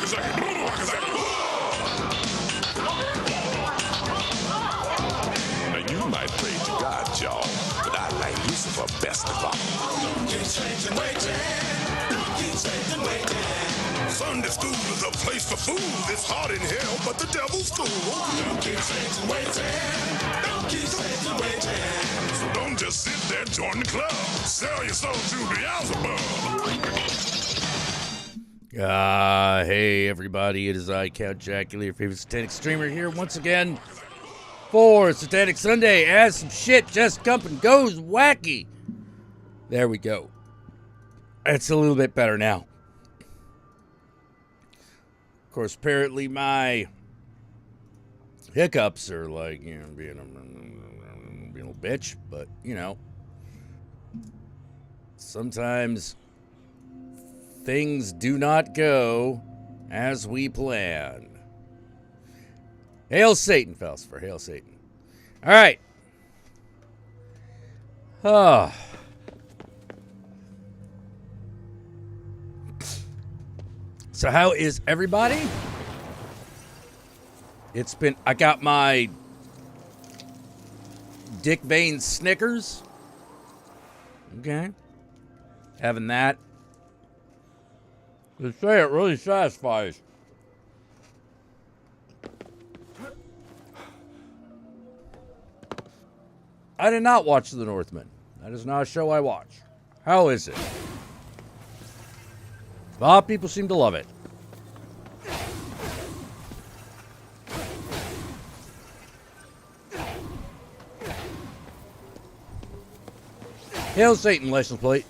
Now you might pray to God, y'all, but I like Lucifer best of all. Don't keep changing, waiting. Don't keep changing, waiting. Sunday school is a place for fools. It's hot in hell, but the devil's cool. Don't keep changing, waiting. Don't keep changing, waiting. So don't just sit there, join the club. Sell your soul to Beelzebub. Hey everybody, it is I, Count Jackula, your favorite satanic streamer here once again for Satanic Sunday as some shit just up and goes wacky. There we go. It's a little bit better now. Of course, apparently my hiccups are like, you know, being a little bitch, but, you know, sometimes things do not go as we plan. Hail Satan, Falcifer. Hail Satan. All right. So how is everybody? I got my Dick Vein Snickers. Okay. Having that. They say it really satisfies. I did not watch The Northman. That is not a show I watch. How is it? A lot of people seem to love it. Hail Satan, license plate.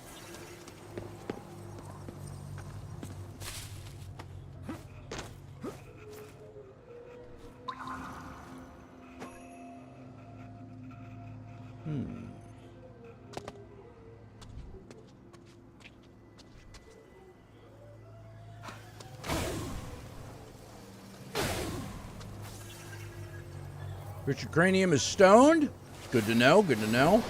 Richard Cranium is stoned. Good to know, good to know.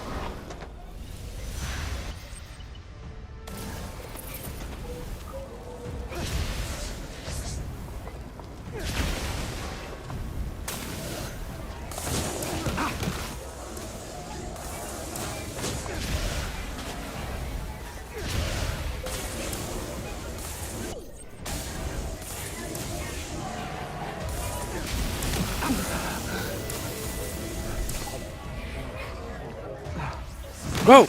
Whoa!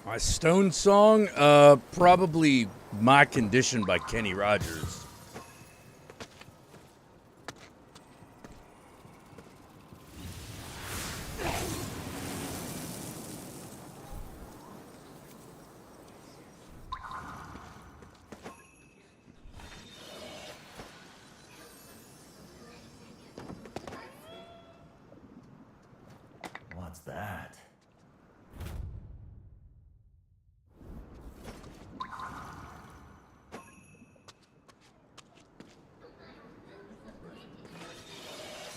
My Stone song? Probably My Condition by Kenny Rogers. What's that?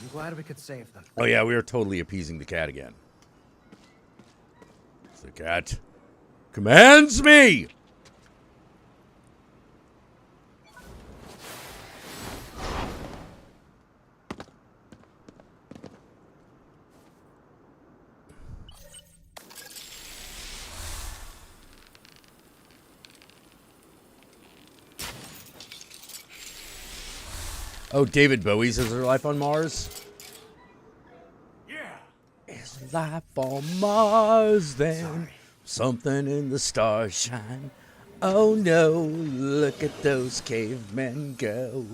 I'm glad we could save them. Oh yeah, we are totally appeasing the cat again. The cat commands me! Oh, David Bowie says there's life on Mars? Yeah. Is life on Mars then? Sorry. Something in the stars shine. Oh no, look at those cavemen go.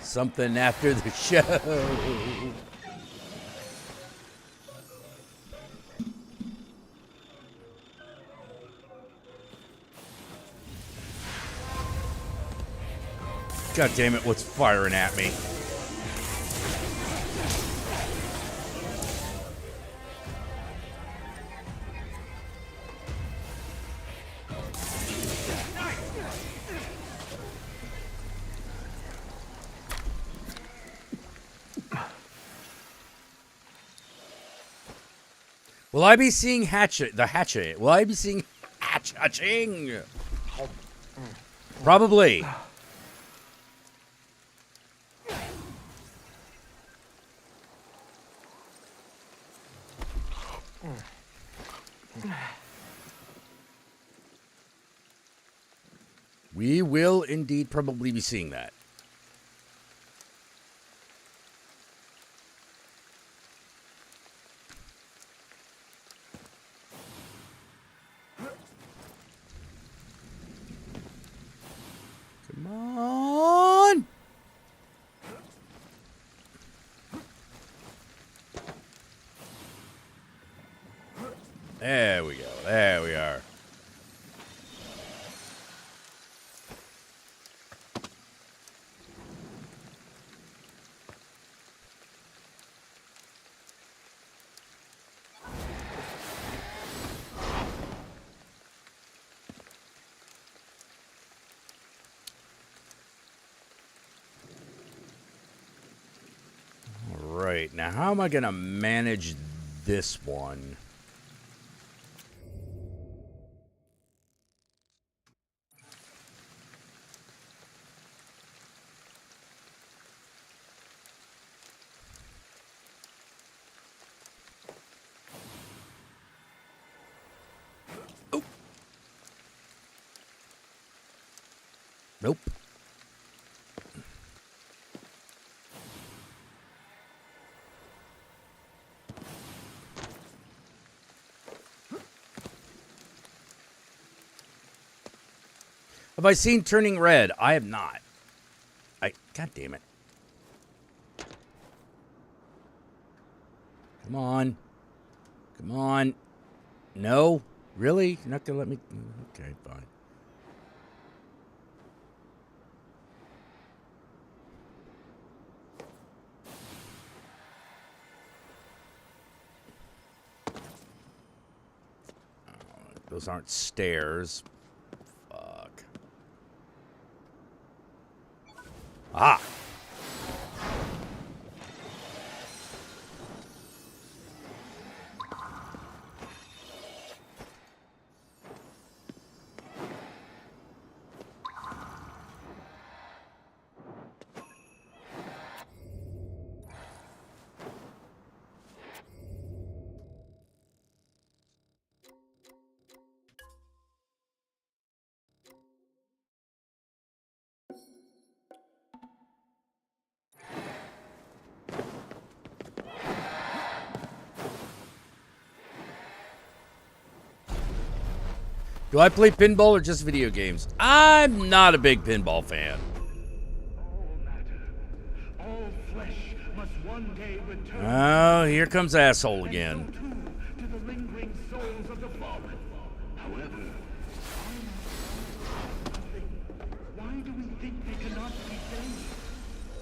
Something after the show. God damn it, what's firing at me? Will I be seeing the hatchet? Will I be seeing hatching? Probably. We will indeed probably be seeing that. Come on. There we go. There we are. All right. Now, how am I going to manage this one? Nope. Have I seen Turning Red? I have not. God damn it. Come on. Come on. No? Really? You're not going to let me? Okay, fine. Those aren't stairs. Fuck. Ah! Do I play pinball or just video games? I'm not a big pinball fan. All flesh must one day return. Oh, here comes asshole again. To the lingering souls of the fallen. However, why do we think they cannot be saved?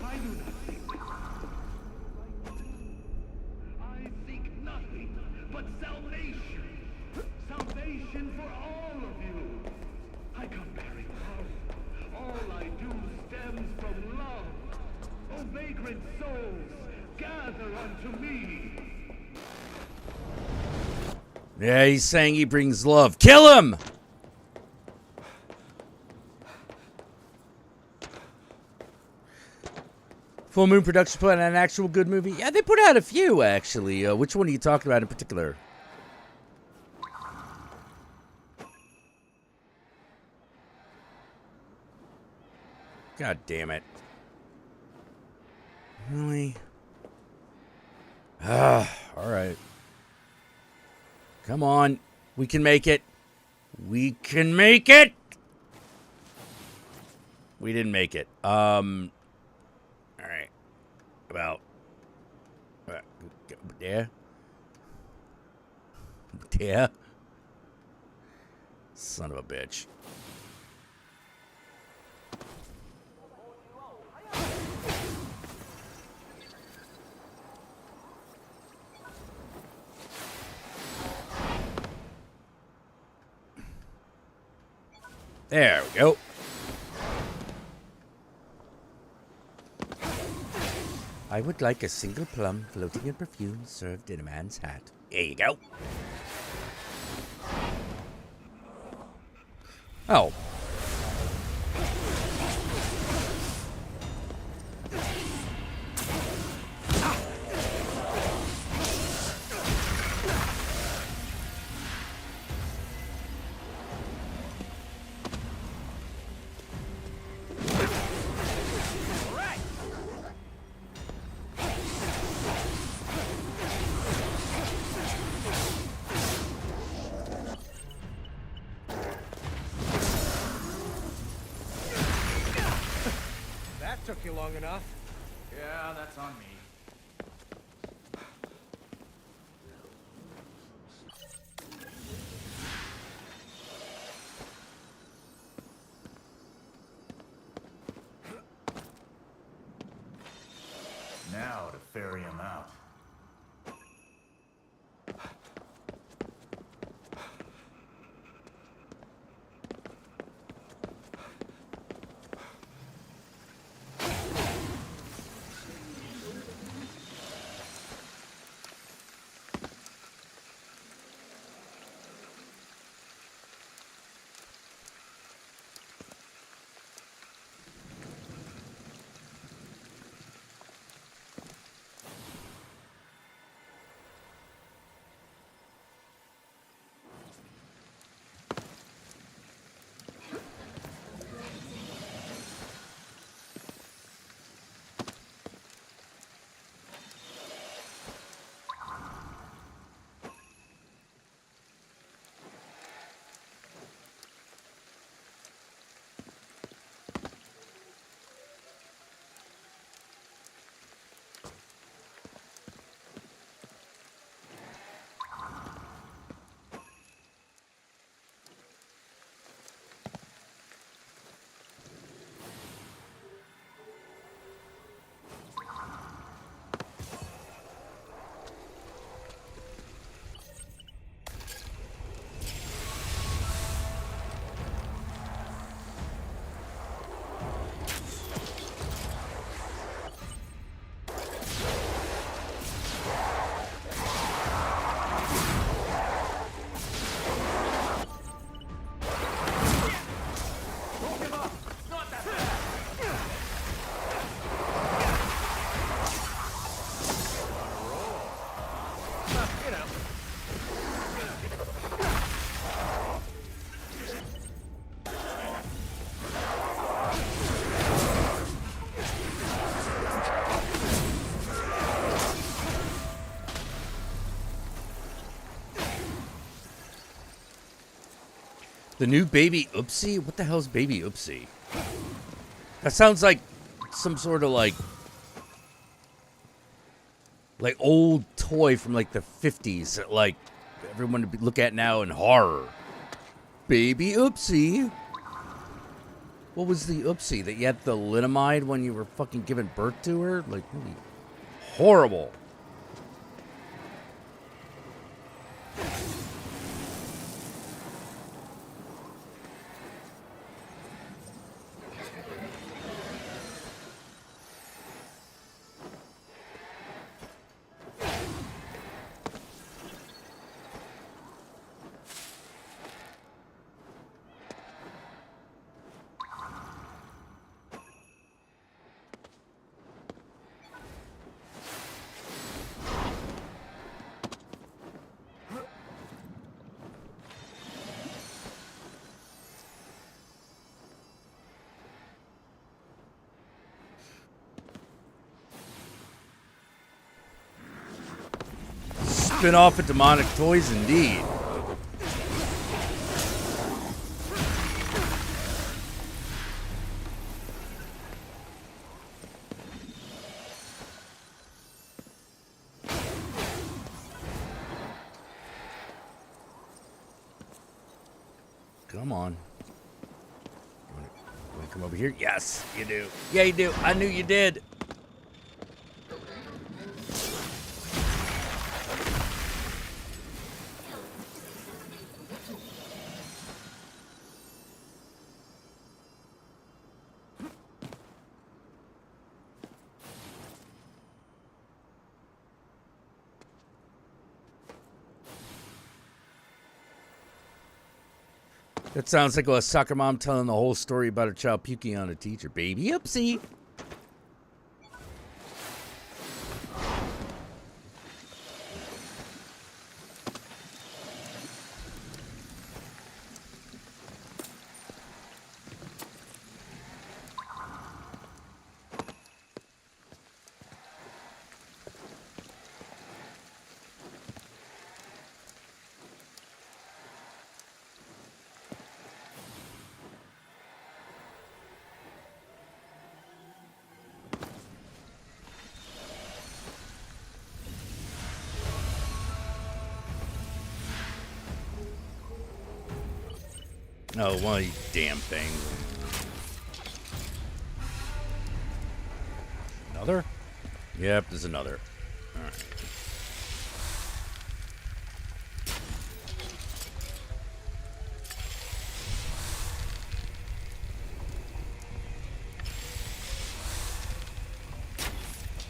I do not think. I seek nothing but salvation. Salvation for all of you. I come bearing love. All I do stems from love. O vagrant souls, gather unto me. Yeah, he's saying he brings love. Kill him! Full Moon Productions put out an actual good movie. Yeah, they put out a few, actually. Which one are you talking about in particular? God damn it. Really? Ah, alright. Come on. We can make it. We can make it! We didn't make it. Alright. Well. Yeah? Yeah? Son of a bitch. There we go. I would like a single plum floating in perfume served in a man's hat. There you go. Oh. Took you long enough. Yeah, that's on me. Now to ferry him out. The new Baby Oopsie? What the hell's Baby Oopsie? That sounds like some sort of like old toy from like the 50s that like everyone would look at now in horror. Baby Oopsie. What was the Oopsie? That you had the linamide when you were fucking giving birth to her? Like, really horrible. Spin off of demonic toys indeed. Come on. You wanna come over here? Yes, you do. Yeah, you do. I knew you did. That sounds like a soccer mom telling the whole story about her child puking on a teacher. Baby, oopsie. Oh, one of these damn things. Another? Yep, there's another. All right.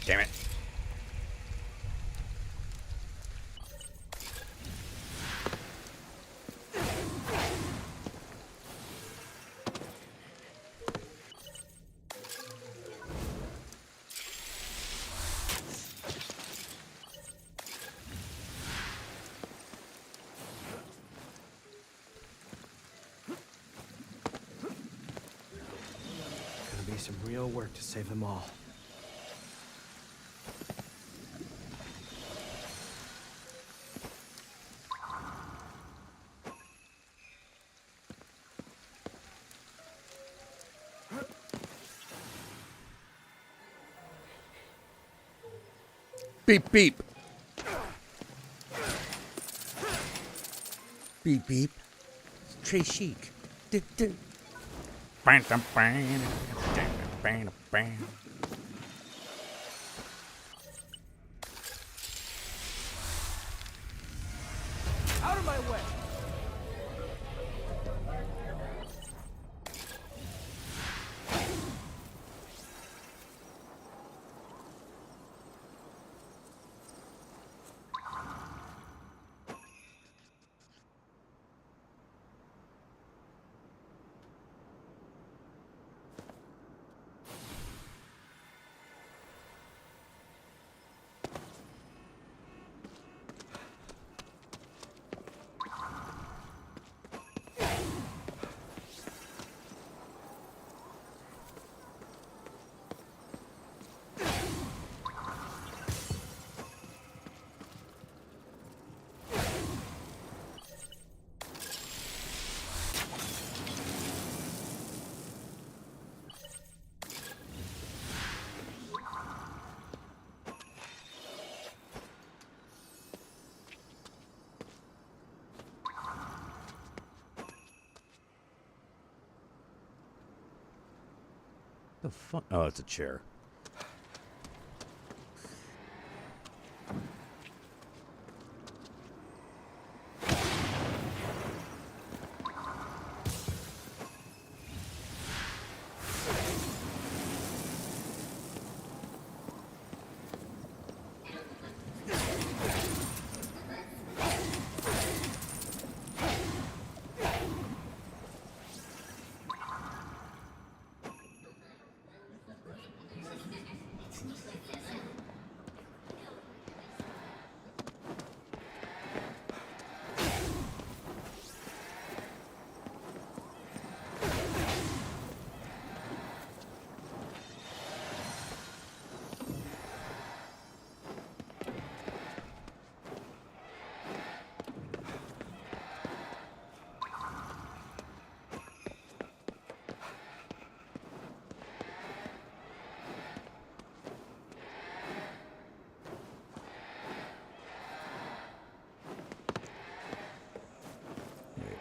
Damn it. Gonna be some real work to save them all. Beep, beep. Beep, beep. Trey Chic. Out of my way! The fuck? Oh, it's a chair.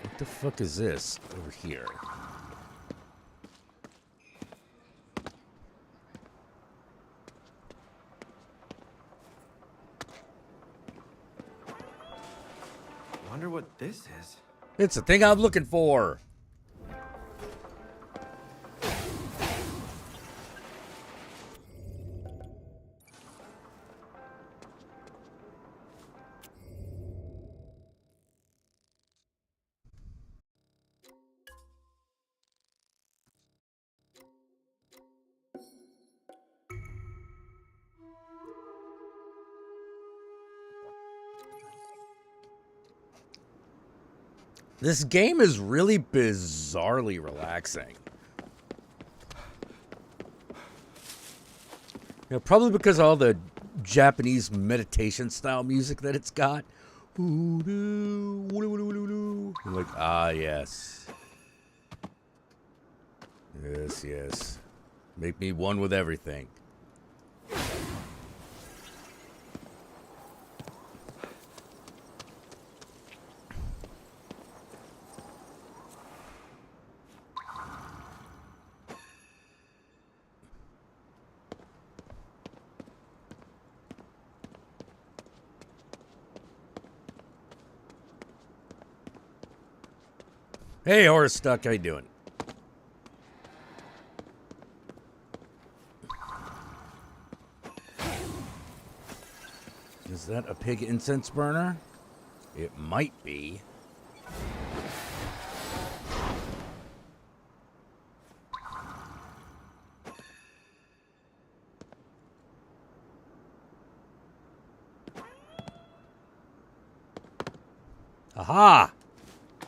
What the fuck is this over here? Wonder what this is. It's the thing I'm looking for. This game is really bizarrely relaxing. Probably because of all the Japanese meditation style music that it's got. Like, ah, yes. Yes, yes. Make me one with everything. Hey, Horror Stuck, how you doing? Is that a pig incense burner? It might be. Aha!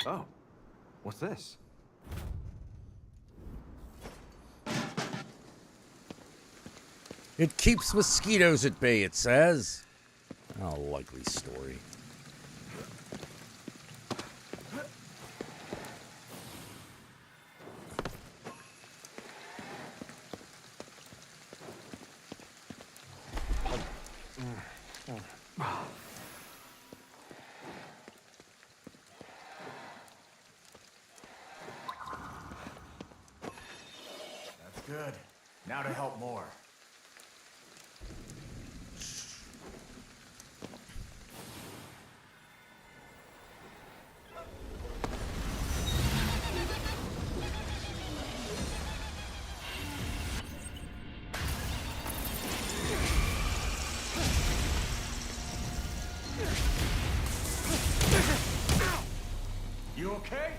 Oh, what's this? It keeps mosquitoes at bay, it says. Oh, likely story. That's good. Now to help more. You okay?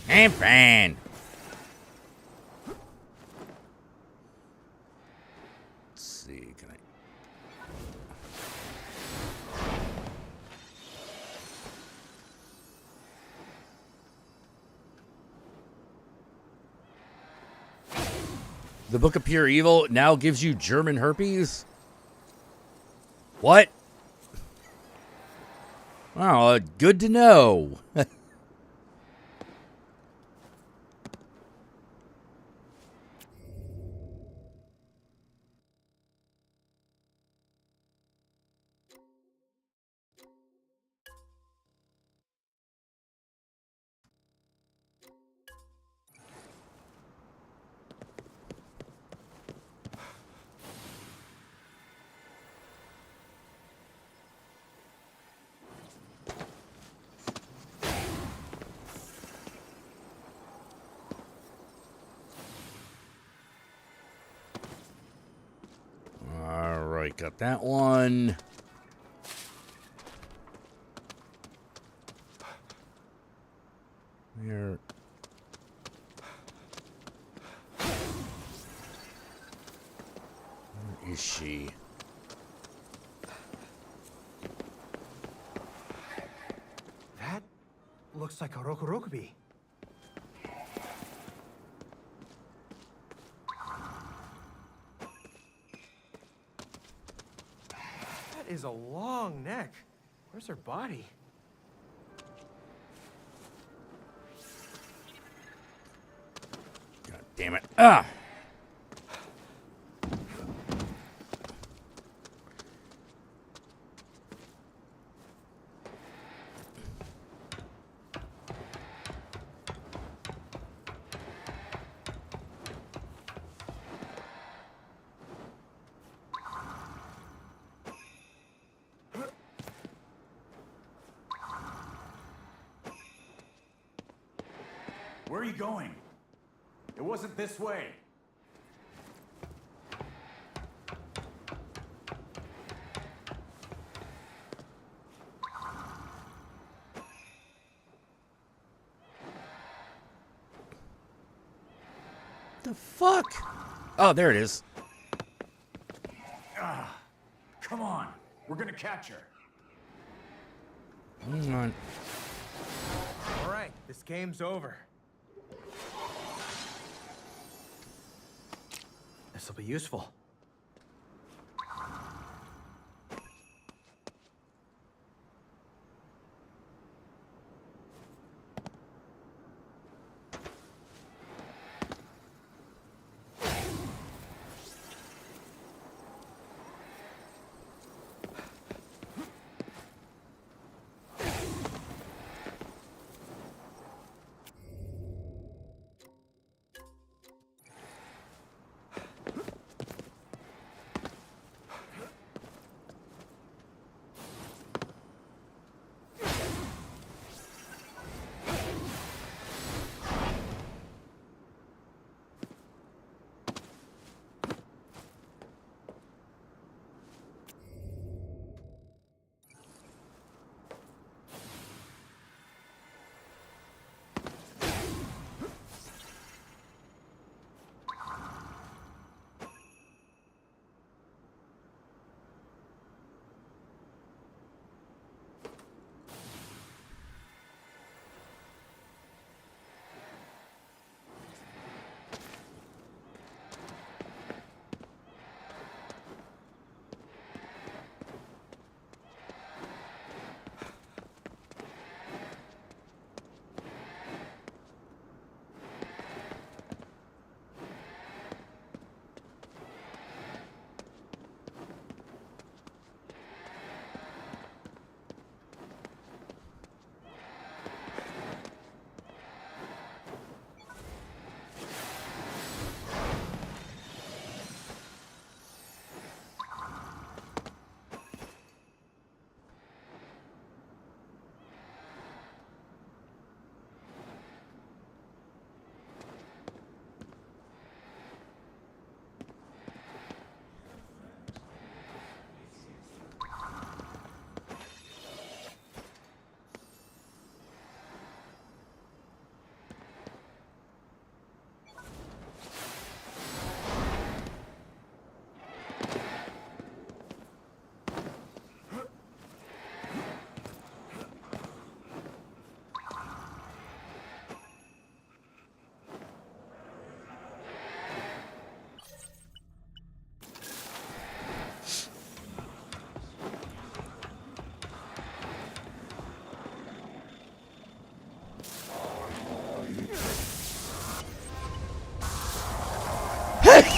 I'm fine. Let's see, can I... The Book of Pure Evil now gives you German herpes? What? Oh, good to know. All right, got that one. Where is she? That looks like a Rokurokubi. That is a long neck. Where's her body? God damn it. Ah! Where are you going? It wasn't this way. The fuck? Oh, there it is. catch her. Hang on. All right, this game's over. This'll be useful.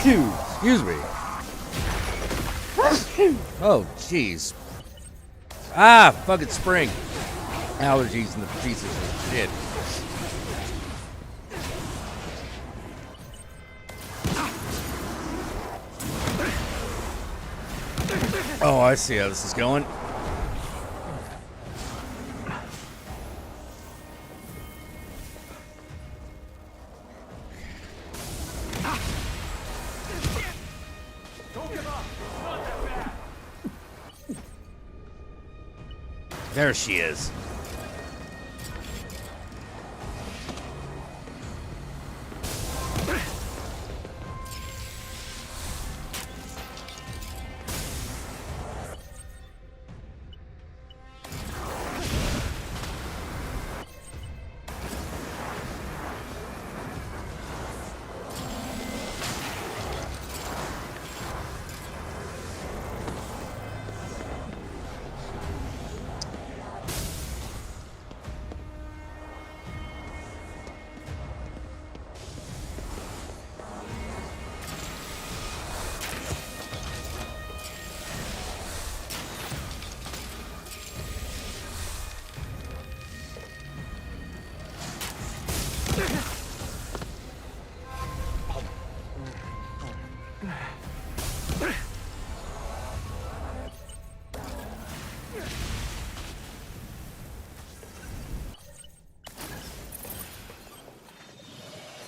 Excuse me. Oh, jeez. Ah, fucking spring. Allergies and the pieces of shit. Oh, I see how this is going. There she is.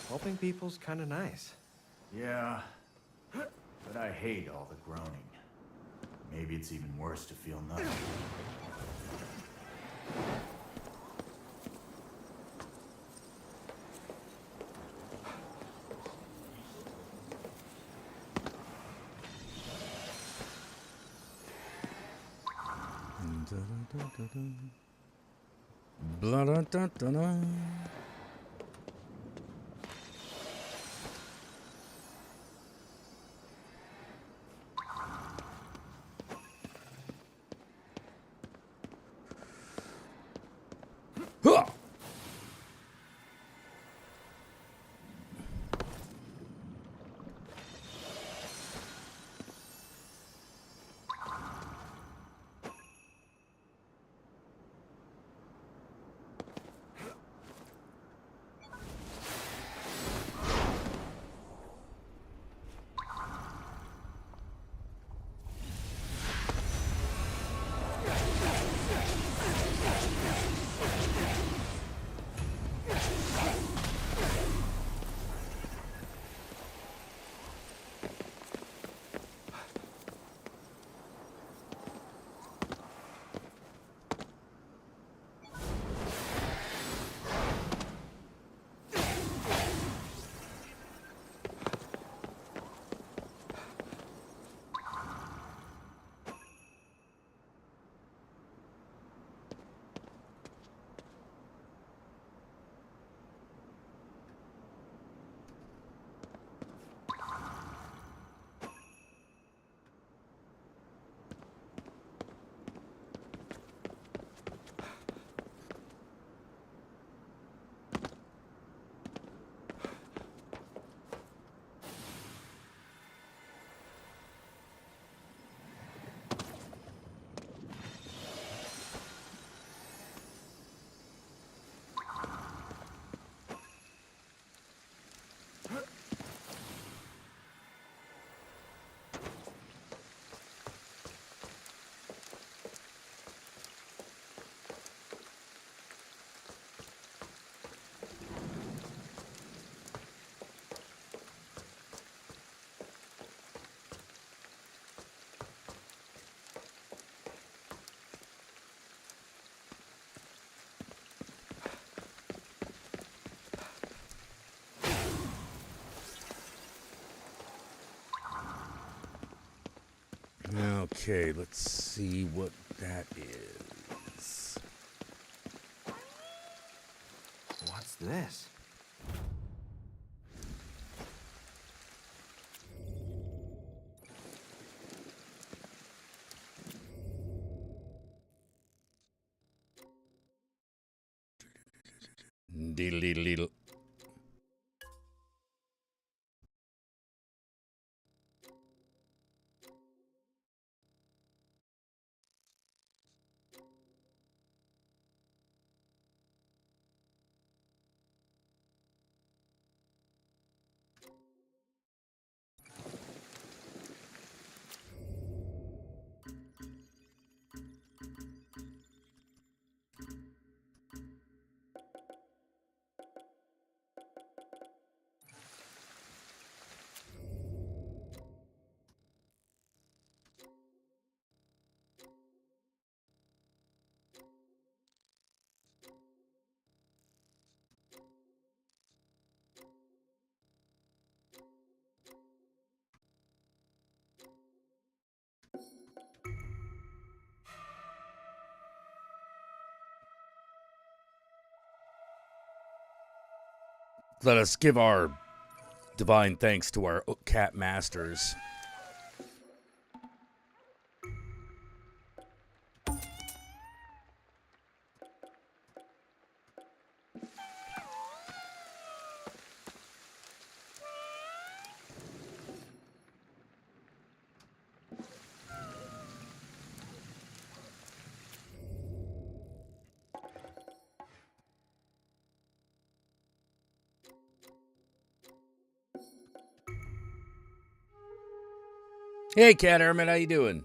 Helping people's kind of nice. Yeah, but I hate all the groaning. Maybe it's even worse to feel nothing. Blah, da, da, da, da. Huh. Okay, let's see what that is. What's this? Diddle. Let us give our divine thanks to our cat masters. Hey, Cat Hermit, how you doing?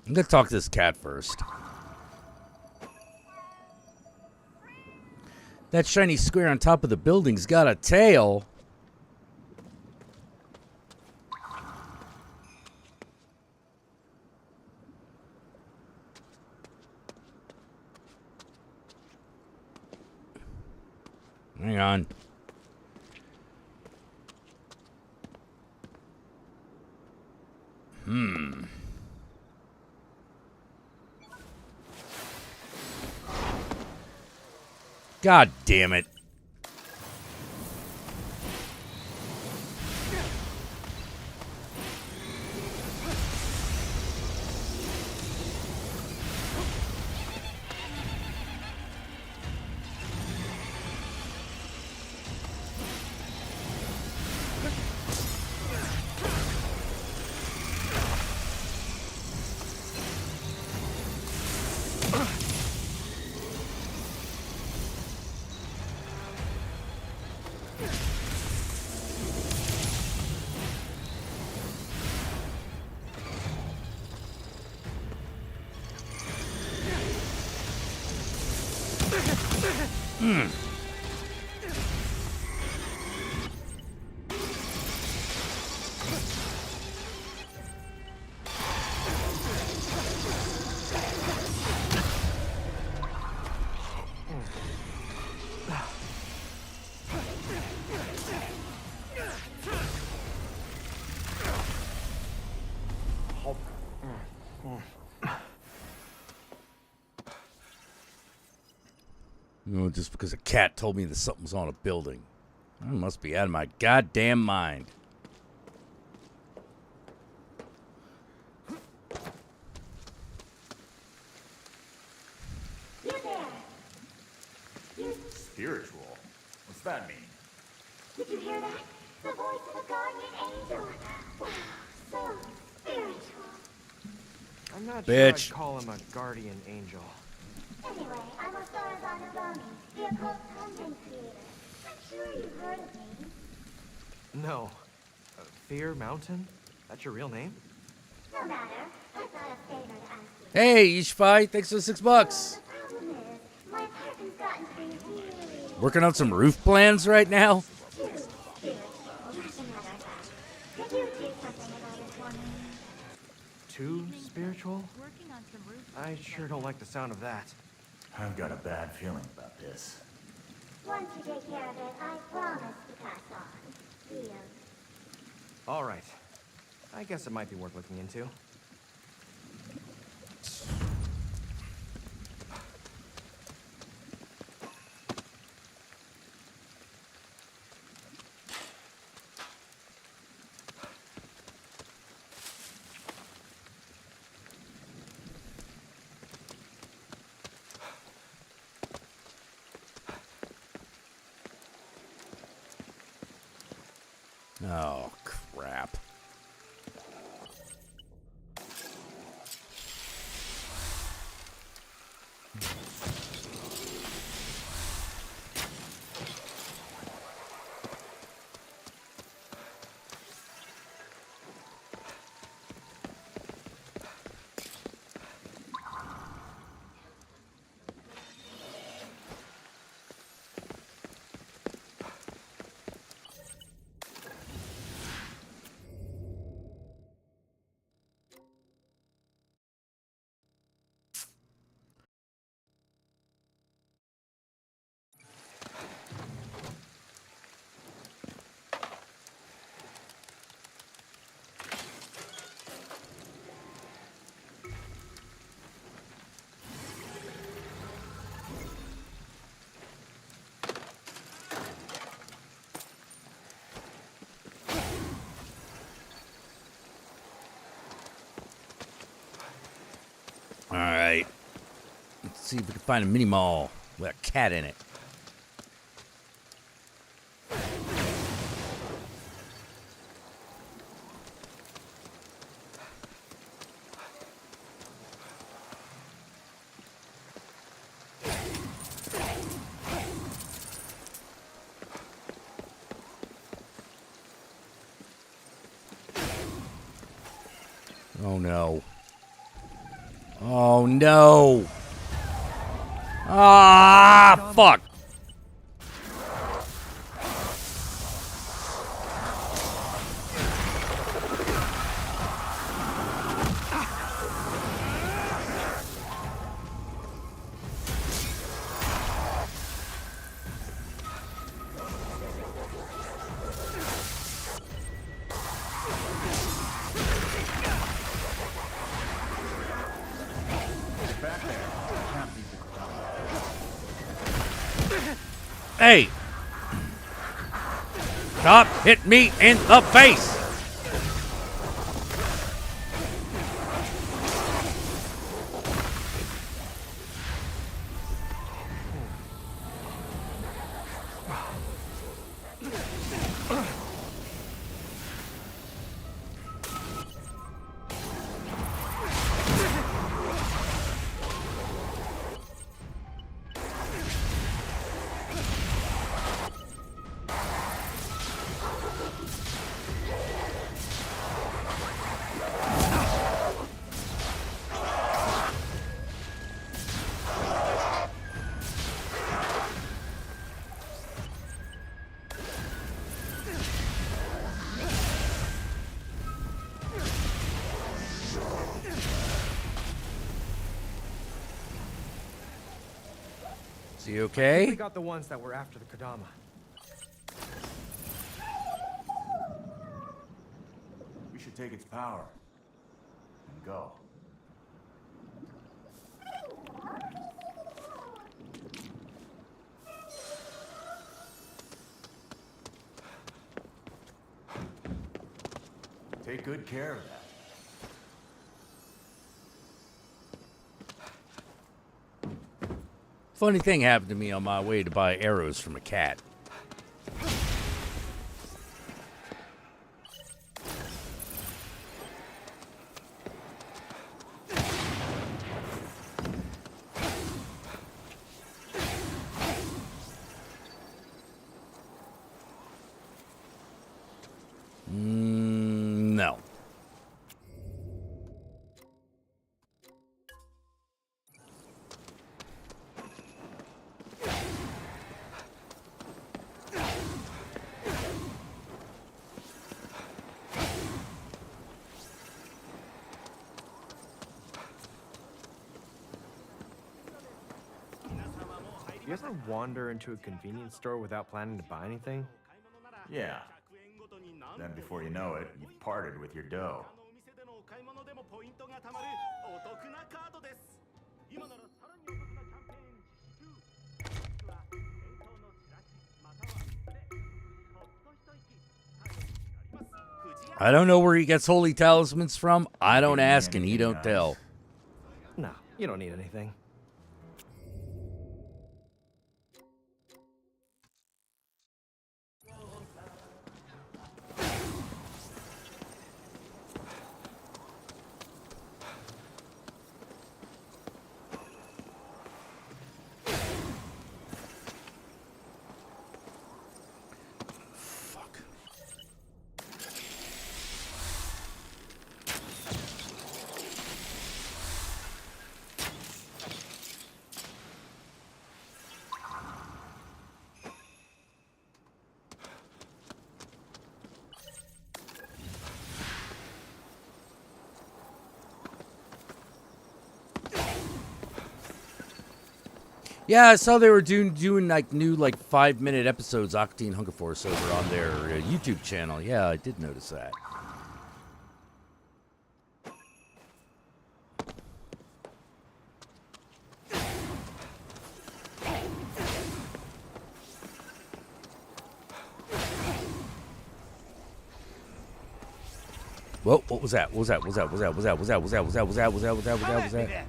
I'm gonna talk to this cat first. That shiny square on top of the building's got a tail. Hang on. God damn it. No, just because a cat told me that something's on a building. I must be out of my goddamn mind. You there. Spiritual? What's that mean? Did you hear that? The voice of a guardian angel. Wow, so spiritual. I'm not Bitch. sure I'd call him a guardian angel. Anyway, I'm Osarazana Rami, the occult content creator. I'm sure you've heard of me. No. Fear Mountain? That's your real name? No matter. I thought a favor to ask you. Hey, Ishfai, thanks for the $6. The problem is, my apartment's gotten to be really Working on some roof plans right now? too spiritual. That's another fact. Could you do something about it for me? Too spiritual? I sure don't like the sound of that. I've got a bad feeling about this. Once you take care of it, I promise to pass on. Deal. All right. I guess it might be worth looking into. Oh, crap. All right. Let's see if we can find a mini mall with a cat in it. Oh no. Oh no. Ah, fuck. Hey! Stop hitting me in the face! Is he okay? We got the ones that were after the Kodama. We should take its power. And go. Take good care of that. Funny thing happened to me on my way to buy arrows from a cat. No. You ever wander into a convenience store without planning to buy anything? Yeah. Then before you know it, you've parted with your dough. I don't know where he gets holy talismans from. I don't ask and he don't tell. No, you don't need anything. Yeah, I saw they were doing like new 5-minute episodes, Octane Hunger Force, over on their YouTube channel. Yeah, I did notice that. Whoa, what was that? What was that? What was that? What was that? What was that? What was that? What was that? What was that? What was that? What was that? What was that?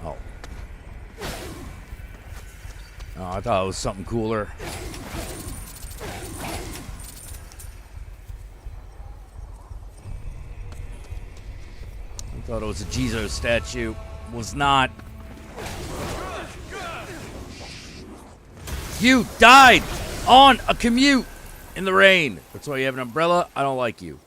Oh. Oh, I thought it was something cooler. I thought it was a Jesus statue. Was not. You died on a commute in the rain. That's why you have an umbrella. I don't like you.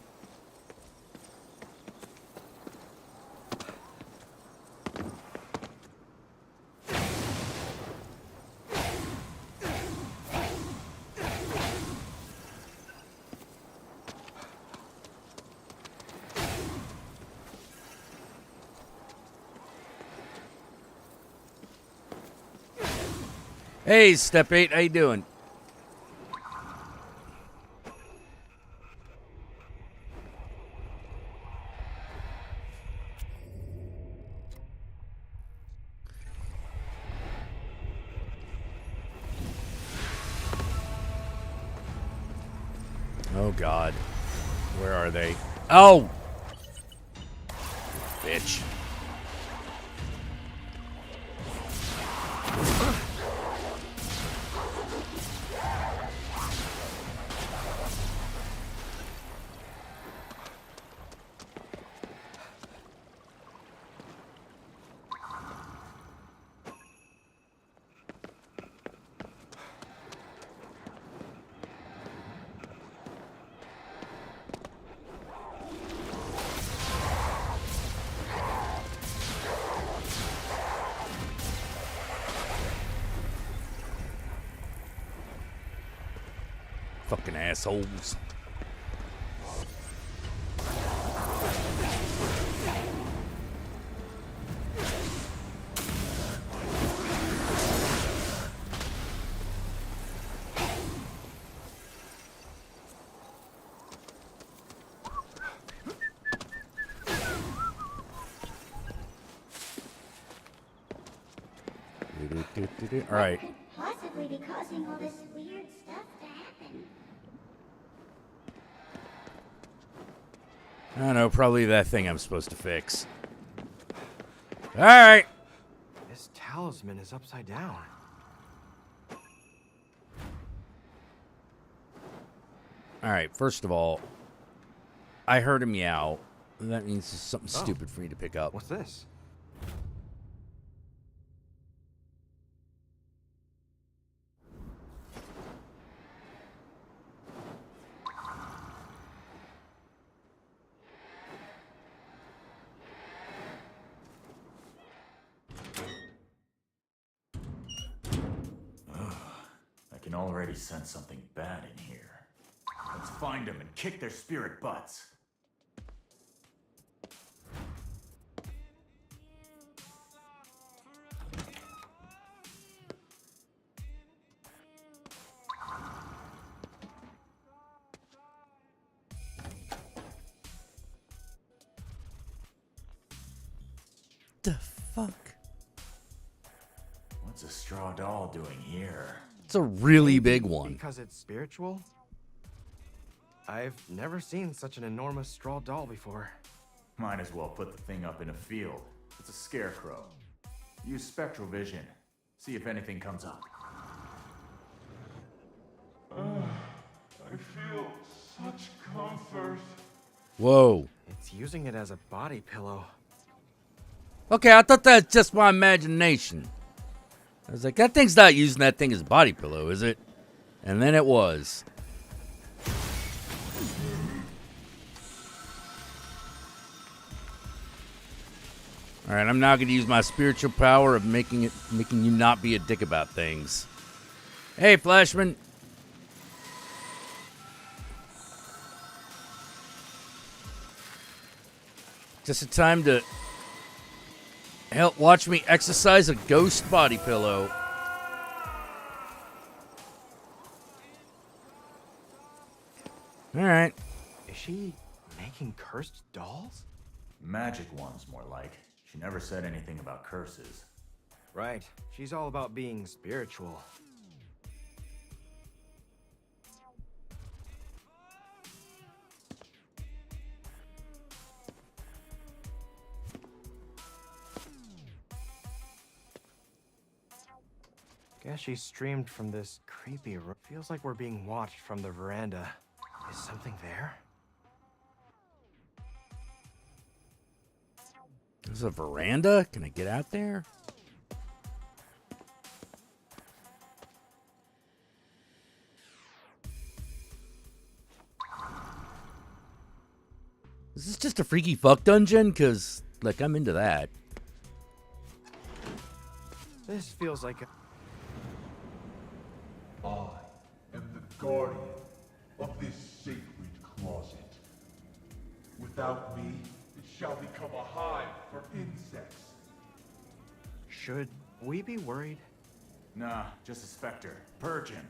Hey, Step 8, how you doing? Oh, God. Where are they? Oh! Bitch. Fucking assholes. All right. Possibly be causing all this weird stuff to happen. I don't know, probably that thing I'm supposed to fix. All right. This talisman is upside down. All right, first of all, I heard a meow. That means there's something stupid for me to pick up. What's this? I can already sense something bad in here. Let's find them and kick their spirit butts. The fuck? What's a straw doll doing here? It's a really big one. Because it's spiritual? I've never seen such an enormous straw doll before. Might as well put the thing up in a field. It's a scarecrow. Use spectral vision. See if anything comes up. I feel such comfort. Whoa. It's using it as a body pillow. Okay, I thought that's just my imagination. I was like, that thing's not using that thing as a body pillow, is it? And then it was. All right, I'm now going to use my spiritual power of making you not be a dick about things. Hey, Flashman. Just a time to help watch me exercise a ghost body pillow. All right. Is she making cursed dolls? Magic ones, more like. She never said anything about curses. Right. She's all about being spiritual. Guess she streamed from this creepy room. Feels like we're being watched from the veranda. Is something there? There's a veranda? Can I get out there? Is this just a freaky fuck dungeon? Because, like, I'm into that. This feels like a... I am the guardian of this sacred closet. Without me, it shall become a hive for insects. Should we be worried? Nah, just a specter. Purge him.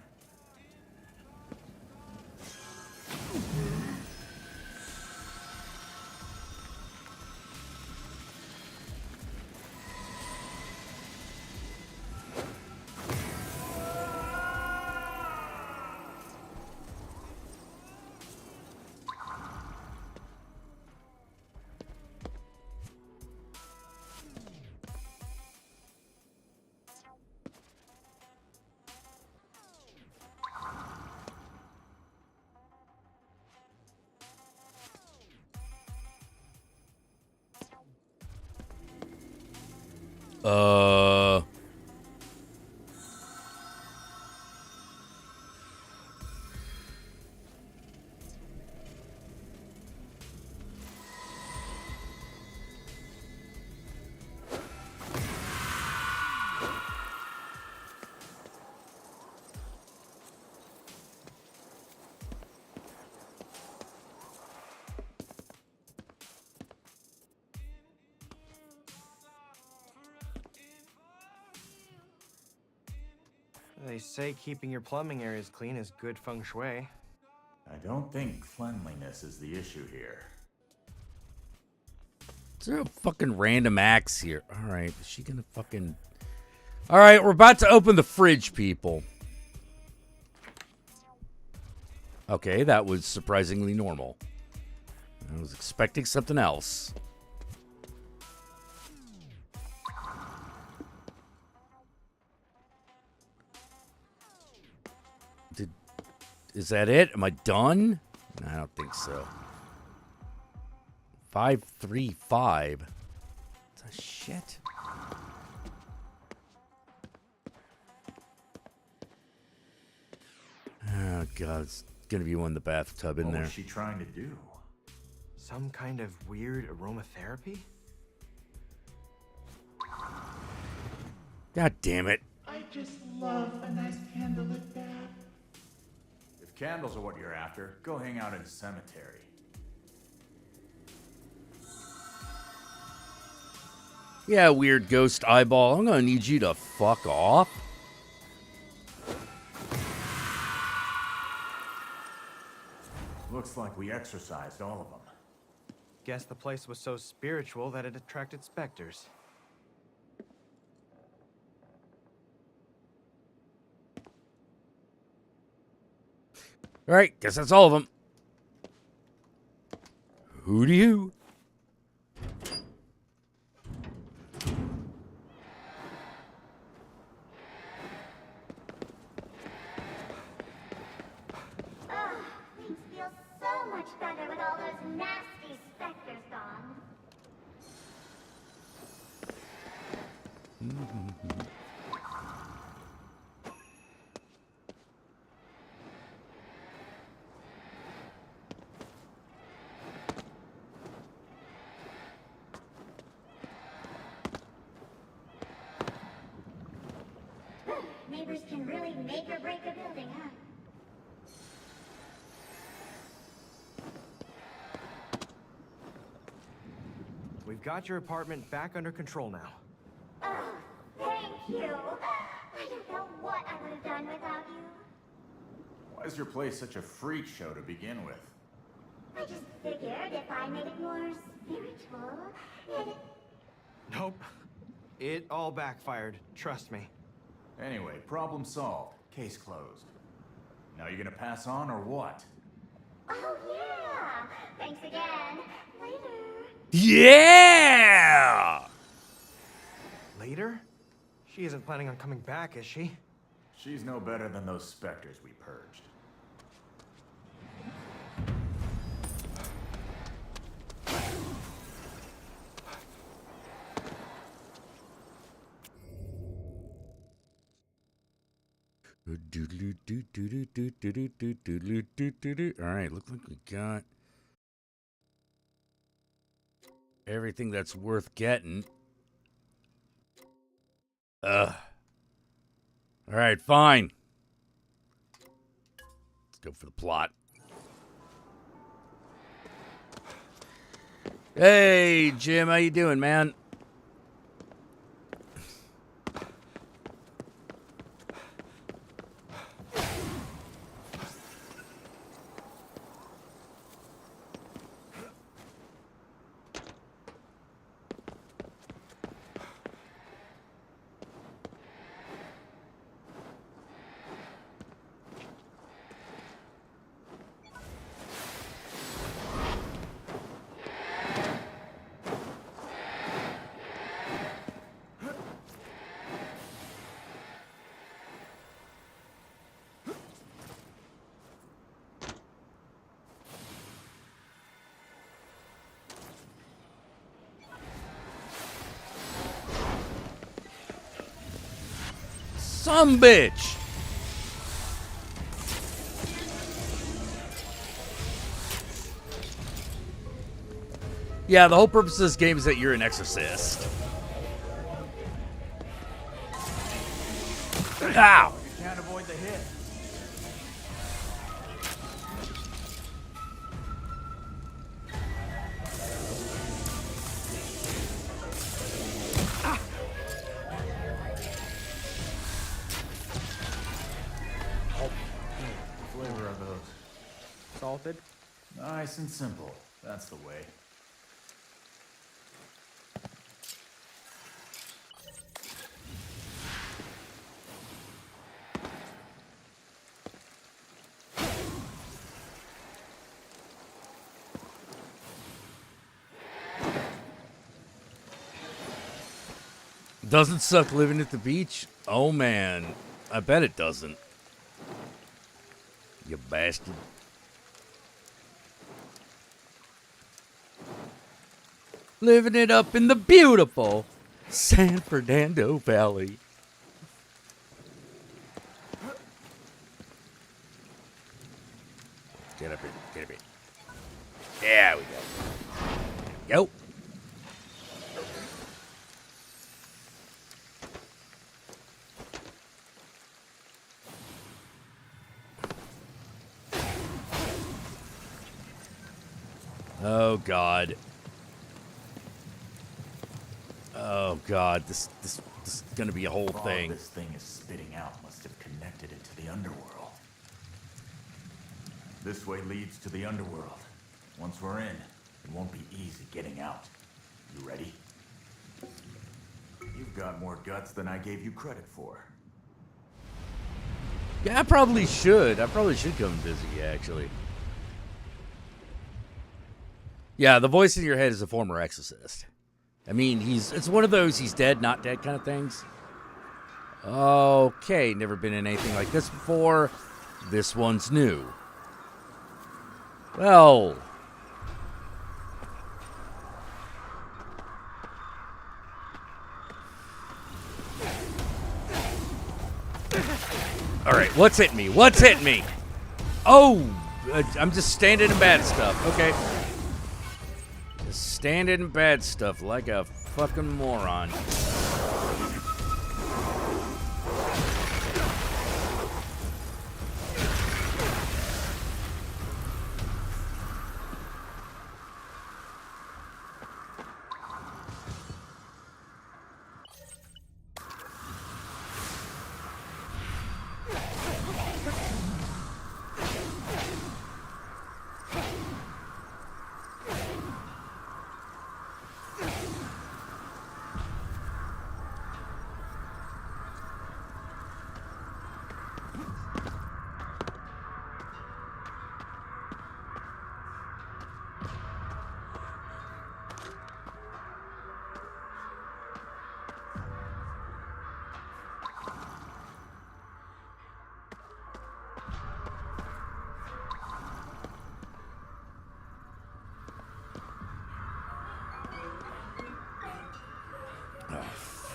Uh. They say keeping your plumbing areas clean is good feng shui. I don't think cleanliness is the issue here. Is there a fucking random axe here? All right, is she gonna fucking... All right, we're about to open the fridge, people. Okay, that was surprisingly normal. I was expecting something else. Is that it? Am I done? No, I don't think so. 535. What's that shit? Oh god, it's gonna be one in the bathtub in What there. was she trying to do? Some kind of weird aromatherapy? God damn it. I just love a nice candlelit bath. If candles are what you're after, go hang out in a cemetery. Yeah, weird ghost eyeball. I'm gonna need you to fuck off. Looks like we exorcised all of them. Guess the place was so spiritual that it attracted specters. All right, guess that's all of them. Who do you? Things feel so much better with all those nasty specters gone. Neighbors can really make or break a building, huh? We've got your apartment back under control now. Oh, thank you. I don't know what I would have done without you. Why is your place such a freak show to begin with? I just figured if I made it more spiritual, it'd... Nope. It all backfired, trust me. Anyway, problem solved. Case closed. Now you gonna pass on or what? Oh, yeah. Thanks again. Later. Yeah! Later? She isn't planning on coming back, is she? She's no better than those specters we purged. All right, looks like we got everything that's worth getting. Ugh. All right, fine. Let's go for the plot. Hey, Jim, how you doing, man? Some bitch. Yeah, the whole purpose of this game is that you're an exorcist. Ow! You can't avoid the hit. Flavor of those? Salted? Nice and simple. That's the way. Doesn't suck living at the beach? Oh man, I bet it doesn't. You bastard. Living it up in the beautiful San Fernando Valley. Get up here, get up here. There we go. Yo. Oh God. Oh God, this is gonna be a whole All thing. this thing is spitting out must have connected it to the underworld. This way leads to the underworld. Once we're in, it won't be easy getting out. You ready? You've got more guts than I gave you credit for. Yeah, I probably should. I probably should come visit you, actually. Yeah, the voice in your head is a former exorcist. I mean, it's one of those he's dead, not dead kind of things. Okay, never been in anything like this before. This one's new. Well. Alright, what's hitting me? What's hitting me? Oh, I'm just standing in bad stuff. Okay. Just standing in bad stuff like a fucking moron.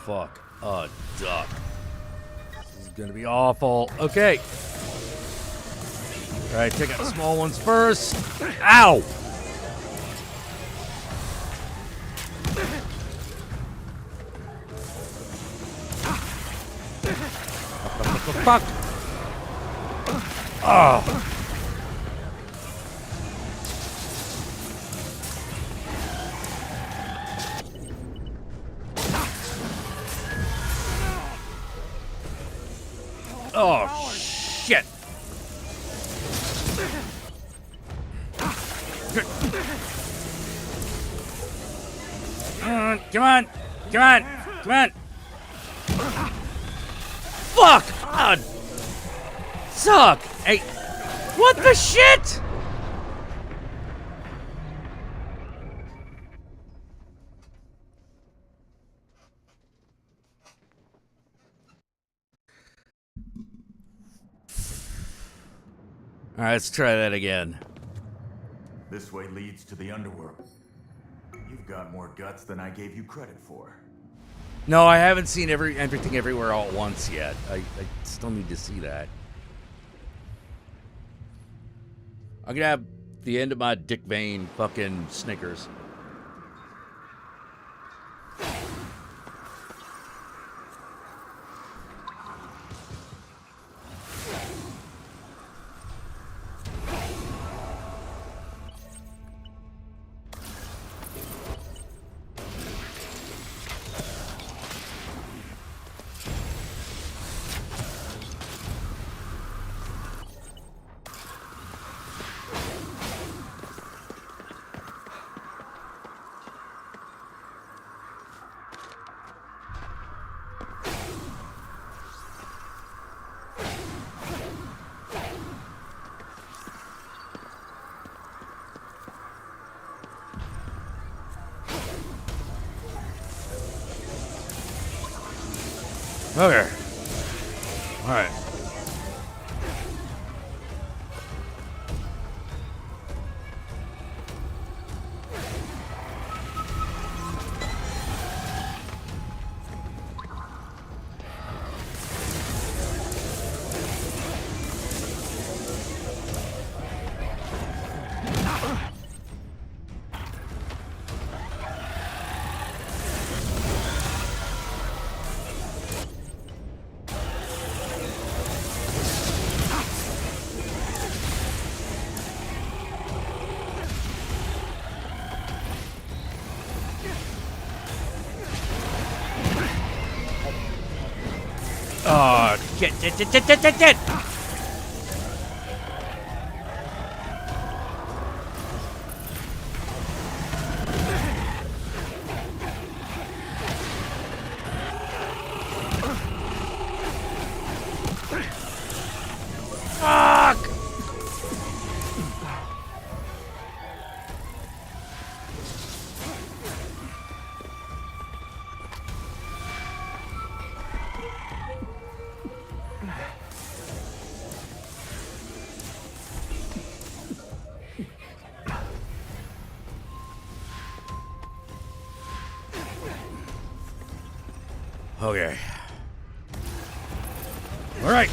Fuck a duck. This is gonna be awful. Okay. Alright, take out the small ones first. Ow! What the fuck? Oh. Oh, shit. Come on. Come on. Come on. Fuck. Oh, suck. Hey. What the shit? All right, let's try that again. This way leads to the underworld. You've got more guts than I gave you credit for. No, I haven't seen everything everywhere all at once yet. I still need to see that. I'm gonna have the end of my dick vein fucking Snickers. Okay. All right. Oh, get. Fuck! Okay. All right.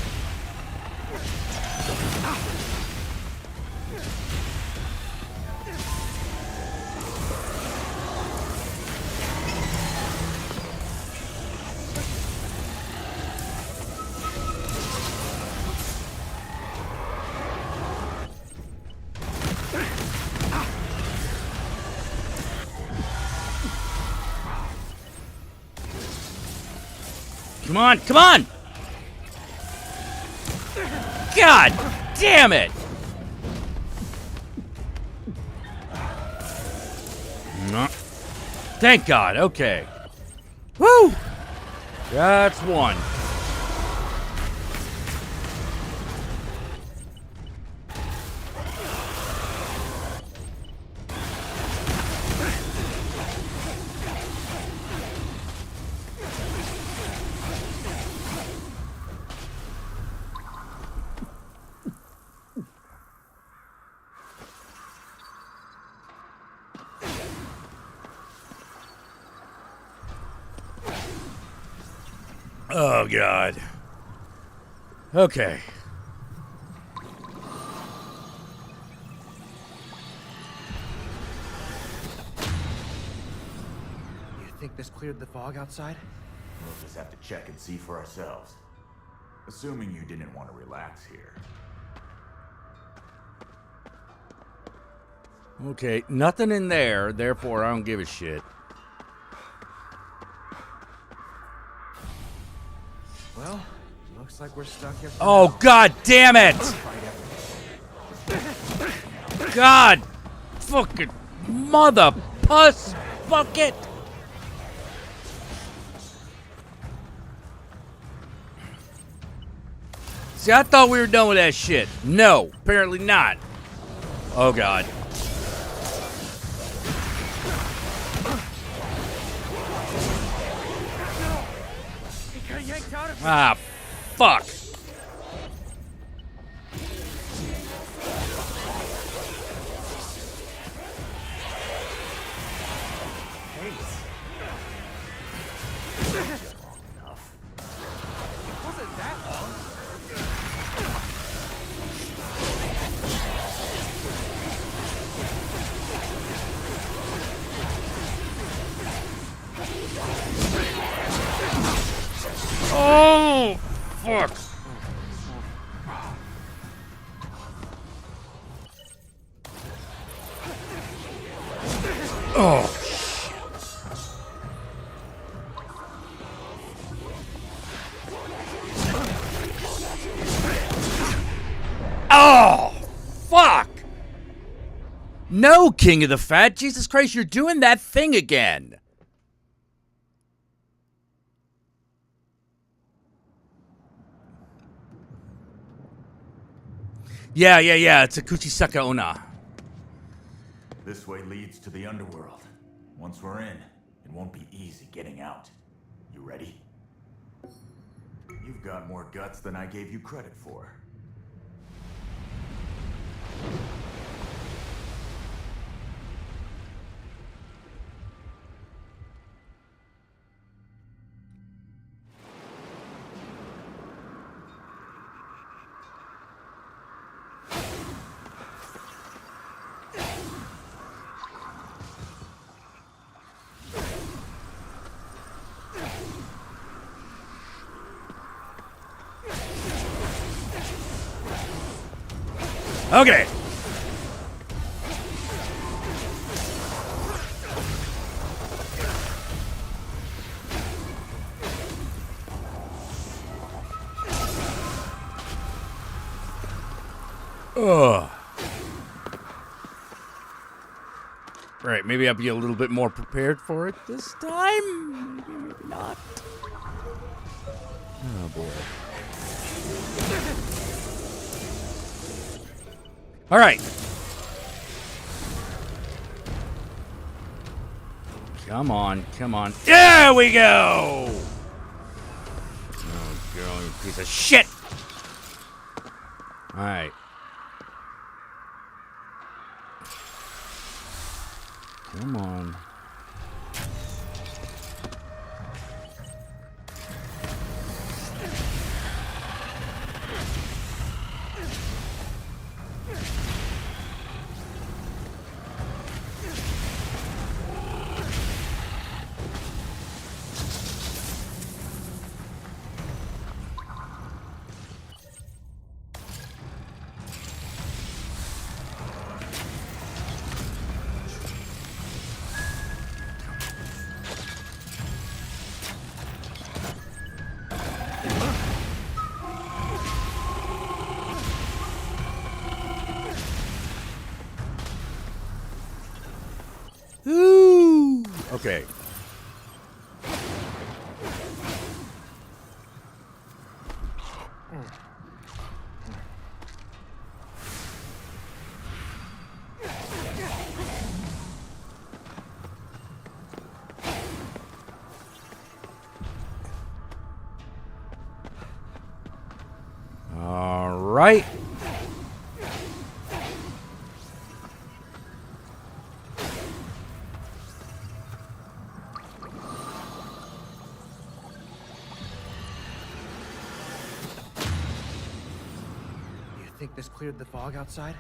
Come on, come on! God damn it! No. Thank God, okay. Woo! That's one. Oh, God. Okay. You think this cleared the fog outside? We'll just have to check and see for ourselves. Assuming you didn't want to relax here. Okay, nothing in there, therefore I don't give a shit. Well, looks like we're stuck here. Oh, God damn it! God! Fucking mother puss bucket! See, I thought we were done with that shit. No, apparently not. Oh, God. Ah, fuck. fuck! Oh, oh, fuck! No, King of the Fat. Jesus Christ, you're doing that thing again. Yeah. It's a Kuchisaka Ona. This way leads to the underworld. Once we're in, it won't be easy getting out. You ready? You've got more guts than I gave you credit for. Okay. Ugh. Right, maybe I'll be a little bit more prepared for it this time. Maybe not. Oh boy. All right. Come on. There we go. Oh, girl, you piece of shit. All right. Come on. Ooh. Okay. All right. Think this cleared the fog outside?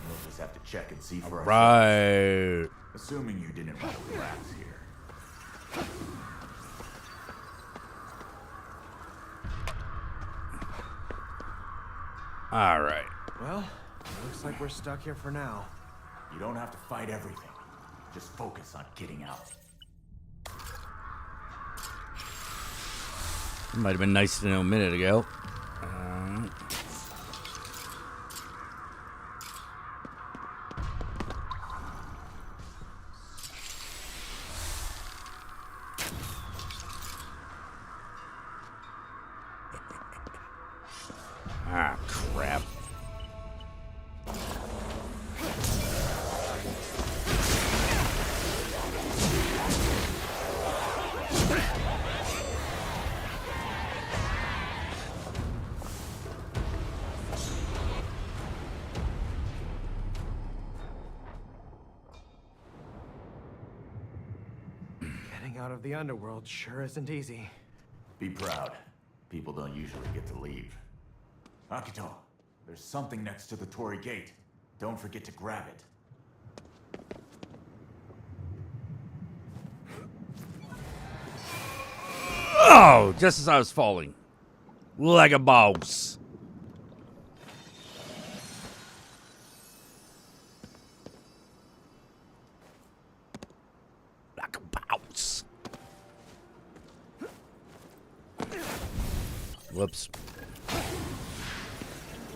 We'll just have to check and see for ourselves. Right. Assuming you didn't run the rats here. All right. Well, looks like we're stuck here for now. You don't have to fight everything. Just focus on getting out. It might have been nice to know a minute ago. Ah, crap. Getting out of the underworld sure isn't easy. Be proud. People don't usually get to leave. Akito, there's something next to the Torii gate. Don't forget to grab it. Oh, just as I was falling. Like a boss. Like a boss. Whoops.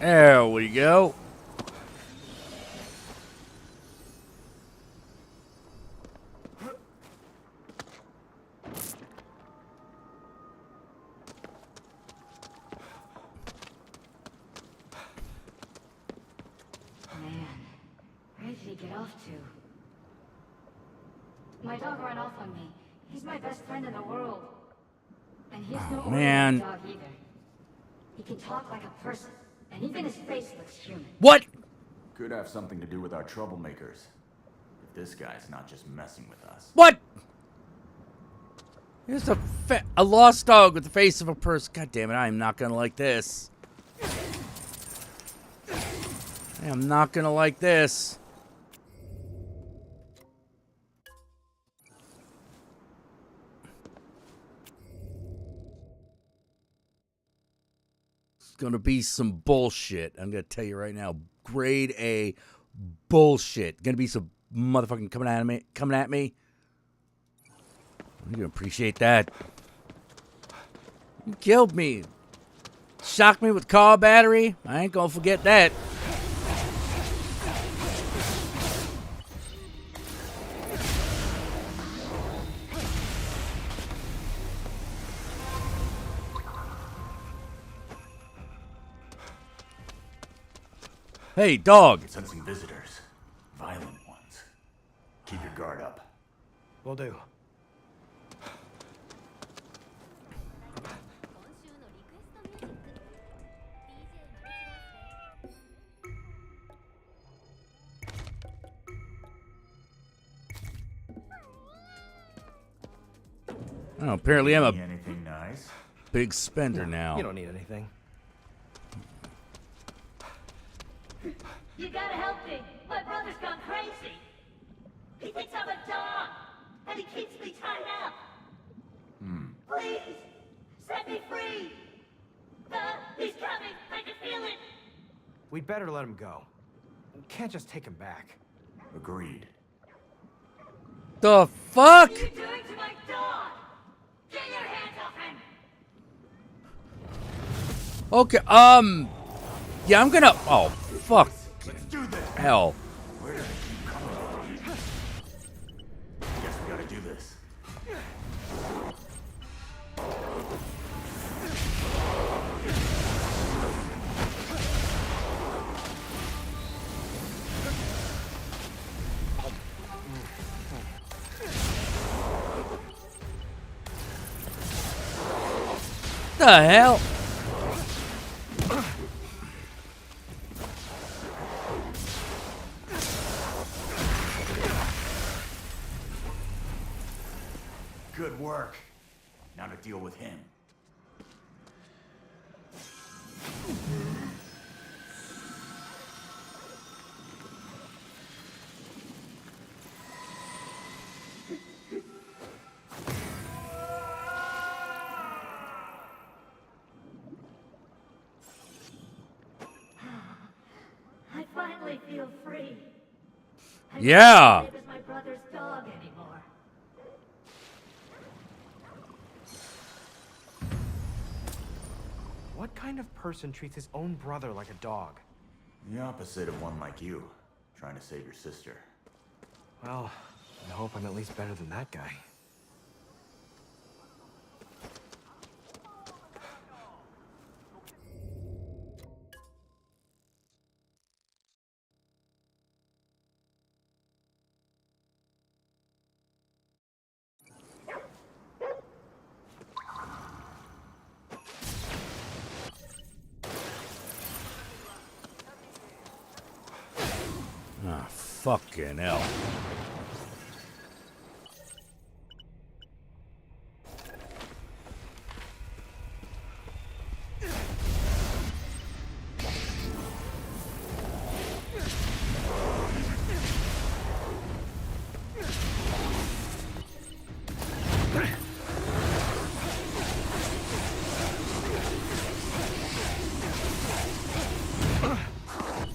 There we go. Where did he get off to? My dog ran off on me. He's my best friend in the world. And he's no man. ordinary dog either. He can talk like a person, and even his face looks human. What? Could have something to do with our troublemakers. If this guy's not just messing with us. What? Here's a lost dog with the face of a person. God damn it, I am not gonna like this. I am not gonna like this. It's gonna be some bullshit. I'm gonna tell you right now. Grade A bullshit. Gonna be some motherfucking coming at me. You're gonna appreciate that. You killed me. Shocked me with car battery. I ain't gonna forget that. Hey, dog. Sensing visitors. Violent ones. Keep your guard up. Will do. Oh, apparently I'm a Anything nice? big spender now. You don't need anything. You gotta help me. My brother's gone crazy. He thinks I'm a dog, and he keeps me tied up. Please, set me free. He's coming. I can feel it. We'd better let him go. We can't just take him back. Agreed. The fuck? What are you doing to my dog? Get your hands off him. Okay, yeah, I'm gonna, oh, fuck. Let's do this. Hell. Where did it keep coming from? Guess we gotta do this. The hell? Good work. Now to deal with him. I finally feel free. I Yeah. don't live as my brother's dog anymore. What kind of person treats his own brother like a dog? The opposite of one like you, trying to save your sister. Well, I hope I'm at least better than that guy. Ah, fucking hell.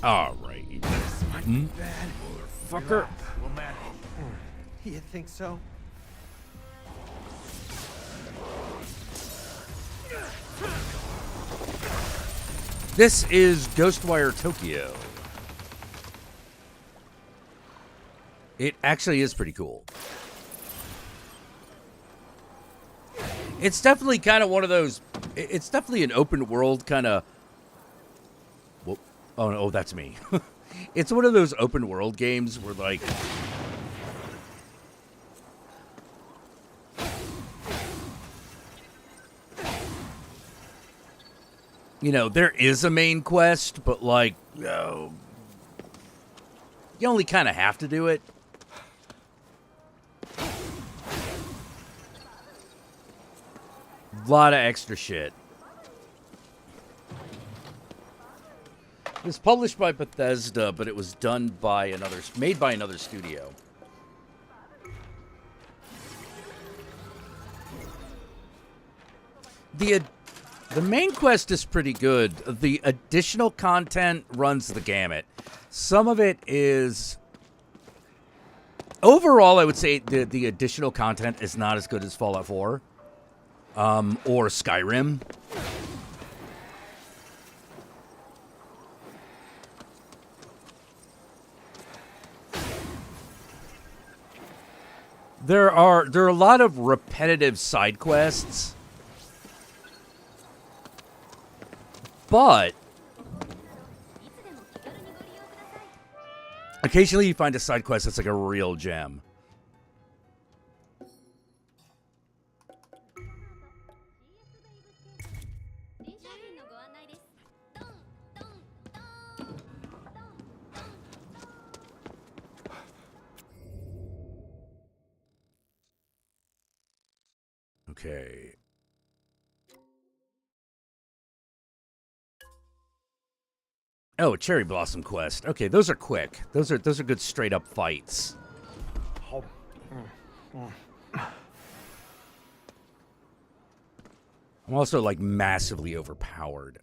All right. Fucker. We'll manage. You think so? This is Ghostwire Tokyo. It actually is pretty cool. It's definitely kind of one of those. It's definitely an open world kind of. Oh no, that's me. It's one of those open world games where like. You know, there is a main quest, but like, you only kind of have to do it. A lot of extra shit. It was published by Bethesda, but it was done by made by another studio. The main quest is pretty good. The additional content runs the gamut. Some of it is... Overall, I would say the additional content is not as good as Fallout 4 or Skyrim. There are a lot of repetitive side quests. But occasionally you find a side quest that's like a real gem. Okay. Oh, Cherry Blossom Quest. Okay, those are quick. Those are good straight up fights. I'm also like massively overpowered.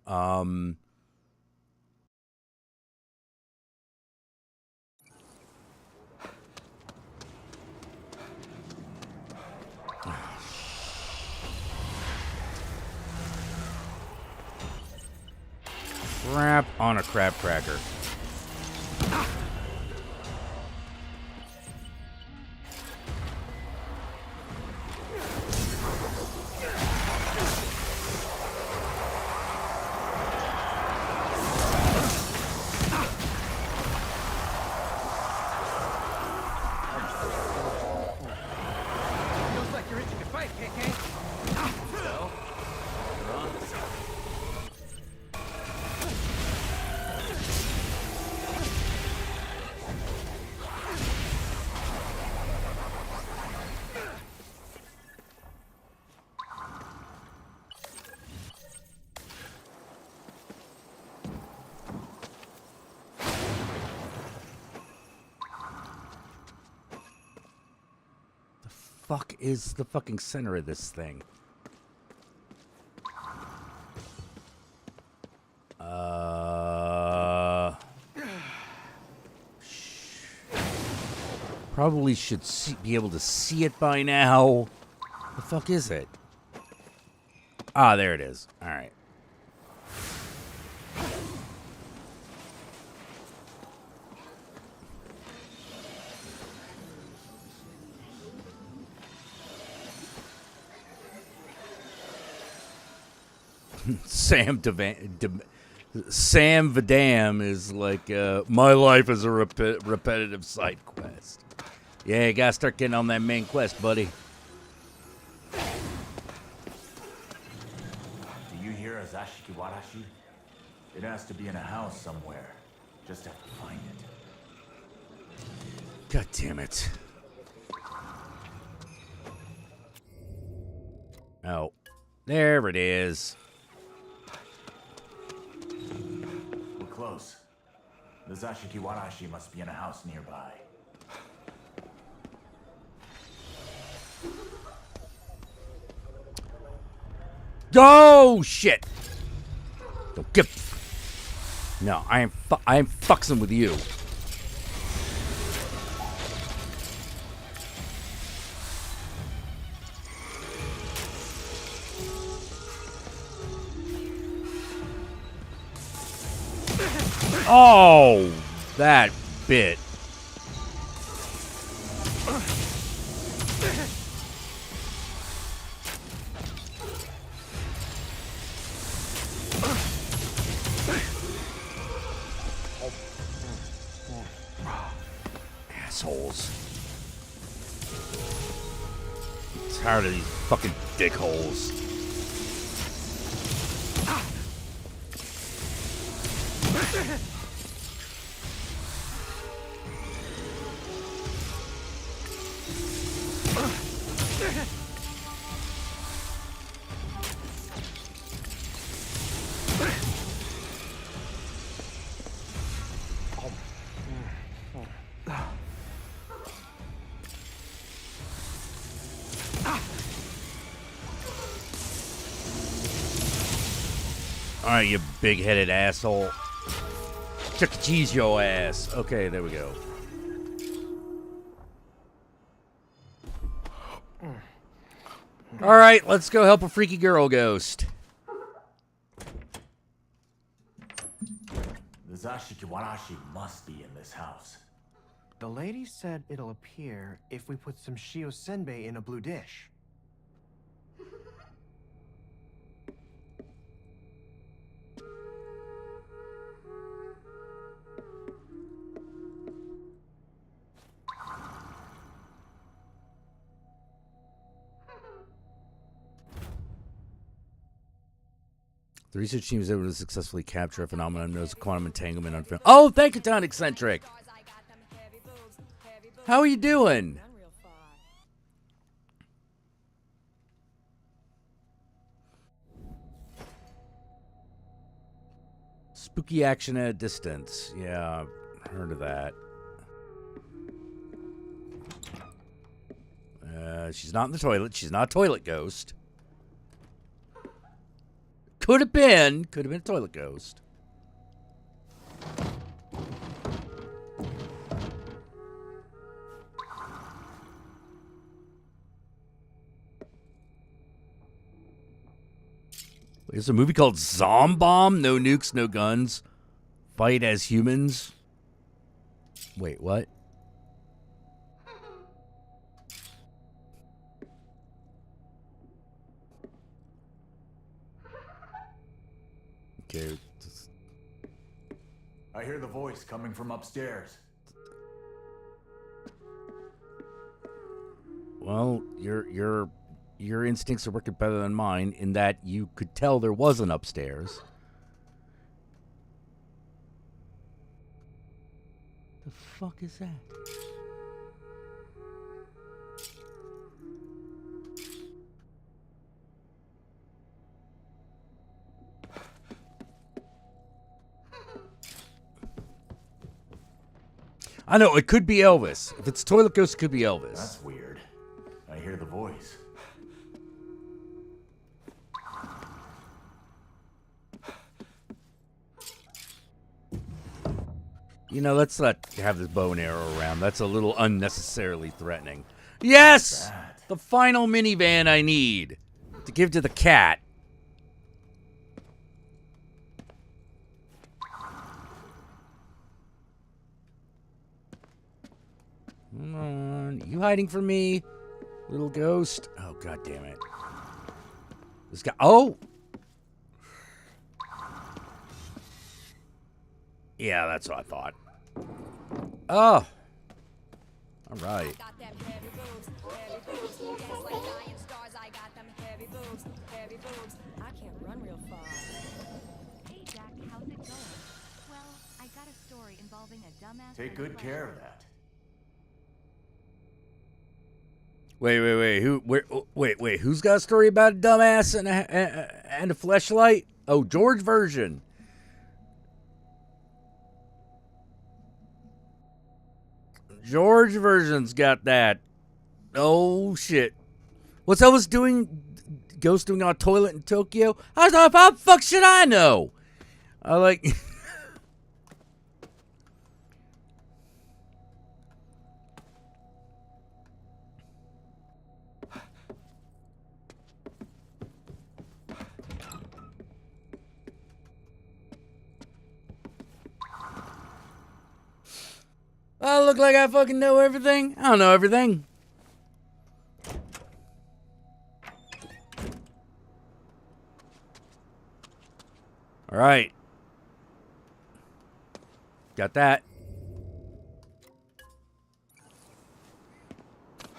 Crap on a crab cracker. Looks like you're itching to fight, KK. Fuck is the fucking center of this thing? Probably should be able to see it by now. The fuck is it? Ah, there it is. All right. Sam Vidam is like, my life is a repetitive side quest. Yeah, you gotta start getting on that main quest, buddy. Do you hear Azashiki Warashi? It has to be in a house somewhere. Just have to find it. God damn it. Oh, there it is. We're close. The Zashiki Warashi must be in a house nearby. Oh, shit. Don't get... No, I am fucksing with you. Oh, that bit. Assholes. I'm tired of these fucking dickholes. Alright, you big-headed asshole. Chuck E. Cheese your ass. Okay, there we go. Alright, let's go help a freaky girl ghost. The Zashikiwarashi must be in this house. The lady said it'll appear if we put some shio senbei in a blue dish. The research team was able to successfully capture a phenomenon known as quantum entanglement on film. Oh, thank you, Ton Eccentric. How are you doing? Spooky action at a distance. Yeah, I've heard of that. She's not in the toilet. She's not a toilet ghost. Could have been a toilet ghost. There's a movie called Zombomb. No nukes, no guns. Fight as humans. Wait, what? Okay. I hear the voice coming from upstairs. Well, your instincts are working better than mine in that you could tell there was an upstairs. The fuck is that? I know, it could be Elvis. If it's Toilet Ghost, it could be Elvis. That's weird. I hear the voice. You know, let's not have this bow and arrow around. That's a little unnecessarily threatening. Yes! The final minivan I need to give to the cat. Come on. You hiding from me, little ghost? Oh, god damn it. This guy. Oh! Yeah, that's what I thought. Oh. All right. I can't run real far. Hey, Jack, how's it going? Well, I got a story involving a dumbass. Take good care of that. Wait. Who's got a story about a dumbass and a fleshlight? Oh, George version. George version's got that. Oh shit. What's Elvis doing? Ghost doing on a toilet in Tokyo? How the fuck should I know? I like. I look like I fucking know everything. I don't know everything. All right. Got that.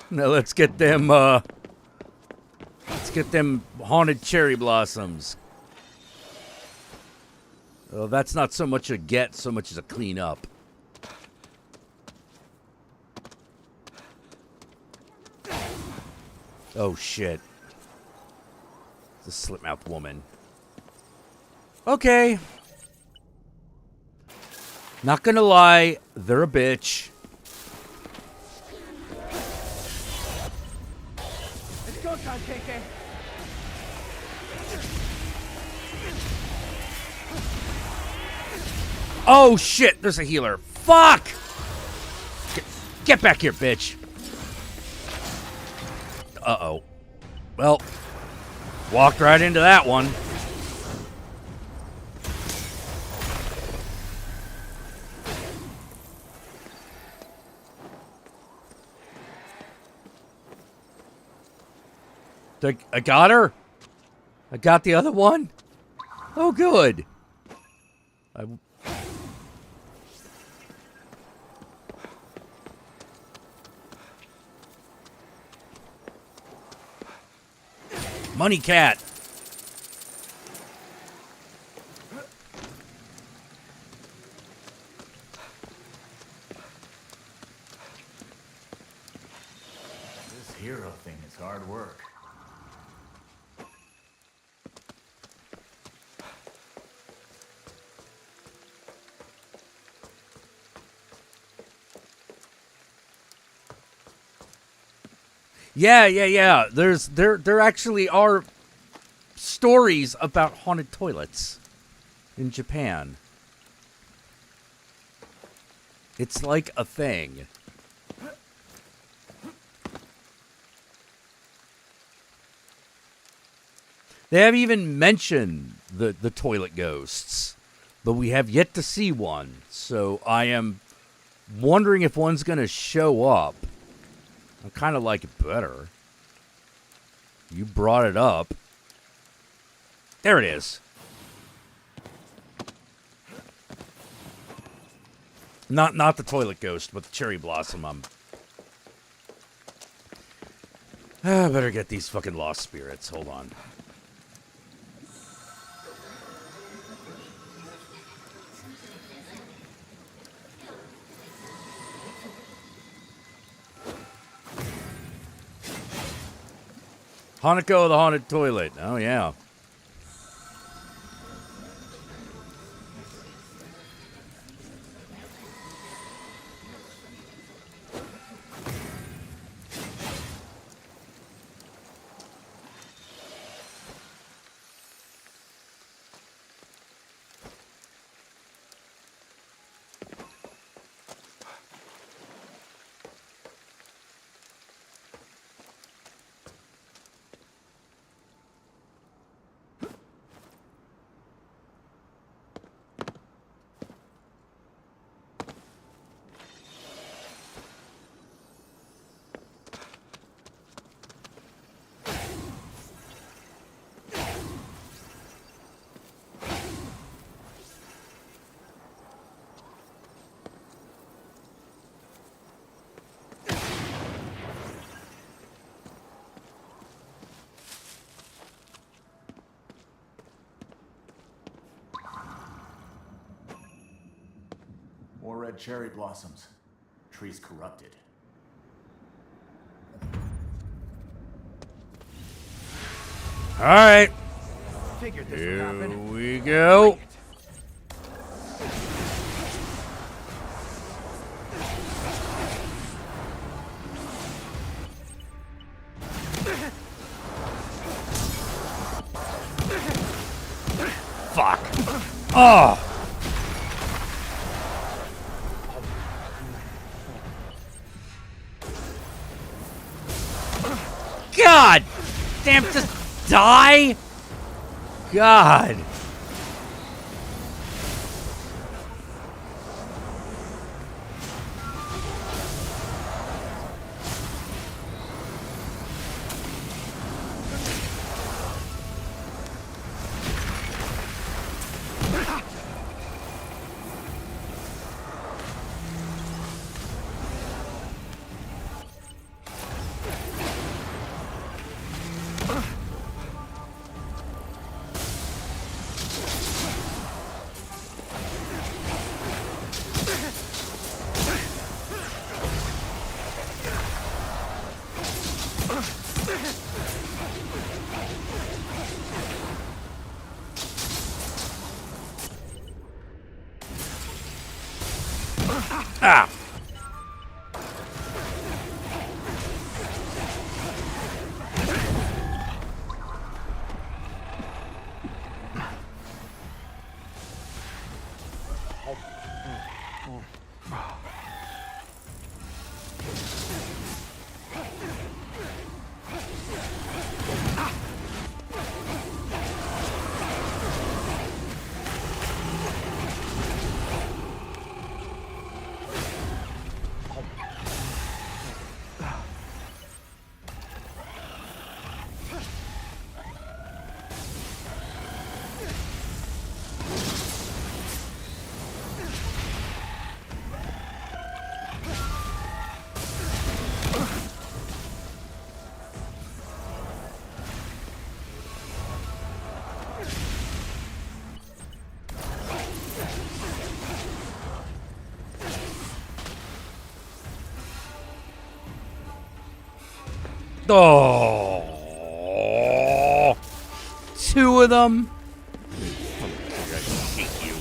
Now let's get them haunted cherry blossoms. Oh, that's not so much a get, so much as a clean up. Oh shit. It's a slit-mouthed woman. Okay. Not gonna lie, they're a bitch. It's go time, KK. Oh shit, there's a healer. Fuck! Get back here, bitch. Uh-oh. Well, walked right into that one. I got her? I got the other one? Oh, good. Money cat. This hero thing is hard work. Yeah. There actually are stories about haunted toilets in Japan. It's like a thing. They have even mentioned the toilet ghosts, but we have yet to see one. So I am wondering if one's going to show up. I kind of like it better. You brought it up. There it is. Not the toilet ghost, but the cherry blossom. I better get these fucking lost spirits. Hold on. Hanako, the haunted toilet. Oh, yeah. More red cherry blossoms. Tree's corrupted. All right. Figured this would Here happen. we go. Fuck. Oh. God damn, just die. God. Ah! Oh, two of them. I hate you.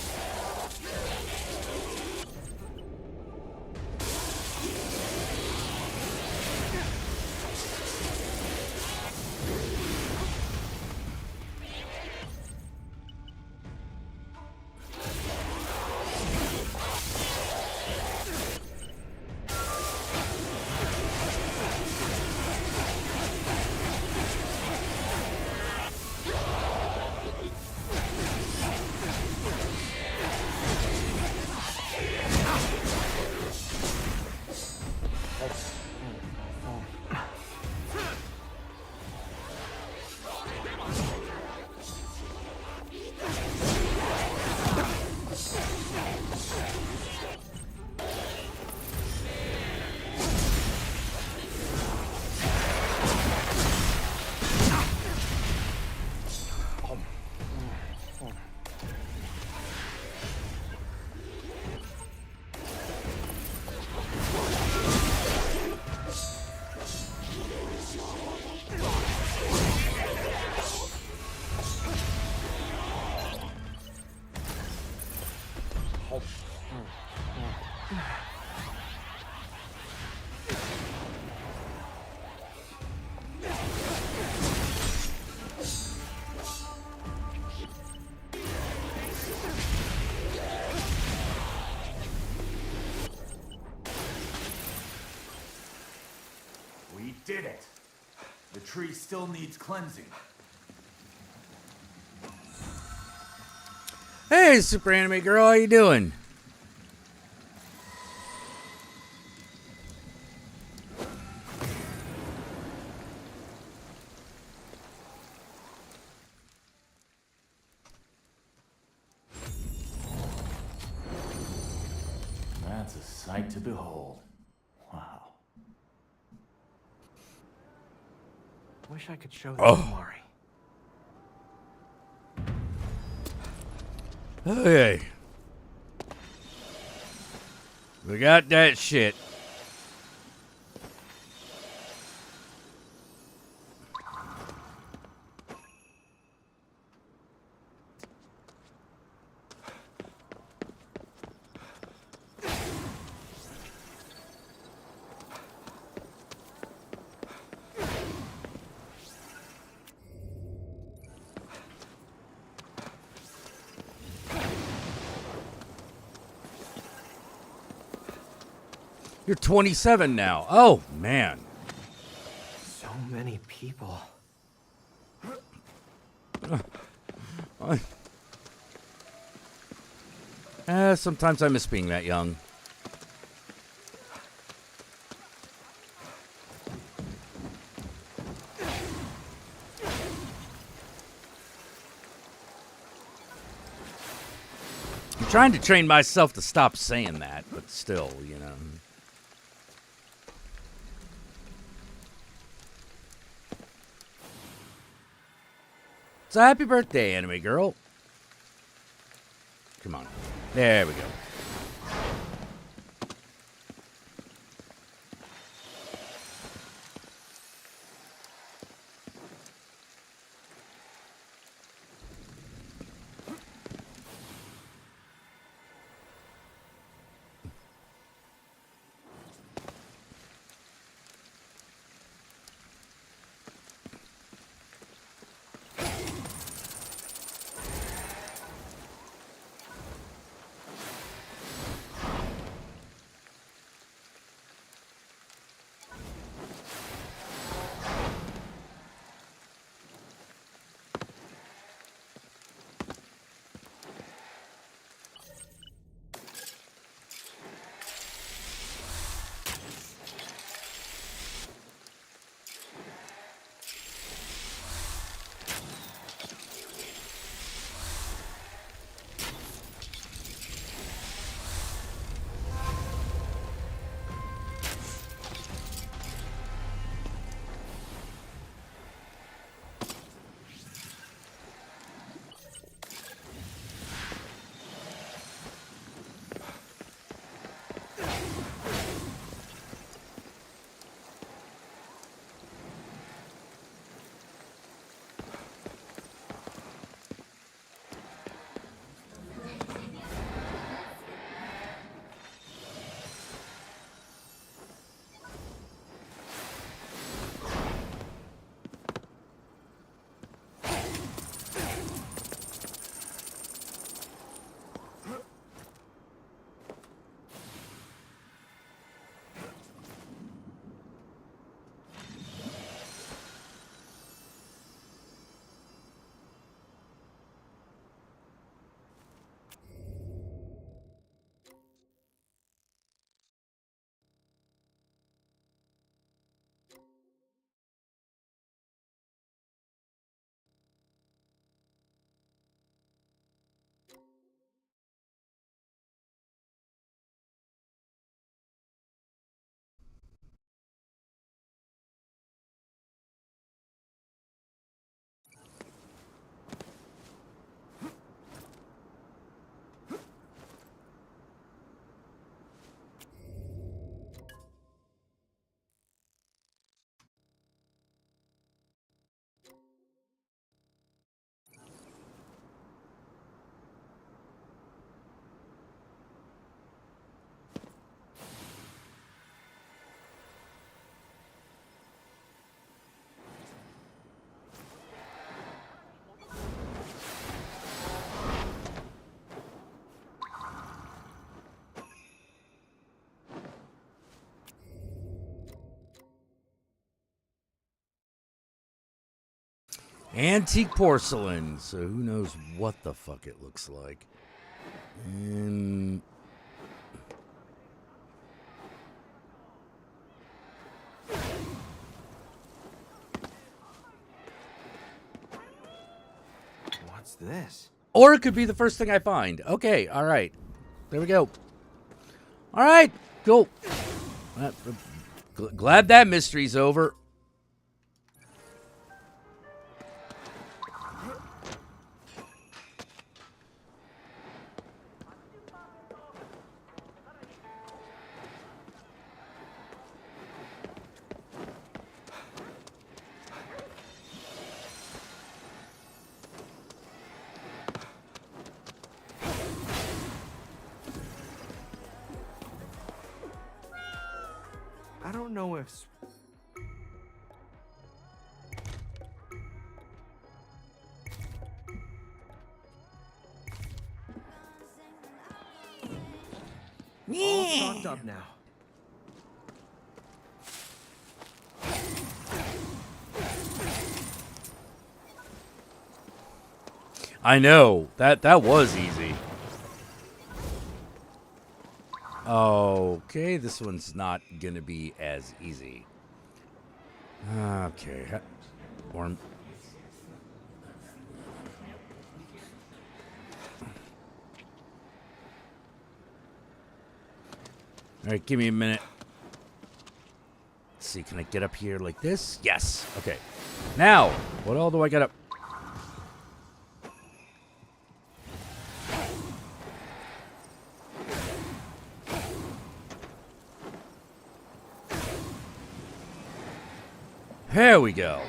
We did it. The tree still needs cleansing. Hey, Super Anime Girl, how you doing? That's a sight to behold. Wow. Wish I could show this Oh. to Mari. Okay. We got that shit. You're 27 now. Oh, man. So many people. Sometimes I miss being that young. I'm trying to train myself to stop saying that, but still, you know. So happy birthday, anime girl. Come on. There we go. Antique porcelain. So who knows what the fuck it looks like. And What's this? or it could be the first thing I find. Okay, all right. There we go. All right, cool. Glad that mystery's over. I don't know if... All stocked up now. I know. That was easy. Okay, this one's not gonna be as easy. Okay. Or all right, give me a minute. Let's see, can I get up here like this? Yes. Okay. Now, what all do I got up? There we go.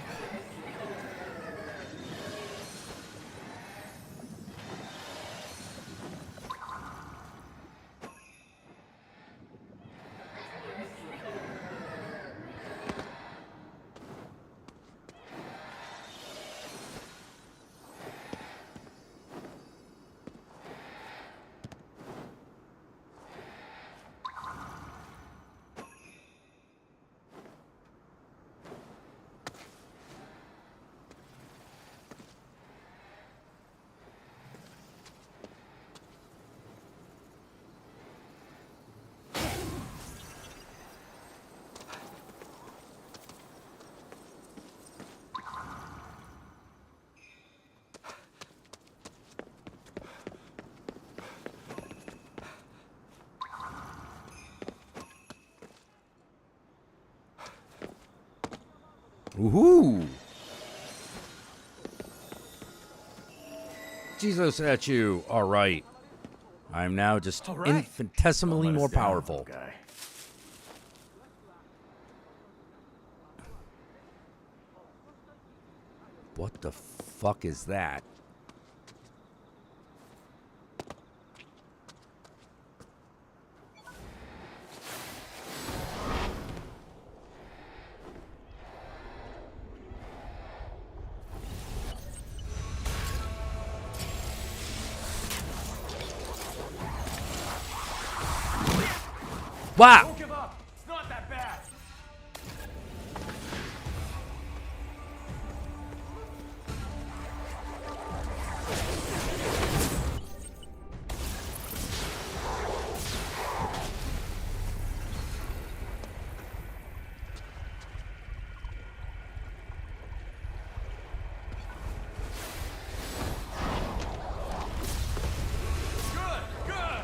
Woohoo! Jesus at you. All right. I'm now just infinitesimally more powerful. Guy. What the fuck is that? Wow! Don't give up! It's not that bad! Good! Good!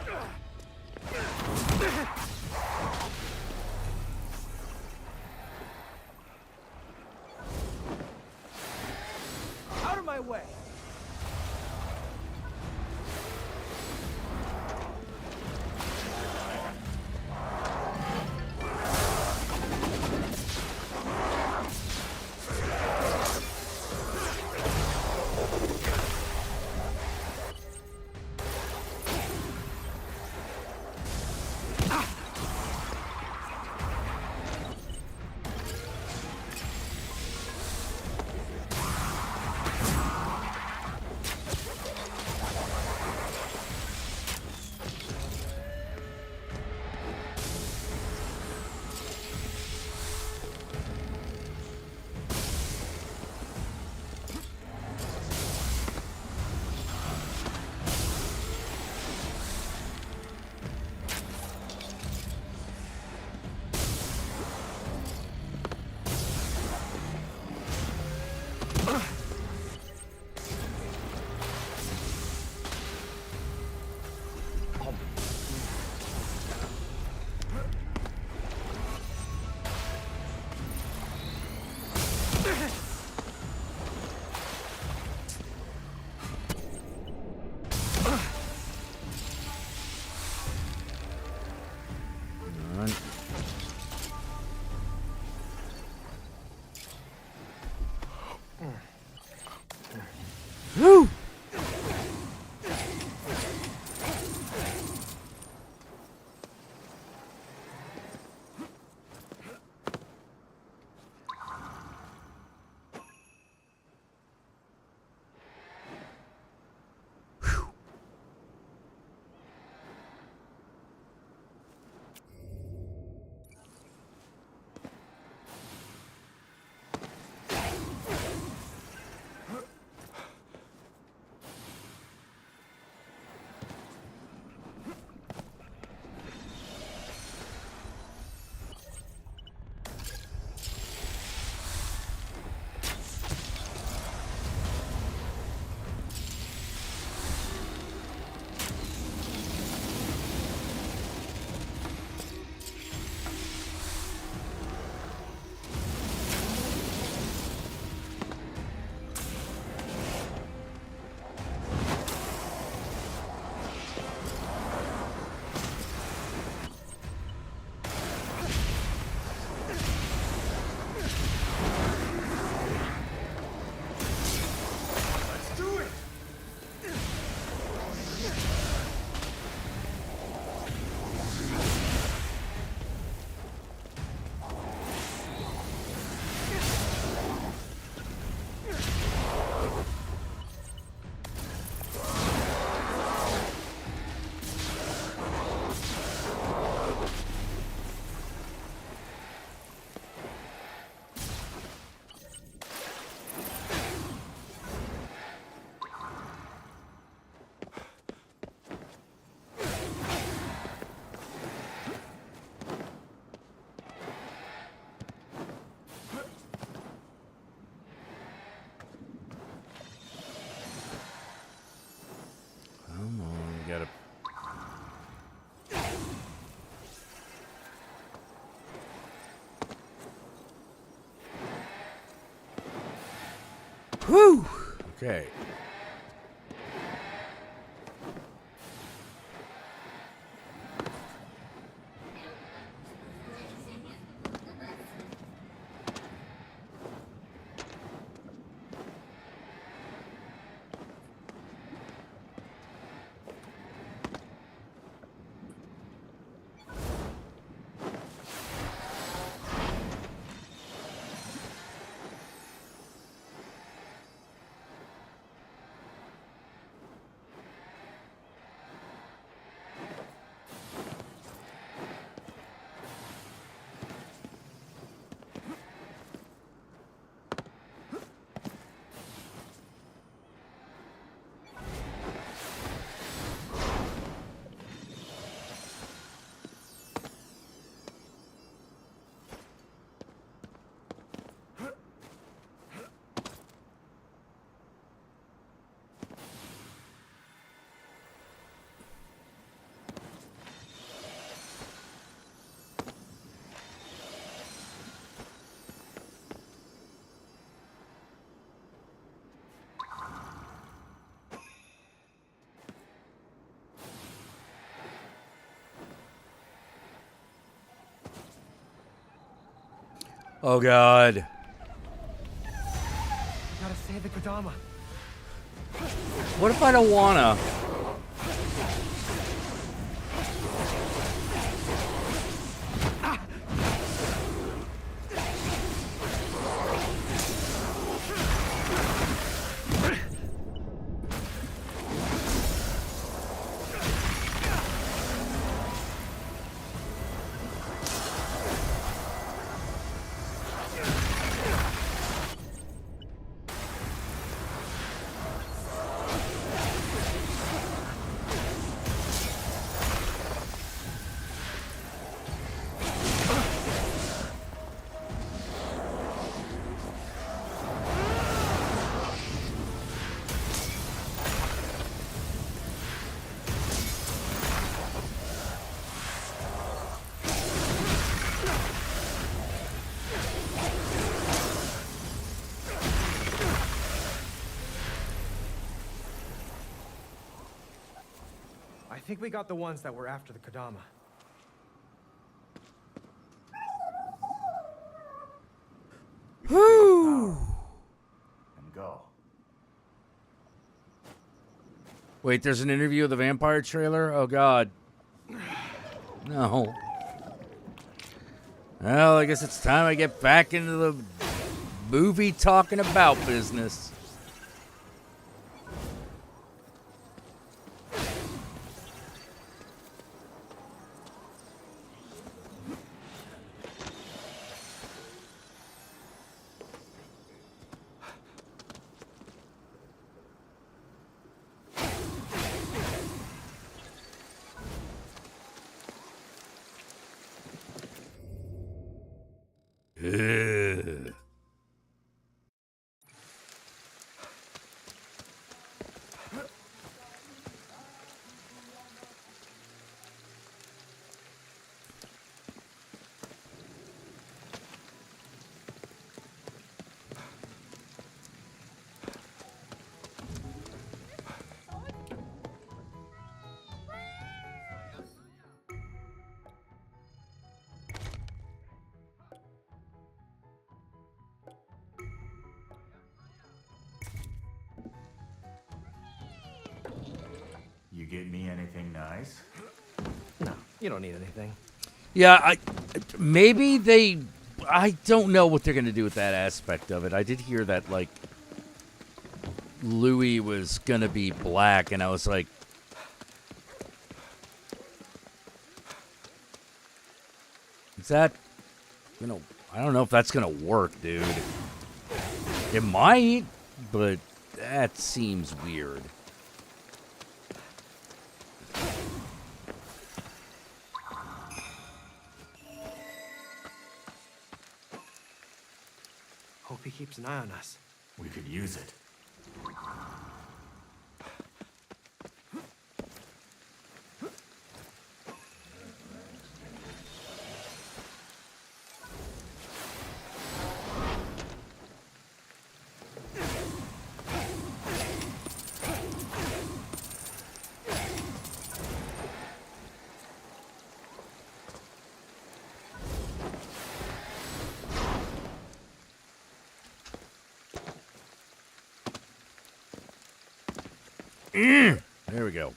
We gotta. Whew! Okay. Oh God. We gotta save the Kodama. What if I don't wanna? I think we got the ones that were after the Kodama. Whew. And go. Wait, there's an interview of the vampire trailer? Oh God. No. Well, I guess it's time I get back into the movie talking about business. Ugh. You get me anything nice? No, you don't need anything. Yeah, maybe they. I don't know what they're gonna do with that aspect of it. I did hear that like Louis was gonna be black, and I was like, is that, you know, I don't know if that's gonna work, dude. It might, but that seems weird. Hope he keeps an eye on us. We could use it. There we go.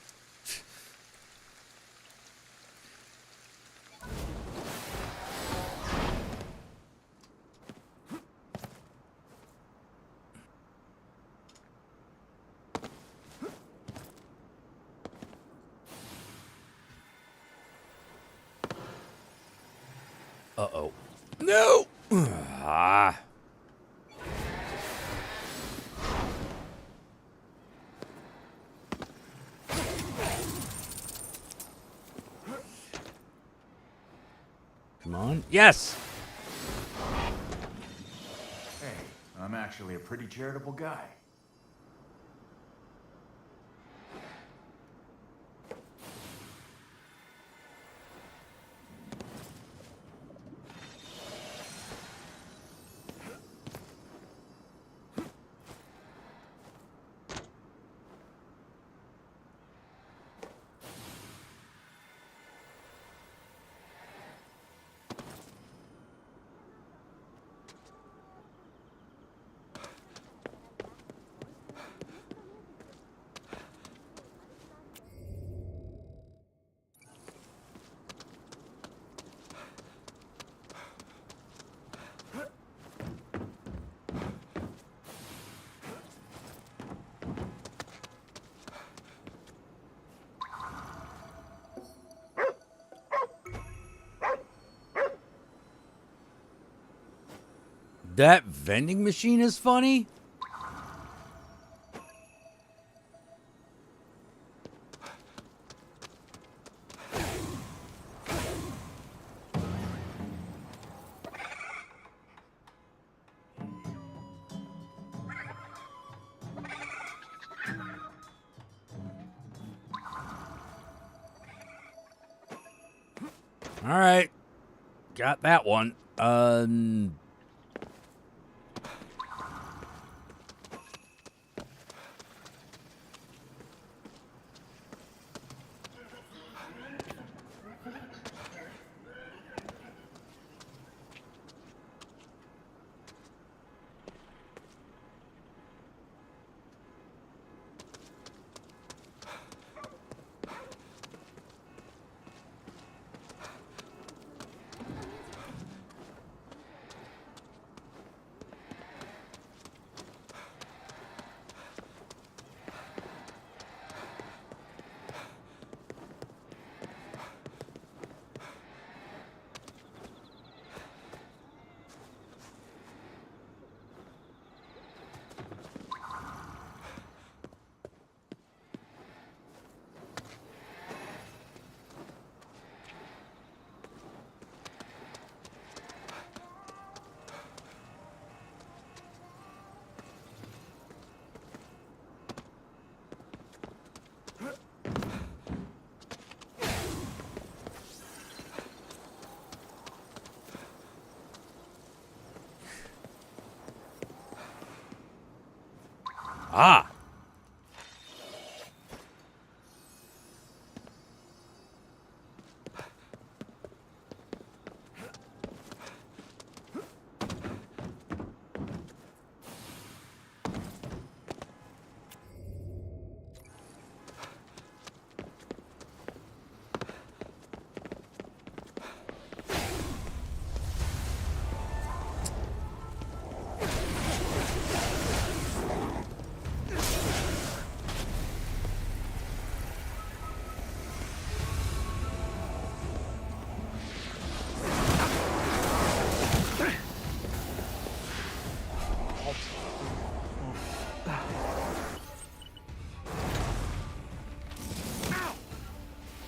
Uh-oh. No! Ah. Come on. Yes! Hey, I'm actually a pretty charitable guy. That vending machine is funny? All right. Got that one. Ah.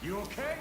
You okay?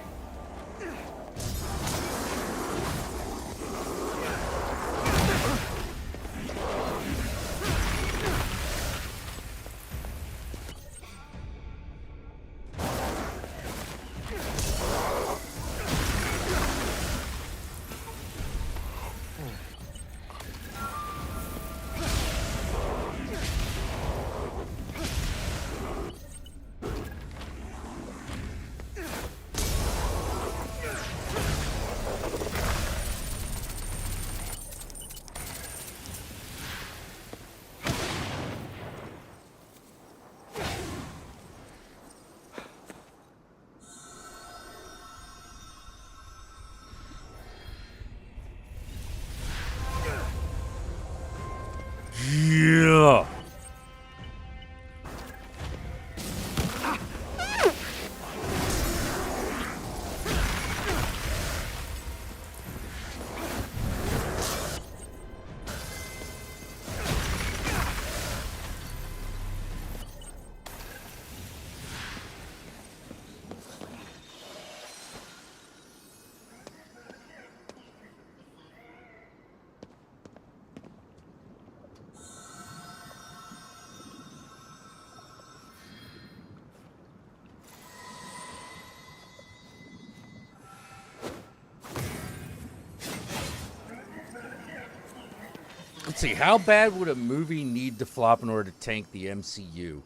Let's see. How bad would a movie need to flop in order to tank the MCU?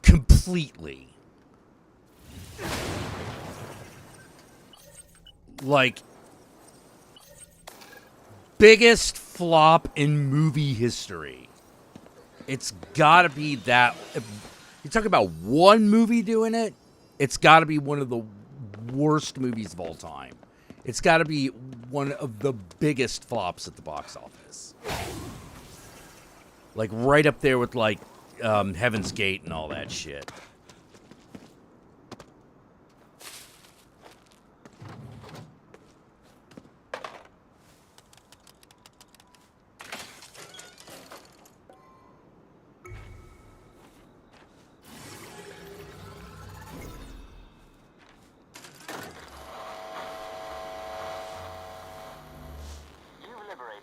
Completely. Like, biggest flop in movie history. It's gotta be that. If you talk about one movie doing it, it's gotta be one of the worst movies of all time. It's gotta be one of the biggest flops at the box office. Like, right up there with, like, Heaven's Gate and all that shit.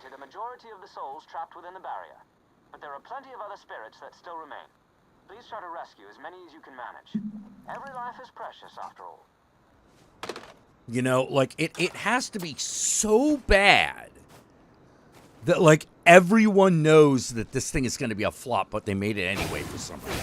A majority of the souls trapped within the barrier, but there are plenty of other spirits that still remain. Please try to rescue as many as you can manage. Every life is precious, after all. You know, like, it has to be so bad that, like, everyone knows that this thing is going to be a flop, but they made it anyway for some reason.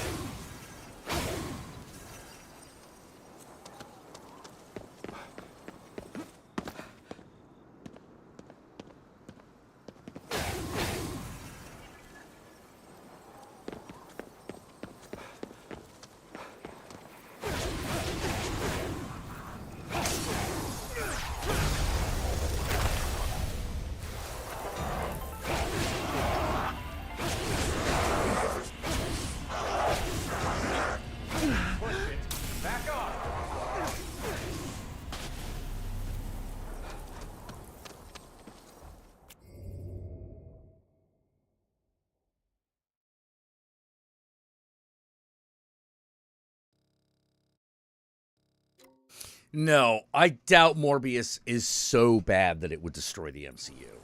No, I doubt Morbius is so bad that it would destroy the MCU.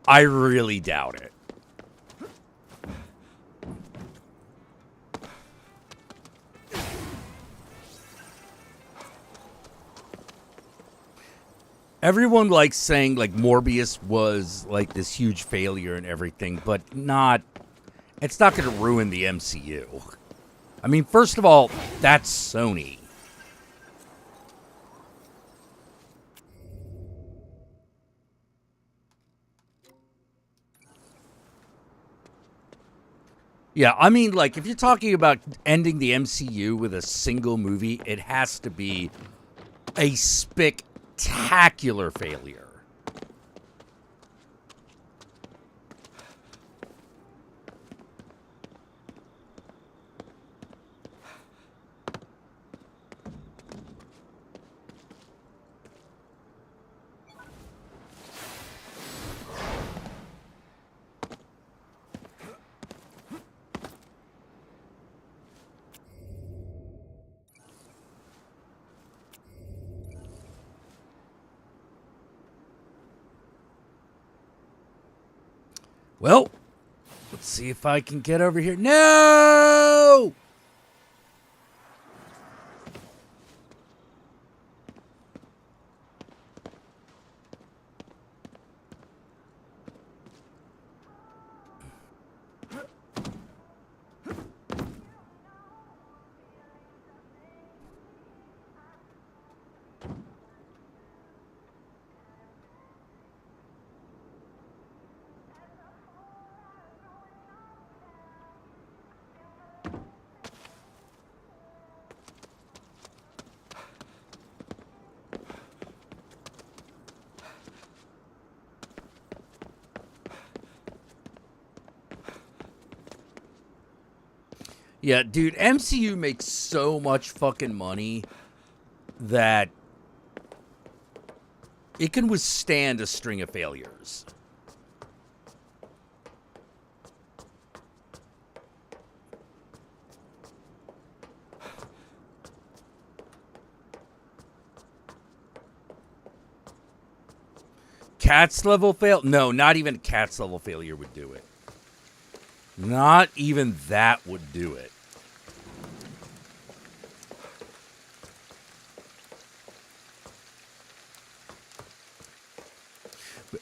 I really doubt it. Everyone likes saying, like, Morbius was, like, this huge failure and everything, but it's not going to ruin the MCU. I mean, first of all, that's Sony. Yeah, I mean, like, if you're talking about ending the MCU with a single movie, it has to be a spectacular failure. Well, let's see if I can get over here. No! Yeah, dude, MCU makes so much fucking money that it can withstand a string of failures. Cats level fail? No, not even Cats level failure would do it. Not even that would do it.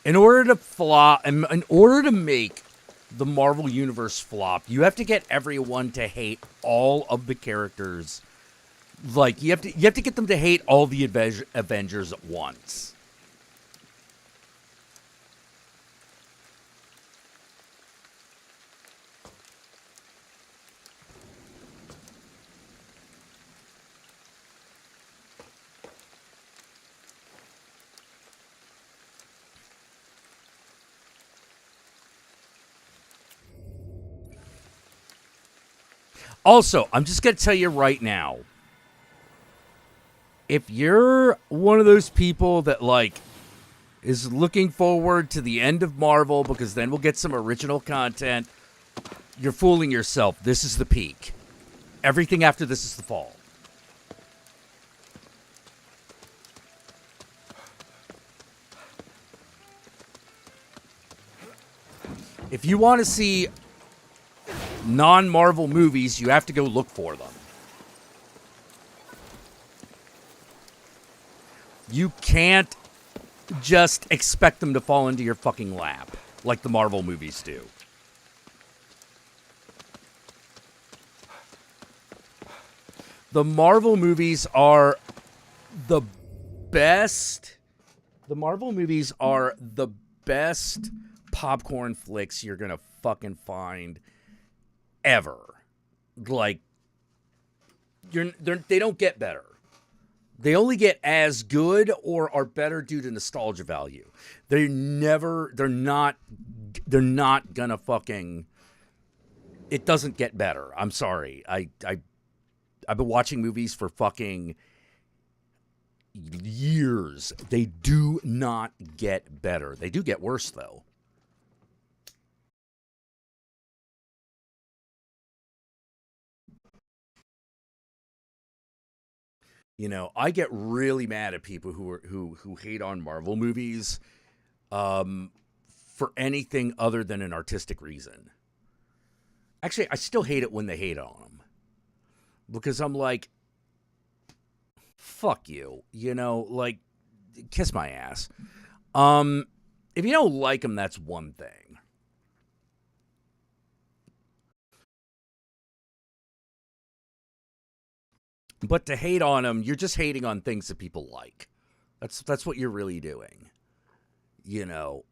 In order to flop, in order to make the Marvel Universe flop, you have to get everyone to hate all of the characters. Like, you have to get them to hate all the Avengers at once. Also, I'm just going to tell you right now, if you're one of those people that, like, is looking forward to the end of Marvel because then we'll get some original content, you're fooling yourself. This is the peak. Everything after this is the fall. If you want to see non-Marvel movies, you have to go look for them. You can't just expect them to fall into your fucking lap like the Marvel movies do. The Marvel movies are the best. The Marvel movies are the best popcorn flicks you're going to fucking find ever. Like, they don't get better. They only get as good or are better due to nostalgia value. They're not gonna fucking, it doesn't get better. I'm sorry. I've been watching movies for fucking years. They do not get better. They do get worse, though. You know, I get really mad at people who hate on Marvel movies for anything other than an artistic reason. Actually, I still hate it when they hate on them. Because I'm like, fuck you. You know, like, kiss my ass. If you don't like them, that's one thing. But to hate on them, you're just hating on things that people like. That's what you're really doing. You know,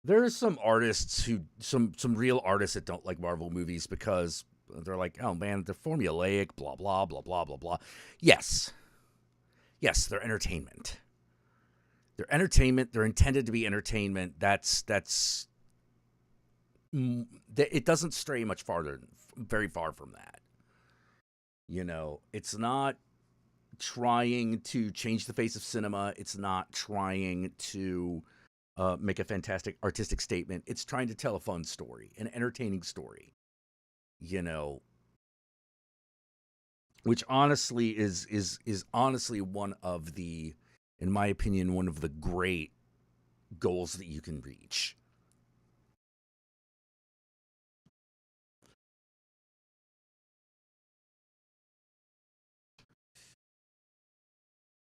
there are some artists some real artists that don't like Marvel movies because they're like, oh man, they're formulaic, blah blah blah blah blah blah. Yes, they're entertainment. They're entertainment. They're intended to be entertainment. It doesn't stray very far from that. You know, it's not trying to change the face of cinema. It's not trying to make a fantastic artistic statement. It's trying to tell a fun story, an entertaining story. You know, which honestly is honestly one of the, in my opinion, one of the great goals that you can reach.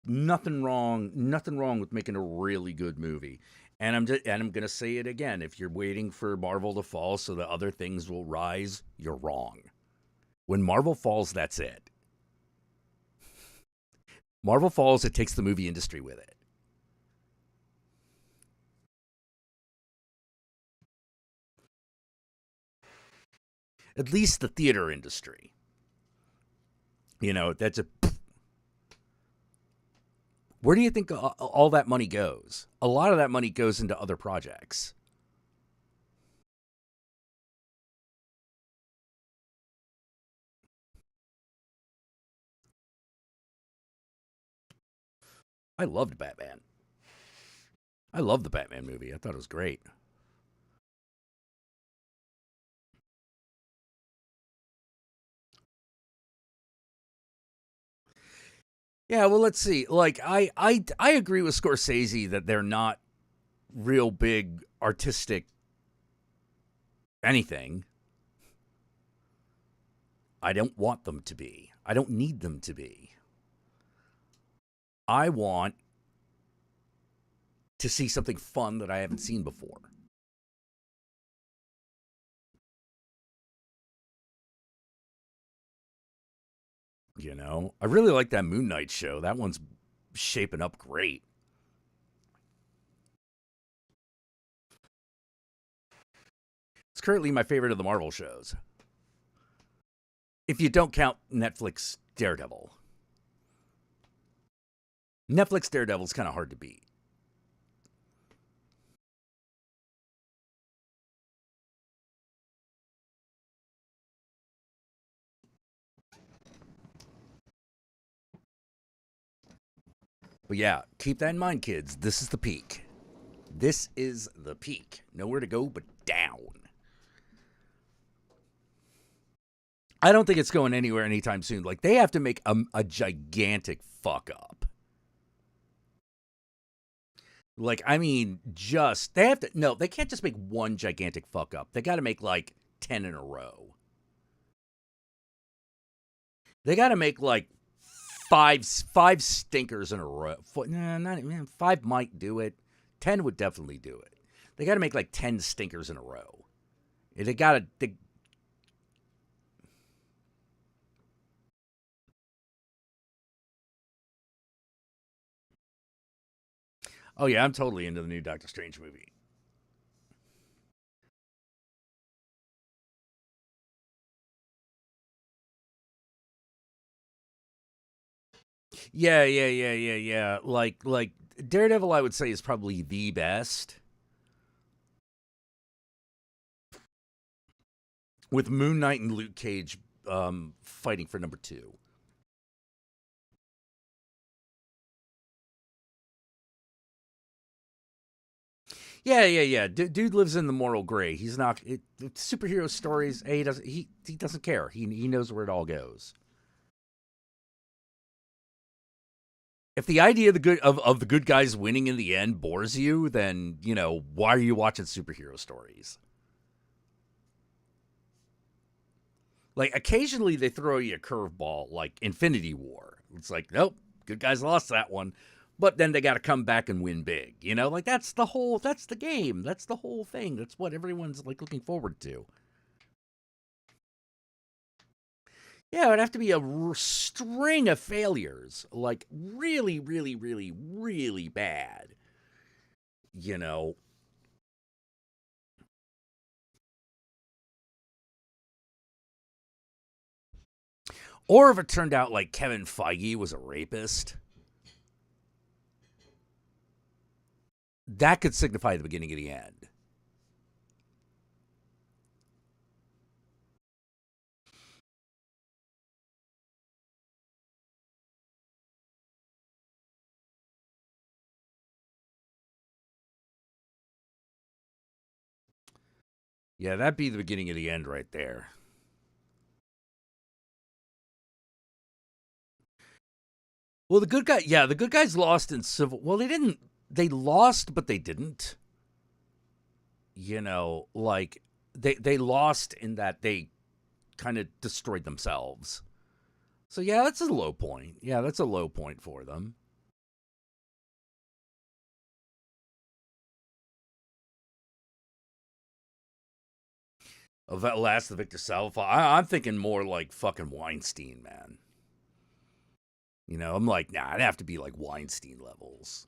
Nothing wrong with making a really good movie. And I'm going to say it again. If you're waiting for Marvel to fall so that other things will rise, you're wrong. When Marvel falls, that's it. Marvel falls, it takes the movie industry with it. At least the theater industry. You know, that's a... Where do you think all that money goes? A lot of that money goes into other projects. I loved Batman. I loved the Batman movie. I thought it was great. Yeah, well, let's see. Like, I agree with Scorsese that they're not real big artistic anything. I don't want them to be. I don't need them to be. I want to see something fun that I haven't seen before. You know, I really like that Moon Knight show. That one's shaping up great. It's currently my favorite of the Marvel shows. If you don't count Netflix Daredevil. Netflix Daredevil's kind of hard to beat. But yeah, keep that in mind, kids. This is the peak. This is the peak. Nowhere to go but down. I don't think it's going anywhere anytime soon. Like, they have to make a gigantic fuck up. Like, I mean, they have to, no, they can't just make one gigantic fuck up. They got to make like 10 in a row. They got to make like five stinkers in a row. Not even 5 might do it. 10 would definitely do it. They got to make like 10 stinkers in a row. They got to. Oh yeah, I'm totally into the new Doctor Strange movie. Yeah. Like Daredevil, I would say, is probably the best. With Moon Knight and Luke Cage fighting for number 2. Yeah. Dude lives in the moral gray. He's not superhero stories. He doesn't care. He knows where it all goes. If the idea of the good guys winning in the end bores you, then, you know, why are you watching superhero stories? Like, occasionally they throw you a curveball, like Infinity War. It's like, nope, good guys lost that one. But then they got to come back and win big. You know, like, that's the game. That's the whole thing. That's what everyone's, like, looking forward to. Yeah, it would have to be a string of failures. Like, really, really, really, really bad. You know. Or if it turned out like Kevin Feige was a rapist. That could signify the beginning of the end. Yeah, that'd be the beginning of the end right there. Well, the good guys lost in Civil. Well, they lost, but they didn't. You know, like they lost in that they kind of destroyed themselves. So yeah, that's a low point. Yeah, that's a low point for them. Of that last, the Victor Salva, I'm thinking more like fucking Weinstein, man. You know, I'm like, nah, it'd have to be like Weinstein levels.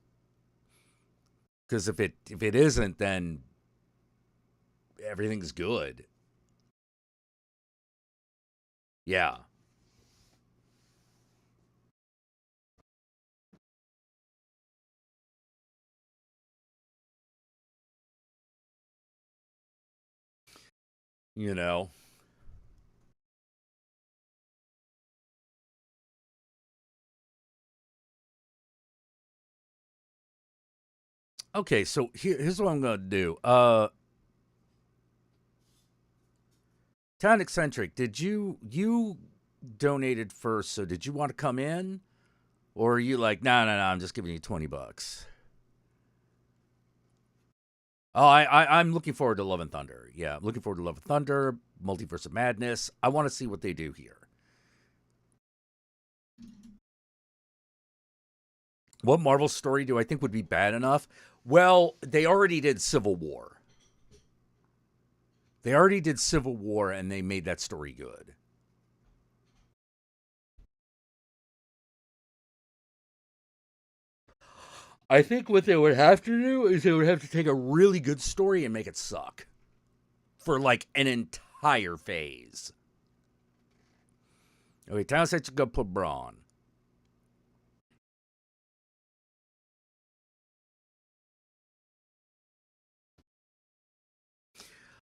Because if it isn't, then everything's good. Yeah. You know. Okay, so here's what I'm gonna do. Town Eccentric, did you donated first, so did you want to come in? Or are you like, no, I'm just giving you $20? Oh, I'm looking forward to Love and Thunder. Yeah, I'm looking forward to Love and Thunder, Multiverse of Madness. I want to see what they do here. What Marvel story do I think would be bad enough? Well, they already did Civil War. They already did Civil War, and they made that story good. I think what they would have to do is they would have to take a really good story and make it suck for like an entire phase. Okay, time to go put Braun.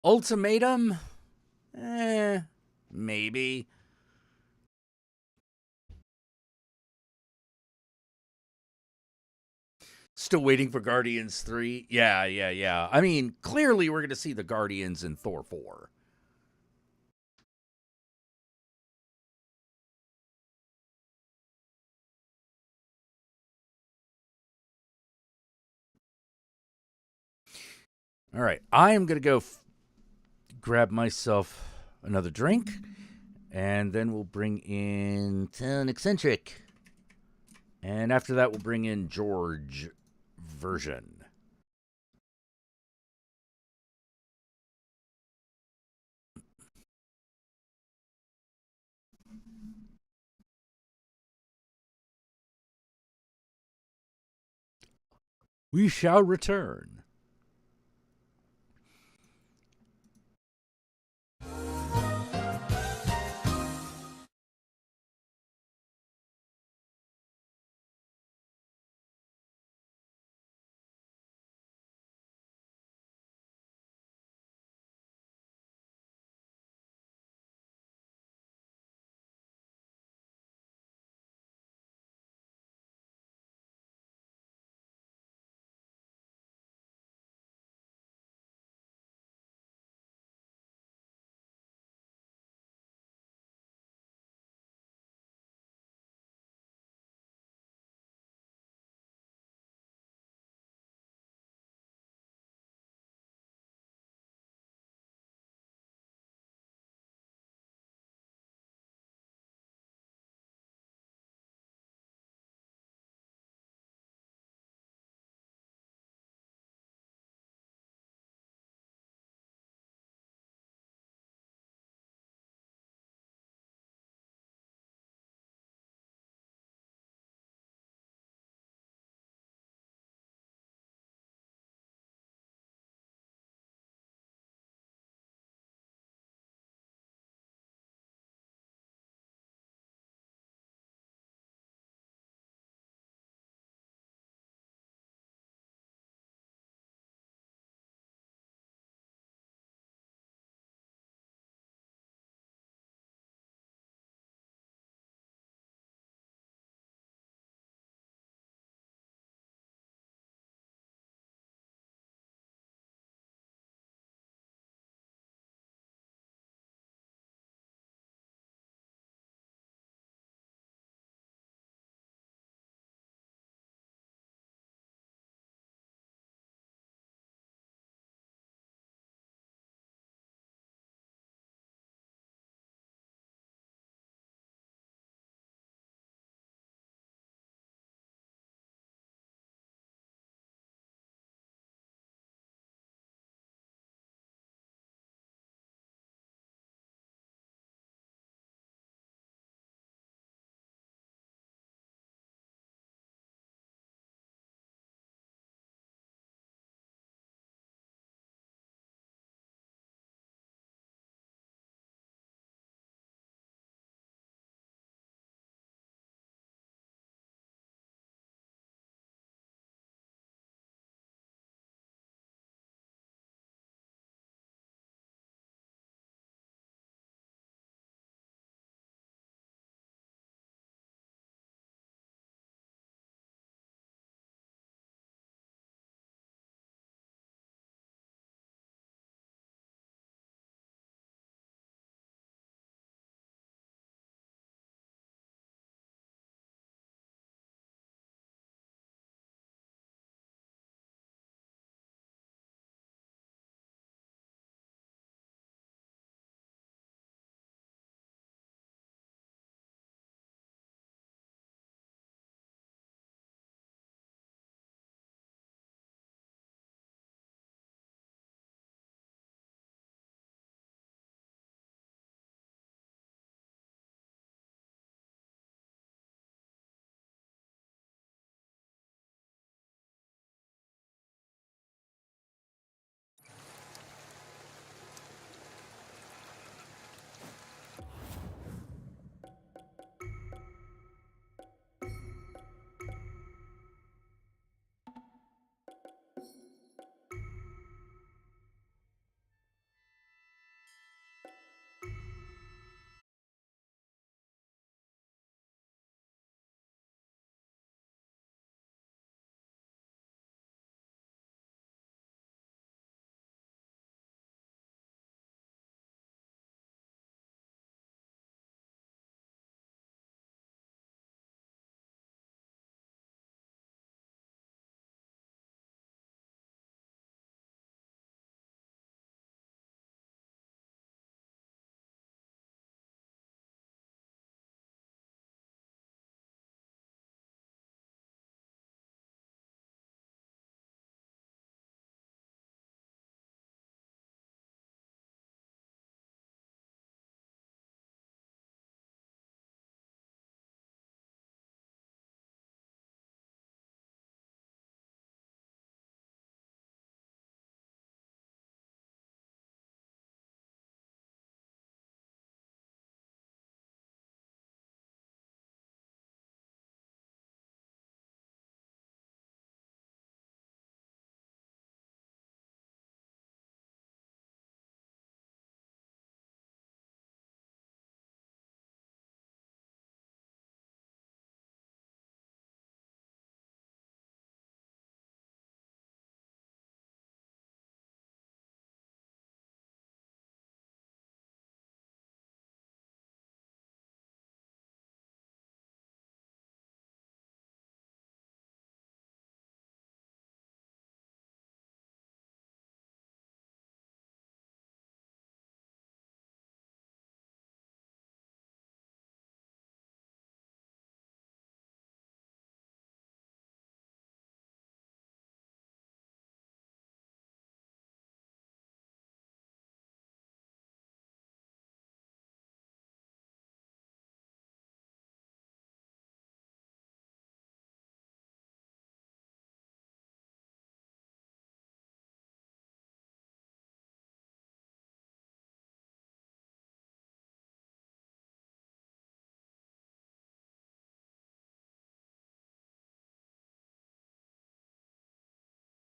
Ultimatum? Maybe. Still waiting for Guardians 3? Yeah. I mean, clearly we're going to see the Guardians in Thor 4. All right, I am going to go grab myself another drink, and then we'll bring in an eccentric. And after that, we'll bring in George version. We shall return.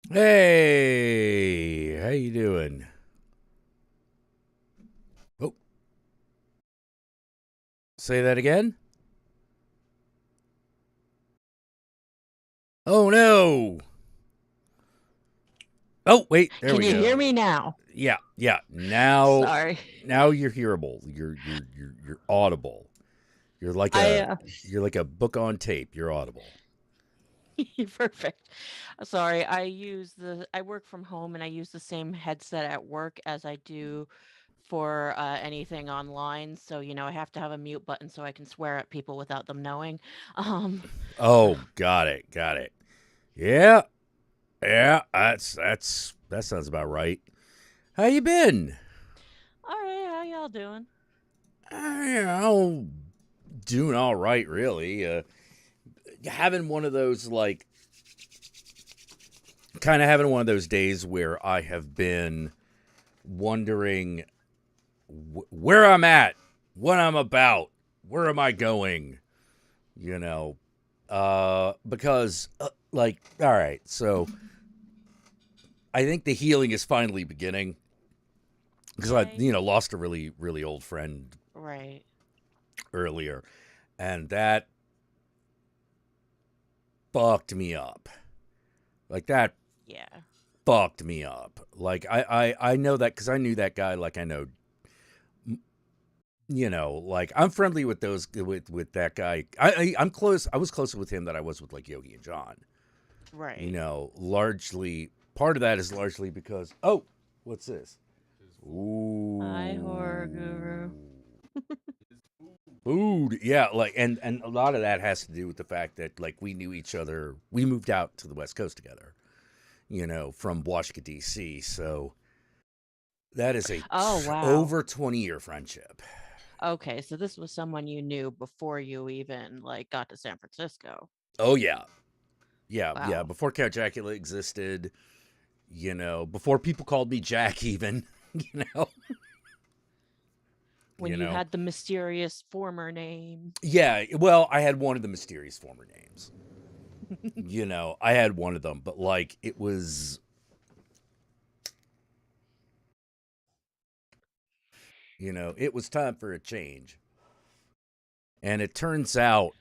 Hey, how you doing? Oh, say that again? Oh no. Oh, wait, there Can we you go. hear me now? Yeah. Now Sorry. you're hearable. You're audible. You're like I a book on tape. You're audible. Perfect. Sorry, I work from home and I use the same headset at work as I do for anything online. So, I have to have a mute button so I can swear at people without them knowing. Um, Oh, got it. Yeah. Yeah, that sounds about right. How you been? all right, how y'all doing? I'm doing all right, really. Having one of those kind of having one of those days where I have been wondering where I'm at, what I'm about, where am I going, you know, because all right, so I think the healing is finally beginning because I, Yay. lost a really, really old friend Right. earlier, and that fucked me up. Like that Yeah. fucked me up. Like I know that because I knew that guy. Like I know, like I'm friendly with those with that guy. I'm close. I was closer with him than I was with like Yogi and John. Right. Largely part of that is largely because what's this? Hi, horror Ooh. guru. Food, yeah, like and a lot of that has to do with the fact that like we knew each other. We moved out to the West Coast together, from Washington D.C. So that is a Oh, wow. over 20-year friendship. Okay, so this was someone you knew before you even got to San Francisco. Oh yeah, yeah. Wow. Before Count Jackula existed, before people called me Jack, even, you know, When you had the mysterious former name. Yeah, well, I had one of the mysterious former names. I had one of them, but like it was, it was time for a change. And it turns out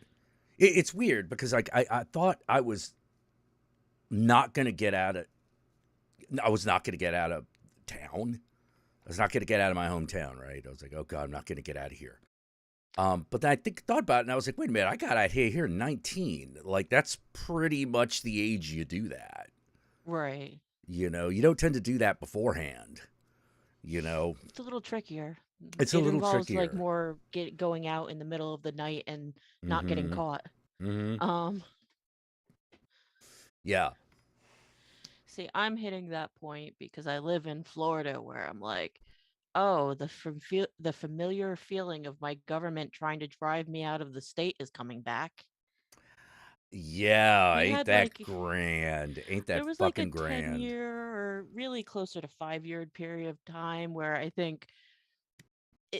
it's weird because like I thought not going to get out of I was not going to get out of town. I was not going to get out of my hometown, right? I was like, oh God, I'm not going to get out of here. But then thought about it, and I was like, wait a minute, I got out here 19. Like that's pretty much the age you do that. Right. You don't tend to do that beforehand. You know, It's a little trickier. it's a It little involves trickier. more going out in the middle of the night and not getting Mm-hmm. caught. Mm-hmm. Um, Yeah. See, I'm hitting that point because I live in Florida where I'm like, oh, the familiar feeling of my government trying to drive me out of the state is coming back. Yeah. We Ain't had that grand? Ain't there that was like a fucking 10 grand? year or really closer to 5 year period of time where I think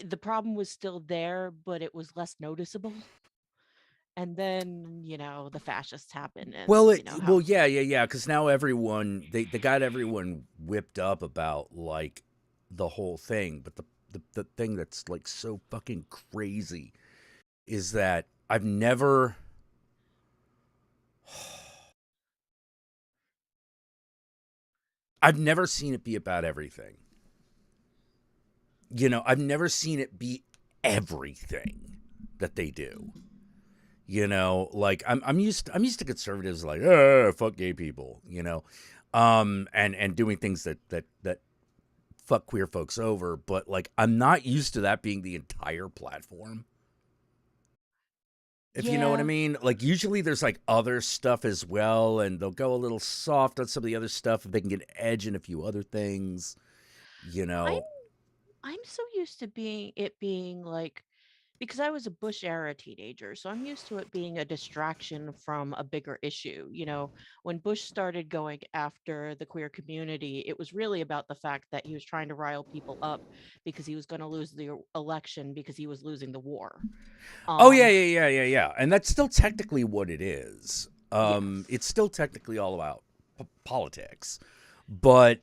the problem was still there, but it was less noticeable. And then, the fascists happened Well, and how. yeah. Because now they got everyone whipped up about like the whole thing. But the thing that's like so fucking crazy is that I've never seen it be about everything. I've never seen it be everything that they do. Like I'm used to conservatives like, fuck gay people, and doing things that fuck queer folks over, but like I'm not used to that being the entire platform. If you know what I Yeah, mean, like usually there's like other stuff as well, and they'll go a little soft on some of the other stuff if they can get edge in a few other things. You I'm know, I'm so used to being like because I was a Bush era teenager, so I'm used to it being a distraction from a bigger issue. When Bush started going after the queer community, it was really about the fact that he was trying to rile people up because he was going to lose the election because he was losing the war. Oh yeah, Um, yeah, and that's still technically what it is. yes. It's still technically all about politics. But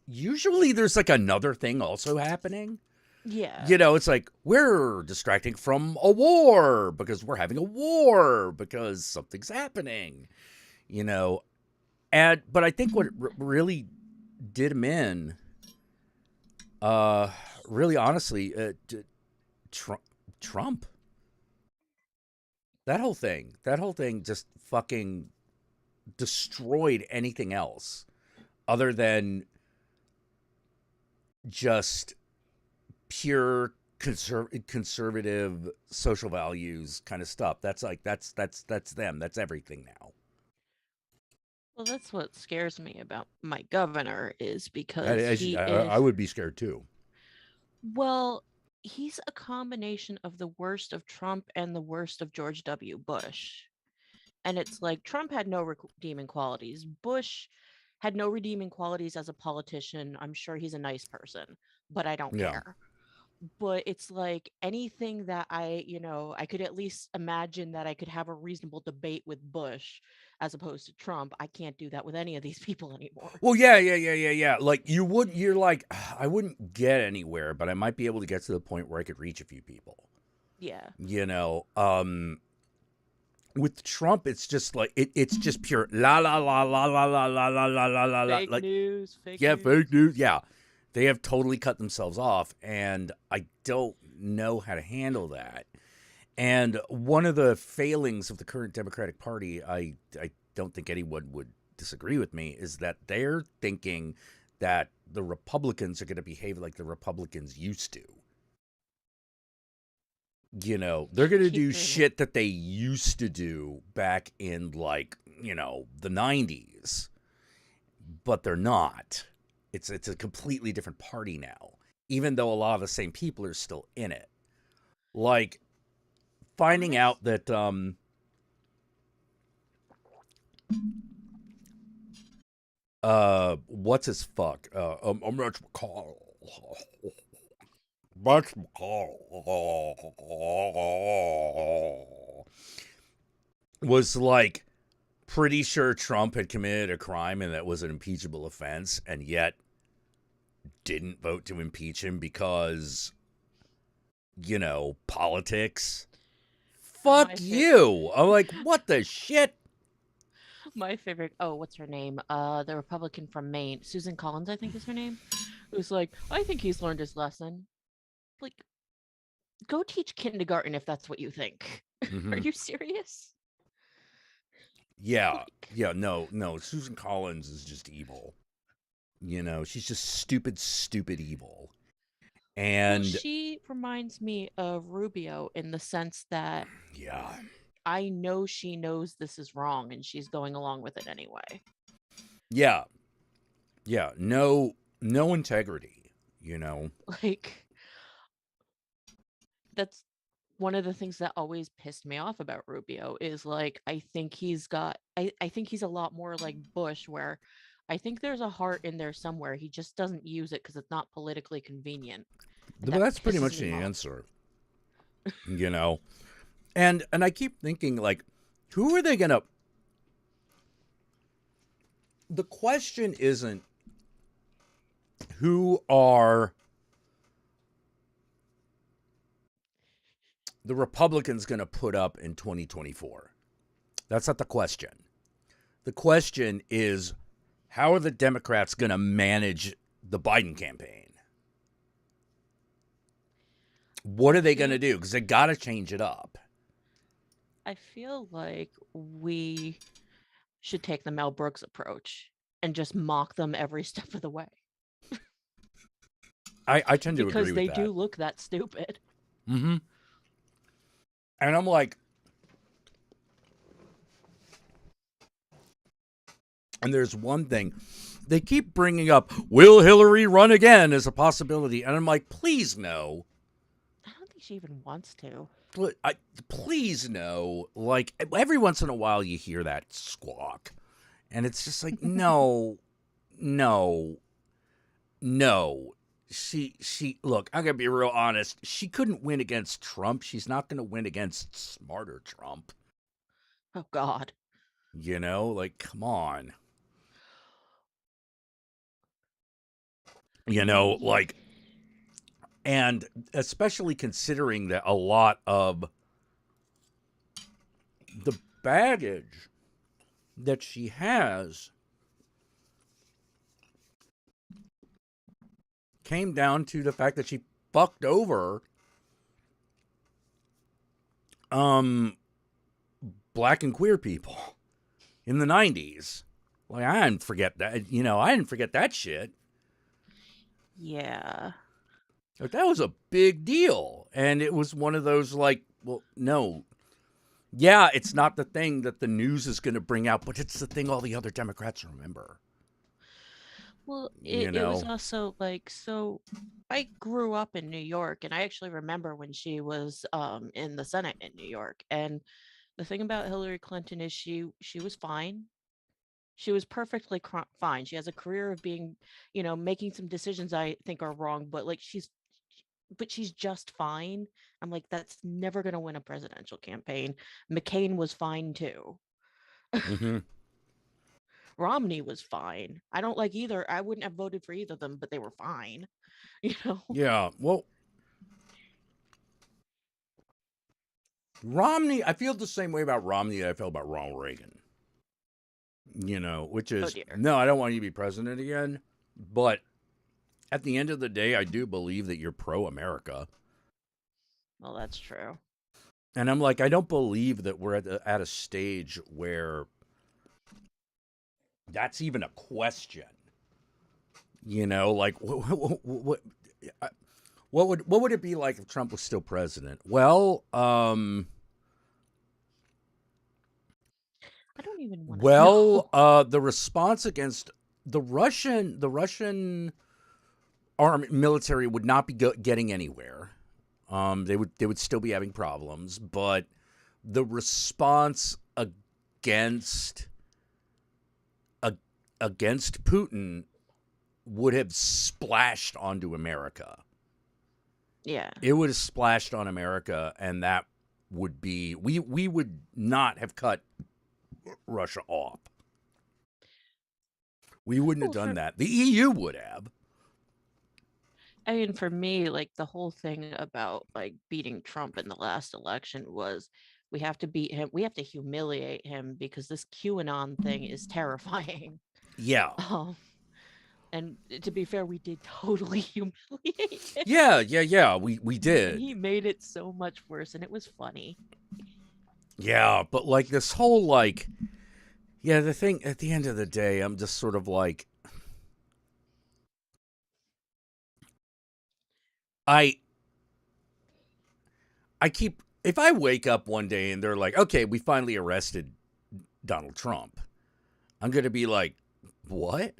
usually there's like another thing also happening. Yeah. You know, it's like we're distracting from a war because we're having a war because something's happening. You know, but I think what really did him in, really honestly, Trump. That whole thing just fucking destroyed anything else other than just pure conservative social values kind of stuff. That's like that's them. That's everything now. Well, that's what scares me about my governor is because I would be scared too. well, he's a combination of the worst of Trump and the worst of George W. Bush. And it's like Trump had no redeeming qualities. Bush had no redeeming qualities as a politician. I'm sure he's a nice person, but I don't Yeah. care. But it's like anything that I could at least imagine that I could have a reasonable debate with Bush as opposed to Trump. I can't do that with any of these people anymore. Well, yeah. Like you're like, I wouldn't get anywhere, but I might be able to get to the point where I could reach a few people. Yeah. You know, with Trump, it's just like it's just pure la la la la la la la la la la la la. Fake Like, news. yeah, fake news. Yeah, they have totally cut themselves off, and I don't know how to handle that. And one of the failings of the current Democratic Party, I don't think anyone would disagree with me, is that they're thinking that the Republicans are going to behave like the Republicans used to. You know, they're going to do shit that they used to do back in, like, you know, the 90s. But they're not. It's a completely different party now, even though a lot of the same people are still in it. Like, finding out that what's his fuck? Mitch McConnell. Mitch McConnell was like pretty sure Trump had committed a crime and that was an impeachable offense, and yet didn't vote to impeach him because, you know, politics. Fuck you. I'm like, what the shit? My favorite, what's her name? The Republican from Maine, Susan Collins, I think is her name, who's like, I think he's learned his lesson. Like, go teach kindergarten if that's what you think. Mm-hmm. Are you serious? Yeah. Yeah, no. Susan Collins is just evil. You know, she's just stupid evil. And well, she reminds me of Rubio in the sense that I know she knows this is wrong and she's going along with it anyway. Yeah. No integrity, you know. Like, that's one of the things that always pissed me off about Rubio is like I think he's a lot more like Bush, where I think there's a heart in there somewhere. He just doesn't use it because it's not politically convenient. But that's pretty much the answer. You know. And I keep thinking, like, who are they gonna... The question isn't who are the Republicans going to put up in 2024. That's not the question. The question is, how are the Democrats going to manage the Biden campaign? What are they going to do? Because they got to change it up. I feel like we should take the Mel Brooks approach and just mock them every step of the way. I tend to agree with that. Because they do look that stupid. Mm-hmm. And I'm like... And there's one thing. They keep bringing up, will Hillary run again as a possibility? And I'm like, please no. I don't think she even wants to. Please no. Like, every once in a while you hear that squawk. And it's just like, no. She, look, I'm going to be real honest. She couldn't win against Trump. She's not going to win against smarter Trump. Oh, God. You know, like, come on. You know, like, and especially considering that a lot of the baggage that she has came down to the fact that she fucked over um black and queer people in the 90s. Like, I didn't forget that. You know, I didn't forget that shit. Yeah. Like, that was a big deal. And it was one of those, like, well, no. Yeah, it's not the thing that the news is going to bring out, but it's the thing all the other Democrats remember. Well, You it was know? also like, so I grew up in New York, and I actually remember when she was in the Senate in New York. And the thing about Hillary Clinton is she was fine. She was perfectly fine. She has a career of being, making some decisions I think are wrong, but like she's just fine. I'm like, that's never going to win a presidential campaign. McCain was fine too. Mm-hmm. Romney was fine. I don't like either. I wouldn't have voted for either of them, but they were fine. You know? Yeah, well, Romney, I feel the same way about Romney that I felt about Ronald Reagan. You know, which Oh is, dear. no, I don't want you to be president again, but at the end of the day, I do believe that you're pro America. Well, that's true. And I'm like, I don't believe that we're at a stage where that's even a question. You know, like, what would it be like if Trump was still president? Well, I don't even want to know. the response against the Russian army military would not be getting anywhere. They would still be having problems, but the response against against Putin would have splashed onto America. Yeah. It would have splashed on America, and that would be we would not have cut Russia off. We wouldn't have Well, done that. The EU would have. I mean, for me, like the whole thing about like beating Trump in the last election was we have to beat him. We have to humiliate him because this QAnon thing is terrifying. Yeah. And to be fair, we did totally humiliate him. Yeah. We And did. he made it so much worse, and it was funny. Yeah, but like this whole like, yeah, the thing at the end of the day, I'm just sort of like, I keep, if I wake up one day and they're like, okay, we finally arrested Donald Trump, I'm going to be like, what?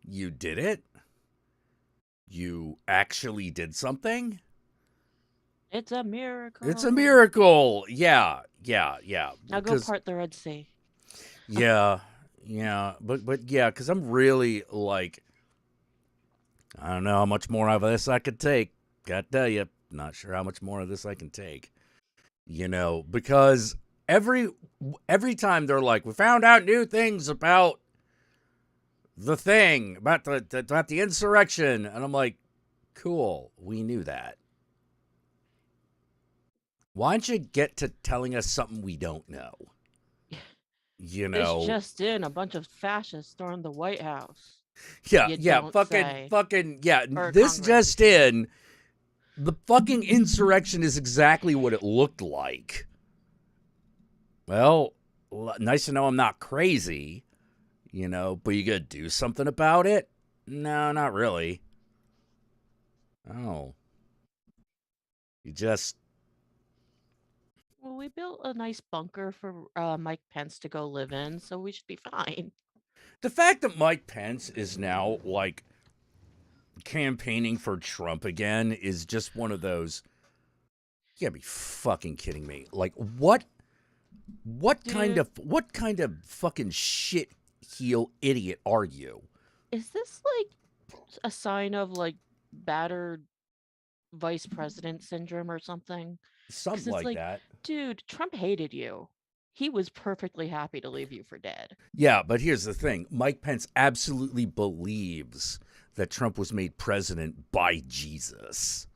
You did it? You actually did something? It's a miracle. It's a miracle. Yeah. Now go part the Red Sea. Yeah. But yeah, because I'm really like, I don't know how much more of this I could take. Gotta tell you, not sure how much more of this I can take. You know, because every time they're like, we found out new things about the thing, about the insurrection, and I'm like, cool, we knew that. Why don't you get to telling us something we don't know? You know, This just in: a bunch of fascists stormed the White House. yeah, fucking, yeah. This just in, the fucking insurrection is exactly what it looked like. Well, nice to know I'm not crazy, you know, but you gotta do something about it? No, not really. Oh. You just... Well, we built a nice bunker for Mike Pence to go live in, so we should be fine. The fact that Mike Pence is now, like, campaigning for Trump again is just one of those... You gotta be fucking kidding me. Like, what kind of fucking shit heel idiot are you? Is this like a sign of like battered vice president syndrome or something? Something like like, that. dude, Trump hated you. he was perfectly happy to leave you for dead. Yeah, but here's the thing. Mike Pence absolutely believes that Trump was made president by Jesus.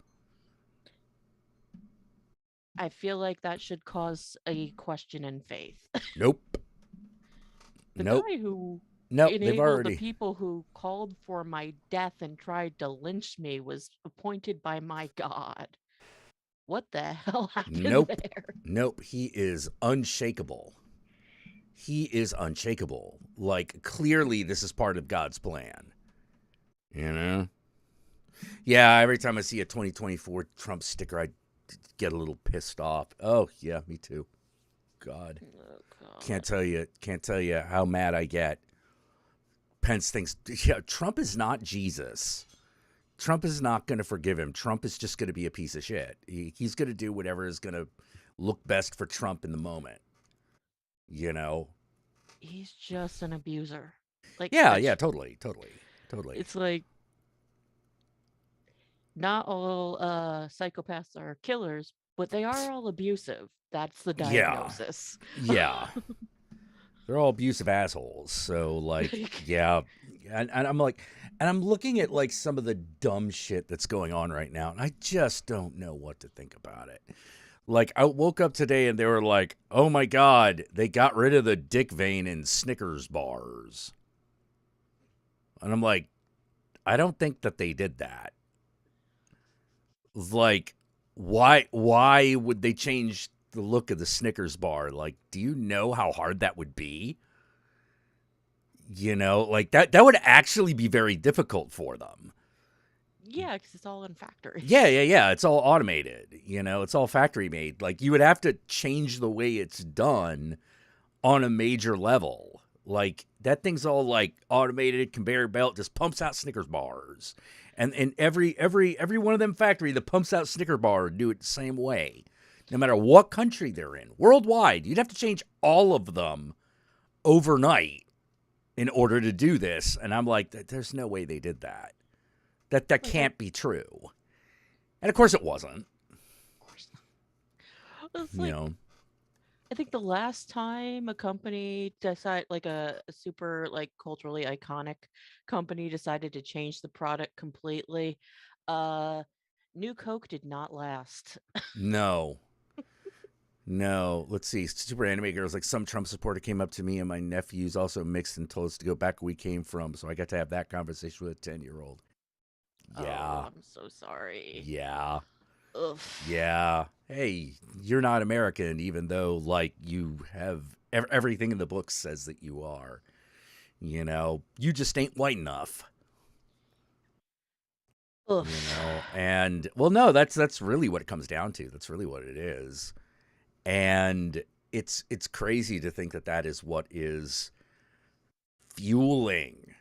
I feel like that should cause a question in faith. Nope. The Nope. guy who Nope. They've enabled the already. people who called for my death and tried to lynch me was appointed by my God. What the hell happened Nope. there? Nope. He is unshakable. He is unshakable. Like, clearly, this is part of God's plan. You know? Yeah, every time I see a 2024 Trump sticker, I get a little pissed off. Oh, yeah, me too. God. Oh, God. Can't tell you how mad I get. Pence thinks, yeah, Trump is not Jesus. Trump is not going to forgive him. Trump is just going to be a piece of shit. He's going to do whatever is going to look best for Trump in the moment. You know? He's just an abuser. Like, Yeah, totally. It's like not all psychopaths are killers, but they are all abusive. That's the diagnosis. Yeah. They're all abusive assholes. So, like, yeah. And I'm like, and I'm looking at, like, some of the dumb shit that's going on right now, and I just don't know what to think about it. Like, I woke up today and they were like, oh my God, they got rid of the dick vein in Snickers bars. And I'm like, I don't think that they did that. Like, why would they change the look of the Snickers bar? Like, do you know how hard that would be? You know, like that would actually be very difficult for them. Yeah, because it's all in factories. Yeah. It's all automated. You know, it's all factory made. Like, you would have to change the way it's done on a major level. Like, that thing's all like automated conveyor belt, just pumps out Snickers bars. And every one of them factory that pumps out Snicker bar do it the same way. No matter what country they're in. Worldwide, you'd have to change all of them overnight in order to do this. And I'm like, there's no way they did that. That can't be true. And of course it wasn't. Of course not. It's like, You know. I think the last time a company decided, like a super like culturally iconic company decided to change the product completely, New Coke did not last. No. Let's see. Super Anime Girls, like, some Trump supporter came up to me and my nephews also mixed and told us to go back where we came from. So I got to have that conversation with a 10-year-old. Yeah. Oh, I'm so sorry. Yeah. Ugh. Yeah. Hey, you're not American, even though, like, you have everything in the book says that you are. You know, you just ain't white enough. Ugh. You know, and well, no, that's really what it comes down to. That's really what it is. And it's crazy to think that is what is fueling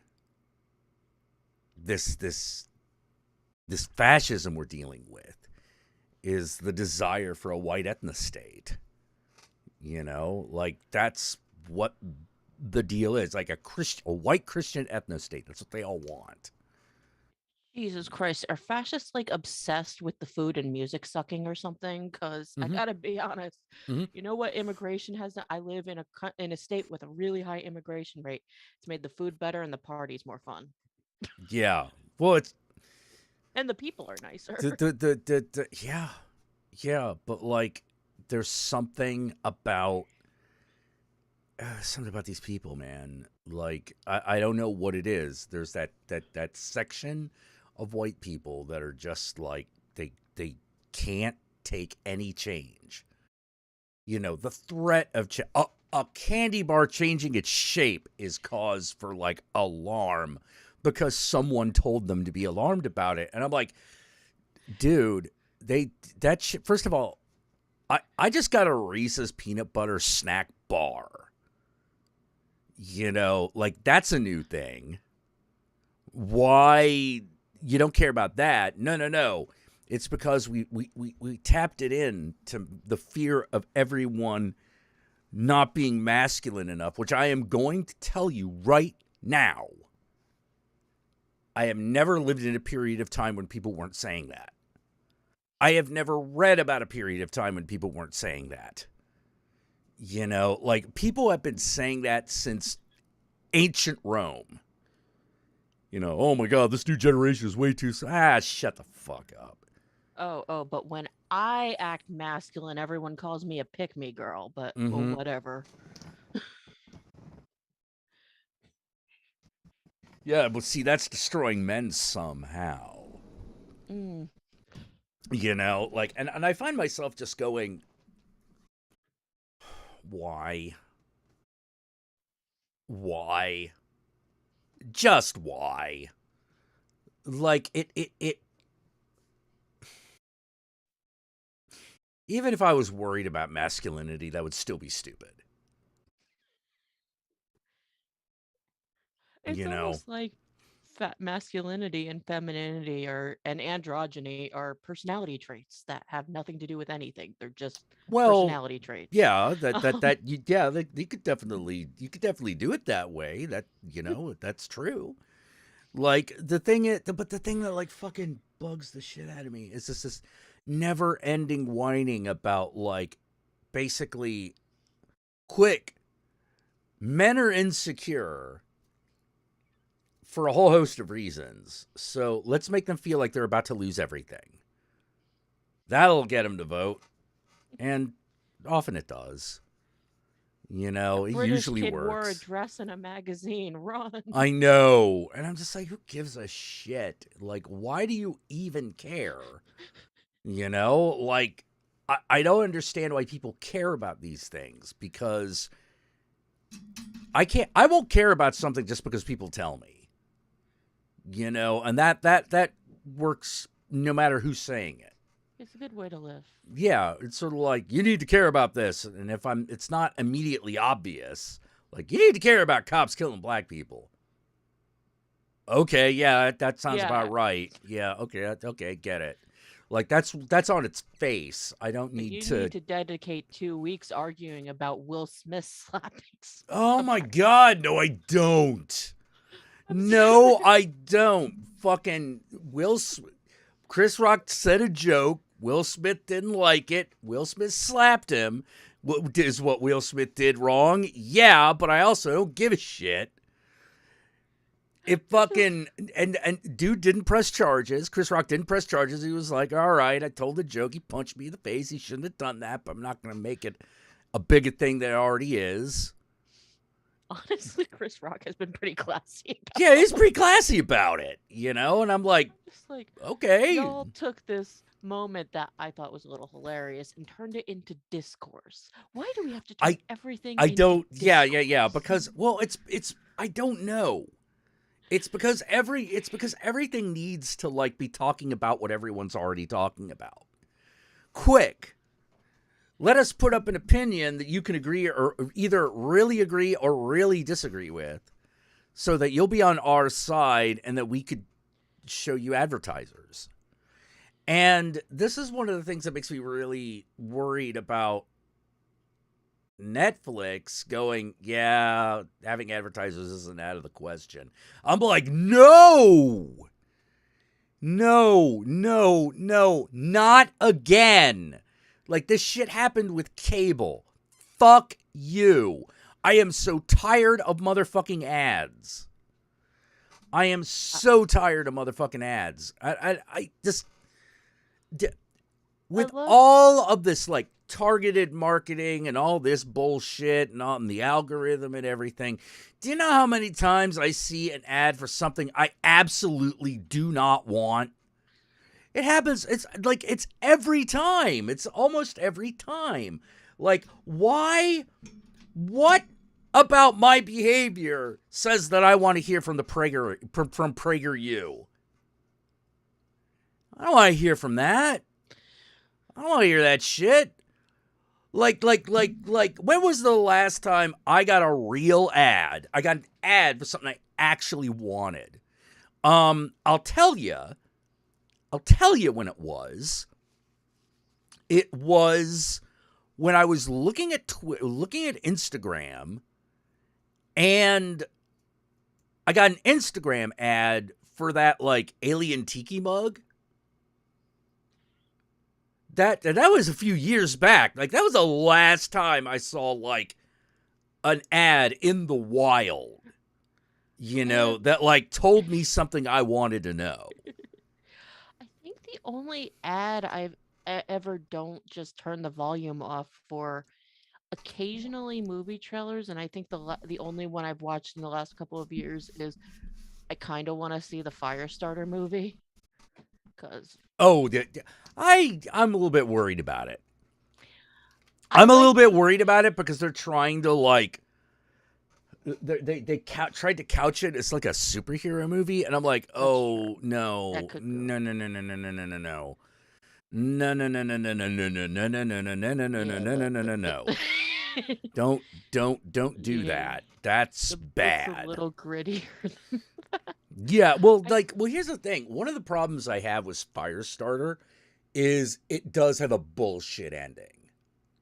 this fascism we're dealing with, is the desire for a white ethnostate. You know, like, that's what the deal is. Like, a white Christian ethnostate. That's what they all want. Jesus Christ, are fascists like obsessed with the food and music sucking or something? Because I gotta be honest, you know what immigration has done? I live in a state with a really high immigration rate. It's made the food better and the parties more fun. Yeah. Well, and the people are nicer. Yeah, but, like, there's something about these people, man. Like, I don't know what it is. There's that section of white people that are just like, they can't take any change. You know, the threat of a candy bar changing its shape is cause for, like, alarm because someone told them to be alarmed about it. And I'm like, dude, first of all, I just got a Reese's peanut butter snack bar. You know, like, that's a new thing. Why you don't care about that? No. It's because we tapped it in to the fear of everyone not being masculine enough, which I am going to tell you right now. I have never lived in a period of time when people weren't saying that. I have never read about a period of time when people weren't saying that. You know, like, people have been saying that since ancient Rome. You know, oh my God, this new generation is way too... shut the fuck up. But when I act masculine, everyone calls me a pick-me girl, but well, Mm-hmm. whatever. Yeah, but see, that's destroying men somehow. Mm. You know, like, and I find myself just going, why? Why? Just why? Like, it even if I was worried about masculinity, that would still be stupid. It's You know? almost like masculinity and femininity and androgyny are personality traits that have nothing to do with anything. They're just Well, personality traits. yeah, you could definitely do it that way. That, you know, that's true. Like, but the thing that, like, fucking bugs the shit out of me is this never ending whining about, like, basically, quick, men are insecure for a whole host of reasons. So let's make them feel like they're about to lose everything. That'll get them to vote. And often it does. You know, A it British usually kid wore a works. dress in a magazine. Run. I know. And I'm just like, who gives a shit? Like, why do you even care? You know, like, I don't understand why people care about these things, because I won't care about something just because people tell me. You know, and that works no matter who's saying it. It's a good way to live. Yeah, it's sort of like, you need to care about this, and if it's not immediately obvious, like, you need to care about cops killing black people. Okay, yeah, that sounds about right. Yeah, okay, get it. Like, that's on its face. I don't But need you to... need to dedicate 2 weeks arguing about Will Smith slapping. Oh my God, no, I don't. No, I don't. Fucking Chris Rock said a joke. Will Smith didn't like it. Will Smith slapped him. Is what Will Smith did wrong? Yeah, but I also don't give a shit. It fucking... And dude didn't press charges. Chris Rock didn't press charges. He was like, all right, I told a joke. He punched me in the face. He shouldn't have done that, but I'm not going to make it a bigger thing than it already is. Honestly, Chris Rock has been pretty classy about Yeah, he's pretty classy about it, you know? And I'm like, just like, okay. y'all took this moment that I thought was a little hilarious and turned it into discourse. Why do we have to turn everything I into don't... discourse? Yeah. Because, well, it's... I don't know. It's because everything needs to, like, be talking about what everyone's already talking about. Quick. Let us put up an opinion that you can agree or either really agree or really disagree with, so that you'll be on our side and that we could show you advertisers. And this is one of the things that makes me really worried about Netflix going, yeah, having advertisers isn't out of the question. I'm like, no, not again. Like, this shit happened with cable. Fuck you. I am so tired of motherfucking ads. I am so tired of motherfucking ads. I just... With all of this, like, targeted marketing and all this bullshit and on the algorithm and everything, do you know how many times I see an ad for something I absolutely do not want? It happens. It's like, it's every time. It's almost every time. Like, why? What about my behavior says that I want to hear from from PragerU? I don't want to hear from that. I don't want to hear that shit. Like, when was the last time I got a real ad? I got an ad for something I actually wanted. I'll tell you when it was. It was when I was looking at Instagram, and I got an Instagram ad for that, like, alien tiki mug. that was a few years back. Like, that was the last time I saw, like, an ad in the wild, that, like, told me something I wanted to know. I think the only ad I've ever don't just turn the volume off for occasionally movie trailers, and I think the only one I've watched in the last couple of years is I kind of want to see the Firestarter movie because Oh, I'm a little bit worried about it. I I'm a like little bit worried about it because they're trying to, like, they tried to couch it as like a superhero movie, and I'm like, oh no, That could go. no, no, no, no, no, no, no, no, no. No, no, no, no, no, no, no, no, no, no, no, no, no, no, no, no, no, no, no, no. Don't do that. That's The book's bad. a little grittier. Yeah, well, here's the thing. One of the problems I have with Firestarter is it does have a bullshit ending.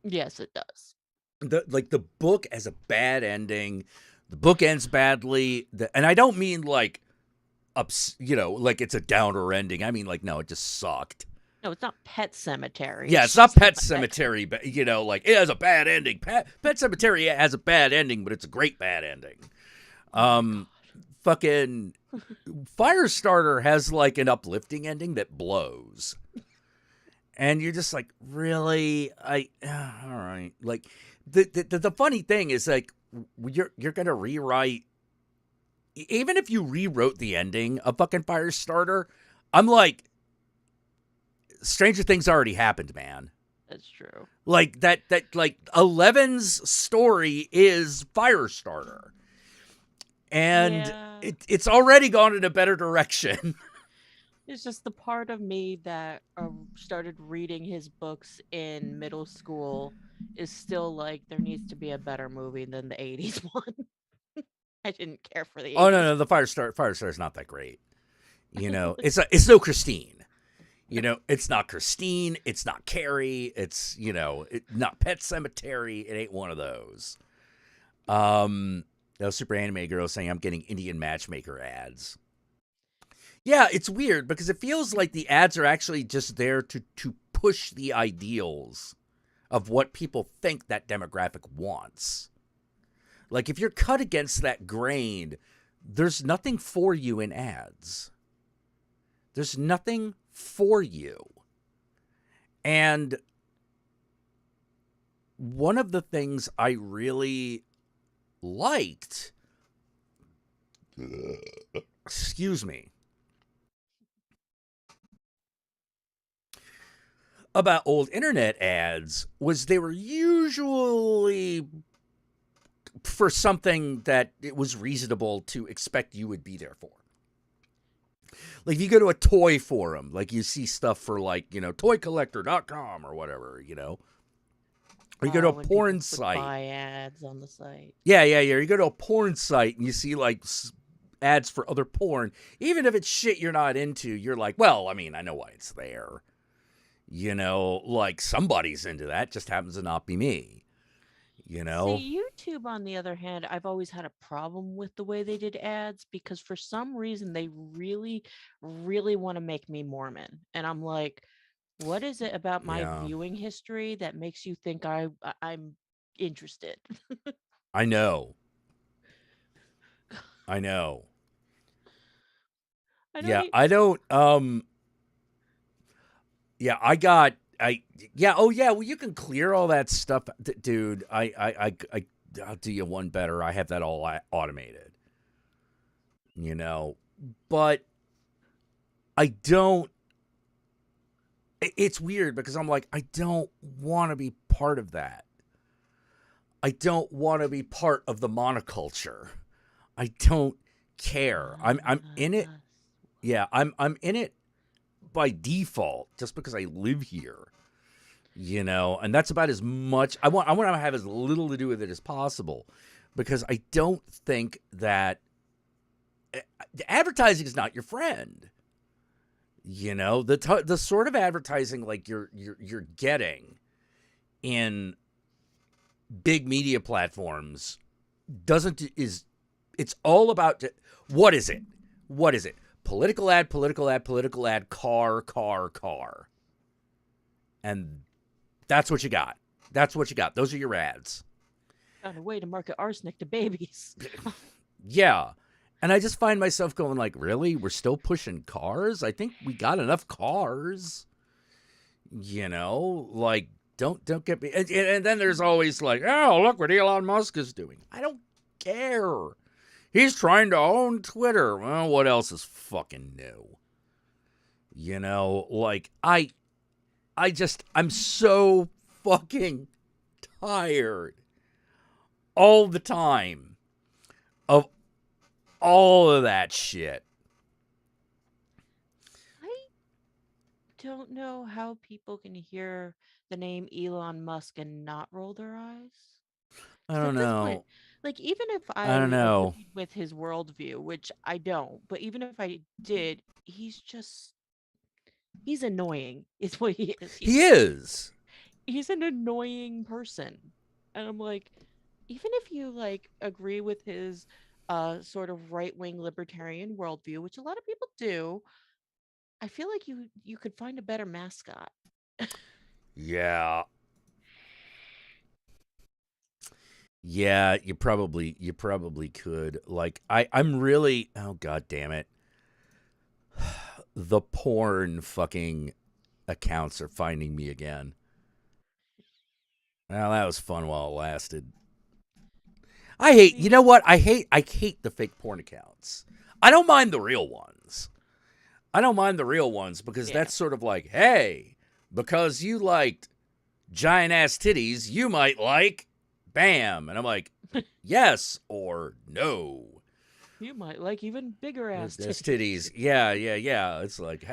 Yes, it does. The book has a bad ending. The book ends badly, and I don't mean like like it's a downer ending. I mean, like, no, it just sucked. No, it's not Pet Cemetery. Yeah, it's not Pet Cemetery, but like, it has a bad ending. Pet Cemetery has a bad ending, but it's a great bad ending. Fucking Firestarter has like an uplifting ending that blows. And you're just like, really? All right. Like, the funny thing is, like, you're gonna rewrite, even if you rewrote the ending of fucking Firestarter, I'm like, Stranger Things already happened, man. That's true. Like, that like, Eleven's story is Firestarter. And it's already gone in a better direction. It's just the part of me that started reading his books in middle school is still like, there needs to be a better movie than the 80s one. I didn't care for the 80s. Oh, no, the Firestarter is not that great. It's no Christine. It's not Christine. It's not Carrie. It's, not Pet Cemetery. It ain't one of those. That was Super Anime Girl saying I'm getting Indian Matchmaker ads. Yeah, it's weird because it feels like the ads are actually just there to push the ideals of what people think that demographic wants. Like, if you're cut against that grain, there's nothing for you in ads. There's nothing for you. And one of the things I really liked, excuse me, about old internet ads was they were usually for something that it was reasonable to expect you would be there for. Like, if you go to a toy forum, like, you see stuff for, like, toycollector.com or whatever, or you go to a porn site. Buy ads on the site. Yeah. You go to a porn site and you see, like, ads for other porn. Even if it's shit you're not into, you're like, well, I mean, I know why it's there. Like, somebody's into that. Just happens to not be me. See, YouTube, on the other hand, I've always had a problem with the way they did ads because for some reason they really, really want to make me Mormon. And I'm like, what is it about my viewing history that makes you think I'm interested? I know. Yeah, I don't. Yeah, well, you can clear all that stuff, dude. I'll do you one better. I have that all automated. But I don't. It's weird because I'm like, I don't want to be part of that. I don't want to be part of the monoculture. I don't care. I'm in it. Yeah, I'm in it by default just because I live here. And that's about as much. I want to have as little to do with it as possible because I don't think that advertising is not your friend. The sort of advertising like you're getting in big media platforms it's all about what is it? Political ad, car. And that's what you got. That's what you got. Those are your ads. Found a way to market arsenic to babies. Yeah. And I just find myself going like, really? We're still pushing cars? I think we got enough cars. You know, like, don't get me. And then there's always like, oh, look what Elon Musk is doing. I don't care. He's trying to own Twitter. Well, what else is fucking new? You know, like, I'm so fucking tired all the time of all of that shit. I don't know how people can hear the name Elon Musk and not roll their eyes. I 'Cause don't at this point, know. like, even if I I don't know. agreed with his worldview, which I don't, but even if I did, he's annoying, is what he is. He is. He's an annoying person. And I'm like, even if you like agree with his sort of right-wing libertarian worldview, which a lot of people do, I feel like you could find a better mascot. Yeah. Yeah, you probably could. Like, I'm really, oh god damn it. The porn fucking accounts are finding me again. Well, that was fun while it lasted. You know what? I hate the fake porn accounts. I don't mind the real ones. Because Yeah. that's sort of like, hey, because you liked giant ass titties, you might like bam. And I'm like, yes or no. You might like even bigger ass There's titties. titties. Yeah. It's like,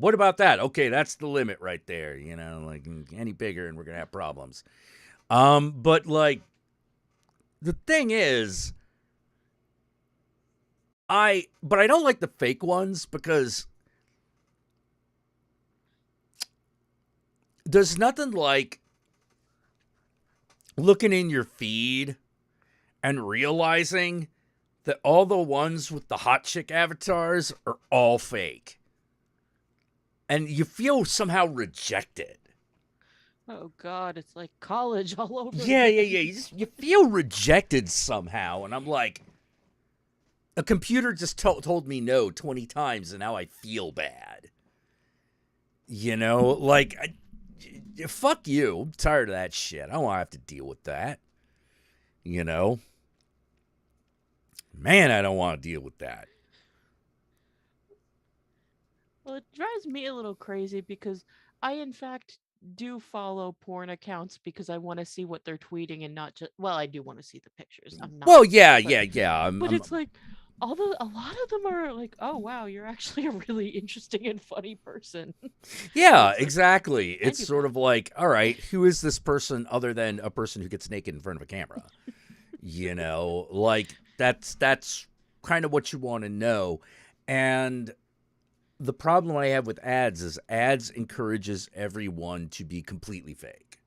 what about that? Okay, that's the limit right there. You know, like any bigger and we're going to have problems. But like, the thing is, I don't like the fake ones because there's nothing like looking in your feed and realizing that all the ones with the hot chick avatars are all fake. And you feel somehow rejected. Oh god, it's like college all over Yeah. again. You feel rejected somehow. And I'm like, a computer just told me no 20 times and now I feel bad. You know, like, fuck you. I'm tired of that shit. I don't want to have to deal with that. You know? Man, I don't want to deal with that. Well, it drives me a little crazy because I, in fact, do follow porn accounts because I want to see what they're tweeting and not just. Well, I do want to see the pictures. I'm not. Well, yeah. But it's like a lot of them are like, oh wow, you're actually a really interesting and funny person. Yeah, Like, exactly. It's you sort of like, all right, who is this person other than a person who gets naked in front of a camera? You know, like that's kind of what you want to know. And the problem I have with ads is ads encourages everyone to be completely fake.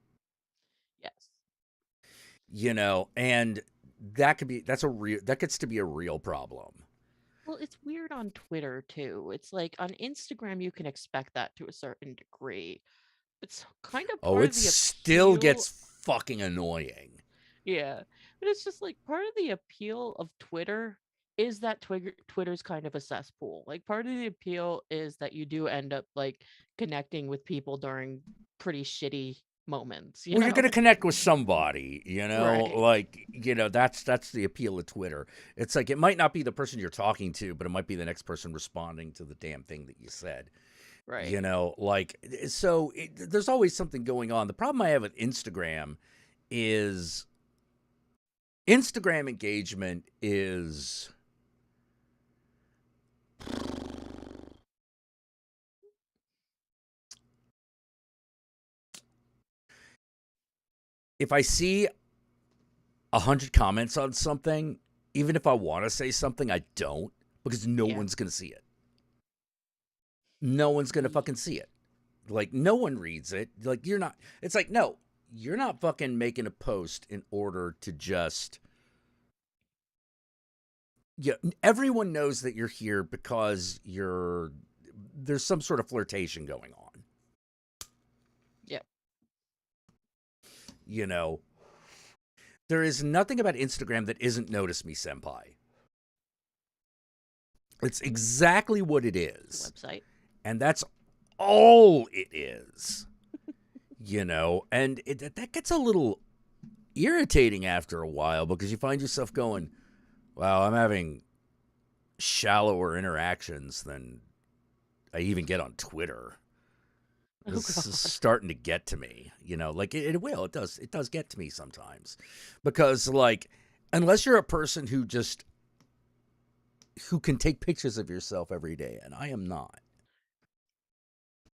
Yes. You know, and that gets to be a real problem. Well, it's weird on Twitter too. It's like on Instagram you can expect that to a certain degree. It's kind of part It of the still appeal. gets fucking annoying. Yeah. But it's just like part of the appeal of Twitter is that Twitter's kind of a cesspool. Like part of the appeal is that you do end up like connecting with people during pretty shitty moments, you Well, you're know? going to connect with somebody, you know, Right. like, you know, that's the appeal of Twitter. It's like, it might not be the person you're talking to, but it might be the next person responding to the damn thing that you said. Right. You know, like, so there's always something going on. The problem I have with Instagram is Instagram engagement is if I see 100 comments on something, even if I want to say something, I don't, because no one's going to see it. No one's going to fucking see it. Like, no one reads it. Like, it's like, no, you're not fucking making a post in order to just, everyone knows that you're here because there's some sort of flirtation going on. Yeah. You know, there is nothing about Instagram that isn't Notice Me Senpai. It's exactly what it is. Website. And that's all it is. You know, and that gets a little irritating after a while because you find yourself going, wow, I'm having shallower interactions than I even get on Twitter. Oh, This is God. starting to get to me, you know, like it will. It does get to me sometimes. Because like unless you're a person who can take pictures of yourself every day, and I am not.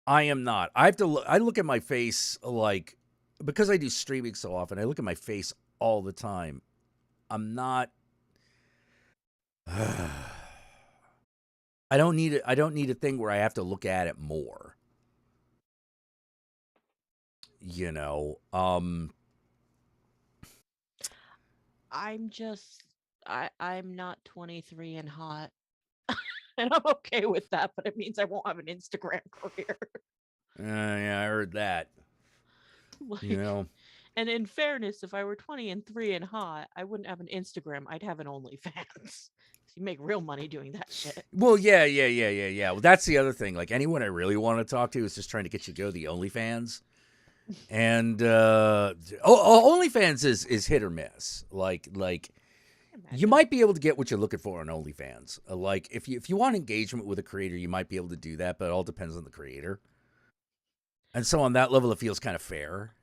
I look at my face like because I do streaming so often, I look at my face all the time. I'm not I don't need it. I don't need a thing where I have to look at it more. You know, I'm not 23 and hot. And I'm okay with that, but it means I won't have an Instagram career. yeah, I heard that. You Like, know, and in fairness, if I were 20 and 3 and hot, I wouldn't have an Instagram. I'd have an OnlyFans. You make real money doing that shit. well, yeah. Well, that's the other thing. Like anyone I really want to talk to is just trying to get you to go to the OnlyFans. And OnlyFans is hit or miss. Like you might be able to get what you're looking for on OnlyFans. Like if you want engagement with a creator, you might be able to do that, but it all depends on the creator. And so on that level, it feels kind of fair.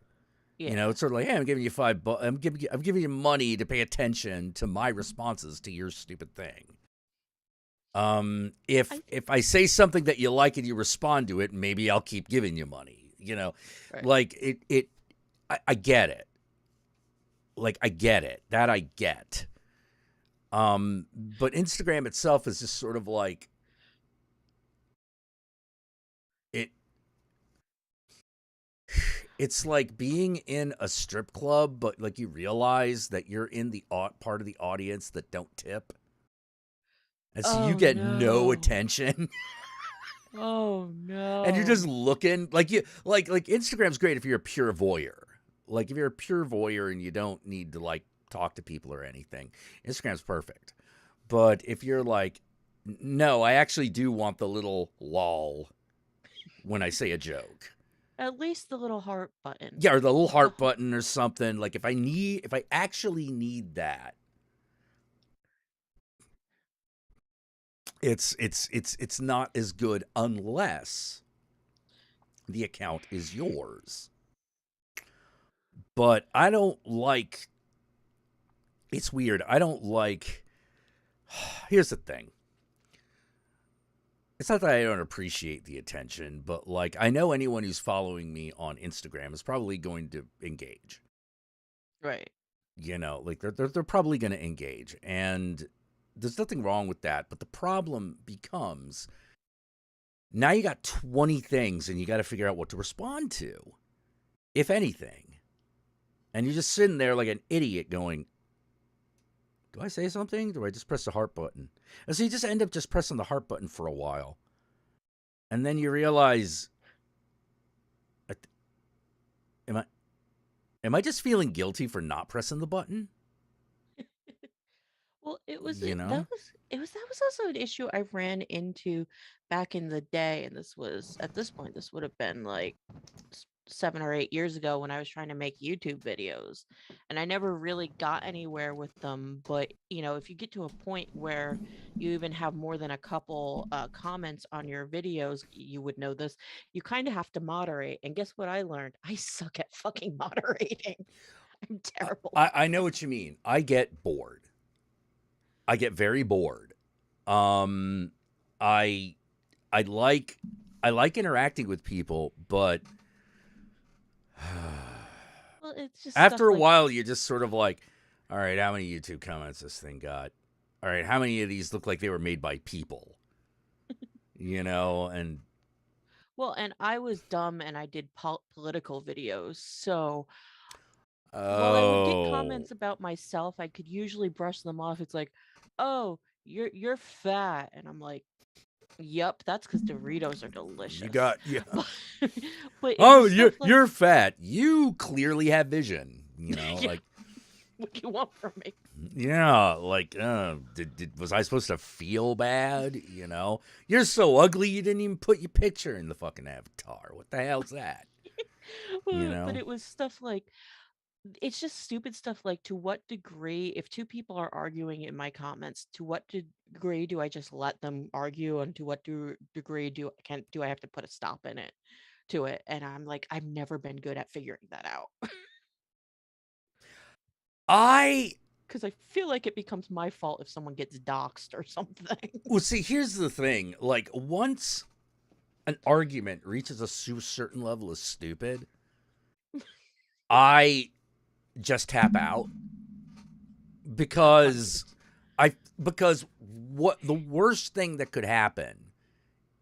Yeah. You know, it's sort of like, hey, I'm giving you $5. I'm giving you money to pay attention to my responses to your stupid thing. If I say something that you like and you respond to it, maybe I'll keep giving you money. You know, Right. like I get it. Like I get it. That I get. But Instagram itself is just sort of like it. It's like being in a strip club, but like you realize that you're in the part of the audience that don't tip, and so you Oh get no no. attention. Oh no. And you're just looking like Instagram's great if you're a pure voyeur. Like if you're a pure voyeur and you don't need to like talk to people or anything, Instagram's perfect. But if you're like, no, I actually do want the little lol when I say a joke. At least the little heart button. Yeah, or the little heart button or something. Like if I actually need that, it's not as good unless the account is yours. But I don't like. It's weird. I don't like. Here's the thing. It's not that I don't appreciate the attention, but like I know anyone who's following me on Instagram is probably going to engage. Right. You know, like they're probably going to engage, and there's nothing wrong with that. But the problem becomes now you got 20 things, and you got to figure out what to respond to, if anything. And you're just sitting there like an idiot, going, "Do I say something? Do I just press the heart button?" And so you just end up just pressing the heart button for a while, and then you realize, am I just feeling guilty for not pressing the button? Well, it was You it, know? that was also an issue I ran into back in the day, and this was at this point this would have been like 7 or 8 years ago when I was trying to make YouTube videos, and I never really got anywhere with them. But if you get to a point where you even have more than a couple comments on your videos, you would know this. You kind of have to moderate, and guess what I learned? I suck at fucking moderating. I'm terrible. I know what you mean. I get bored. I get very bored. I I like interacting with people, but Well, it's just after stuff a like while, you're just sort of like, all right, how many YouTube comments this thing got? All right, how many of these look like they were made by people? And well, and I was dumb and I did political videos, so while I would get oh, comments about myself, I could usually brush them off. It's like, "Oh, you're fat," and I'm like, Yep, that's because Doritos are delicious. You got But, but it Oh, was stuff like, you're fat. You clearly have vision. yeah, Like what do you want from me? yeah, like was I supposed to feel bad? You're so ugly you didn't even put your picture in the fucking avatar. What the hell's that? But it was stuff like, it's just stupid stuff like, to what degree, if two people are arguing in my comments, to what degree do I just let them argue, and to what degree do I have to put a stop in it to it? And I'm like, I've never been good at figuring that out. Because I feel like it becomes my fault if someone gets doxxed or something. Well, see, here's the thing. Like, once an argument reaches a certain level of stupid, I just tap out because what the worst thing that could happen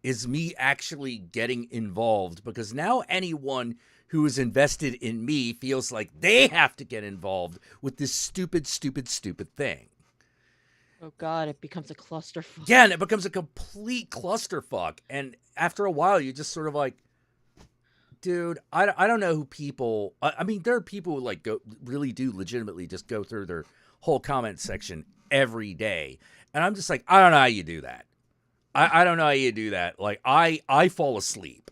is me actually getting involved, because now anyone who is invested in me feels like they have to get involved with this stupid thing. Oh God, it becomes a clusterfuck. Yeah, and it becomes a complete clusterfuck. And after a while, you just sort of like, dude, I don't know who people. I mean, there are people who like really do legitimately just go through their whole comment section every day, and I'm just like, I don't know how you do that. I don't know how you do that. Like I fall asleep.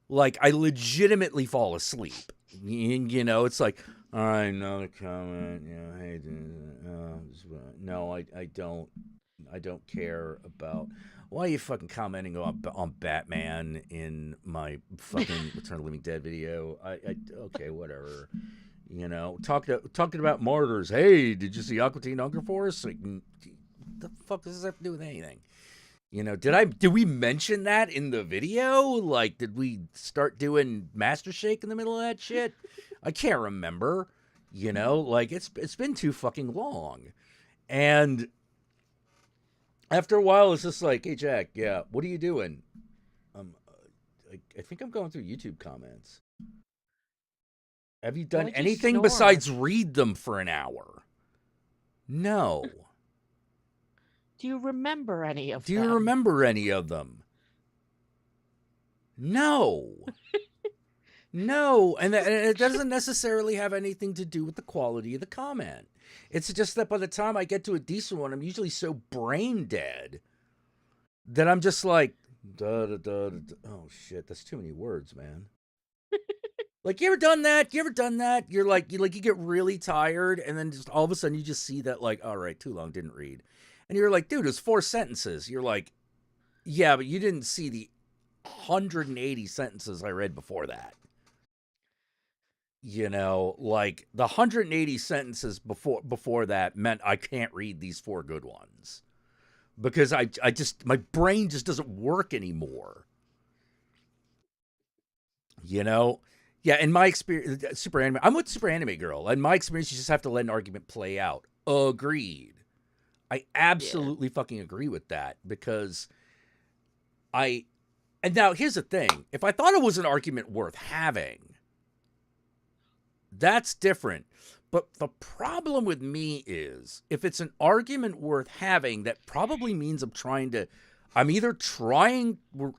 Like I legitimately fall asleep. It's like, all right, another comment. Hey, no, I don't care about. Why are you fucking commenting on Batman in my fucking Return of the Living Dead video? Okay, whatever. Talking about martyrs. Hey, did you see Aqua Teen Hunger Force? Like, the fuck does this have to do with anything? Did we mention that in the video? Like, did we start doing Master Shake in the middle of that shit? I can't remember. Like it's been too fucking long. And after a while, it's just like, hey, Jack, yeah, what are you doing? I think I'm going through YouTube comments. Have you done anything besides read them for an hour? No. Do you remember any of them? Do you remember any of them? No. No. And it doesn't necessarily have anything to do with the quality of the comment. It's just that by the time I get to a decent one, I'm usually so brain dead that I'm just like, oh shit, that's too many words, man. Like, you ever done that? You're like, you get really tired, and then just all of a sudden you just see that, like, all right, too long, didn't read. And you're like, dude, it was 4 sentences. You're like, yeah, but you didn't see the 180 sentences I read before that. Like the 180 sentences before that meant I can't read these 4 good ones. Because I just, my brain just doesn't work anymore. Yeah, in my experience, I'm with Super Anime Girl. In my experience, you just have to let an argument play out. Agreed. I absolutely fucking agree with that, because and now here's the thing. If I thought it was an argument worth having, that's different. But the problem with me is, if it's an argument worth having, that probably means I'm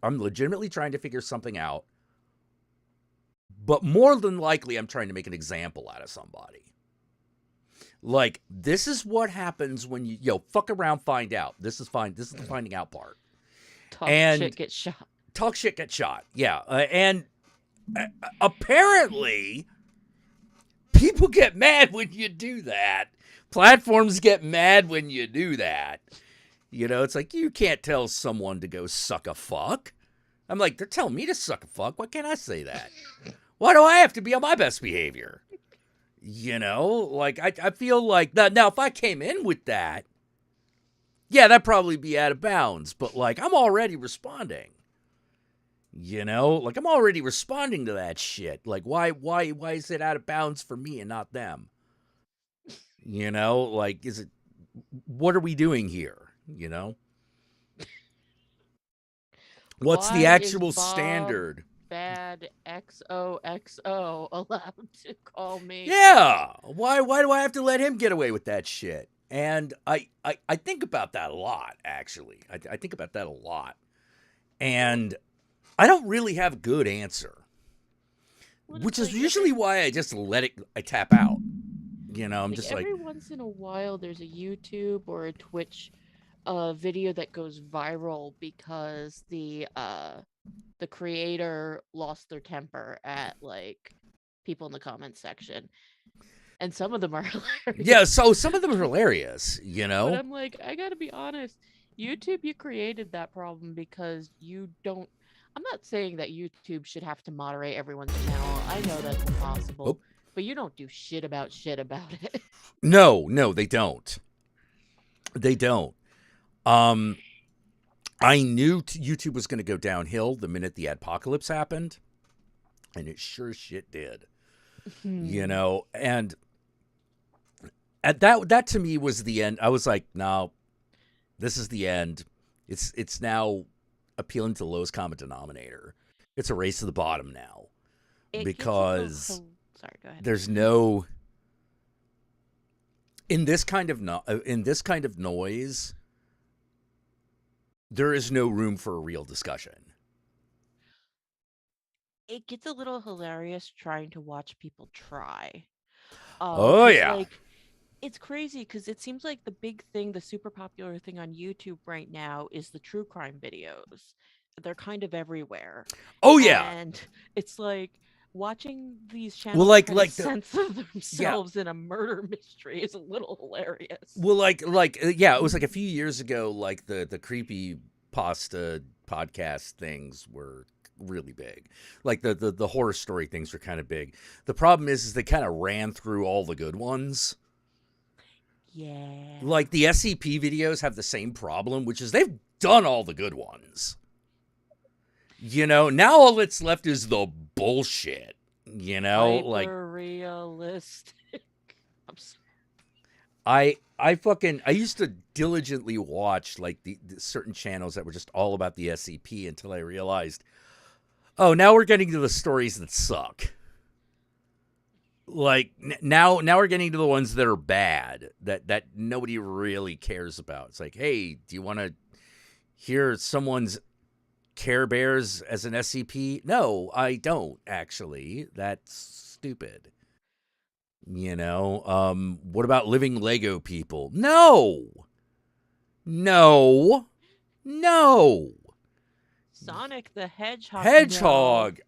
legitimately trying to figure something out, but more than likely I'm trying to make an example out of somebody. Like, this is what happens when you fuck around, find out. This is the finding out part. Talk shit, get shot. Talk shit, get shot. Yeah. And apparently, people get mad when you do that. Platforms get mad when you do that. It's like, you can't tell someone to go suck a fuck. I'm like, they're telling me to suck a fuck. Why can't I say that? Why do I have to be on my best behavior? Like, I feel like that. Now, if I came in with that, yeah, that'd probably be out of bounds. But, like, I'm already responding. Like, I'm already responding to that shit. Like, why is it out of bounds for me and not them? Like, what are we doing here? What's the actual standard? Bad XOXO allowed to call me? Yeah. Why do I have to let him get away with that shit? And I think about that a lot, actually. I think about that a lot. And I don't really have a good answer, Well, which it's is like usually why I just I tap out. I'm like just like, every once in a while there's a YouTube or a Twitch video that goes viral because the creator lost their temper at like people in the comments section. And some of them are yeah, hilarious. so some of them are hilarious, But I'm like, I gotta be honest, YouTube, you created that problem because you don't. I'm not saying that YouTube should have to moderate everyone's channel. I know that's Oh, impossible, but you don't do shit about it. no, they don't. They don't. Um, I knew YouTube was going to go downhill the minute the apocalypse happened, and it sure shit did. And at that to me was the end. I was like, no, this is the end. It's now appealing to the lowest common denominator. It's a race to the bottom now It gets a little. because Sorry, go ahead. there's no in this kind of noise. There is no room for a real discussion. It gets a little hilarious trying to watch people try. Oh Because yeah. like it's crazy because it seems like the big thing, the super popular thing on YouTube right now is the true crime videos. They're kind of everywhere. Oh yeah. And it's like watching these Well, channels try to like the censor yeah. themselves in a murder mystery is a little hilarious. Well, yeah, it was like a few years ago. Like the creepy pasta podcast things were really big. Like the horror story things were kind of big. The problem is they kind of ran through all the good ones. Yeah. Like the SCP videos have the same problem, which is they've done all the good ones. Now all that's left is the bullshit. Like Hyper realistic. I'm sorry. I used to diligently watch like the certain channels that were just all about the SCP until I realized, oh, now we're getting to the stories that suck. Like now we're getting to the ones that are bad that nobody really cares about. It's like, hey, do you want to hear someone's Care Bears as an SCP? No, I don't actually. That's stupid. What about living Lego people? No. Sonic the Hedgehog. Hedgehog.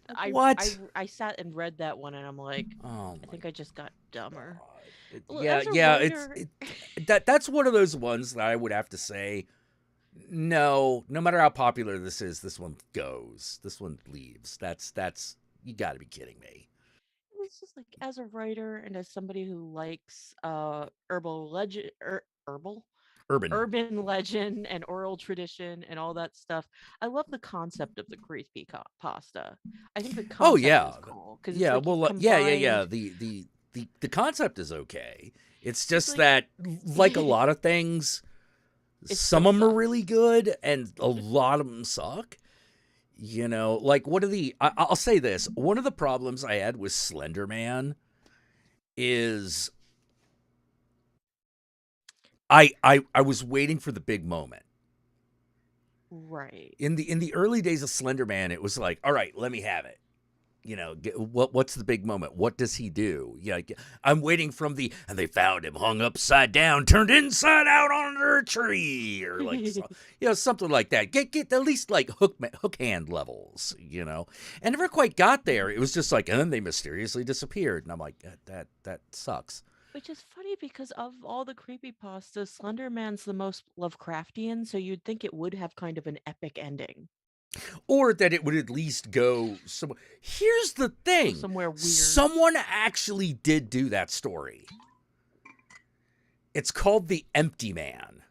No. What? I sat and read that one and I'm like, Oh, I think I just got dumber. Well, yeah, as a yeah. writer, That's one of those ones that I would have to say, no matter how popular this is, this one goes. This one leaves. That's you got to be kidding me. it's just like as a writer and as somebody who likes Urban. urban legend and oral tradition and all that stuff. I love the concept of the creepy pasta. I think the Oh concept yeah, is cool because it's yeah. like you Well, yeah. combined. The concept is okay. It's just Like that, like a lot of things, it some still of them are sucks. really good and a lot of them suck. Like one of the I'll say this. One of the problems I had with Slender Man is I was waiting for the big moment. Right. In the early days of Slender Man, it was like, all right, let me have it. What's the big moment? What does he do? Yeah, I'm waiting from and they found him hung upside down, turned inside out under a tree, or like something like that. Get at least like hook hand levels, and never quite got there. It was just like, and then they mysteriously disappeared, and I'm like, that sucks. Which is funny because of all the creepypastas, Slender Man's the most Lovecraftian, so you'd think it would have kind of an epic ending. Or that it would at least go somewhere. Here's the thing. Somewhere weird. Someone actually did do that story. It's called The Empty Man.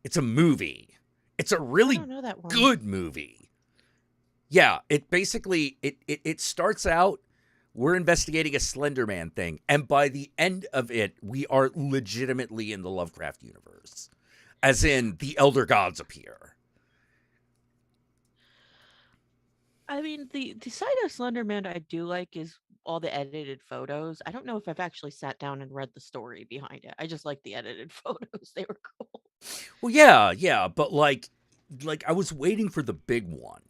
It's a movie. It's a really good movie. Yeah, it basically, it starts out, we're investigating a Slender Man thing, and by the end of it, we are legitimately in the Lovecraft universe. As in, the Elder Gods appear. I mean, the side of Slender Man I do like is all the edited photos. I don't know if I've actually sat down and read the story behind it. I just like the edited photos. They were cool. Well, yeah, but like I was waiting for the big one,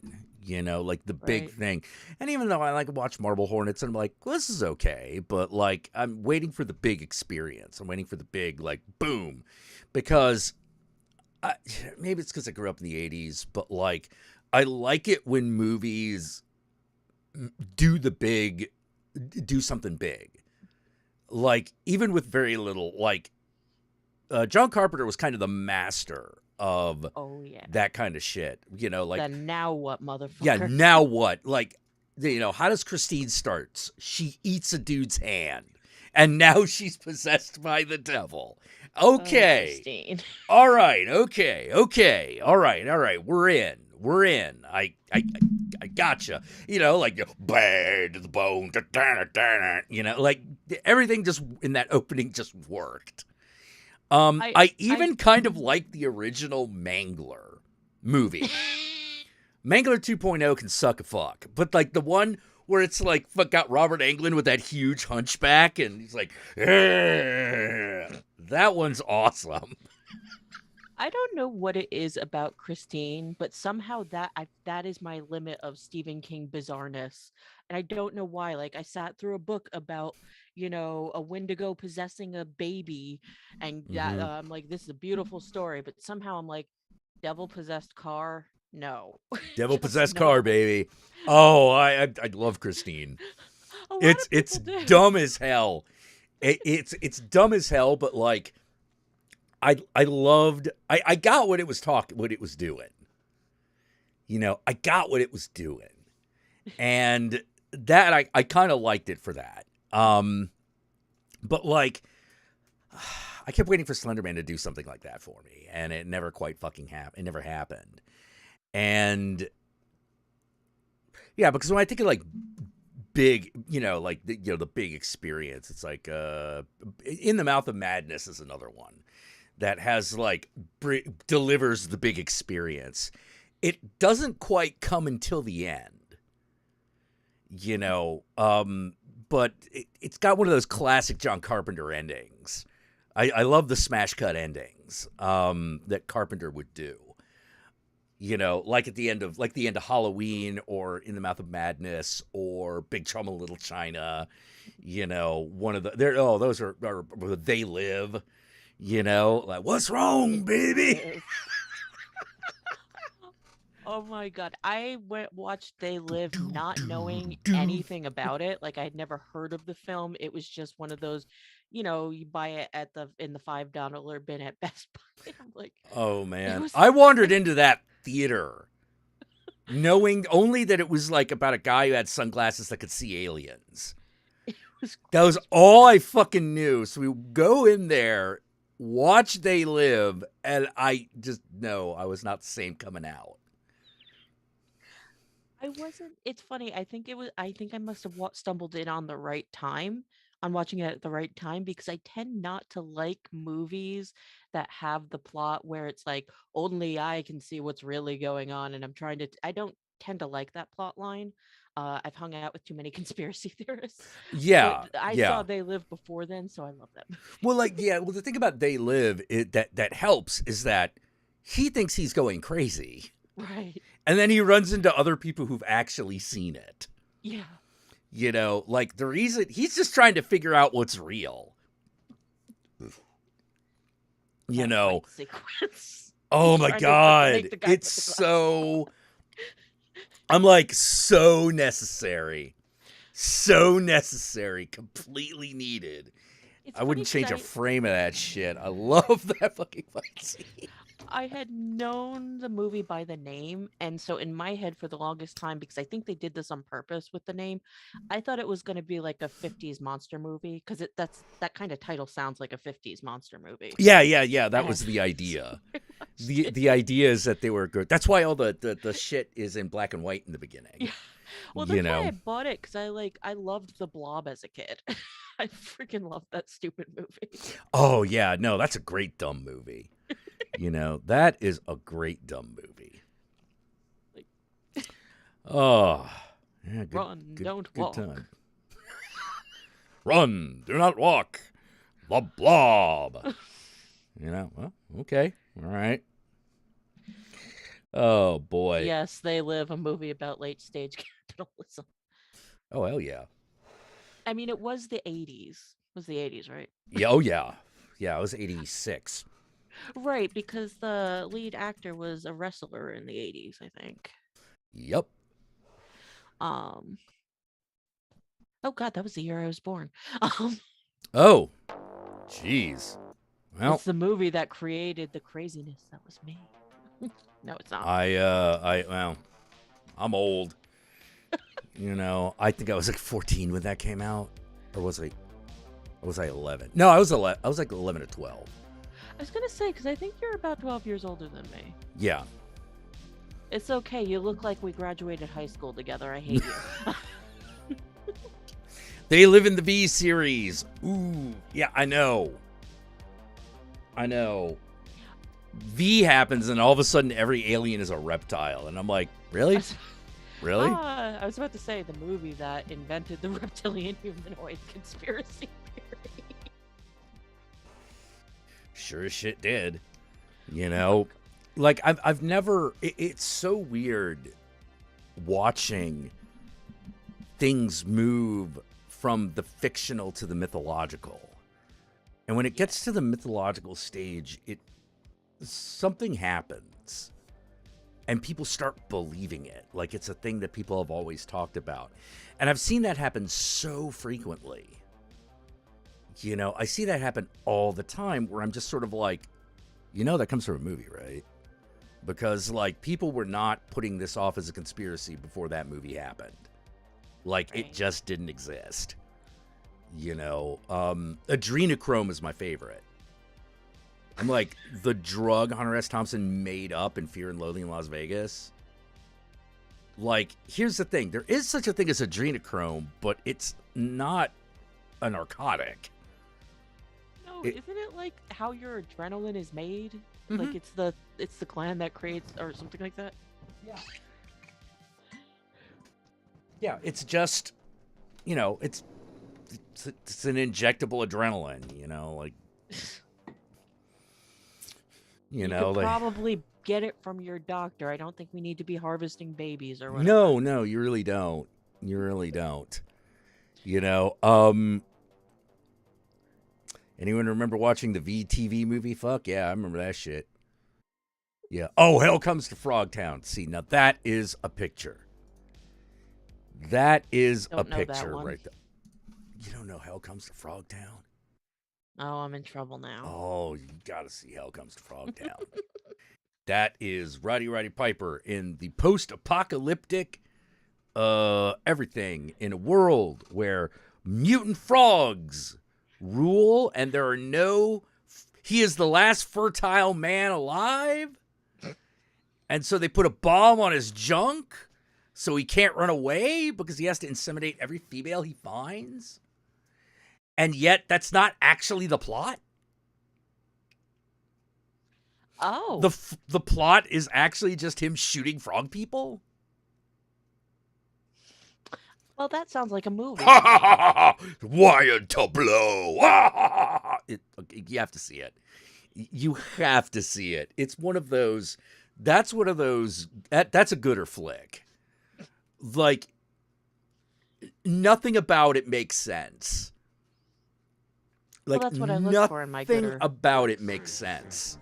like the big Right. thing. And even though I like to watch Marble Hornets, and I'm like, well, this is okay, but like I'm waiting for the big experience. I'm waiting for the big like boom, because maybe it's because I grew up in the '80s, but like I like it when movies do do something big, like even with very little. Like John Carpenter was kind of the master of Oh yeah. that kind of shit. Like The now what yeah, motherfucker. now what? Like, how does Christine starts? She eats a dude's hand, and now she's possessed by the devil. Okay, Christine. all right, okay, all right. We're in. I gotcha. Like bad to the bone. Like everything just in that opening just worked. I even kind of like the original Mangler movie. Mangler 2.0 can suck a fuck, but like the one where it's like got Robert Englund with that huge hunchback and he's like, that one's awesome. I don't know what it is about Christine, but somehow that is my limit of Stephen King bizarreness. And I don't know why. Like I sat through a book about, a Wendigo possessing a baby, and that I'm like, this is a beautiful story, but somehow I'm like, devil possessed car? No. Devil Just possessed no. car, baby. Oh, I love Christine. A lot It's of people do. dumb as hell. It's dumb as hell, but like I got what it was doing. I got what it was doing. And that I kind of liked it for that. But like I kept waiting for Slenderman to do something like that for me, and it never quite fucking happened. It never happened. And yeah, because when I think of like big, like the big experience, it's like In the Mouth of Madness is another one that has like delivers the big experience. It doesn't quite come until the end, but it's got one of those classic John Carpenter endings. I love the smash cut endings that Carpenter would do. Like at the end of Halloween, or In the Mouth of Madness, or Big Trouble in Little China. One of those are They Live. Like, what's wrong, baby? Oh my god. I watched They Live not knowing anything about it. Like I'd never heard of the film. It was just one of those, you buy it in the $5 bin at Best Buy. I'm like, oh man. I wandered into that theater knowing only that it was like about a guy who had sunglasses that could see aliens. That was all I fucking knew. So we go in there, watch They Live, and I just know I was not the same coming out. I wasn't. It's funny. I think I must have stumbled in on the right time, on watching it at the right time, because I tend not to like movies that have the plot where it's like only I can see what's really going on, and I don't tend to like that plot line. I've hung out with too many conspiracy theorists. Yeah, But I saw They Live before then, so I love that movie. Well, the thing about They Live that helps is that he thinks he's going crazy. Right. And then he runs into other people who've actually seen it. Yeah. Like the reason he's just trying to figure out what's real. That fight sequence. Oh He's my trying to god. make the guy It's put the so I'm like so necessary. So necessary, completely needed. It's I wouldn't funny change a 'cause frame of that shit. I love that fucking fight scene. I had known the movie by the name, and so in my head for the longest time, because I think they did this on purpose with the name, I thought it was going to be like a 50s monster movie, because that kind of title sounds like a 50s monster movie. Yeah. That was the idea. The idea is that they were good. That's why all the shit is in black and white in the beginning. Yeah. Well, that's why I bought it, because I loved The Blob as a kid. I freaking loved that stupid movie. Oh yeah, no, that's a great dumb movie. That is a great dumb movie. Oh, yeah, Run, don't good walk. time. Run, do not walk. The blob. Well, okay. All right. Oh, boy. Yes, They Live, a movie about late stage capitalism. Oh, hell yeah. I mean, it was the 80s. It was the 80s, right? Yeah, oh, yeah. Yeah, it was 86. Right, because the lead actor was a wrestler in the 80s, I think. Yep. Oh God, that was the year I was born. Oh, jeez. Well, It's the movie that created the craziness. That was me. No, it's not. well, I'm old. I think I was like 14 when that came out, or was I 11? No, I was 11. I was like 11 or 12. I was gonna say, because I think you're about 12 years older than me. Yeah. It's okay. You look like we graduated high school together. I hate you. They Live in the V series. Ooh, yeah, I know. V happens, and all of a sudden, every alien is a reptile, and I'm like, really? Really? I was about to say the movie that invented the reptilian humanoid conspiracy theory. Sure as shit did. Like I've never. It's so weird watching things move from the fictional to the mythological, and when it gets to the mythological stage, something happens, and people start believing it, like it's a thing that people have always talked about, and I've seen that happen so frequently. I see that happen all the time, where I'm just sort of like, that comes from a movie, right? Because, like, people were not putting this off as a conspiracy before that movie happened. Like, Right. It just didn't exist. Adrenochrome is my favorite. I'm like, the drug Hunter S. Thompson made up in Fear and Loathing in Las Vegas. Like, here's the thing. There is such a thing as adrenochrome, but it's not a narcotic. No, isn't it like how your adrenaline is made? Like it's the gland that creates, or something like that. Yeah, it's just, it's an injectable adrenaline, like, You could probably get it from your doctor. I don't think we need to be harvesting babies or whatever. No, you really don't. You really don't. Anyone remember watching the VTV movie? Fuck yeah, I remember that shit. Yeah. Oh, Hell Comes to Frogtown. See, now that is a picture. That is a picture right there. You don't know Hell Comes to Frogtown? Oh, I'm in trouble now. Oh, you gotta see Hell Comes to Frogtown. That is Roddy Piper in the post-apocalyptic everything in a world where mutant frogs rule, and there are no. He is the last fertile man alive, and so they put a bomb on his junk, so he can't run away because he has to inseminate every female he finds. And yet, that's not actually the plot. Oh, The plot is actually just him shooting frog people. well, that sounds like a movie. Wired to blow. You have to see it. You have to see it. It's one of those. That's one of those. That's a gooder flick. Like, nothing about it makes sense. Like, that's what I look for in my nothing gooder. about it makes sense.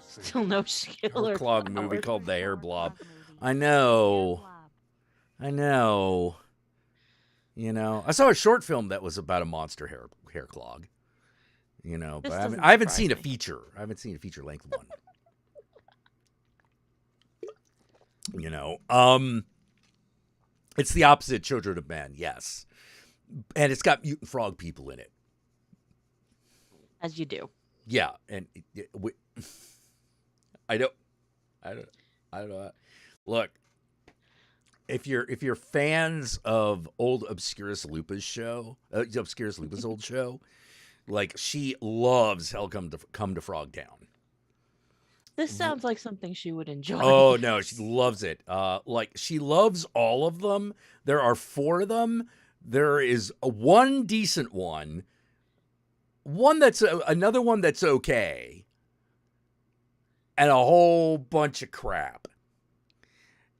Still no skill or Clog movie power. called The Hair Blob. I know. I saw a short film that was about a monster hair clog. But This I doesn't haven't seen a surprise me. feature. I haven't seen a feature length one. It's the opposite Children of Men, yes. And it's got mutant frog people in it. As you do. Yeah, and I don't know. Look, if you're fans of old Obscurus Lupa's show, Obscurus Lupa's old show, like, she loves Hell Come to Frogtown. This sounds like something she would enjoy. Oh no, she loves it. Like, she loves all of them. There are 4 of them. There is one decent one that's another one that's okay, and a whole bunch of crap.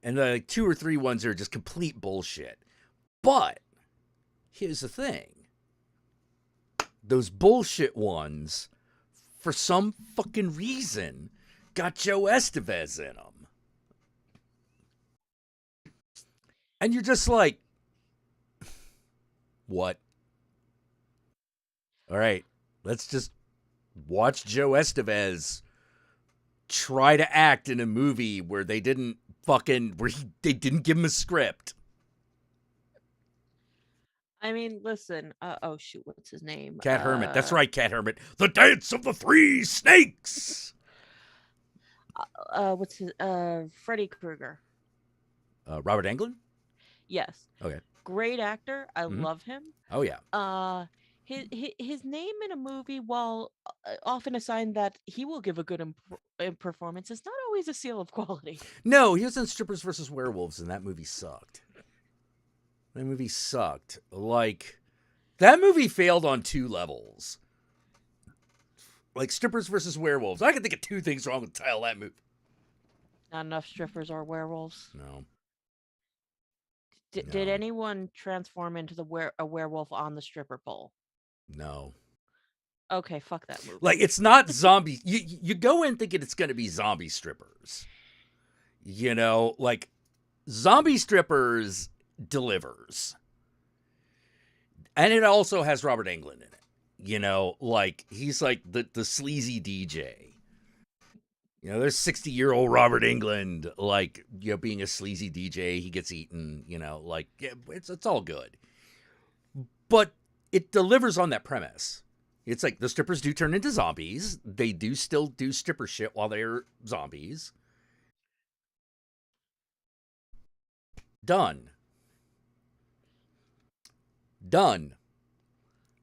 And like 2 or 3 ones are just complete bullshit. But here's the thing. Those bullshit ones, for some fucking reason, got Joe Estevez in them. And you're just like, what? All right, let's just watch Joe Estevez try to act in a movie where they didn't they didn't give him a script. I mean, listen. Oh shoot, what's his name? Cat Hermit. That's right, Cat Hermit. The Dance of the Three Snakes. What's his? Freddy Krueger. Robert Englund? Yes. Okay. Great actor. I love him. Oh yeah. His name in a movie, while often assigned that he will give a good performance, is not always a seal of quality. No, he was in Strippers versus Werewolves, and that movie sucked. That movie sucked. Like, that movie failed on 2 levels. Like, Strippers versus Werewolves. I can think of 2 things wrong with the title of that movie. Not enough strippers or werewolves. No. Did anyone transform into a werewolf on the stripper pole? No. Okay, fuck that movie. Like, it's not zombie. You go in thinking it's going to be zombie strippers. You know, like, zombie strippers delivers. And it also has Robert Englund in it. You know, like, he's like the sleazy DJ. You know, there's 60-year-old Robert Englund, like, you know, being a sleazy DJ, he gets eaten, you know, like, yeah, it's all good. But it delivers on that premise. It's like the strippers do turn into zombies. They do still do stripper shit while they're zombies. Done.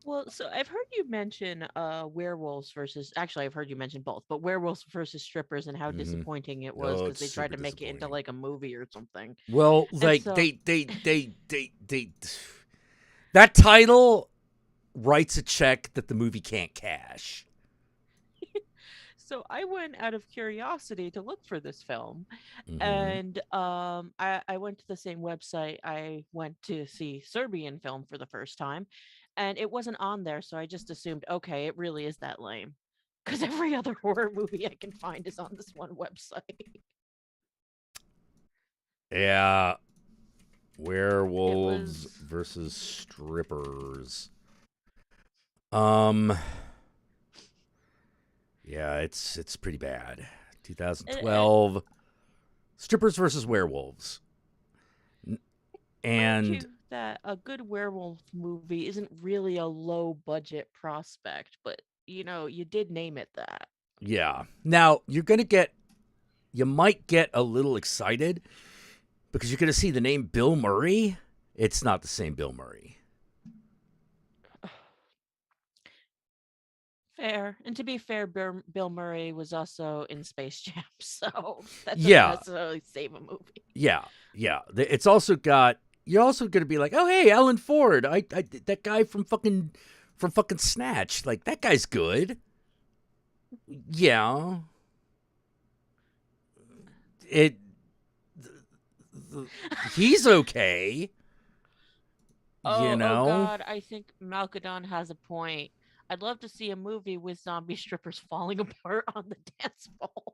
Well, so I've heard you mention werewolves versus. Actually, I've heard you mention both, but werewolves versus strippers and how disappointing it was because they tried to make it into like a movie or something. Well, like so, they that title writes a check that the movie can't cash. So I went out of curiosity to look for this film, and I went to the same website I went to see Serbian film for the first time, and it wasn't on there, so I just assumed, okay, it really is that lame, because every other horror movie I can find is on this one website. Yeah, werewolves versus strippers. Yeah, it's pretty bad. 2012, Strippers versus Werewolves. And that a good werewolf movie isn't really a low budget prospect, but you know, you did name it that. Yeah. Now, you might get a little excited because you're going to see the name Bill Murray. It's not the same Bill Murray. Fair. And to be fair, Bill Murray was also in Space Jam, so that doesn't necessarily save a movie. Yeah. It's also got, you're also going to be like, oh, hey, Alan Ford, I that guy from fucking Snatch, like, that guy's good. Yeah. He's okay. Oh God, I think Malkadon has a point. I'd love to see a movie with zombie strippers falling apart on the dance floor.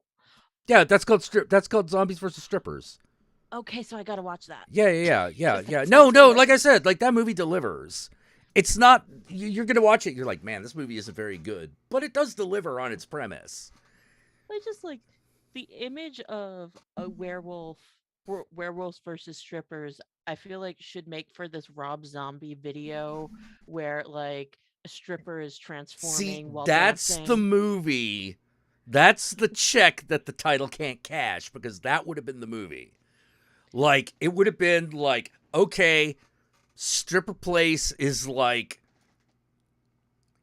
Yeah, that's called Zombies versus Strippers. Okay, so I gotta watch that. Yeah. No, like I said, like, that movie delivers. It's not, you're gonna watch it, you're like, man, this movie isn't very good, but it does deliver on its premise. I just like the image of a werewolves versus strippers. I feel like should make for this Rob Zombie video where like a stripper is transforming while that's dancing. the movie. That's the check that the title can't cash, because that would have been the movie. Like, it would have been like, okay, stripper place is like,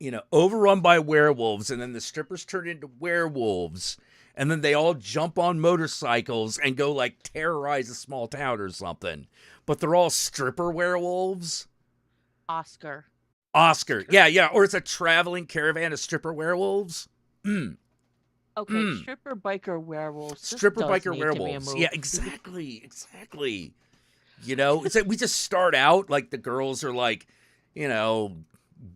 you know, overrun by werewolves, and then the strippers turn into werewolves, and then they all jump on motorcycles and go like terrorize a small town or something. But they're all stripper werewolves. Oscar. Oscar. Yeah. Or it's a traveling caravan of stripper werewolves. Okay, stripper biker werewolves. Stripper this does biker need to be a werewolves. movie. Yeah, exactly. You know, it's like we just start out like the girls are like, you know,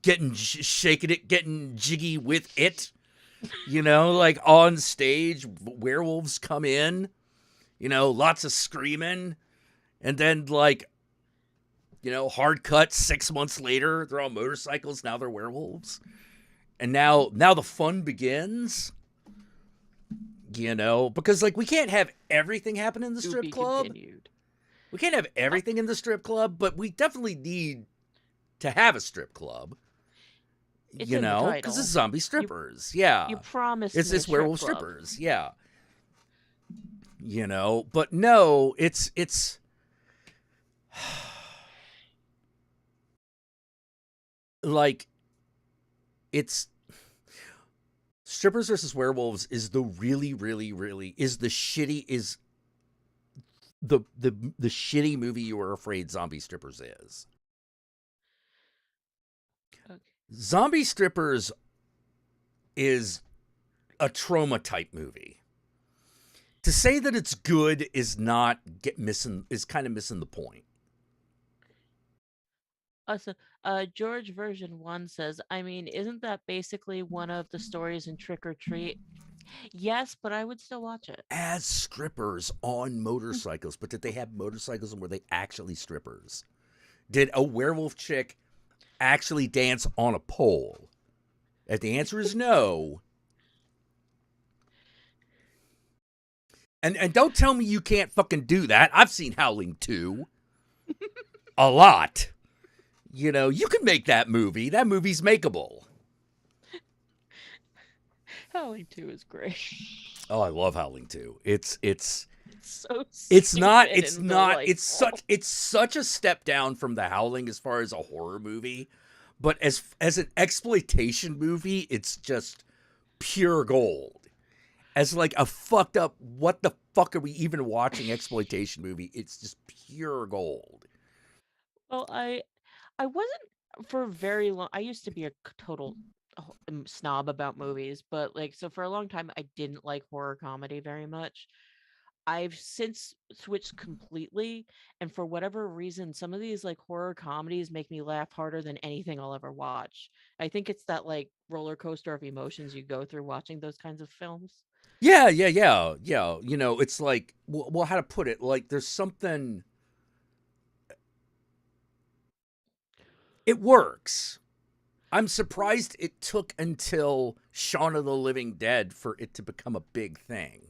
getting shaking it, getting jiggy with it. You know, like on stage, werewolves come in. You know, lots of screaming, and then like, you know, hard cut 6 months later, they're on motorcycles. Now they're werewolves, and now the fun begins. You know, because like we can't have everything happen in the To strip be club. continued. We can't have everything in the strip club, but we definitely need to have a strip club. It's You in the know, because title. it's zombie strippers. Yeah, You promised it's me a strip werewolf club. strippers. Yeah, you know, but no, it's like it's strippers versus werewolves is the really is the shitty is the shitty movie you were afraid zombie strippers is. Okay. Zombie strippers is a trauma type movie. To say that it's good is not is kind of missing the point. So, George version 1 says, I mean, isn't that basically one of the stories in Trick or Treat? Yes, but I would still watch it. As strippers on motorcycles, but did they have motorcycles and were they actually strippers? Did a werewolf chick actually dance on a pole? If the answer is no, and don't tell me you can't fucking do that. I've seen Howling 2 a lot. You know, you can make that movie. That movie's makeable. Howling 2 is great. Oh, I love Howling 2. It's so it's not delightful. it's such a step down from the Howling as far as a horror movie, but as an exploitation movie, it's just pure gold. As like a fucked up what the fuck are we even watching exploitation movie, it's just pure gold. Well, I wasn't for very long. I used to be a total snob about movies, but like so for a long time I didn't like horror comedy very much. I've since switched completely, and for whatever reason, some of these like horror comedies make me laugh harder than anything I'll ever watch. I think it's that like roller coaster of emotions you go through watching those kinds of films. Yeah. You know, it's like well how to put it? Like there's something it works. I'm surprised it took until Shaun of the Living Dead for it to become a big thing.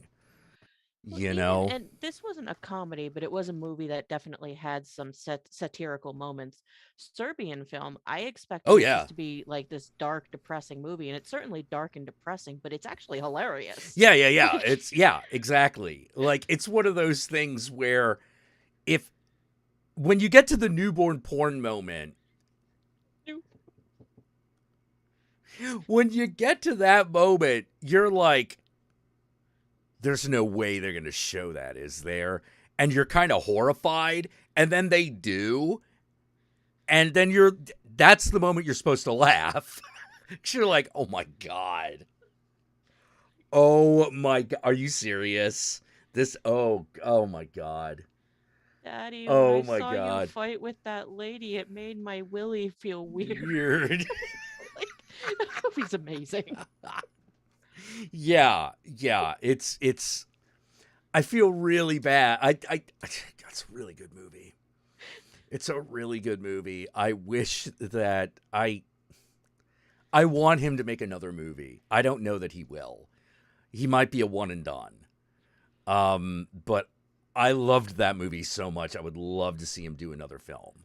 Well, You even know? and this wasn't a comedy, but it was a movie that definitely had some satirical moments. Serbian film, I expected Oh it yeah. just to be like this dark, depressing movie, and it's certainly dark and depressing, but it's actually hilarious. Yeah. It's exactly. Like it's one of those things where if when you get to the newborn porn moment, when you get to that moment, you're like, there's no way they're going to show that, is there? And you're kind of horrified. And then they do. And then that's the moment you're supposed to laugh. You're like, oh my God. Oh my God. Are you serious? Oh my God. Daddy, when Oh I my saw you God. fight with that lady, it made my willy feel weird. Weird. Like, that movie's amazing. Yeah. It's I feel really bad. It's a really good movie. It's a really good movie. I wish that I want him to make another movie. I don't know that he will. He might be a one and done. But I loved that movie so much. I would love to see him do another film.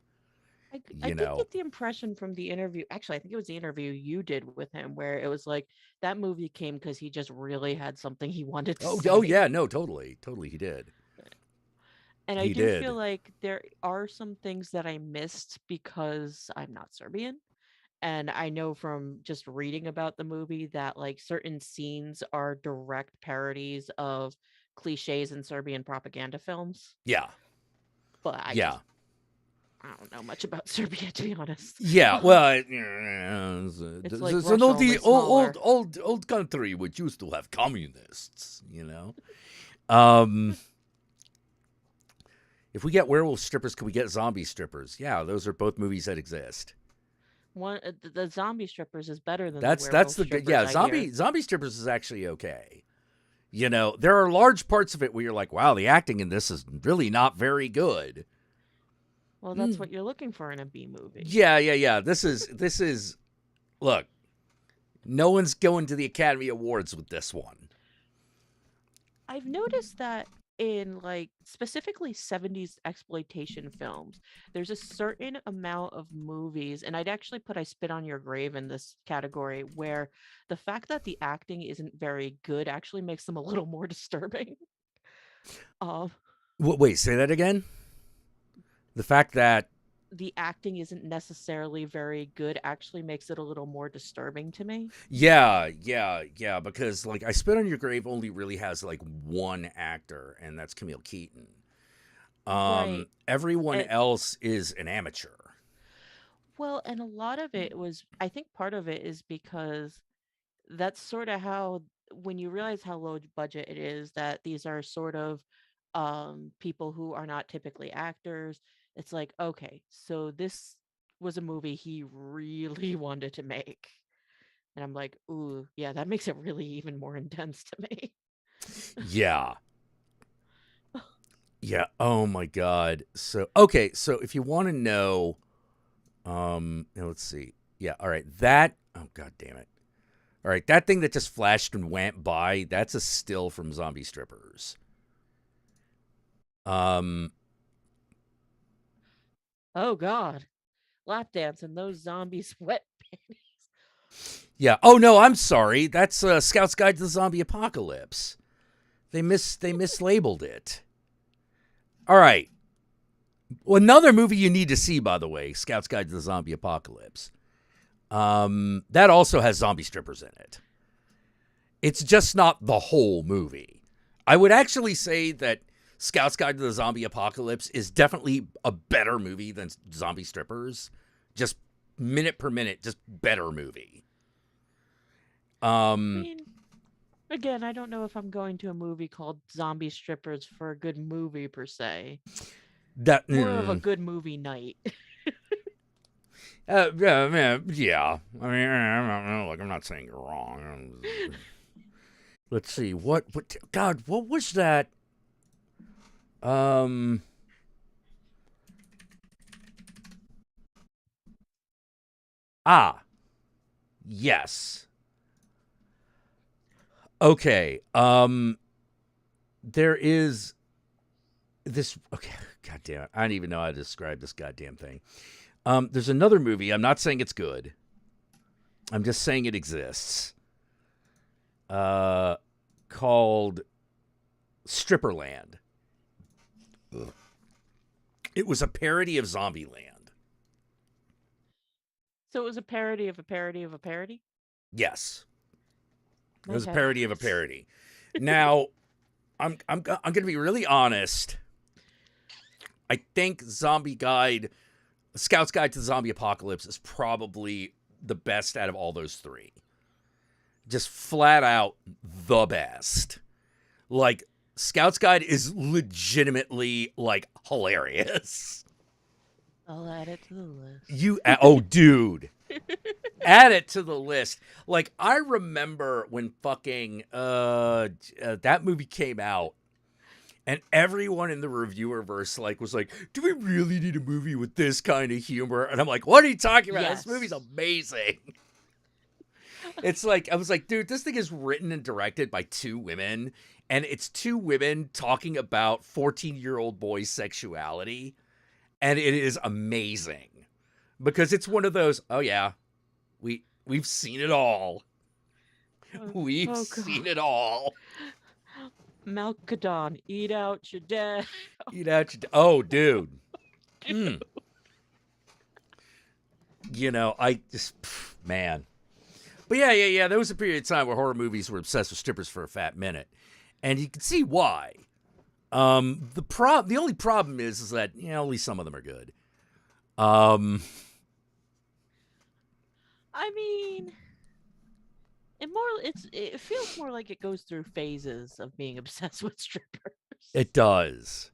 I did get the impression from the interview. Actually, I think it was the interview you did with him where it was like that movie came because he just really had something he wanted to say. Oh yeah, no, totally, he did. And I do feel like there are some things that I missed because I'm not Serbian. And I know from just reading about the movie that like certain scenes are direct parodies of cliches in Serbian propaganda films. Yeah. But I don't know much about Serbia, to be honest. Yeah, well, it's It's like an Russia, only smaller. old country which used to have communists. If we get werewolf strippers, can we get zombie strippers? Yeah, those are both movies that exist. The zombie strippers is better than That's the werewolf the strippers, yeah. I hear. Zombie strippers is actually okay. There are large parts of it where you're like, wow, the acting in this is really not very good. Well, that's what you're looking for in a B movie. Yeah. This is look. No one's going to the Academy Awards with this one. I've noticed that in like specifically 70s exploitation films, there's a certain amount of movies, and I'd actually put I Spit on Your Grave in this category, where the fact that the acting isn't very good actually makes them a little more disturbing. Wait, say that again? The fact that the acting isn't necessarily very good actually makes it a little more disturbing to me. Yeah, because like I Spit on Your Grave only really has like one actor, and that's Camille Keaton. Right. Everyone else is an amateur. Well, and a lot of it was, I think part of it is because that's sort of how, when you realize how low budget it is, that these are sort of people who are not typically actors. It's like, okay, so this was a movie he really wanted to make. And I'm like, ooh, yeah, that makes it really even more intense to me. Yeah. Yeah. Oh my God. So, okay. So if you want to know, let's see. Yeah. All right. Oh God damn it. All right. That thing that just flashed and went by, that's a still from Zombie Strippers. Oh God. Lap dance and those zombie sweat panties. Yeah. Oh no, I'm sorry. That's Scout's Guide to the Zombie Apocalypse. They mislabeled it. All right. Well, another movie you need to see, by the way, Scout's Guide to the Zombie Apocalypse. That also has zombie strippers in it. It's just not the whole movie. I would actually say that Scout's Guide to the Zombie Apocalypse is definitely a better movie than Zombie Strippers. Just minute per minute, just better movie. I mean, again, I don't know if I'm going to a movie called Zombie Strippers for a good movie per se. More of a good movie night. Yeah. I mean, I'm not saying you're wrong. Let's see. What was that? Yes. Okay. There is this. Okay. God damn it. I don't even know how to describe this goddamn thing. There's another movie. I'm not saying it's good. I'm just saying it exists. Called Stripperland. Ugh. It was a parody of Zombieland. So it was a parody of a parody of a parody? Yes. It was a Okay. parody of a parody. Now, I'm going to be really honest. I think Scout's Guide to the Zombie Apocalypse is probably the best out of all those three. Just flat out the best. Like, Scout's Guide is legitimately, like, hilarious. I'll add it to the list. Dude. Add it to the list. Like, I remember when fucking that movie came out, and everyone in the reviewerverse was like, do we really need a movie with this kind of humor? And I'm like, what are you talking about? Yes. This movie's amazing. It's like, I was like, dude, this thing is written and directed by two women, and it's two women talking about 14-year-old boys' sexuality, and it is amazing. Because it's one of those, oh yeah, we've seen it all. We've seen it all. Malkadon, eat out your dad. Oh, dude. I just, man. But yeah. There was a period of time where horror movies were obsessed with strippers for a fat minute. And you can see why. The only problem is that, at least some of them are good. Um, I mean, it feels more like it goes through phases of being obsessed with strippers. it does.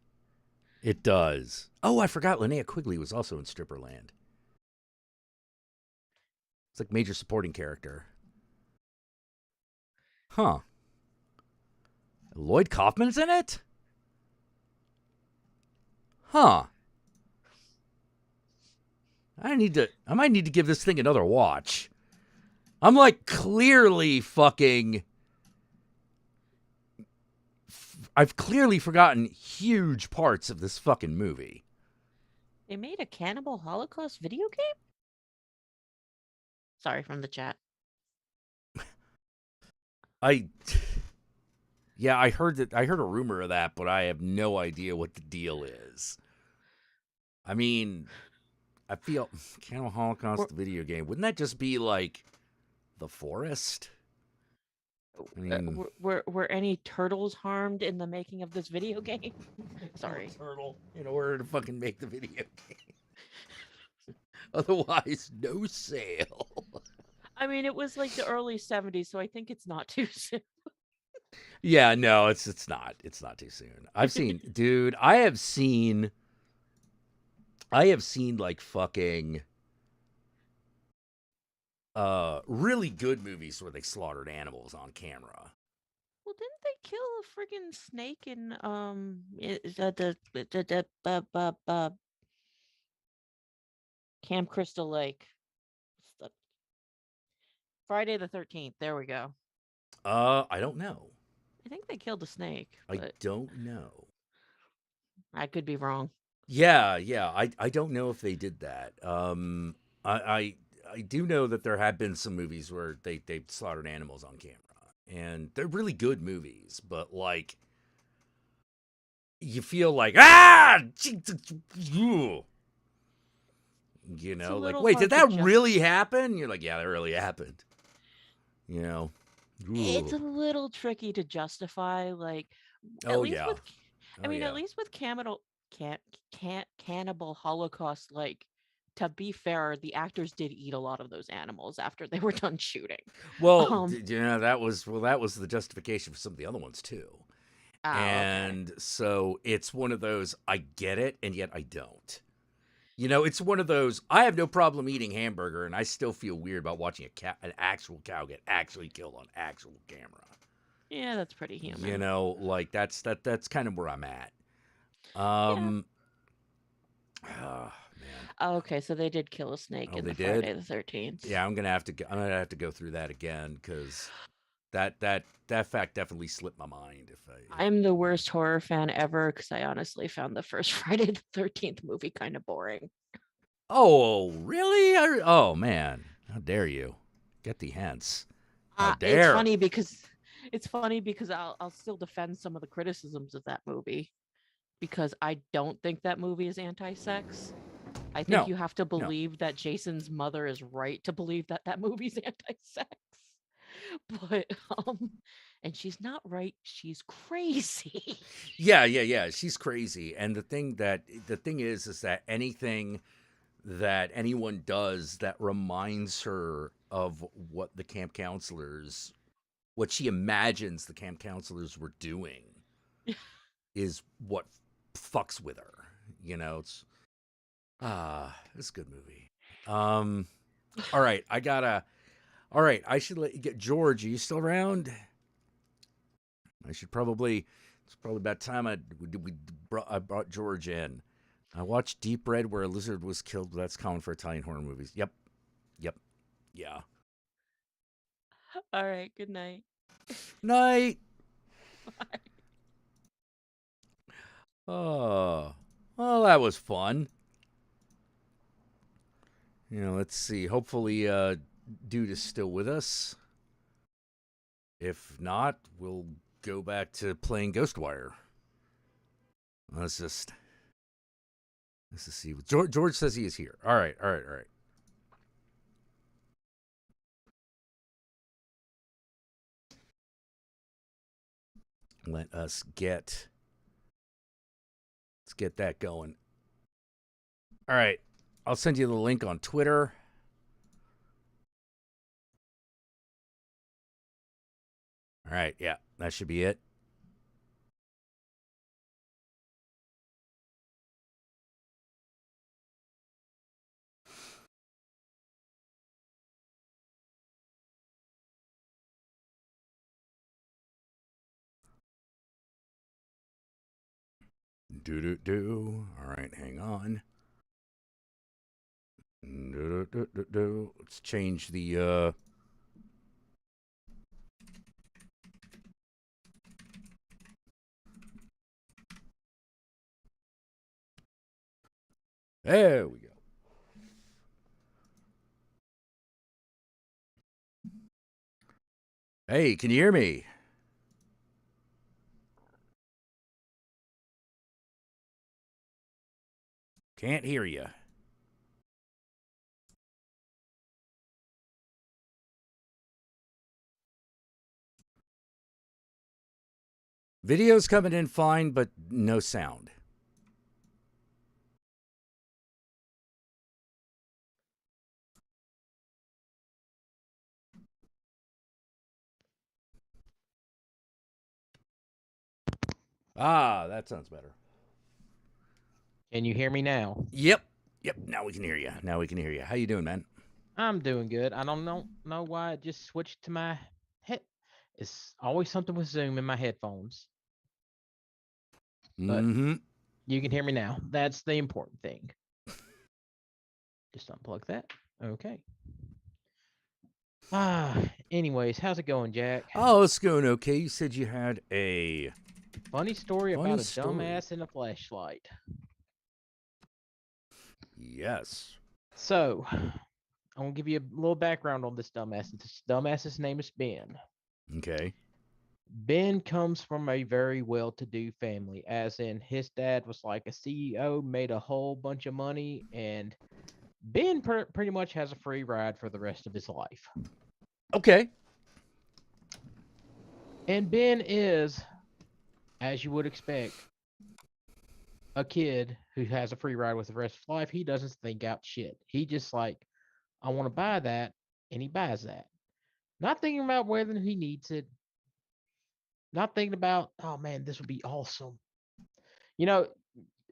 It does. Oh, I forgot Linnea Quigley was also in Stripperland. It's like major supporting character. Huh. Lloyd Kaufman's in it? Huh. I might need to give this thing another watch. I'm like clearly fucking I've clearly forgotten huge parts of this fucking movie. They made a Cannibal Holocaust video game? Sorry, from the chat. Yeah, I heard a rumor of that, but I have no idea what the deal is. I mean, I feel Cannibal Holocaust the video game. Wouldn't that just be like The Forest? I mean, were any turtles harmed in the making of this video game? Sorry. Turtle in order to fucking make the video game. Otherwise, no sale. I mean, it was like the early 70s, so I think it's not too soon. Yeah, no, it's not. It's not too soon. Dude, I have seen like fucking really good movies where they slaughtered animals on camera. Well, didn't they kill a friggin' snake in Camp Crystal Lake? Friday the 13th. There we go. I don't know. I think they killed a snake. I don't know. I could be wrong. Yeah. I don't know if they did that. I do know that there have been some movies where they slaughtered animals on camera, and they're really good movies, but like you feel like you know, like wait, did that really happen? You're like, yeah, that really happened. You know, it's a little tricky to justify, like at least with Cannibal Holocaust, like to be fair, the actors did eat a lot of those animals after they were done shooting. Well, that was the justification for some of the other ones too. And okay. So it's one of those, I get it, and yet I don't. You know, it's one of those, I have no problem eating hamburger, and I still feel weird about watching an actual cow get actually killed on actual camera. Yeah, that's pretty human. You know, like that's kind of where I'm at. Yeah. Oh, man. Okay, so they did kill a snake in the Friday the 13th. Yeah, I'm gonna have to go through that again because that fact definitely slipped my mind. I'm the worst horror fan ever because I honestly found the first Friday the 13th movie kind of boring. Oh, really? Oh man, how dare you? Get the hence. How dare? It's funny because I'll still defend some of the criticisms of that movie because I don't think that movie is anti-sex. I think you have to believe that Jason's mother is right to believe that that movie's anti-sex. But and she's not right, she's crazy. Yeah, she's crazy. And the thing is that anything that anyone does that reminds her of what she imagines the camp counselors were doing is what fucks with her. You know, it's a good movie. All right, I should let you get George. Are you still around? It's probably about time I brought George in. I watched Deep Red where a lizard was killed. That's common for Italian horror movies. Yep. Yeah. All right, good night. Night. Bye. Oh, well, that was fun. You know, let's see. Hopefully, Dude is still with us. If not, we'll go back to playing Ghostwire. Let's see. George says he is here. All right. Let's get that going. All right. I'll send you the link on Twitter. All right, yeah, that should be it. All right, hang on. Let's change the there we go. Hey, can you hear me? Can't hear you. Video's coming in fine, but no sound. Ah, that sounds better. Can you hear me now? Yep. Now we can hear you. How you doing, man? I'm doing good. I don't know why it just switched to my head. It's always something with Zoom in my headphones. But you can hear me now. That's the important thing. Just unplug that. Okay. Anyways, how's it going, Jack? Oh, it's going okay. You said you had a funny story about a dumbass in a flashlight. Yes. So, I'm gonna give you a little background on this dumbass. This dumbass's name is Ben. Okay. Ben comes from a very well-to-do family, as in his dad was like a CEO, made a whole bunch of money, and Ben pretty much has a free ride for the rest of his life. Okay. And Ben is, as you would expect, a kid who has a free ride with the rest of his life. He doesn't think out shit. He just like, I want to buy that, and he buys that. Not thinking about whether he needs it. Not thinking about, oh man, this would be awesome. You know,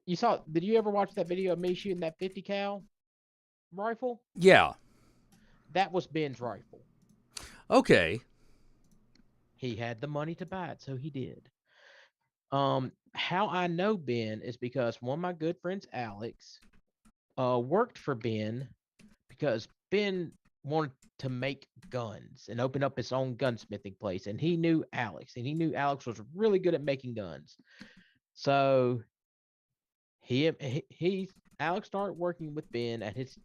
did you ever watch that video of me shooting that 50 cal rifle? Yeah. That was Ben's rifle. Okay. He had the money to buy it, so he did. How I know Ben is because one of my good friends, Alex, worked for Ben because Ben wanted to make guns and open up his own gunsmithing place, and he knew Alex, and he knew Alex was really good at making guns. So Alex started working with Ben at his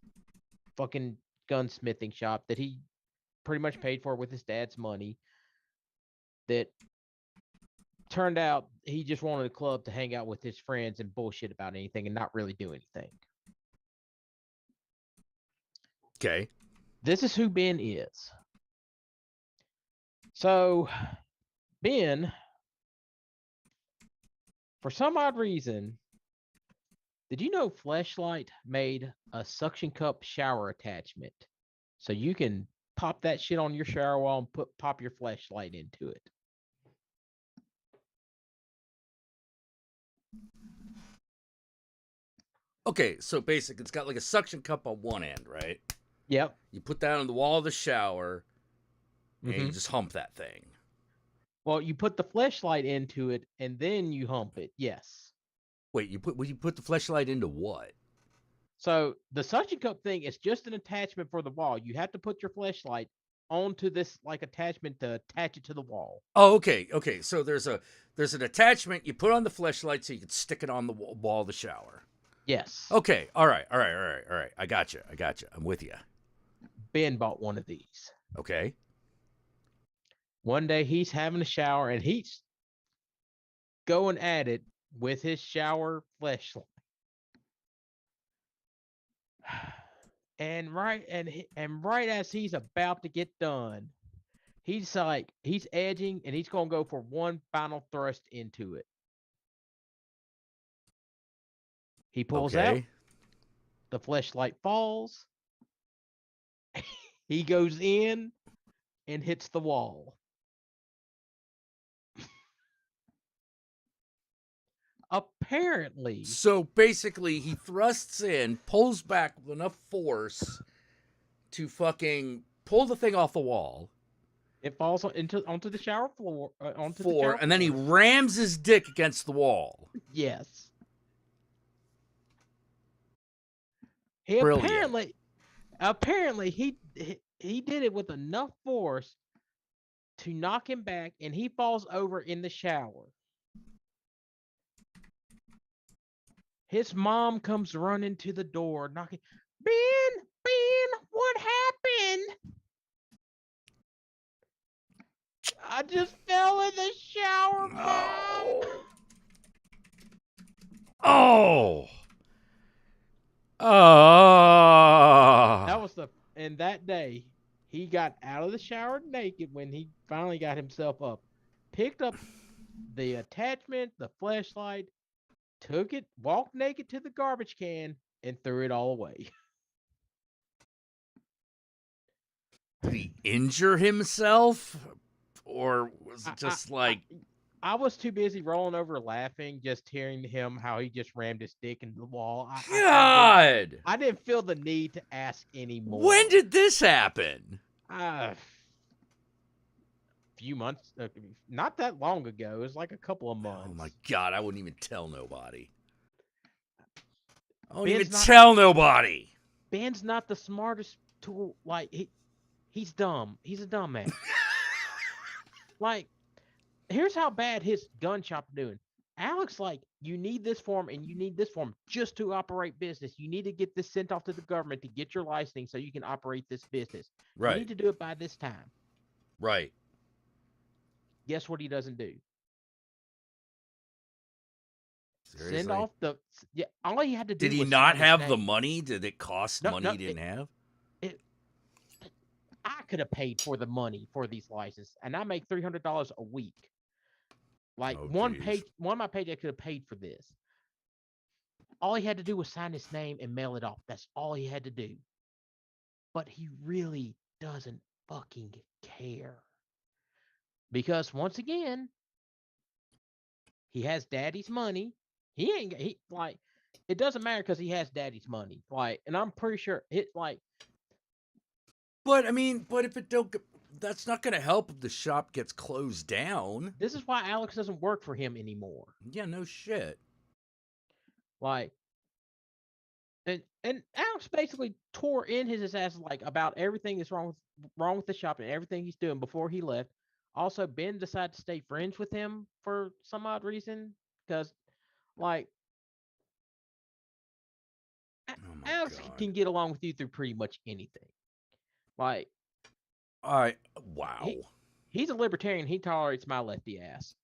fucking gunsmithing shop that he pretty much paid for with his dad's money. That turned out he just wanted a club to hang out with his friends and bullshit about anything and not really do anything. Okay. This is who Ben is. So, Ben, for some odd reason, did you know Fleshlight made a suction cup shower attachment? So you can pop that shit on your shower wall and pop your flashlight into it. Okay, so basically, it's got like a suction cup on one end, right? Yep. You put that on the wall of the shower, and you just hump that thing. Well, you put the fleshlight into it, and then you hump it. Yes. Wait, you put the fleshlight into what? So the suction cup thing is just an attachment for the wall. You have to put your fleshlight onto this like attachment to attach it to the wall. Oh, okay. So there's an attachment you put on the fleshlight so you can stick it on the wall of the shower. Yes. Okay. All right. I got you. I'm with you. Ben bought one of these. Okay. One day he's having a shower and he's going at it with his shower fleshlight. And right as he's about to get done, he's edging and he's gonna go for one final thrust into it. He pulls out. The fleshlight falls. He goes in and hits the wall. Apparently, So basically, he thrusts in, pulls back with enough force to fucking pull the thing off the wall. it falls onto the shower floor. And then he rams his dick against the wall. Yes. He Brilliant. apparently he did it with enough force to knock him back, and he falls over in the shower. His mom comes running to the door, knocking. Ben, what happened? I just fell in the shower, Mom. Oh. And that day, he got out of the shower naked when he finally got himself up, picked up the attachment, the flashlight, took it, walked naked to the garbage can, and threw it all away. Did he injure himself? Or was it just I was too busy rolling over laughing, just hearing him how he just rammed his dick into the wall. God! I didn't feel the need to ask anymore. When did this happen? Few months, not that long ago. It was like a couple of months. Oh my God, I wouldn't even tell nobody. Tell nobody. Ben's not the smartest tool. Like, he's dumb. He's a dumbass. Like, here's how bad his gun shop doing. Alex, like, you need this form and you need this form just to operate business. You need to get this sent off to the government to get your licensing so you can operate this business. Right. You need to do it by this time. Right. Guess what he doesn't do? Seriously? Send off all he had to do. Did he was not sign his have name. the money? Did it cost money he didn't have? I could have paid for the money for these licenses, and I make $300 a week. Like, one of my paychecks could have paid for this. All he had to do was sign his name and mail it off. That's all he had to do. But he really doesn't fucking care. Because once again, he has daddy's money. It doesn't matter because he has daddy's money. Like, and I'm pretty sure But if it don't, that's not going to help if the shop gets closed down. This is why Alex doesn't work for him anymore. Yeah, no shit. Like, and Alex basically tore in his ass like about everything that's wrong with the shop and everything he's doing before he left. Also, Ben decided to stay friends with him for some odd reason because, like, Alex can get along with you through pretty much anything. Like, wow. He's a libertarian. He tolerates my lefty ass.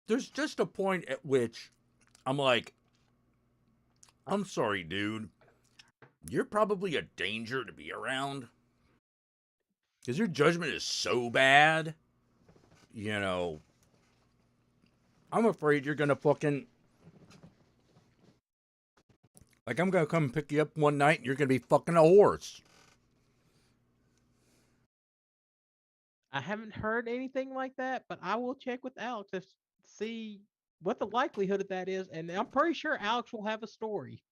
There's just a point at which I'm like, I'm sorry, dude. You're probably a danger to be around. Because your judgment is so bad. You know, I'm afraid you're going to fucking... Like, I'm going to come and pick you up one night and you're going to be fucking a horse. I haven't heard anything like that, but I will check with Alex to see what the likelihood of that is. And I'm pretty sure Alex will have a story.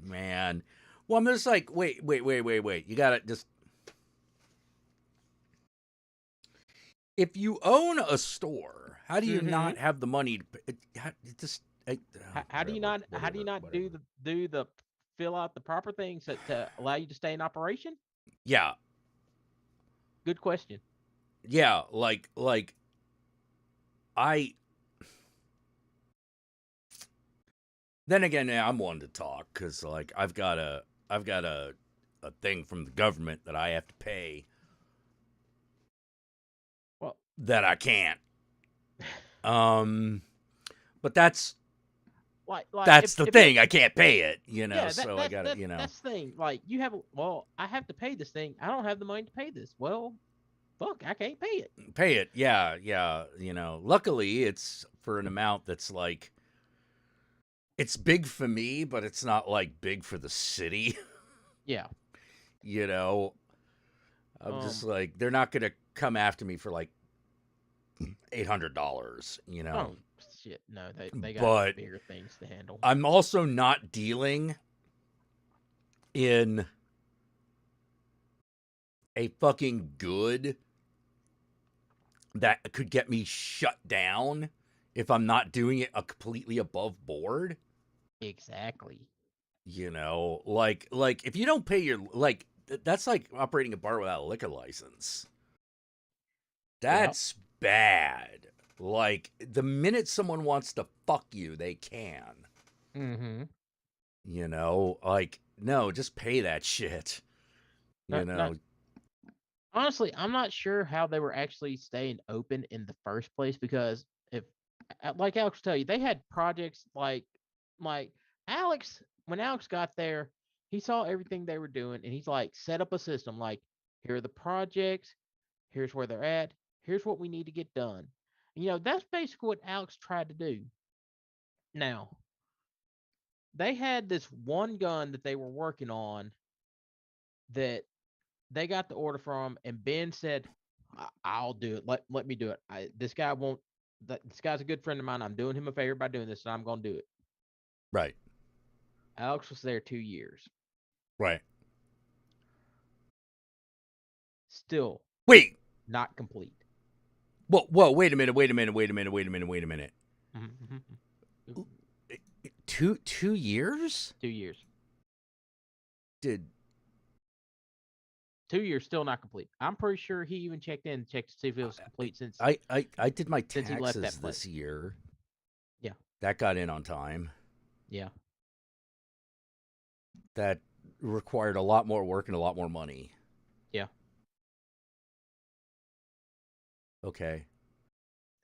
Man. Well, I'm just like, wait. You got to just... If you own a store, how do you not have the money to... How do you not do the fill out the proper things to allow you to stay in operation? Yeah. Good question. Yeah, like I. Then again, I'm one to talk because like I've got a thing from the government that I have to pay. Well, that I can't. But that's the thing. I can't pay it, so I gotta, That's the thing. Like, I have to pay this thing. I don't have the money to pay this. Well, fuck, I can't pay it. Pay it. Yeah, yeah. Luckily it's for an amount that's like, it's big for me, but it's not like big for the city. Yeah. I'm just like, they're not gonna come after me for like $800. Oh shit, no, they got But bigger things to handle. I'm also not dealing in a fucking good that could get me shut down if I'm not doing it a completely above board. Exactly. Like if you don't pay your, like, that's like operating a bar without a liquor license. That's bad. Like, the minute someone wants to fuck you, they can. Mm-hmm. Like, no, just pay that shit. Honestly, I'm not sure how they were actually staying open in the first place, because if, like Alex will tell you, they had projects like Alex. When Alex got there, he saw everything they were doing, and he's like, set up a system. Like, here are the projects. Here's where they're at. Here's what we need to get done. That's basically what Alex tried to do. Now, they had this one gun that they were working on that they got the order from, and Ben said, I'll do it. Let me do it. This guy won't. This guy's a good friend of mine. I'm doing him a favor by doing this, and I'm going to do it. Right. Alex was there 2 years. Right. Still. Wait. Not complete. Whoa, wait a minute. Mm-hmm. 2 years? 2 years. Did 2 years still not complete. I'm pretty sure he even checked to see if it was complete since I did my since he left taxes that place. this year. Yeah. That got in on time. Yeah. That required a lot more work and a lot more money. Yeah. Okay.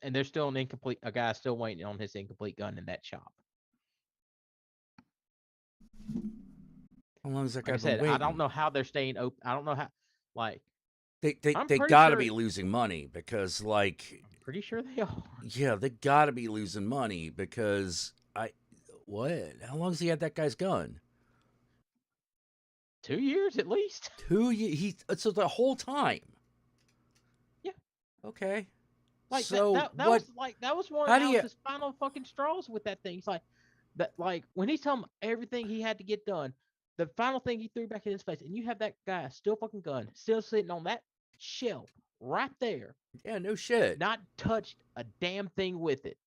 And there's still a guy still waiting on his incomplete gun in that shop. How long is that guy Like I said, been waiting? I don't know how they're staying open. I don't know how, like, they pretty gotta sure- be losing money, because, like, I'm pretty sure they are. yeah, they gotta be losing money, because what? How long's he had that guy's gun? 2 years at least. 2 years. So the whole time. Yeah. Okay. Like, so that what? that was one How of do you- Alex's final fucking straws with that thing. He's like, that, like, when he's telling him everything he had to get done, the final thing he threw back in his face, and you have that guy still fucking gun, still sitting on that shelf right there. Yeah, no shit. Not touched a damn thing with it.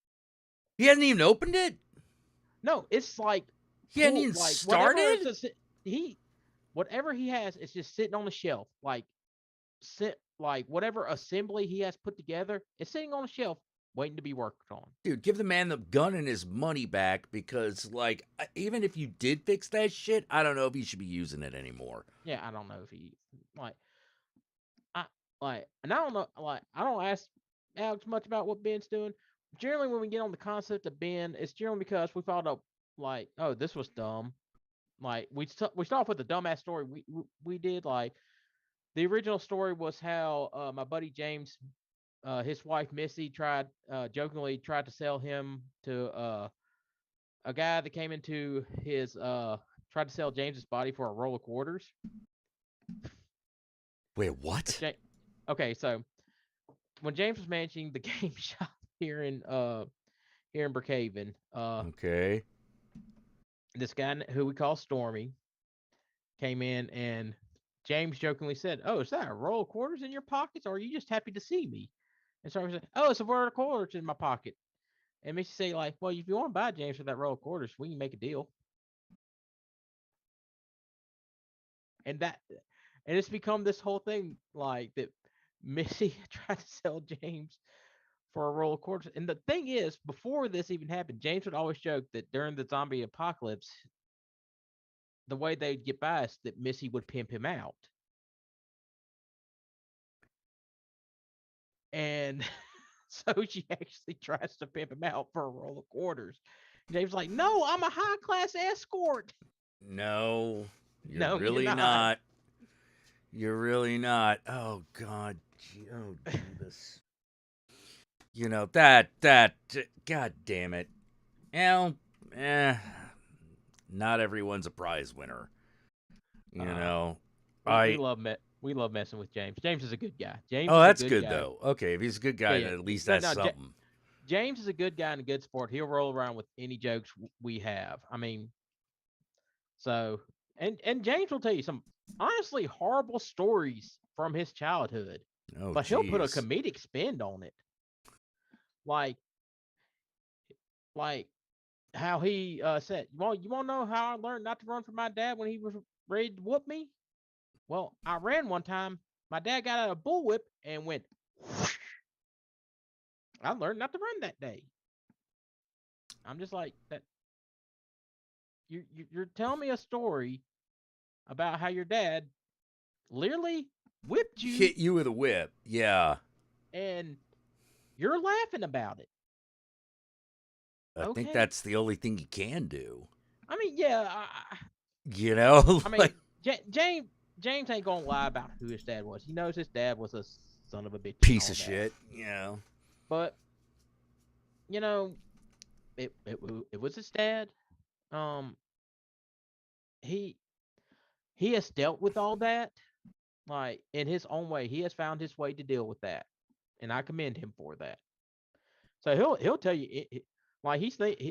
He hasn't even opened it? No, it's like He hadn't even started? Whatever he has is just sitting on the shelf. Like whatever assembly he has put together is sitting on a shelf waiting to be worked on. Dude, give the man the gun and his money back, because, like, even if you did fix that shit, I don't know if he should be using it anymore. Yeah, I don't know if he and I don't know, I don't ask Alex much about what Ben's doing. Generally, when we get on the concept of Ben, it's generally because we thought of, like, oh, this was dumb. Like, we start off with the dumbass story we did. Like, the original story was how my buddy James, his wife Missy, jokingly tried to sell him to a guy that came into his tried to sell James's body for a roll of quarters. Wait, what? Okay, so when James was managing the game shop here in Brookhaven, okay, this guy who we call Stormy came in, and James jokingly said, "Oh, is that a roll of quarters in your pockets, or are you just happy to see me?" And Stormy said, "Oh, it's a roll of quarters in my pocket." And Missy say, like, "Well, if you want to buy James for that roll of quarters, we can make a deal." And it's become this whole thing, like, that Missy tried to sell James for a roll of quarters. And the thing is, before this even happened, James would always joke that during the zombie apocalypse, the way they'd get by is that Missy would pimp him out. And so she actually tries to pimp him out for a roll of quarters. James like, "No, I'm a high-class escort." No, No, really you're not. You're really not. Oh God. Oh Jeebus. You know that. God damn it. Well, eh. Not everyone's a prize winner. You know. We I. love we love messing with James. James is a good guy. James Oh, is a that's good good guy. though. Okay, if he's a good Yeah, guy, yeah. then at least No, that's no. something. James is a good guy and a good sport. He'll roll around with any jokes we have. I mean, so and James will tell you some honestly horrible stories from his childhood, Oh, but he'll put a jeez. comedic spin on it. Like like how he said, "Well, you want to know how I learned not to run from my dad when he was ready to whoop me? Well, I ran one time. My dad got out a bullwhip and went. I learned not to run that day." I'm just like that. You're telling me a story about how your dad literally whipped you, Hit you with a whip. Yeah. and you're laughing about it. I think Okay. that's the only thing you can do. I mean, yeah. You know, I like mean, James ain't gonna lie about who his dad was. He knows his dad was a son of a bitch. piece And all of that. shit. You know. But you know, it was his dad. Um, he he has dealt with all that, like in his own way. He has found his way to deal with that, and I commend him for that. So he'll tell you like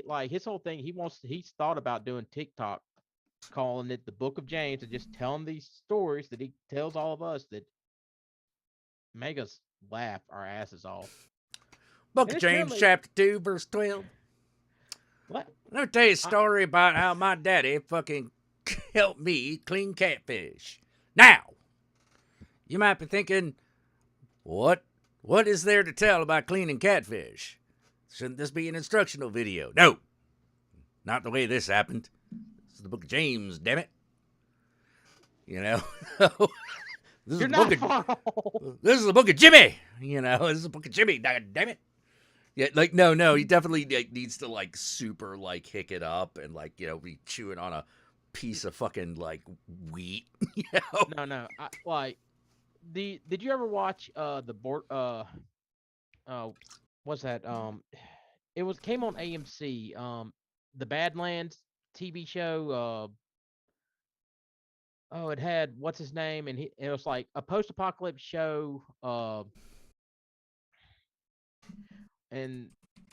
like his whole thing. He's thought about doing TikTok, calling it the Book of James, and just telling these stories that he tells all of us that make us laugh our asses off. Book And of it's James, really chapter 2, verse 12. what Let me tell you a story about how my daddy fucking helped me clean catfish. Now, you might be thinking, what is there to tell about cleaning catfish? Shouldn't this be an instructional video? No, not the way this happened. This is the Book of James, damn it. You know, this is you're the not book far of off. this is the Book of Jimmy. You know, this is the Book of Jimmy. Damn it. Yeah, like no, he definitely like, needs to like super like hick it up and like be chewing on a piece of fucking like wheat. You know? No. Like did you ever watch the board what's that it was came on AMC the Badlands TV show. Oh, it had what's his name, and it was like a post-apocalypse show. And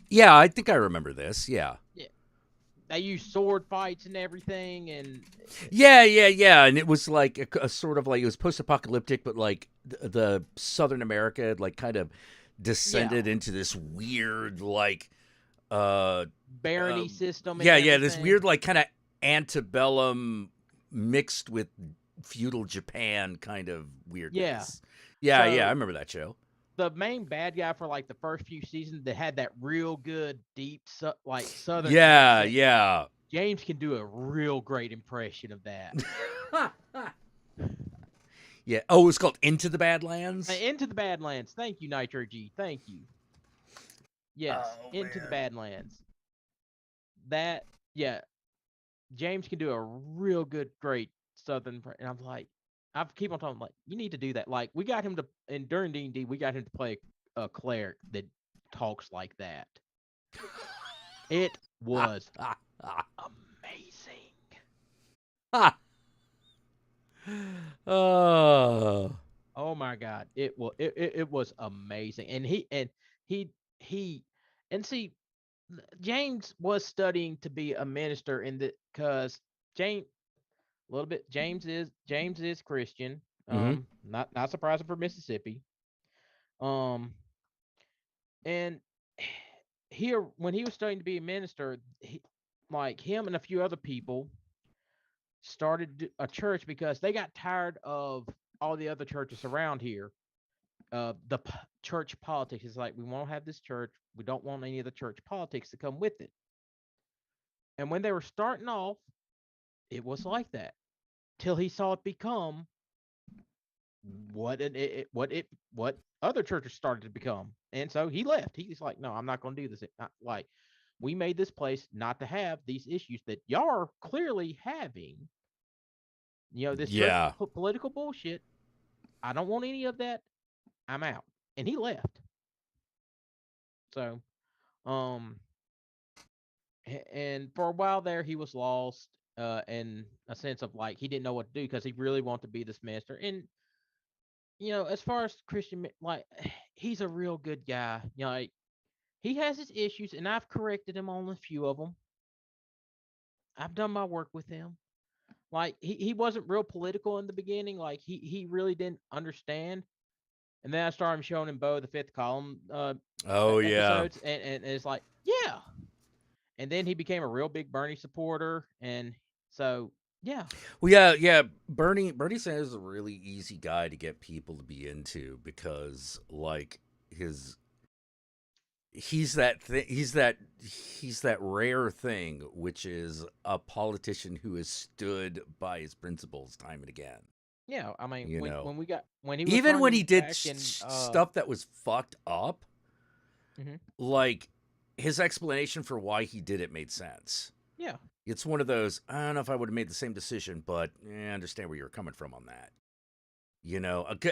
Yeah, I think I remember this. Yeah. yeah, they used sword fights and everything, and Yeah, and it was like a sort of like it was post-apocalyptic, but like the Southern America had like kind of descended into this weird like barony system and yeah, this everything. weird like kind of antebellum mixed with feudal Japan kind of weirdness. Yeah, So I remember that show. the main bad guy for like the first few seasons that had that real good deep like Southern Yeah, accent. yeah. James can do a real great impression of that. Yeah. Oh, it's called Into the Badlands. Into the Badlands. Thank you, Nitro G. Thank you. Yes, Into the Badlands. That James can do a real good, great Southern. And I'm like, I keep on talking like, you need to do that. Like we got him to, and during D&D, we got him to play a cleric that talks like that. It was amazing. Oh. Oh my God. It was amazing. And he and see, James was studying to be a minister in the because James a little bit James is Christian. Mm-hmm. Not surprising for Mississippi. And here when he was studying to be a minister, like him and a few other people started a church because they got tired of all the other churches around here. Church politics is like we won't have this church. We don't want any of the church politics to come with it. And when they were starting off, it was like that till he saw it become what other churches started to become, and so he left. He's like, no, I'm not going to do this. Like we made this place not to have these issues that y'all are clearly having. This Yeah. political bullshit. I don't want any of that. I'm out. And he left. So, um, and for a while there, he was lost, in a sense of like he didn't know what to do because he really wanted to be this minister. And as far as Christian, like he's a real good guy. Like he has his issues, and I've corrected him on a few of them. I've done my work with him. Like he wasn't real political in the beginning. Like he really didn't understand. And then I started showing him Bo the Fifth Column Oh yeah. episodes, and it's like, yeah. And then he became a real big Bernie supporter, and so yeah, Well, yeah. Bernie Sanders is a really easy guy to get people to be into because, like, he's that rare thing, which is a politician who has stood by his principles time and again. yeah. I mean, You when know, when he was even when he running did back in stuff that was fucked up, mhm, like his explanation for why he did it made sense. yeah, It's one of those, I don't know if I would have made the same decision, but I understand where you're coming from on that.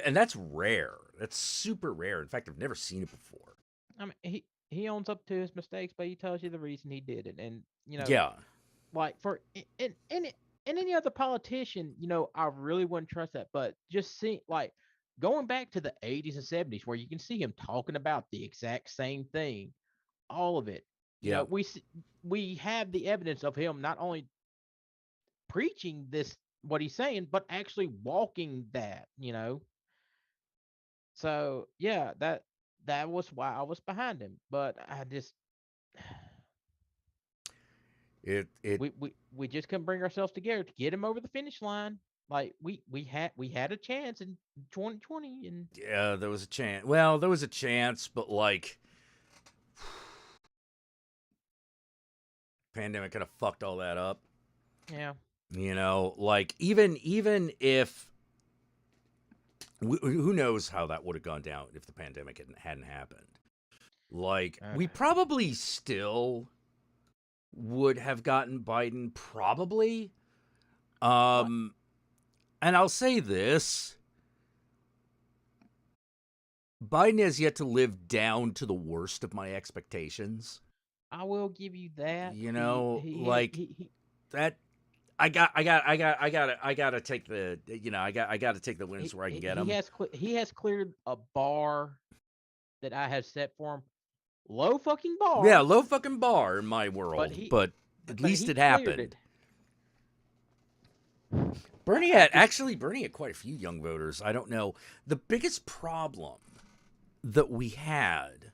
And that's rare. That's super rare. In fact, I've never seen it before. I mean, he owns up to his mistakes, but he tells you the reason he did it, and Yeah. like for and any other politician, I really wouldn't trust that. But just see, like going back to the 80s and 70s, where you can see him talking about the exact same thing, all of it. Yeah. We have the evidence of him not only preaching this what he's saying, but actually walking that. So yeah, that was why I was behind him. But I just It we just couldn't bring ourselves together to get him over the finish line. Like we had a chance in 2020, and Yeah, there was a chance. Well, there was a chance, but like pandemic kind of fucked all that up. yeah, Like even if who knows how that would have gone down if the pandemic hadn't happened. Like we probably still would have gotten Biden, probably. And I'll say this: Biden has yet to live down to the worst of my expectations. I will give you that. Like He that. I gotta take the. I gotta take the wins where I can get them. he has cleared a bar that I have set for him. Low fucking bar. Yeah, low fucking bar in my world, but at least it happened. Bernie had quite a few young voters. I don't know. The biggest problem that we had,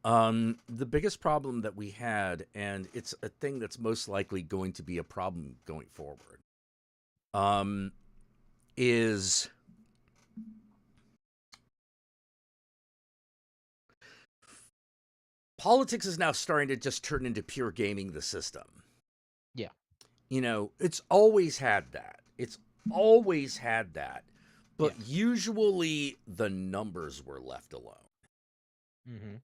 and it's a thing that's most likely going to be a problem going forward, is politics is now starting to just turn into pure gaming the system. Yeah. It's always had that. But usually the numbers were left alone. Mm-hmm.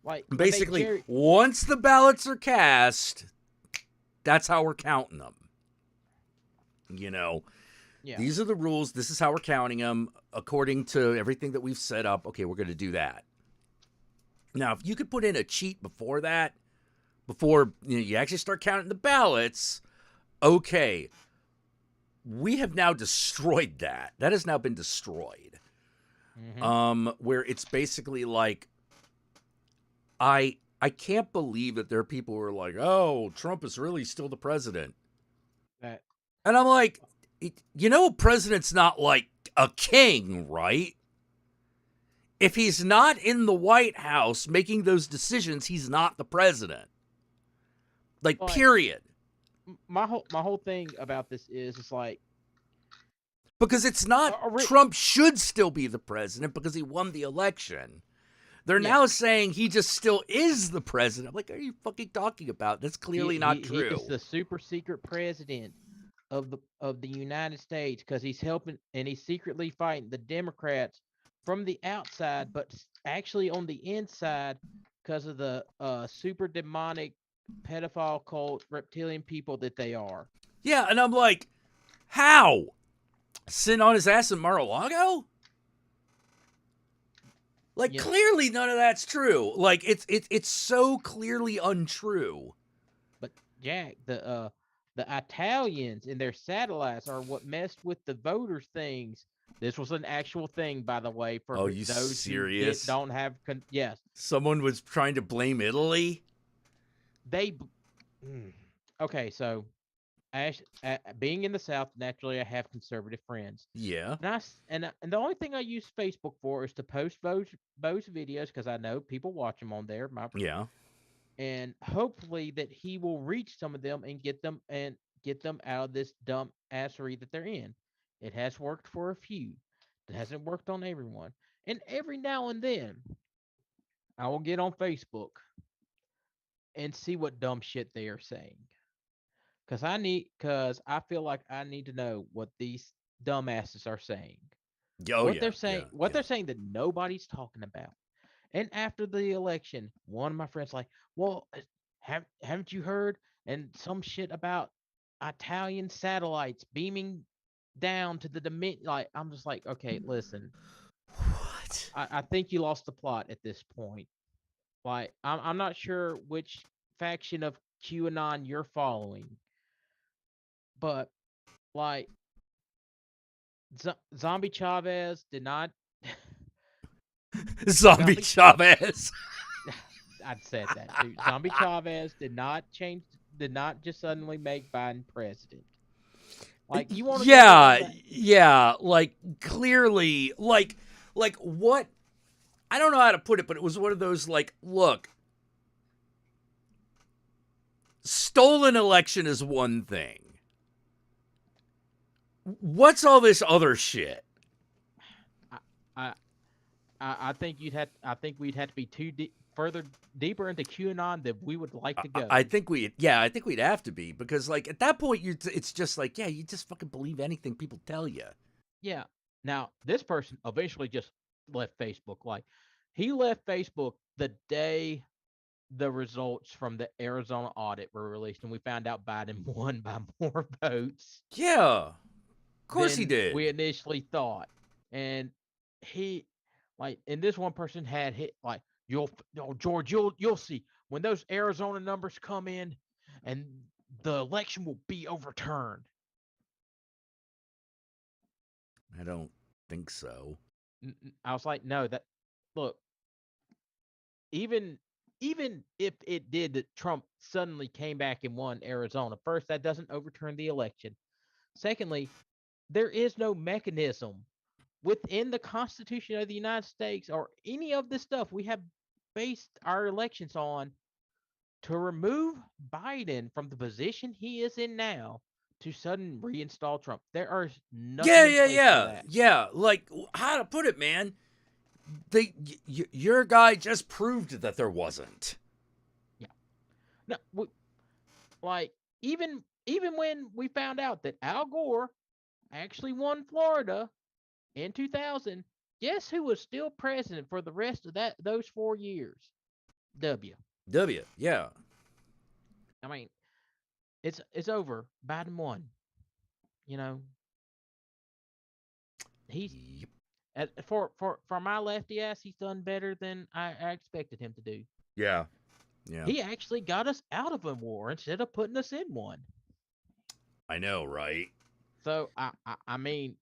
Like basically, once the ballots are cast, that's how we're counting them. These are the rules. This is how we're counting them according to everything that we've set up. Okay, we're going to do that. Now, if you could put in a cheat before that, before you actually start counting the ballots, okay, we have now destroyed that. That has now been destroyed. Mm-hmm. Where it's basically like, I can't believe that there are people who are like, oh, Trump is really still the president. And I'm like, a president's not like a king, right? If he's not in the White House making those decisions, he's not the president. Like, period. My whole thing about this is it's like, because it's not Trump should still be the president because he won the election. They're now saying he just still is the president. I'm like, what are you fucking talking about? That's clearly not true. He is the super secret president of the United States because he's helping and he's secretly fighting the Democrats from the outside, but actually on the inside because of the super demonic pedophile cult reptilian people that they are. Yeah, and I'm like, how? Sitting on his ass in Mar-a-Lago? Like, Yeah, clearly none of that's true. Like, it's so clearly untrue. but Jack, the Italians and their satellites are what messed with the voters things. This was an actual thing, by the way, for Oh, you those who serious? don't have. Yes, Someone was trying to blame Italy? they. Okay, so being in the South, naturally, I have conservative friends. Yeah. And the only thing I use Facebook for is to post those videos because I know people watch them on there. Yeah. And hopefully that he will reach some of them and get them out of this dumb assery that they're in. It has worked for a few. It hasn't worked on everyone. And every now and then, I will get on Facebook and see what dumb shit they are saying. Because I feel like I need to know what these dumbasses are saying. Oh, What yeah. they're saying, they're saying that nobody's talking about. And after the election, one of my friends like, well, haven't you heard and some shit about Italian satellites beaming down to the dimension? Like, I'm just like, okay, listen, What? I think you lost the plot at this point. Like, I'm not sure which faction of QAnon you're following, but like, Zombie Chavez did not. Zombie Chavez. I'd said that too. Zombie Chavez did not just suddenly make Biden president. Like, you want to yeah, like clearly, like what? I don't know how to put it, but it was one of those like, look, stolen election is one thing. What's all this other shit? I think we'd have to be further deeper into QAnon than we would like to go. I think we'd have to be, because like at that point it's just like, yeah, you just fucking believe anything people tell you. Yeah. Now, this person eventually just left Facebook. Like, he left Facebook the day the results from the Arizona audit were released and we found out Biden won by more votes. Yeah. Of course he did. We initially thought. And he and this one person had hit like, George, you'll see when those Arizona numbers come in and the election will be overturned. I don't think so. I was like, no, look, even if it did, that Trump suddenly came back and won Arizona, first, that doesn't overturn the election. Secondly, there is no mechanism within the Constitution of the United States or any of the stuff we have based our elections on to remove Biden from the position he is in now to suddenly reinstall Trump. There are nothing in place for that. Yeah. Like, how to put it, man? Your guy just proved that there wasn't. Yeah. No, even when we found out that Al Gore actually won Florida in 2000, guess who was still president for the rest of those 4 years? W. Yeah. I mean, it's over. Biden won. You know, he's for my lefty ass, he's done better than I expected him to do. Yeah. He actually got us out of a war instead of putting us in one. I know, right? So I mean,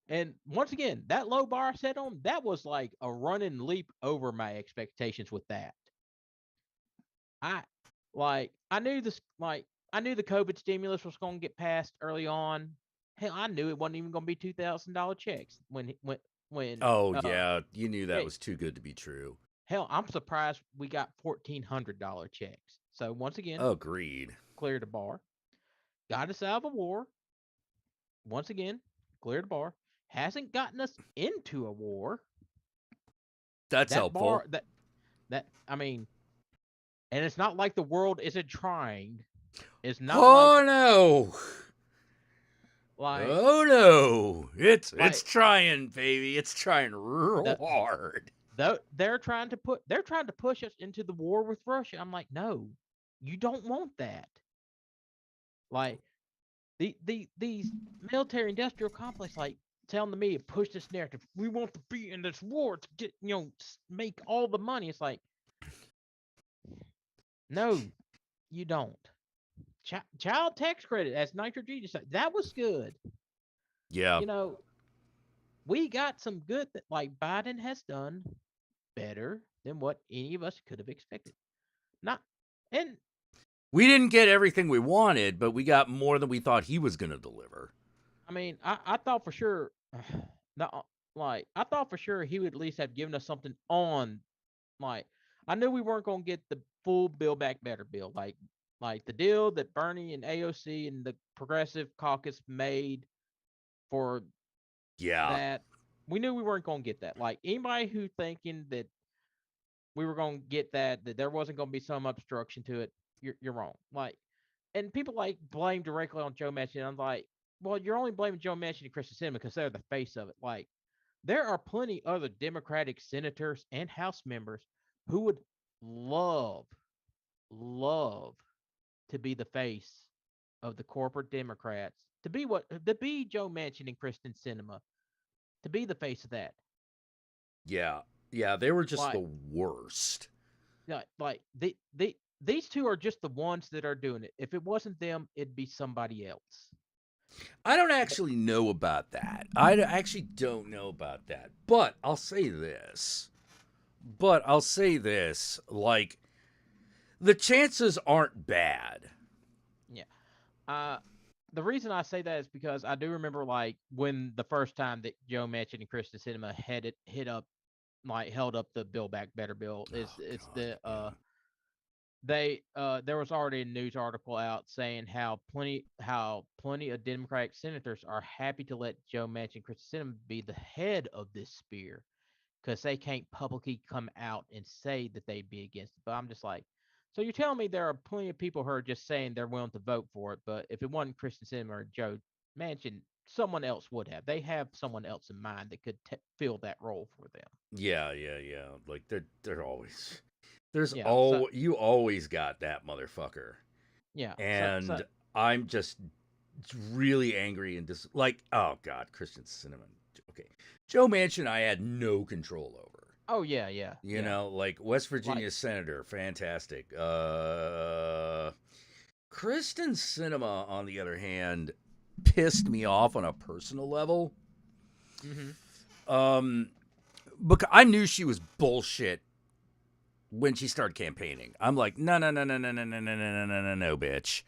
and once again, that low bar I set on, that was like a running leap over my expectations with that. I knew this, I knew the COVID stimulus was going to get passed early on. Hell, I knew it wasn't even going to be $2,000 checks when. Oh yeah, you knew that was too good to be true. Hell, I'm surprised we got $1,400 checks. So once again, agreed. Cleared the bar, got us out of a war. Once again, cleared the bar. Hasn't gotten us into a war. That's helpful. That I mean, and it's not like the world isn't trying. It's not. Oh no! Oh no! It's trying, baby. It's trying real hard. They're trying to push us into the war with Russia. I'm like, no, you don't want that. Like, these military industrial complex like telling the media push this narrative. We want to be in this war to get make all the money. It's like, no, you don't. Child tax credit, as Nitro G just said, that was good. Yeah. We got some good that like Biden has done better than what any of us could have expected. Not and We didn't get everything we wanted, but we got more than we thought he was going to deliver. I mean, I thought for sure, not like I thought for sure he would at least have given us something on, like I knew we weren't gonna get the full Build Back Better bill, like the deal that Bernie and AOC and the Progressive Caucus made for that. We knew we weren't gonna get that. Like anybody who thinking that we were gonna get that there wasn't gonna be some obstruction to it, you're wrong. Like, and people like blame directly on Joe Manchin. I'm like, well, you're only blaming Joe Manchin and Kristen Sinema because they're the face of it. Like, there are plenty other Democratic senators and House members who would love to be the face of the corporate Democrats, to be Joe Manchin and Kristen Sinema, to be the face of that. Yeah. Yeah, they were just Like, the worst. Yeah, like these two are just the ones that are doing it. If it wasn't them, it'd be somebody else. I don't actually know about that. I actually don't know about that. But I'll say this. Like, the chances aren't bad. Yeah. The reason I say that is because I do remember like when the first time that Joe Manchin and Kristen Sinema had held up the Build Back Better bill. There was already a news article out saying how plenty of Democratic senators are happy to let Joe Manchin and Kristen Sinema be the head of this spear because they can't publicly come out and say that they'd be against it. But I'm just like, so you're telling me there are plenty of people who are just saying they're willing to vote for it, but if it wasn't Kristen Sinema or Joe Manchin, someone else would have. They have someone else in mind that could fill that role for them. Yeah. Like they're always you always got that motherfucker. Yeah. And I'm just really angry and just like, oh God, Kristen Sinema. Okay. Joe Manchin I had no control over. Oh yeah. You know, like West Virginia senator, fantastic. Kristen Sinema, on the other hand, pissed me off on a personal level. Because I knew she was bullshit when she started campaigning. I'm like, no, bitch.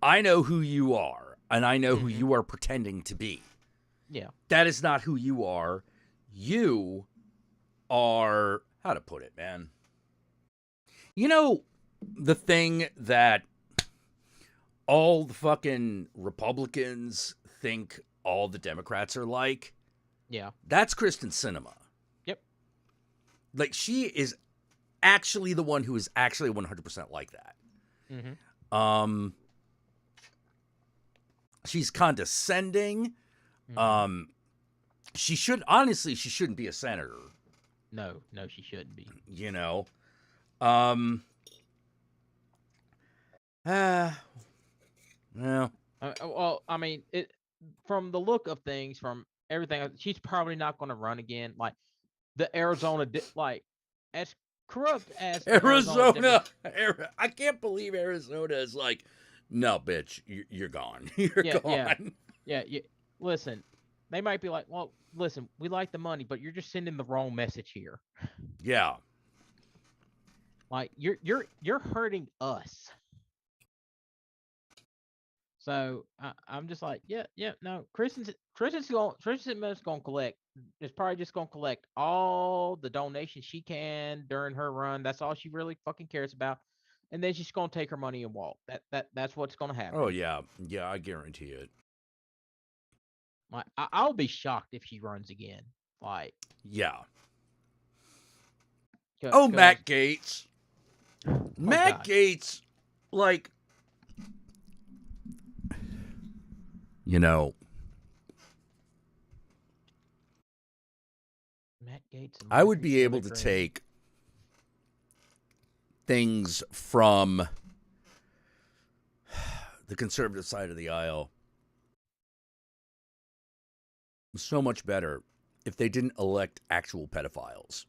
I know who you are, and I know who you are pretending to be. Yeah. That is not who you are. You are, how to put it, man? You know, the thing that all the fucking Republicans think all the Democrats are like? Yeah. That's Kristen Sinema. Yep. Like, she is actually the one who is actually 100% like that. She's condescending. She shouldn't be a senator. No, she shouldn't be. You know. Well. Well, I mean, from the look of things, from everything, she's probably not going to run again. Like the Arizona, as corrupt as Arizona. I can't believe Arizona is like, no, bitch, you're gone. You're gone. Yeah. Listen, they might be like, well, listen, we like the money, but you're just sending the wrong message here. Yeah. Like you're hurting us. So I'm just like, no. Kristen's going to collect. Is probably just going to collect all the donations she can during her run. That's all she really fucking cares about. And then she's going to take her money and walk. That's what's going to happen. Oh yeah, I guarantee it. Like I'll be shocked if she runs again. Like yeah. Oh, Matt Gaetz. Matt Gaetz, like, you know, Matt Gaetz. I would be able to take things from the conservative side of the aisle so much better if they didn't elect actual pedophiles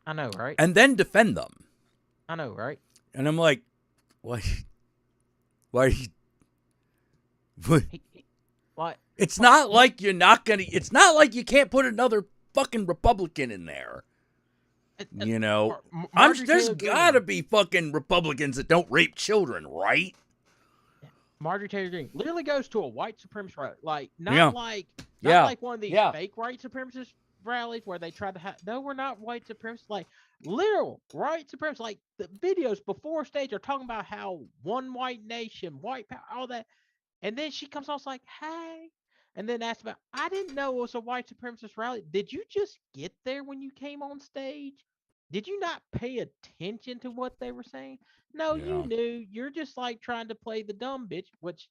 I know, right? and then defend them. I know, right? And I'm like, why? Why? What? Like, It's not like you're not gonna. It's not like you can't put another fucking Republican in there. You know, there's gotta be fucking Republicans that don't rape children, right? Marjorie Taylor Greene literally goes to a white supremacist rally, like not Yeah. like Yeah. like one of these Yeah. fake white supremacist rallies where they try to have. No, we're not white supremacists. Like literal white supremacists. Like the videos before stage are talking about how one white nation, white power, all that, and then she comes off like, "Hey," and then asks about. I didn't know it was a white supremacist rally. Did you just get there when you came on stage? Did you not pay attention to what they were saying? No, you knew. You're just like trying to play the dumb bitch, which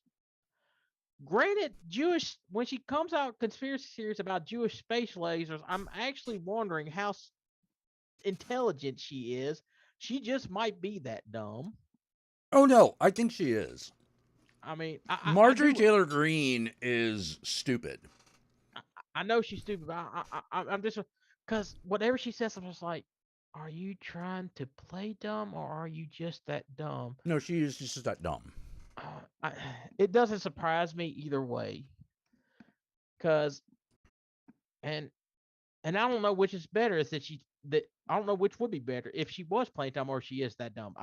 granted, Jewish when she comes out conspiracy theories about Jewish space lasers, I'm actually wondering how intelligent she is. She just might be that dumb. Oh no, I think she is. I mean, Marjorie Taylor Greene is stupid. I know she's stupid, but I'm just because whatever she says, I'm just like, are you trying to play dumb or are you just that dumb? No, she is just that dumb. It doesn't surprise me either way, because and I don't know which is better. Is that I don't know which would be better if she was playing dumb or she is that dumb.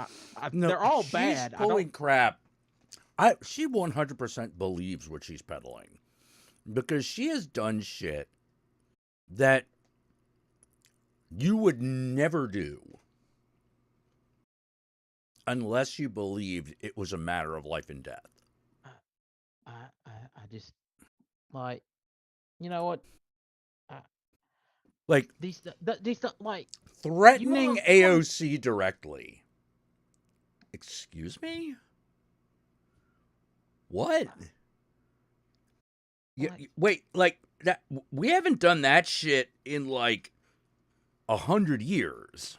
No, they're all she's bad. Pulling crap. She 100% believes what she's peddling because she has done shit that you would never do unless you believed it was a matter of life and death. I just like, you know what? Like these like threatening AOC directly. Excuse me? What? Wait, like that? We haven't done that shit in like 100 years.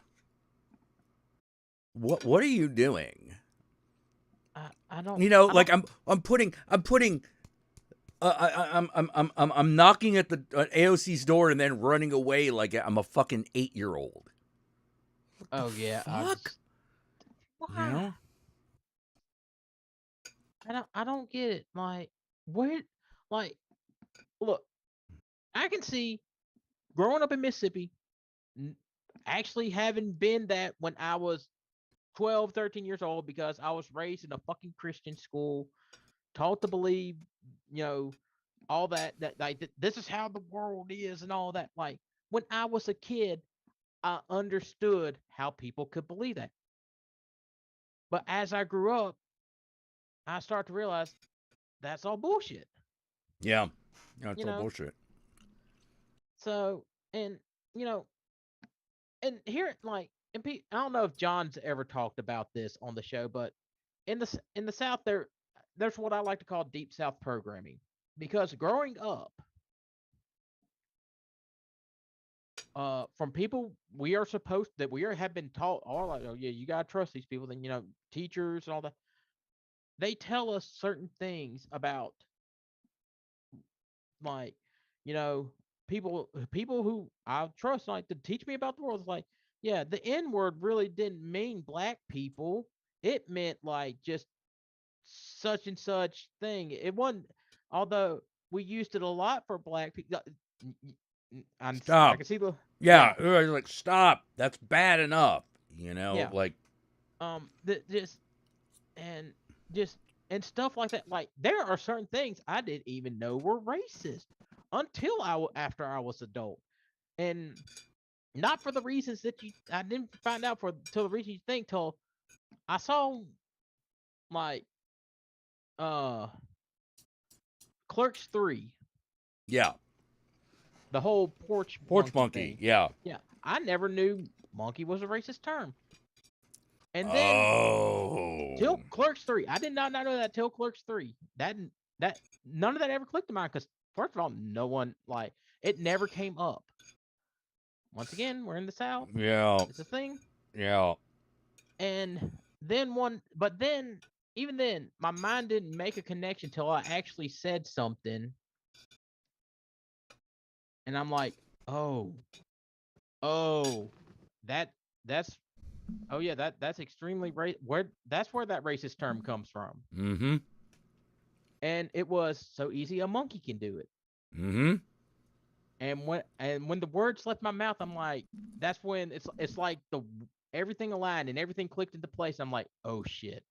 What are you doing? I don't. You know, like I'm knocking at the AOC's door and then running away like I'm a fucking 8-year-old. Oh yeah. Fuck. You know? I don't get it. Like where? Like look, I can see growing up in Mississippi, actually having been that when I was 12, 13 years old because I was raised in a fucking Christian school, taught to believe, all that like this is how the world is and all that. Like when I was a kid, I understood how people could believe that. But as I grew up, I started to realize that's all bullshit. Yeah. It's all bullshit. So, and and here, like, and I don't know if John's ever talked about this on the show, but in the South, there's what I like to call deep South programming, because growing up, from people we have been taught, all like, oh yeah, you gotta trust these people. Then teachers and all that, they tell us certain things about, like, people who I trust, like, to teach me about the world. It's like, yeah, the N word really didn't mean black people. It meant like just such and such thing. It wasn't, although we used it a lot for black people. Stop. I can see the like stop. That's bad enough. Like and stuff like that. Like there are certain things I didn't even know were racist until after I was adult, and not for the reasons that I didn't find out till the reason you think till I saw, like, Clerks 3. Yeah. The whole porch monkey thing. Yeah. Yeah. I never knew monkey was a racist term. And then till Clerks 3. I did not know that till Clerks 3. That none of that ever clicked to mind, because first of all, no one, like, it never came up. Once again, we're in the South. Yeah. It's a thing. Yeah. And then even then, my mind didn't make a connection till I actually said something, and I'm like, oh, oh, that that's oh yeah, that's extremely where that's where that racist term comes from. Mm-hmm. And it was so easy a monkey can do it. Mm-hmm. And when the words left my mouth, I'm like, that's when it's like the everything aligned and everything clicked into place. I'm like, oh shit,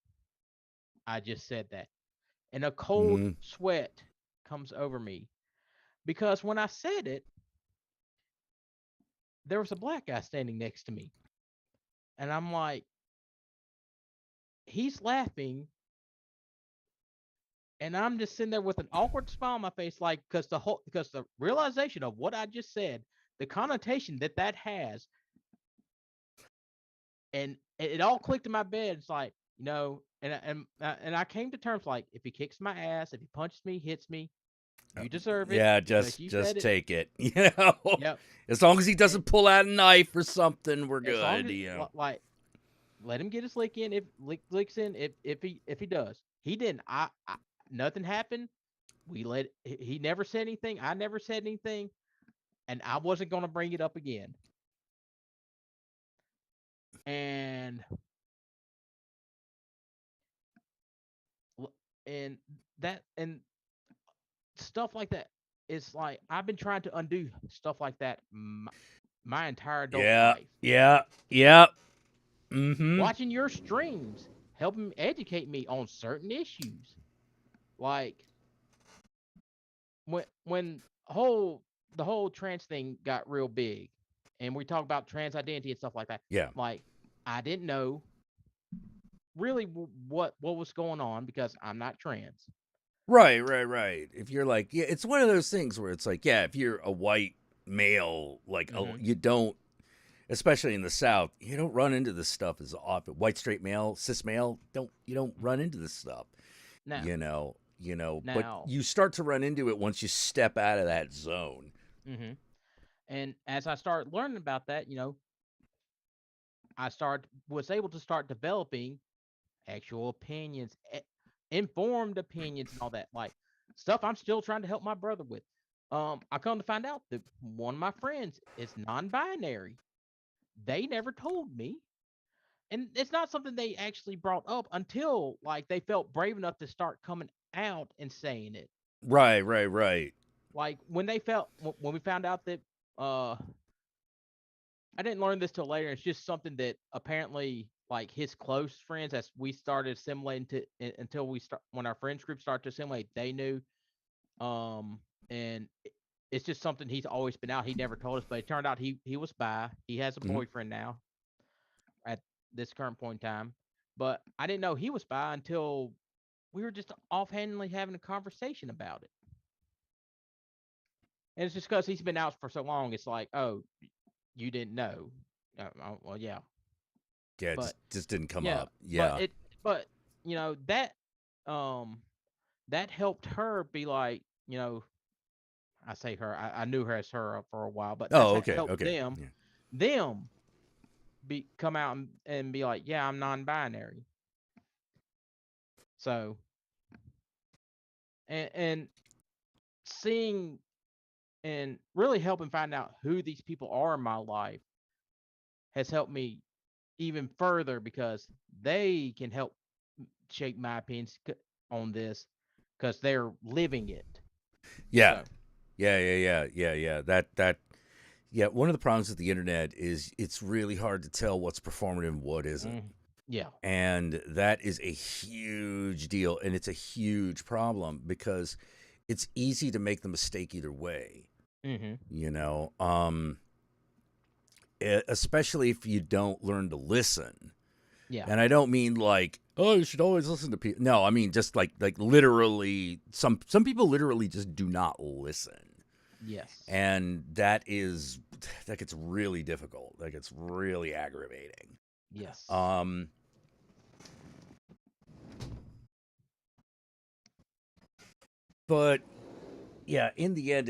I just said that. And a cold Mm-hmm. sweat comes over me because when I said it, there was a black guy standing next to me. And I'm like, he's laughing. And I'm just sitting there with an awkward smile on my face, like, because the realization of what I just said, the connotation that that has, and it all clicked in my bed. It's like, and I came to terms like, if he kicks my ass, if he punches me, hits me, you deserve it Yeah, because you just said it. take it. You know, Yep. as long as he And doesn't pull out a knife or something, we're as long good. as You know. like, let him get his lick in. If licks in, if he does, he didn't. I nothing happened. He never said anything. I never said anything, and I wasn't gonna bring it up again. And and and stuff like that. It's like I've been trying to undo stuff like that my entire adult Yeah, life. yeah, yeah. Mm-hmm. Watching your streams helping educate me on certain issues, like when the whole trans thing got real big, and we talk about trans identity and stuff like that. Yeah. Like I didn't know really what was going on because I'm not trans. Right, right, right. If you're like, yeah, it's one of those things where it's like, yeah, if you're a white male, like, you don't, especially in the South, you don't run into this stuff as often. White straight male, cis male, you don't run into this stuff. Now, But now, you start to run into it once you step out of that zone. and as I started learning about that, I was able to start developing actual opinions, informed opinions, and all that, like stuff I'm still trying to help my brother with. I come to find out that one of my friends is non-binary. They never told me, and it's not something they actually brought up until like they felt brave enough to start coming out and saying it. Right, right, right. Like when we found out that uh I didn't learn this till later. It's just something that apparently like his close friends, as we started assimilating until when our friends group started to assimilate, they knew. Um, and it's just something he's always been out. He never told us, but it turned out he was bi. He has a Mhm. boyfriend now at this current point in time. But I didn't know he was bi until we were just offhandedly having a conversation about it. And it's just because he's been out for so long. It's like, oh, you didn't know. Well, yeah, Yeah, it but just didn't come yeah, up. Yeah. but that um that helped her be like, I say her, I knew her as her for a while, but Oh, that's okay, helped okay. Yeah. them be come out and be like, yeah, I'm non-binary. So and seeing and really helping find out who these people are in my life has helped me even further because they can help shape my opinions on this because they're living it. Yeah. So, Yeah. Yeah, one of the problems with the internet is it's really hard to tell what's performative and what isn't. yeah. And that is a huge deal. And it's a huge problem because it's easy to make the mistake either way. Especially if you don't learn to listen. Yeah. And I don't mean like, oh, you should always listen to people. No, I mean just like literally some people literally just do not listen. Yes. And that gets really difficult. That gets really aggravating. Yes. But yeah, in the end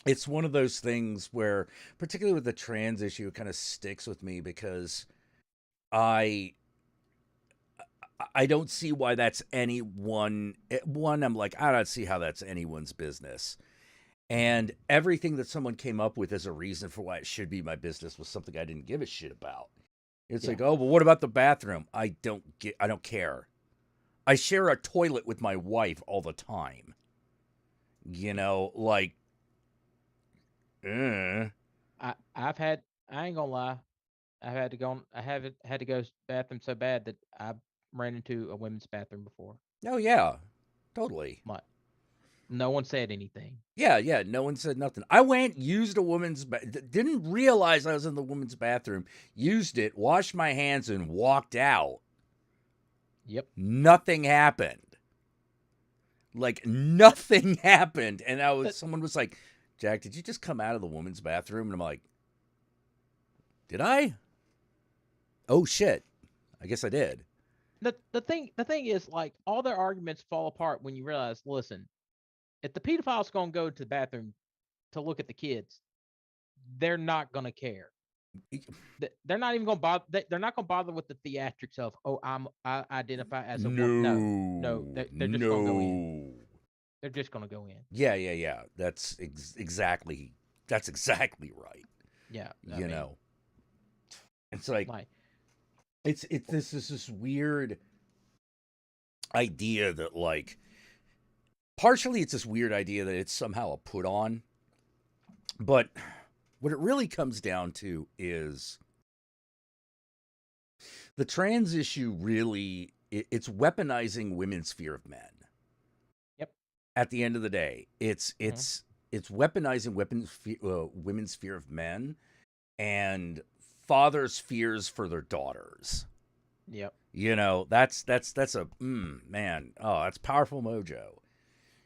it's one of those things where, particularly with the trans issue, it kind of sticks with me because I I don't see why that's anyone. One, I'm like, I don't see how that's anyone's business. And everything that someone came up with as a reason for why it should be my business was something I didn't give a shit about. It's Yeah. like, oh, but what about the bathroom? I don't care. I share a toilet with my wife all the time. You know, like, I've had I ain't gonna lie. I haven't had to go bathroom so bad that I ran into a women's bathroom before. oh yeah, totally. Like no one said anything. Yeah. No one said nothing. I went, used a woman's, didn't realize I was in the woman's bathroom. Used it, washed my hands, and walked out. Yep. Nothing happened. Like nothing happened, and someone was like, "Jack, did you just come out of the woman's bathroom?" And I'm like, "Did I? Oh shit, I guess I did." The thing is, like, all their arguments fall apart when you realize, listen, if the pedophile's gonna go to the bathroom to look at the kids, they're not gonna care. They're not even gonna bother. They're not gonna bother with the theatrics of, oh, I identify as a woman. No, they're just gonna go in. No. They're just gonna go in. Yeah. That's exactly right. Yeah, You know, it's like it's this weird idea that, like, partially it's this weird idea that it's somehow a put on, but what it really comes down to is the trans issue. Really, it's weaponizing women's fear of men. Yep. At the end of the day, it's weaponizing women's fear of men and fathers' fears for their daughters. Yep. You know, that's a man. Oh, that's powerful mojo.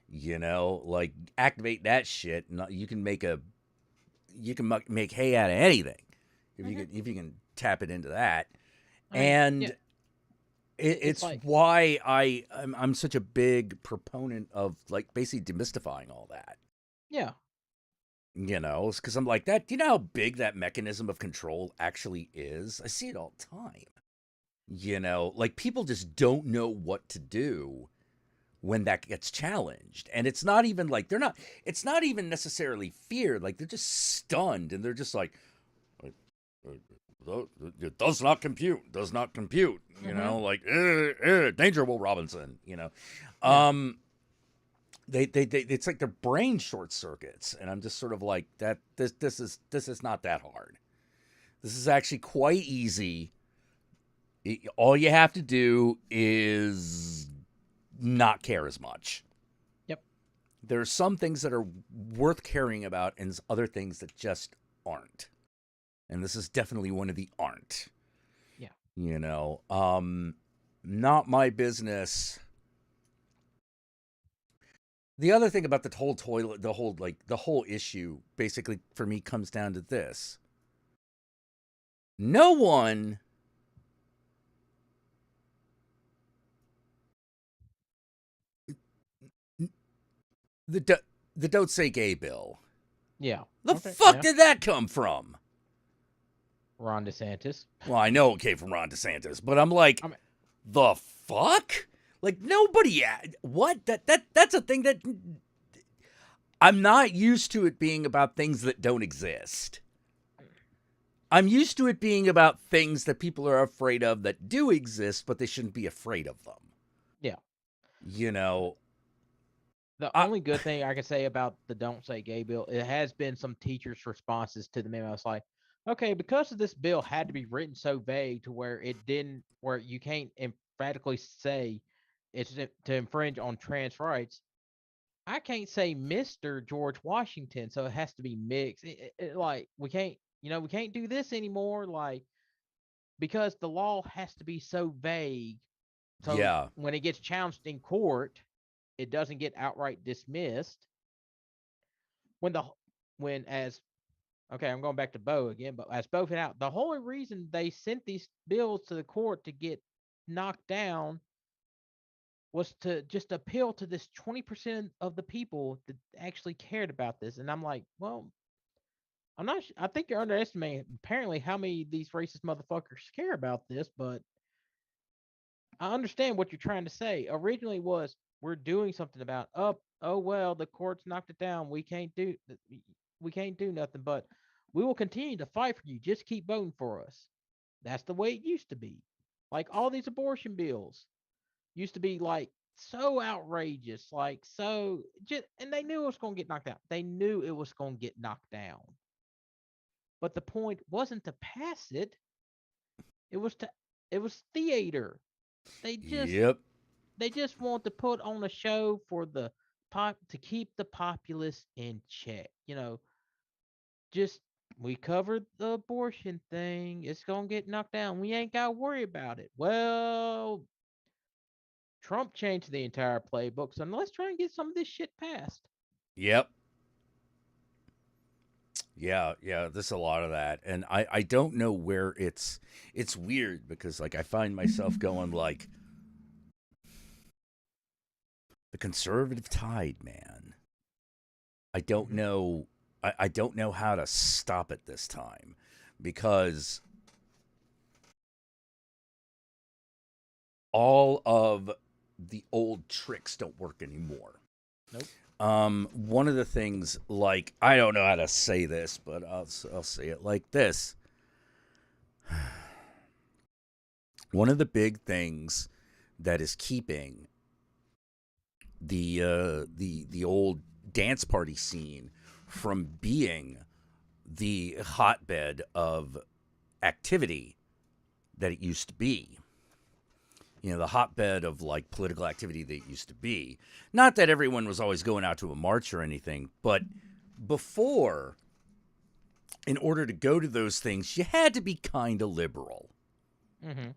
You know, like, activate that shit, and you can make hay out of anything if you can tap it into that. And it's like, why I'm such a big proponent of, like, basically demystifying all that. Yeah. You know, because I'm like, that. You know how big that mechanism of control actually is? I see it all the time. You know, like, people just don't know what to do when that gets challenged. And it's not even like it's not even necessarily fear. Like, they're just stunned, and they're just like, it does not compute. You know, like, danger, Will Robinson, you know. Yeah. They it's like their brain short circuits, and I'm just sort of like, that this is not that hard. This is actually quite easy. All you have to do is not care as much. Yep. There are some things that are worth caring about, and other things that just aren't. And this is definitely one of the aren't. Yeah. You know, not my business. The other thing about the whole toilet, the whole issue, basically for me comes down to this. No one the Don't Say Gay bill. Yeah. The fuck did that come from? Ron DeSantis. Well, I know it came from Ron DeSantis, but I'm like, the fuck? Like, nobody. What? That's a thing that I'm not used to, it being about things that don't exist. I'm used to it being about things that people are afraid of that do exist, but they shouldn't be afraid of them. Yeah. You know, the only good thing I can say about the Don't Say Gay bill, it has been some teachers' responses to the memo. It's like, okay, because of this bill had to be written so vague to where where you can't emphatically say it's to infringe on trans rights. I can't say Mr. George Washington, so it has to be mixed. Like, we can't do this anymore, like, because the law has to be so vague. So when it gets challenged in court, it doesn't get outright dismissed. I'm going back to Bo again, but as Bo found out, the whole reason they sent these bills to the court to get knocked down was to just appeal to this 20% of the people that actually cared about this. And I'm like, well, I think you're underestimating apparently how many of these racist motherfuckers care about this, but I understand what you're trying to say. Originally was we're doing something about oh well, the courts knocked it down. We can't do nothing, but we will continue to fight for you. Just keep voting for us. That's the way it used to be. Like all these abortion bills used to be like so outrageous, like so just, and they knew it was going to get knocked out. They knew it was going to get knocked down. But the point wasn't to pass it. It was to it was theater. They just Yep. they just want to put on a show for the pop to keep the populace in check. Just we covered the abortion thing. It's gonna get knocked down. We ain't gotta worry about it. Well, Trump changed the entire playbook, so let's try and get some of this shit passed. Yep. Yeah, yeah, there's a lot of that. And I don't know where it's weird because like I find myself going like the conservative tide, man. I don't know I don't know how to stop it this time because all of the old tricks don't work anymore. Nope. One of the things, like, I don't know how to say this, but I'll say it like this. One of the big things that is keeping the old dance party scene from being the hotbed of activity that it used to be, the hotbed of like political activity that it used to be. Not that everyone was always going out to a march or anything, but before, in order to go to those things, you had to be kind of liberal. Mm-hmm.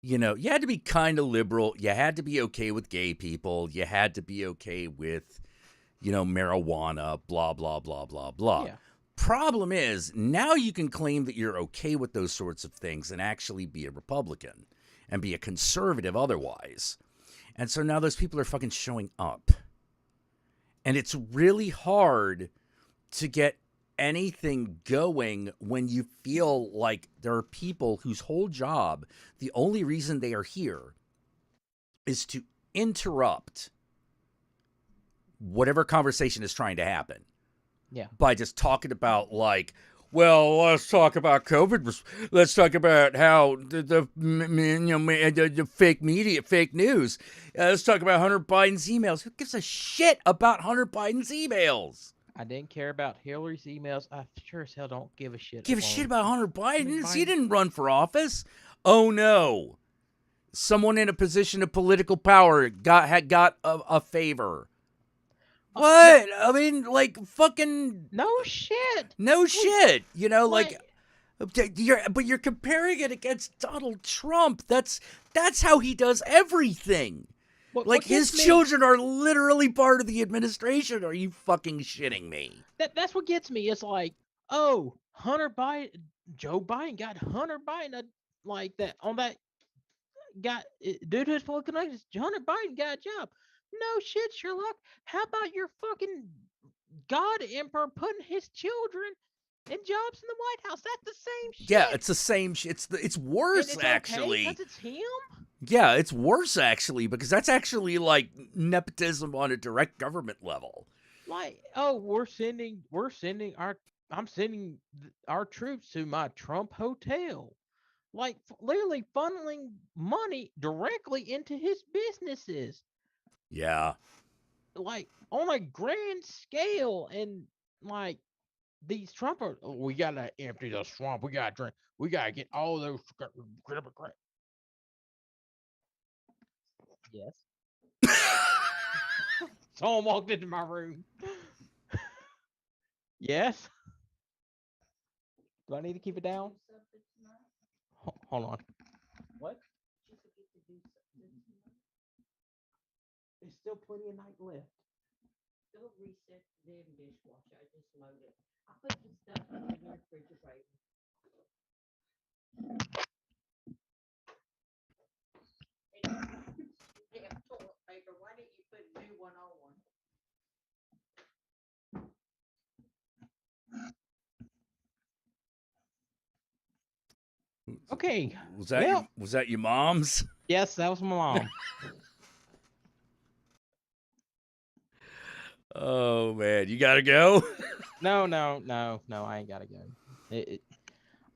You had to be kind of liberal. You had to be okay with gay people. You had to be okay with, marijuana, blah, blah, blah, blah, blah. Yeah. Problem is, now you can claim that you're okay with those sorts of things and actually be a Republican and be a conservative otherwise. And so now those people are fucking showing up. And it's really hard to get anything going when you feel like there are people whose whole job, the only reason they are here is to interrupt whatever conversation is trying to happen. Yeah. By just talking about like, well, let's talk about COVID. Let's talk about how the fake media, fake news. Let's talk about Hunter Biden's emails. Who gives a shit about Hunter Biden's emails? I didn't care about Hillary's emails. I sure as hell don't give a shit. Give a shit about Hunter Biden? He didn't run for office. Oh no, someone in a position of political power got a favor. What? I mean, like, fucking... No shit. No shit. Like... You're comparing it against Donald Trump. That's how he does everything. Like, his children are literally part of the administration. Are you fucking shitting me? That's what gets me. It's like, oh, Hunter Biden, Joe Biden got Hunter Biden like that on that got due to his political connections. Hunter Biden got a job. No shit, Sherlock. How about your fucking God Emperor putting his children in jobs in the White House? That's the same shit. Yeah, it's the same shit. It's worse, and it's actually. Because it's him? Yeah, it's worse, actually, because that's actually, like, nepotism on a direct government level. Like, oh, I'm sending our troops to my Trump hotel. Like, literally funneling money directly into his businesses. Yeah. Like, on a grand scale. And, like, these Trumpers, we gotta empty the swamp. We gotta drink. We gotta get all those crap. Yes. Someone walked into my room. Yes. Do I need to keep it down? Hold on. What? There's still plenty of night left. Go reset the damn dishwasher. I just loaded. I put the stuff in the refrigerator. Damn toilet paper. Why didn't you put a new one on? Okay. Was that Well, your mom's? yes, that was my mom. Oh man, you gotta go. No, I ain't gotta go. It,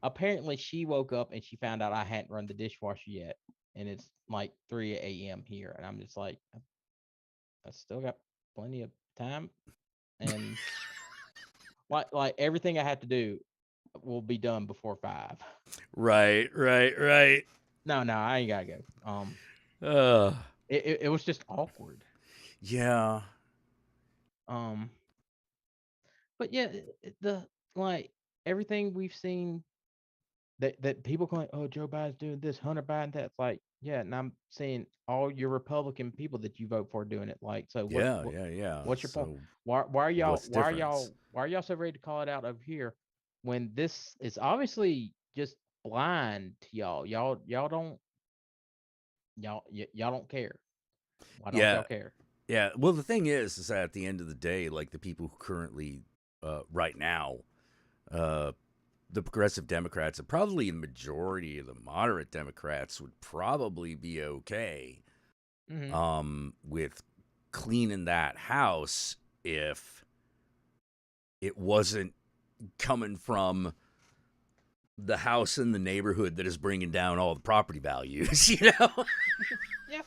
apparently, she woke up and she found out I hadn't run the dishwasher yet, and it's like 3 a.m. here, and I'm just like, I still got plenty of time, and like everything I have to do will be done before 5. Right. No, I ain't gotta go. Uh, It was just awkward. yeah, Um, but yeah, the like everything we've seen that people going, oh, Joe Biden's doing this, Hunter Biden that's like, yeah, and I'm seeing all your Republican people that you vote for doing it. Like, so yeah. what's your point? So Why are y'all what's the difference? why are y'all so ready to call it out over here when this is obviously just blind to y'all? Y'all don't care. Why don't Yeah, y'all care? yeah. Well, the thing is that at the end of the day, like the people who currently, right now, uh, the progressive Democrats and probably the majority of the moderate Democrats would probably be okay, Hmm. with cleaning that house if it wasn't coming from the house in the neighborhood that is bringing down all the property values, you know? Yeah.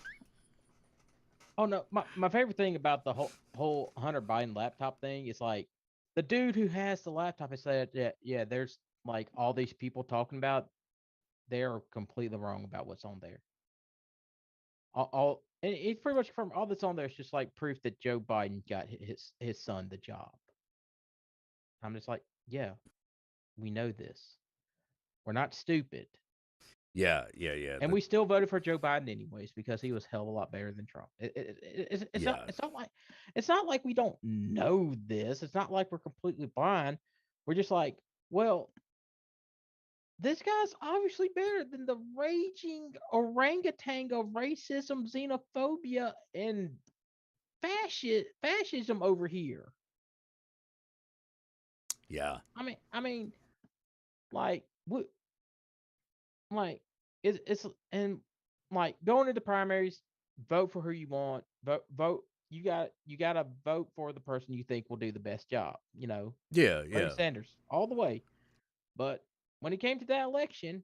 Oh no, my favorite thing about the whole Hunter Biden laptop thing is like the dude who has the laptop has said, yeah, there's like all these people talking about, they're completely wrong about what's on there. All and it's pretty much from all that's on there is just like proof that Joe Biden got his son the job. I'm just like, yeah, we know this. We're not stupid. Yeah. And we still voted for Joe Biden anyways because he was hell of a lot better than Trump. Yeah. It's not like we don't know this. It's not like we're completely blind. We're just like, well, this guy's obviously better than the raging orangutan of racism, xenophobia, and fascism over here. Yeah. I mean, like, like it's and like going into primaries, vote for who you want. Vote. You got to vote for the person you think will do the best job. Bernie Yeah. Sanders all the way. But when it came to that election,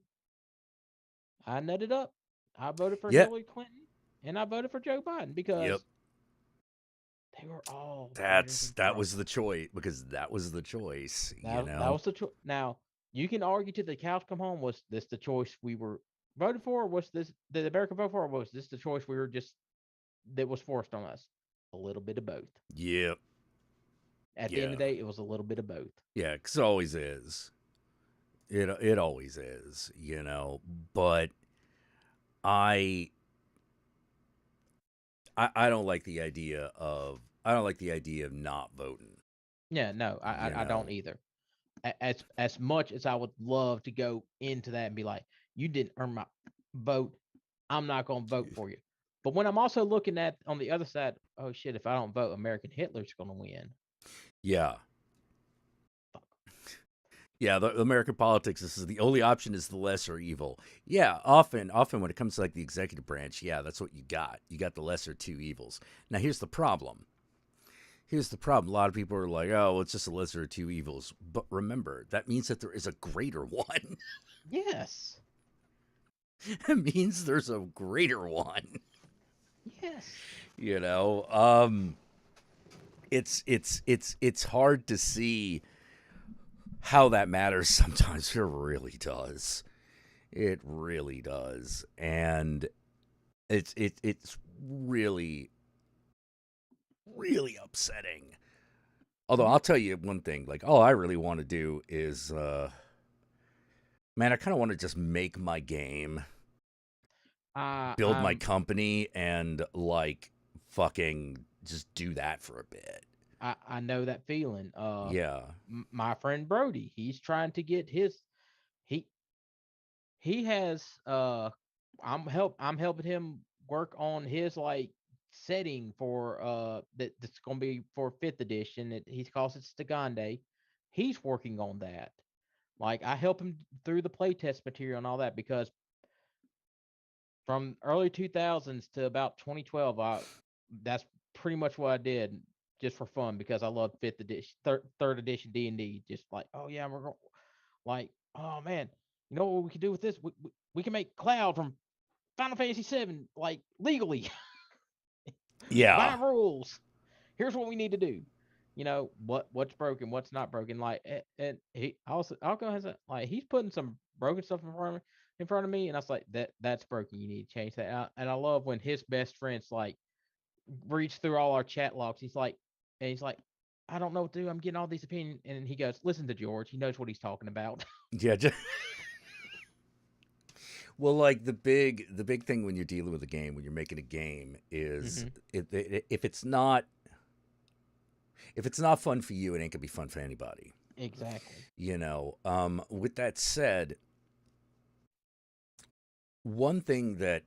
I nutted up. I voted for Yeah. Hillary Clinton and I voted for Joe Biden Yep. because they were all better than That Trump. was the choice because that was the choice, you That know? was the choice. Now you can argue till the cows come home. Was this the choice we were voted for? Or was this did America vote for? Or was this the choice we were just that was forced on us? A little bit of both. Yep. At the end Yeah. of the day, it was a little bit of both. Yeah, 'cause it always is. It always is, you know. But I I don't like the idea of not voting, Yeah, no, you I don't know. either. As much as I would love to go into that and be like, you didn't earn my vote, I'm not going to vote for you. But when I'm also looking at on the other side, oh shit, if I don't vote, American Hitler's going to win. Yeah. Yeah, the American politics this is the only option is the lesser evil. Yeah, often when it comes to like the executive branch, yeah, that's what you got. You got the lesser two evils. Now here's the problem. A lot of people are like, "Oh, well, it's just a lesser of two evils." But remember, that means that there is a greater one. Yes. It means there's a greater one. Yes. You know, it's hard to see how that matters sometimes. It really does. It really does, and it's really really upsetting. Although Mhm. I'll tell you one thing, like all I really want to do is, man, I kind of want to just make my game, build my I'm company, and like fucking just do that for a bit. I know that feeling. Yeah, My friend Brody, he's trying to get his he he has I'm helping him work on his like setting for that's gonna be for fifth edition. He calls it Stigande. He's working on that. Like I help him through the playtest material and all that because from early 2000s to about 2012, that's pretty much what I did just for fun because I love fifth edition, third edition D&D. Just like, oh yeah, we're going like, oh man, you know what we can do with this? We can make Cloud from Final Fantasy VII like legally by Yeah. rules. Here's what we need to do. You know what's broken, what's not broken. Like, and he also Alco has like he's putting some broken stuff in front of me, and I was like, that's broken. You need to change that out. And I love when his best friends like reach through all our chat logs. He's like, I don't know what to do. I'm getting all these opinions, and he goes, listen to George. He knows what he's talking about. Yeah. Well, like the big thing when you're dealing with a game, when you're making a game, is if it's not fun for you, it ain't gonna be fun for anybody. Exactly. You know. With that said, one thing that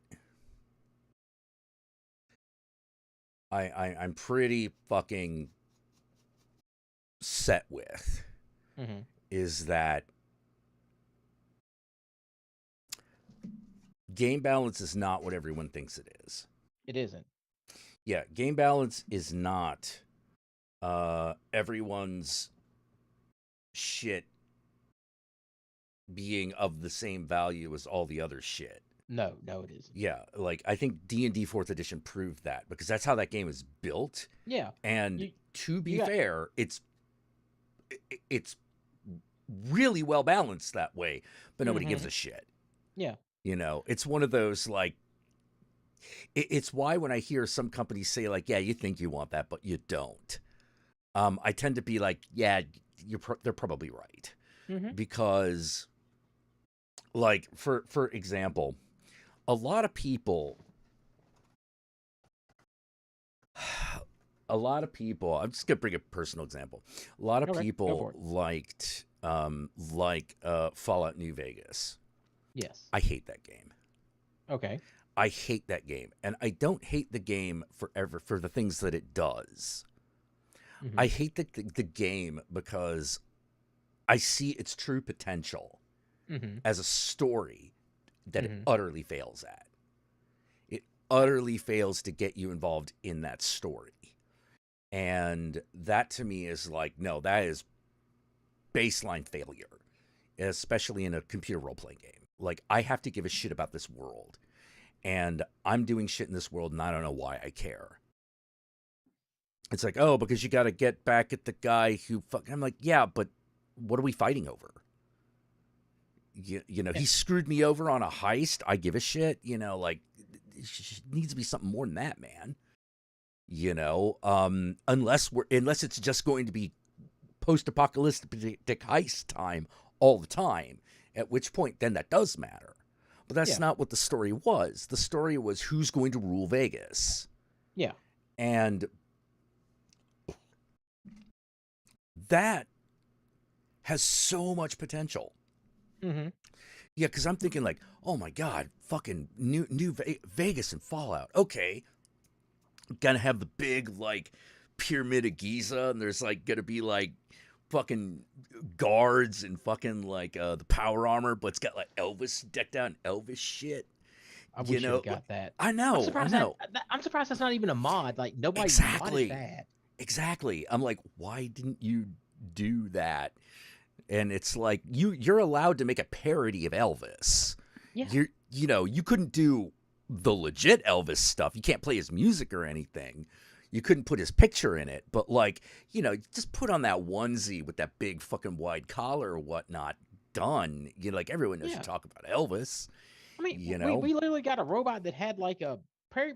I'm pretty fucking set with is that game balance is not what everyone thinks it is. It isn't. Yeah, game balance is not everyone's shit being of the same value as all the other shit. No, it isn't. Yeah, like I think D&D 4th edition proved that because that's how that game is built. Yeah. And to be fair, it's really well balanced that way, but nobody gives a shit. Yeah. You know, it's one of those like it's why when I hear some companies say like, yeah, you think you want that, but you don't. I tend to be like, yeah, they're probably right. Because like for example, a lot of people, I'm just going to bring a personal example. A lot of people liked Fallout New Vegas. Yes. I hate that game. Okay. I hate that game. And I don't hate the game for the things that it does. I hate the game because I see its true potential as a story that it utterly fails at. It utterly fails to get you involved in that story. And that to me is like, no, that is baseline failure, especially in a computer role-playing game. Like, I have to give a shit about this world. And I'm doing shit in this world, and I don't know why I care. It's like, oh, because you got to get back at the guy who... I'm like, yeah, but what are we fighting over? You know, he screwed me over on a heist. I give a shit. You know, like, it needs to be something more than that, man. You know, unless it's just going to be post-apocalyptic heist time all the time, at which point then that does matter. But that's not what the story was. The story was who's going to rule Vegas. Yeah. And that has so much potential. Yeah, because I'm thinking like, oh my God, fucking new Vegas and Fallout. Okay. Gonna have the big like Pyramid of Giza, and there's like gonna be like fucking guards and fucking like the power armor, but it's got like Elvis decked out in Elvis shit. I wish you got that. I know. I'm surprised that's not even a mod. Like nobody modded that. Exactly. I'm like, why didn't you do that? And it's like you're allowed to make a parody of Elvis. Yeah. You couldn't do the legit Elvis stuff. You can't play his music or anything. You couldn't put his picture in it, but like, just put on that onesie with that big fucking wide collar or whatnot. Done. Like everyone knows you talk about Elvis. I mean, we literally got a robot that had like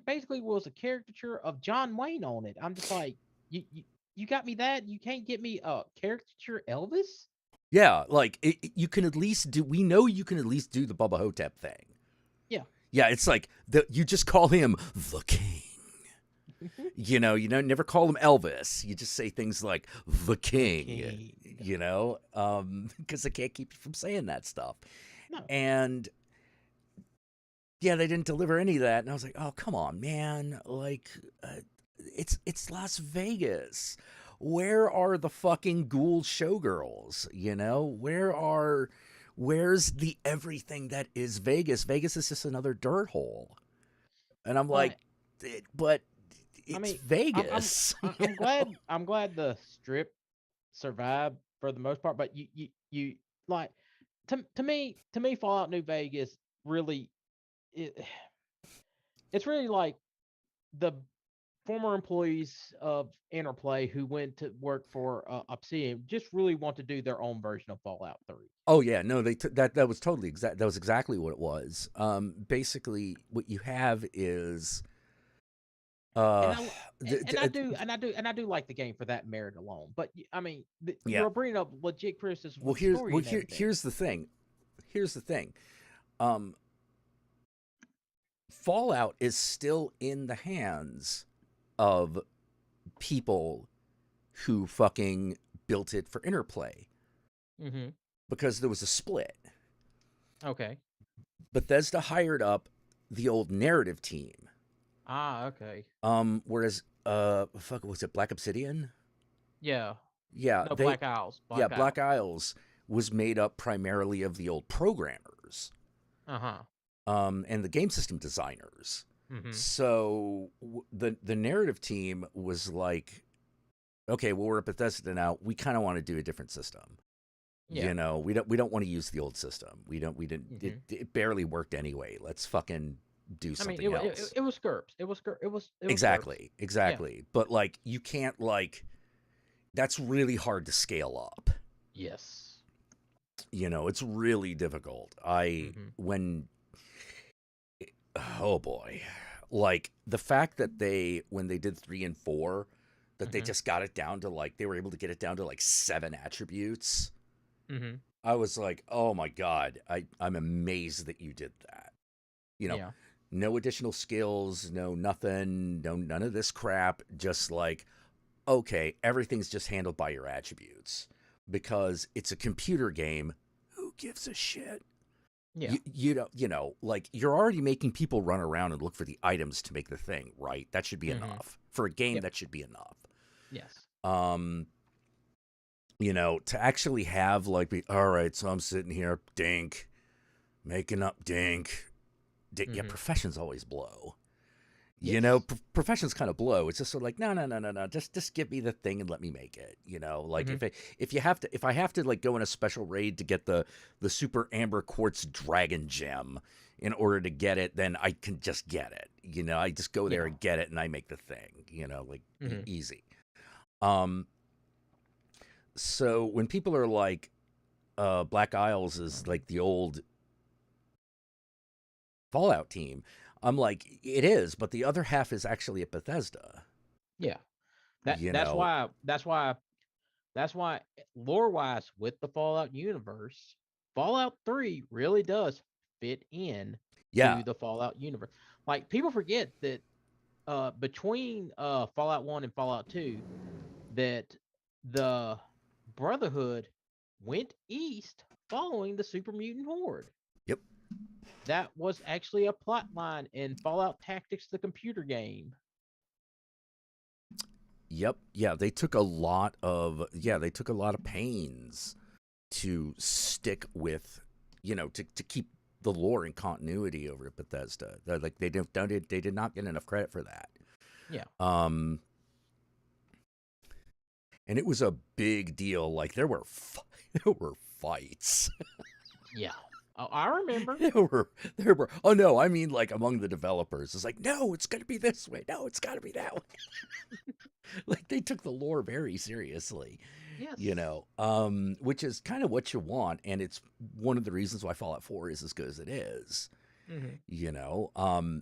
basically was a caricature of John Wayne on it. I'm just like, you got me that? You can't get me a caricature Elvis? Yeah, like you can at least do. We know you can at least do the Bubba Hotep thing. Yeah. Yeah, it's like you just call him the King. You never call him Elvis. You just say things like the King. Because they can't keep you from saying that stuff. No. And yeah, they didn't deliver any of that, and I was like, oh come on, man! Like, it's Las Vegas. where are the fucking ghoul showgirls? You know, where's the everything that is Vegas? Vegas is just another dirt hole. And I'm like, but it's I mean, Vegas. I'm glad the strip survived for the most part, but you like to me Fallout New Vegas really it, it's really like the former employees of Interplay who went to work for Obsidian just really want to do their own version of Fallout 3. Oh yeah, no, that was totally that was exactly what it was. Basically, what you have is, And uh, I do like the game for that merit alone. But I mean, yeah. you're bringing up legit criticism Well, with the story. here's the thing. Here's the thing. Fallout is still in the hands of people who fucking built it for Interplay. Mm-hmm. Because there was a split. Okay. Bethesda hired up the old narrative team. Ah, okay. Whereas was it Black Obsidian? Yeah. Yeah. No, Black Isles. Black Isles was made up primarily of the old programmers. Uh-huh. And the game system designers. Mm-hmm. So the narrative team was like, okay, well, we're at Bethesda now. We kind of want to do a different system. Yeah. You know, we don't want to use the old system. We didn't. Mm-hmm. It barely worked anyway. Let's fucking do something else. It was GURPS. It was exactly, GURPS. Exactly. Yeah. But like, you can't that's really hard to scale up. Yes. You know, it's really difficult. When oh boy, like the fact that when they did 3 and 4, that they just got it down to they were able to get it down to 7 attributes. Mm-hmm. I was like, oh my God, I'm amazed that you did that. You know, no additional skills, no nothing, none of this crap. Just okay, everything's just handled by your attributes because it's a computer game. Who gives a shit? Yeah. You know, you're already making people run around and look for the items to make the thing, right? That should be enough. For a game, that should be enough. Yes. You know, to actually have all right, so I'm sitting here, dink, making up dink. Yeah, professions always blow. Yes. You know, professions kind of blow. It's just sort of no. Just give me the thing and let me make it. You know, if I have to go in a special raid to get the super amber quartz dragon gem in order to get it, then I can just get it. You know, I just go there and get it and I make the thing. You know, easy. So when people are Black Isles is the old Fallout team, I'm like, it is, but the other half is actually at Bethesda. Yeah. That's why lore-wise with the Fallout universe, Fallout 3 really does fit in to the Fallout universe. People forget that between Fallout 1 and Fallout 2 that the Brotherhood went east following the Super Mutant Horde. Yep. That was actually a plot line in Fallout Tactics, the computer game. Yep. Yeah, they took a lot of pains to stick with, to keep the lore and continuity over at Bethesda. They did not get enough credit for that. Yeah. And it was a big deal. There were fights. Yeah. Oh, I remember. There were. Oh no, I mean among the developers. It's no, it's gonna be this way. No, it's gotta be that way. They took the lore very seriously. Yes. You know, which is kind of what you want, and it's one of the reasons why Fallout 4 is as good as it is. Mm-hmm. You know,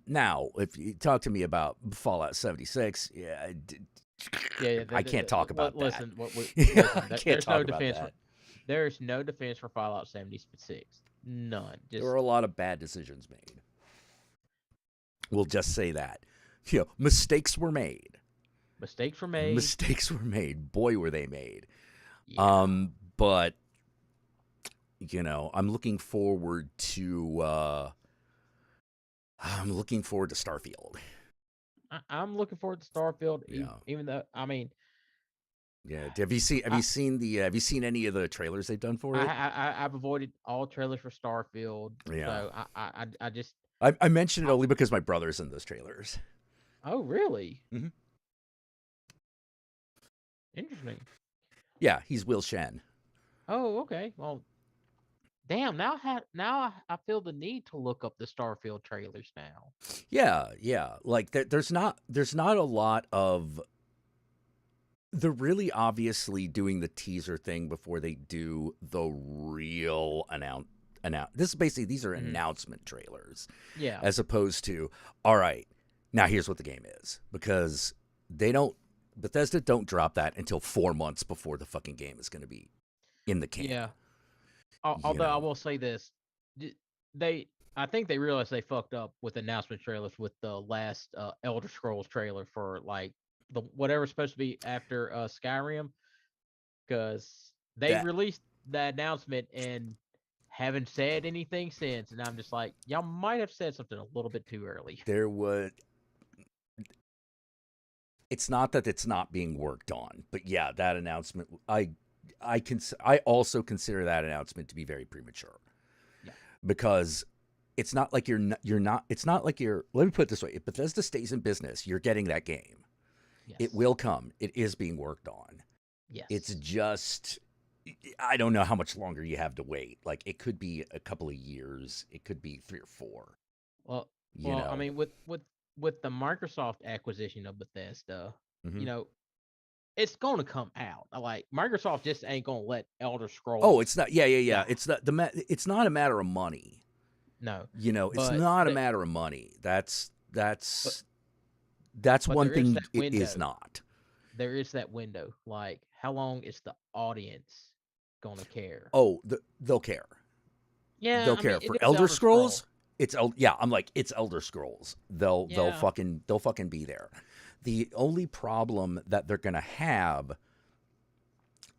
now if you talk to me about Fallout 76, I can't talk about that. Listen, there's no defense. There's no defense for Fallout 76. None. There were a lot of bad decisions made. We'll just say that. Mistakes were made. Mistakes were made. Boy, were they made. Yeah. But I'm looking forward to. I'm looking forward to Starfield. I'm looking forward to Starfield. Yeah. Even though, Yeah. Have you seen any of the trailers they've done for it? I've avoided all trailers for Starfield. Yeah. So I just. I mentioned it only because my brother's in those trailers. Oh, really? Mhm. Interesting. Yeah, he's Will Shen. Oh, okay. Well, damn. Now I feel the need to look up the Starfield trailers now. Yeah. Like there's not a lot of. They're really obviously doing the teaser thing before they do the real announce. This is basically these are announcement trailers, Yeah. as opposed to all right. Now here's what the game is, because Bethesda don't drop that until 4 months before the fucking game is going to be in the can. Yeah. Although I will say this, I think they realized they fucked up with announcement trailers with the last Elder Scrolls trailer for like the whatever's supposed to be after Skyrim, because they That released that announcement and haven't said anything since, and I'm just like, y'all might have said something a little bit too early. there would. It's not that it's not being worked on, but yeah, that announcement. I also consider that announcement to be very premature. Yeah. Because it's not like you're not. It's not like you're. Let me put it this way: if Bethesda stays in business, you're getting that game. Yes. It will come. It is being worked on. Yes. It's just, I don't know how much longer you have to wait. Like, it could be a couple of years. It could be 3 or 4. Well, You know. I mean, with the Microsoft acquisition of Bethesda, Mhm. It's going to come out. Like, Microsoft just ain't going to let Elder Scrolls. Oh, it's not. Yeah. Yeah. It's not It's not a matter of money. No. It's not a matter of money. That's one thing it is not. There is that window. Like, how long is the audience going to care? Oh, they'll care. Yeah, They'll care. For Elder Scrolls, it's Elder Scrolls. They'll fucking be there. The only problem that they're gonna have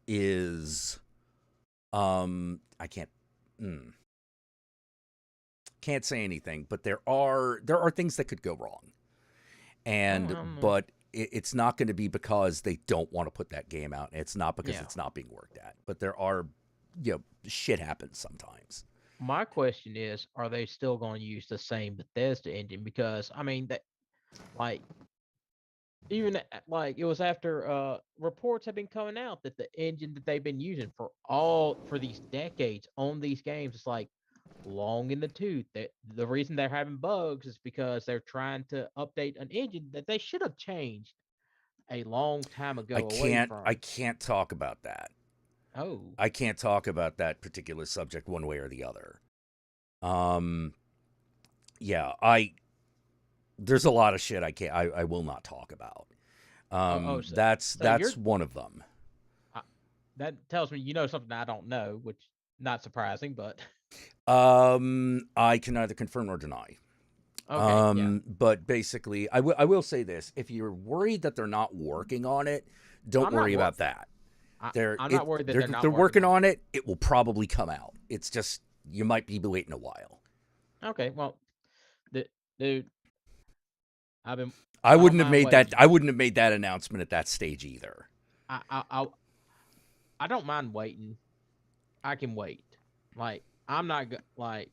is, I can't say anything, but there are things that could go wrong, and but it's not going to be because they don't want to put that game out. It's not because it's not being worked at, but there are, shit happens sometimes. My question is, are they still going to use the same Bethesda engine? Because I mean that, like, even like it was after reports have been coming out that the engine that they've been using for these decades on these games is like long in the tooth. That the reason they're having bugs is because they're trying to update an engine that they should have changed a long time ago. I can't talk about that. Oh. I can't talk about that particular subject one way or the other. There's a lot of shit I will not talk about. That's one of them. That tells me you know something I don't know, which not surprising, but I can neither confirm nor deny. Okay, But basically, I will say this: if you're worried that they're not working on it, don't worry about that. I'm not worried that they're not working on it. It will probably come out. It's just you might be waiting a while. Okay, well, dude, I wouldn't have made that. I wouldn't have made that announcement at that stage either. I don't mind waiting. I can wait. Like, I'm not like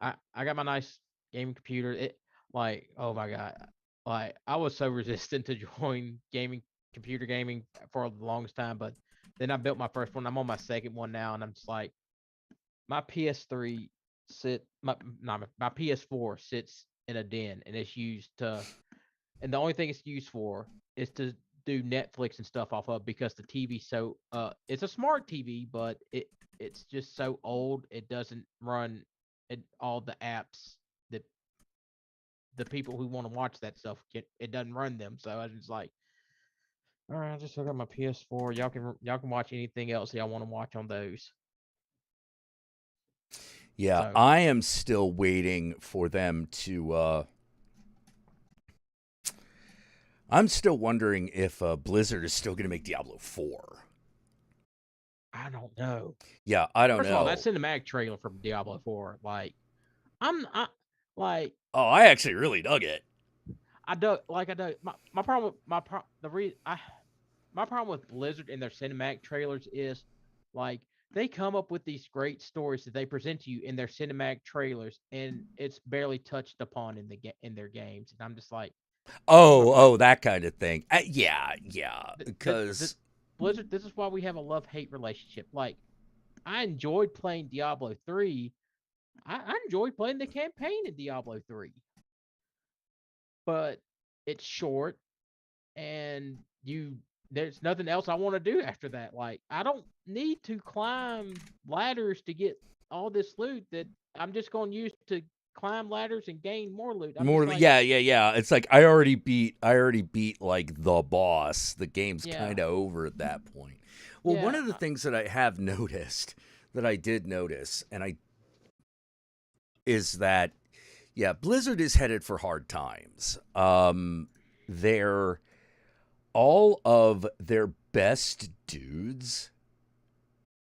I got my nice gaming computer. It, like, oh my god, like I was so resistant to join computer gaming for the longest time, but then I built my first one. I'm on my second one now, and I'm just like, my PS3 my PS4 sits in a den, and it's used to, and the only thing it's used for is to do Netflix and stuff off of, because the TV's so it's a smart TV, but it's just so old it doesn't run all the apps that the people who want to watch that stuff it doesn't run them. So I was just like, all right, I just hook up my PS4. Y'all can watch anything else y'all want to watch on those. Yeah, so, I am still waiting for them to. I'm still wondering if Blizzard is still going to make Diablo 4. I don't know. Yeah, I don't know. First of all, that cinematic trailer from Diablo 4, like, oh, I actually really dug it. My my problem with Blizzard and their cinematic trailers is like they come up with these great stories that they present to you in their cinematic trailers, and it's barely touched upon in their games. And I'm just like, Oh, that kind of thing. Yeah, the because Blizzard. This is why we have a love-hate relationship. Like, I enjoyed playing Diablo 3. I enjoyed playing the campaign in Diablo 3, but it's short, and there's nothing else I want to do after that. Like, I don't need to climb ladders to get all this loot that I'm just going to use to climb ladders and gain more loot. I'm more, just like, yeah. It's like I already beat like the boss. The game's Yeah. kind of over at that point. Well, one Yeah, of the things that I have noticed, that I did notice, is that, yeah, Blizzard is headed for hard times. They're all of their best dudes,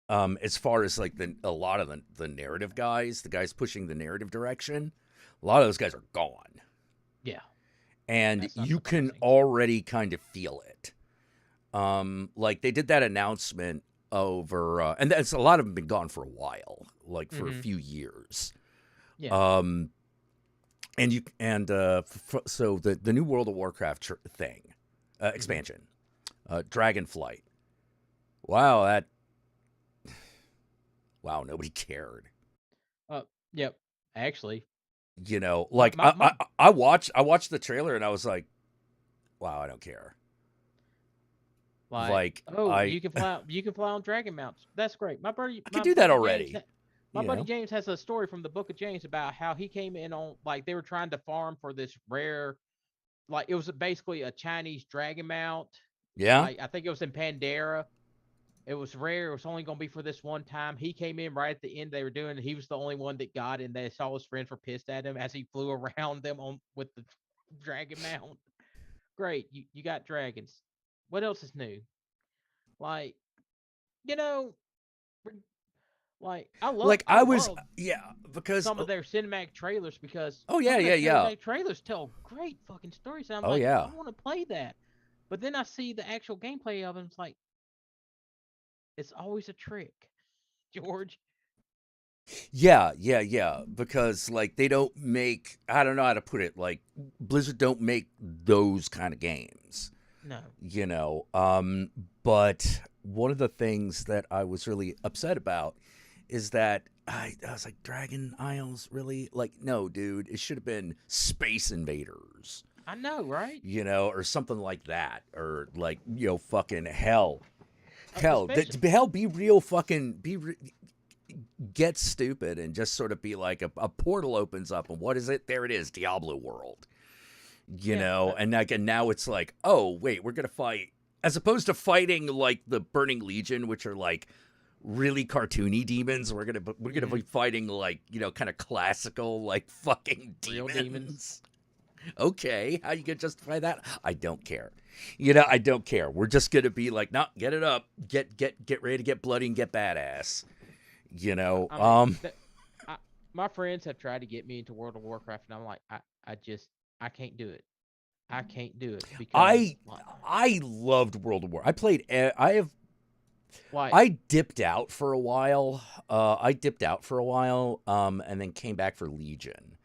as far as like a lot of the narrative guys, the guys pushing the narrative direction, a lot of those guys are gone. yeah. And That's not you can surprising. already kind of feel it. Like they did that announcement over, and that's, a lot of them been gone for a while, like for a few years. Yeah. So the new World of Warcraft thing, expansion, Dragonflight. Wow, nobody cared. Yep. Actually, You know, like my I watched the trailer and I was like, wow, I don't care. Like you can fly on dragon mounts. That's great. I can do that buddy already. James, my you buddy know? James has a story from the Book of James about how he came in on, like, they were trying to farm for this rare, like, it was basically a Chinese dragon mount. Yeah. Like, I think it was in Pandora. It was rare. It was only going to be for this one time. He came in right at the end. They were doing. He was the only one that got it. And they saw his friends were pissed at him as he flew around them with the dragon mount. Great, you got dragons. What else is new? Like, you know, like I Like love because some of their cinematic trailers, because Oh, some yeah, of their yeah. cinematic trailers tell great fucking stories. And I'm Oh, like, yeah. I want to play that. But then I see the actual gameplay of them. It's like, it's always a trick, George. Yeah. Because like they don't make, I don't know how to put it, like Blizzard don't make those kind of games. No. You know, but one of the things that I was really upset about is that I was like, Dragon Isles, really? Like, no, dude, it should have been Space Invaders. I know, right? You know, or something like that, or like, you know, fucking hell, be real, fucking get stupid and just sort of be like a portal opens up and what is it? There it is, Diablo World. You know, and now it's like, oh wait, we're gonna fight, as opposed to fighting like the Burning Legion, which are like really cartoony demons. We're gonna be fighting like, you know, kind of classical like fucking demons. Real demons. Okay, how you gonna justify that? I don't care. You know, I don't care. We're just gonna be like, no, get it up, get ready to get bloody and get badass. You know, my friends have tried to get me into World of Warcraft, and I'm like, I can't do it. I can't do it because I loved World of War. I dipped out for a while. And then came back for Legion.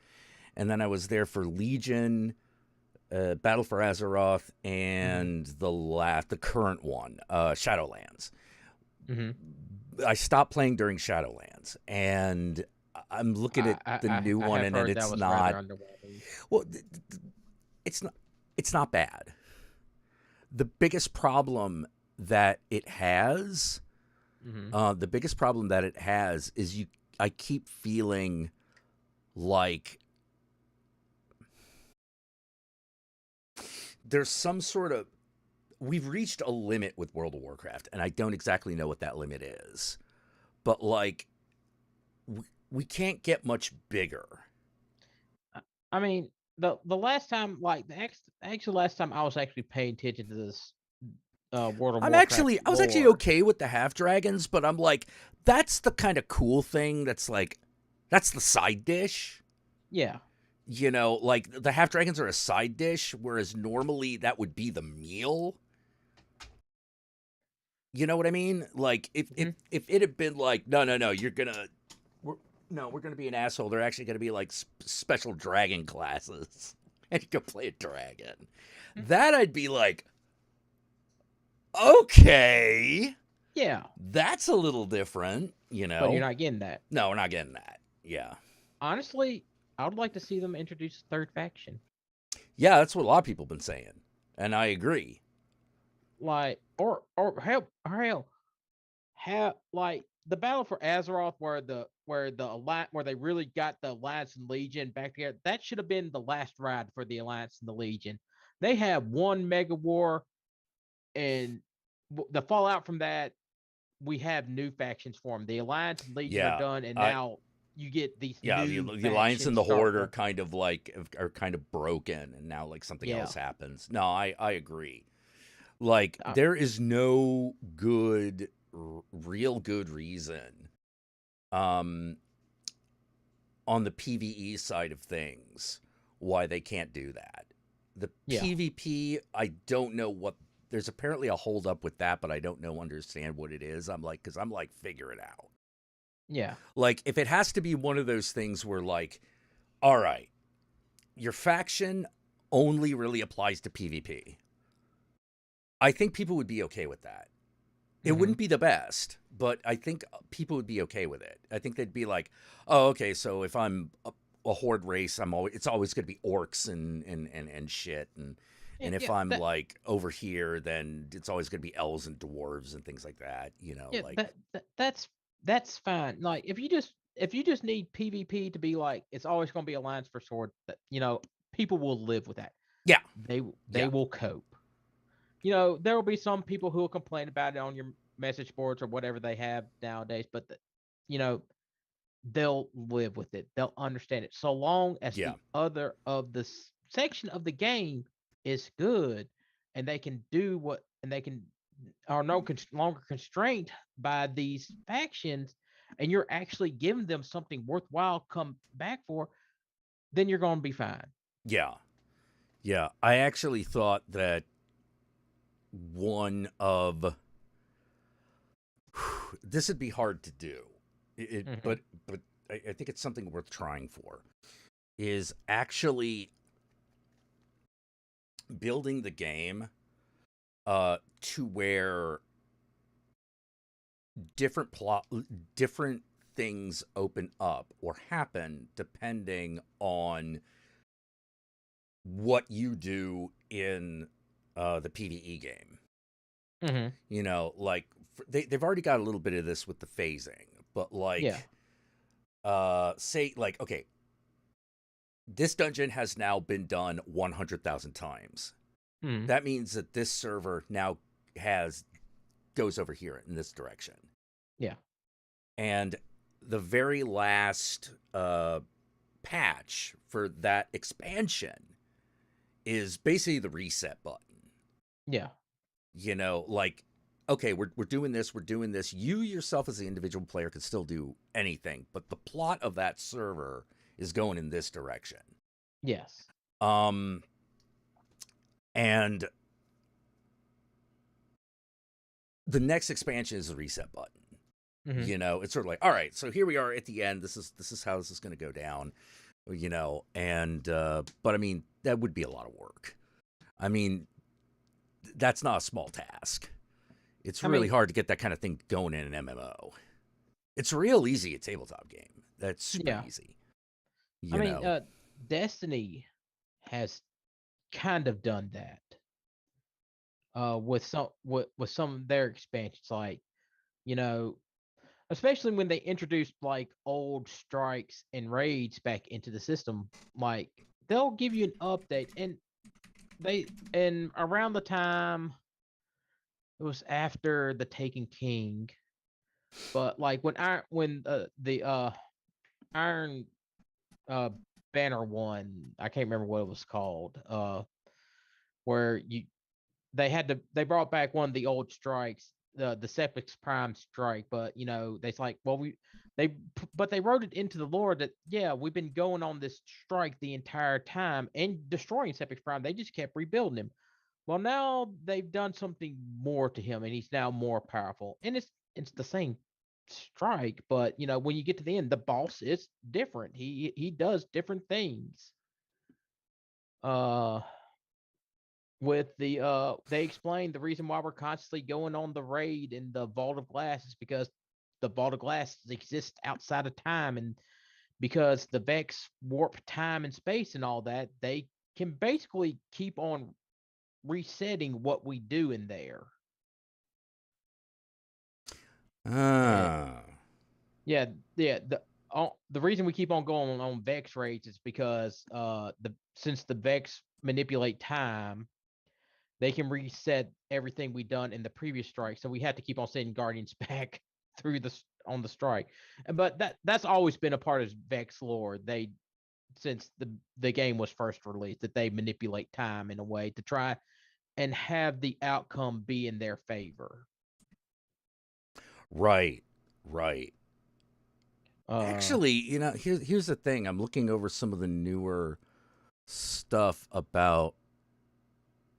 And then I was there for Legion, Battle for Azeroth, and the current one, Shadowlands. Mm-hmm. I stopped playing during Shadowlands, and I'm looking at the new one, and it's not. Well, it's not bad. The biggest problem that it has, is I keep feeling like there's some sort of, we've reached a limit with World of Warcraft, and I don't exactly know what that limit is, but like we can't get much bigger. I mean, the last time, like the last time I was actually paying attention to this World of Warcraft. I was actually okay with the half dragons, but I'm like, that's the kind of cool thing that's like, that's the side dish. Yeah. You know, like the half dragons are a side dish, whereas normally that would be the meal. You know what I mean? Like if it had been like, no, we're gonna be an asshole. They're actually gonna be like special dragon classes, and you can play a dragon. That I'd be like, okay, Yeah, that's a little different, you know. but you're not getting that. No, we're not getting that. Yeah, Honestly, I would like to see them introduce a third faction. yeah, that's what a lot of people have been saying, and I agree. Like, or hell, have like the battle for Azeroth, where they really got the Alliance and Legion back together. That should have been the last ride for the Alliance and the Legion. They have one mega war, and the fallout from that, we have new factions formed. The Alliance and Legion are Yeah, done, and I now you get these yeah, new the alliance and factions the start horde are working. kind of like are kind of broken, and now like something Yeah. else happens. No, I agree. Like Uh, there is no good, real good reason, um, on the PVE side of things why they can't do that. The yeah. PvP, I don't know what. There's apparently a hold up with that, but I don't understand what it is. Because I'm like, figure it out. Yeah. Like, if it has to be one of those things where, like, all right, your faction only really applies to PvP, I think people would be okay with that. It Mm-hmm. wouldn't be the best, but I think people would be okay with it. I think they'd be like, oh, okay, so if I'm a horde race, it's always going to be orcs and shit. And if Yeah. I'm like over here, then it's always going to be elves and dwarves and things like that. You know, Yeah, like, that's fine. Like if you just need PvP to be like it's always going to be Alliance for Sword, that people will live with that. yeah, They yeah, will cope. There will be some people who will complain about it on your message boards or whatever they have nowadays, but you know they'll live with it. They'll understand it so long as yeah, the other of the section of the game is good, and they can do what and they can are no longer constrained by these factions, and you're actually giving them something worthwhile come back for, then you're going to be fine. yeah, yeah. I actually thought that one of this would be hard to do, Mm-hmm. but I think it's something worth trying for. Is actually building the game to where different things open up or happen depending on what you do in the PvE game. Mm-hmm. You know, like they've already got a little bit of this with the phasing, but Yeah. like say like, okay, this dungeon has now been done 100,000 times. Mm-hmm. That means that this server now goes over here in this direction. Yeah. And the very last patch for that expansion is basically the reset button. Yeah. You know, like, okay, we're doing this, we're doing this. You yourself as the individual player can still do anything, but the plot of that server is going in this direction. Yes. And the next expansion is the reset button. Mm-hmm. You know, it's sort of like, all right, so here we are at the end. This is how this is going to go down. You know, and but I mean, that would be a lot of work. I mean, that's not a small task. It's really hard to get that kind of thing going in an MMO. It's real easy a tabletop game. That's super easy. You know? Destiny has kind of done that with some of their expansions, like you know, especially when they introduced like old strikes and raids back into the system. Like they'll give you an update, and around the time it was after the Taken King, but like when the Iron uh Banner one, I can't remember what it was called, where they brought back one of the old strikes, the Sepix Prime strike, but they's like, well, they but they wrote it into the lore that we've been going on this strike the entire time and destroying Sepix Prime. They just kept rebuilding him. Well, now they've done something more to him, and he's now more powerful. And it's the same strike, but when you get to the end, the boss is different. He does different things. Uh, with they explained the reason why we're constantly going on the raid in the Vault of Glass is because the Vault of Glass exists outside of time, and because the Vex warp time and space and all that, they can basically keep on resetting what we do in there. Ah. Yeah. The reason we keep on going on Vex raids is because since the Vex manipulate time, they can reset everything we done in the previous strike. So we have to keep on sending Guardians back through on the strike. But that's always been a part of Vex lore. They since the game was first released, that they manipulate time in a way to try and have the outcome be in their favor. Right. Right. Uh, Actually, here's the thing. I'm looking over some of the newer stuff about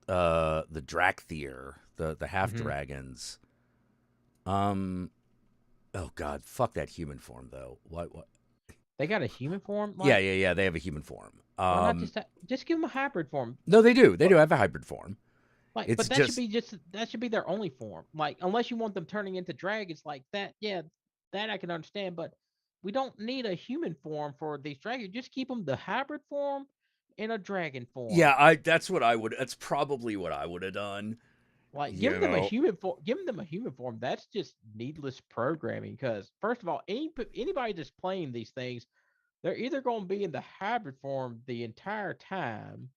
the Drakthir, the half dragons. Oh god, fuck that human form though. What? They got a human form? Yeah. They have a human form. Why not just give them a hybrid form? No, they do. They do have a hybrid form. Like, It's but that should be their only form. Like, unless you want them turning into dragons like that, yeah, that I can understand. But we don't need a human form for these dragons. Just keep them the hybrid form in a dragon form. Yeah, that's what I would. That's probably what I would have done. Like, giving them a human form, that's just needless programming. Because first of all, anybody that's playing these things, they're either going to be in the hybrid form the entire time,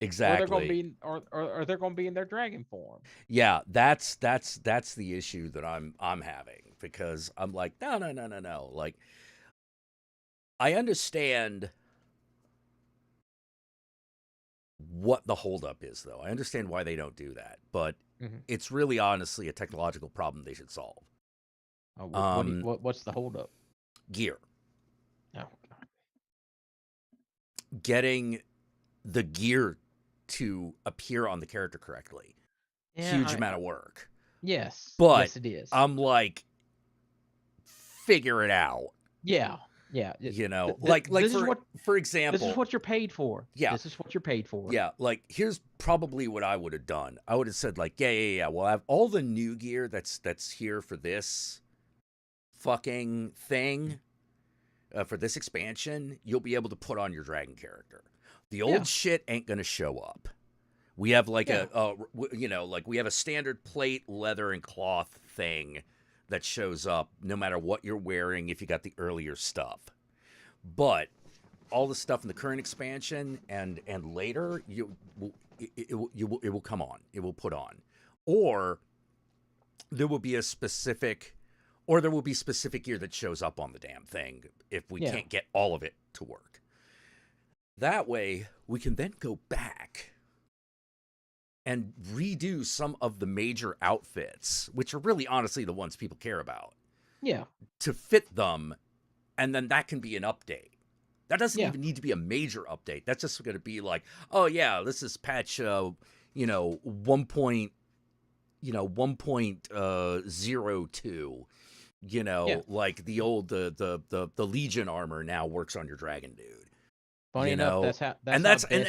exactly, or they're going to be or they're going to be in their dragon form. Yeah, that's the issue that I'm having, because I'm like, no. Like, I understand what the holdup is, though. I understand why they don't do that, but it's really honestly a technological problem they should solve. What's the holdup? Gear. Oh, God. Getting the gear to appear on the character correctly. Yeah, Huge amount of work. Yes. But yes, it is. I'm like, figure it out. Yeah. For example, this is what you're paid for. Yeah. This is what you're paid for. Yeah, like, here's probably what I would have done. I would have said, like, yeah. Well, I have all the new gear that's here for this fucking thing, for this expansion. You'll be able to put on your dragon character. The old shit ain't gonna show up. We have like we have a standard plate, leather, and cloth thing that shows up no matter what you're wearing if you got the earlier stuff. But all the stuff in the current expansion and later, it will come on. It will put on, or there will be specific gear that shows up on the damn thing if we can't get all of it to work. That way, we can then go back and redo some of the major outfits, which are really honestly the ones people care about. Yeah. To fit them, and then that can be an update. That doesn't even need to be a major update. That's just going to be like, oh yeah, this is patch 1.02. Like the old the Legion armor now works on your dragon dude. Funny enough, and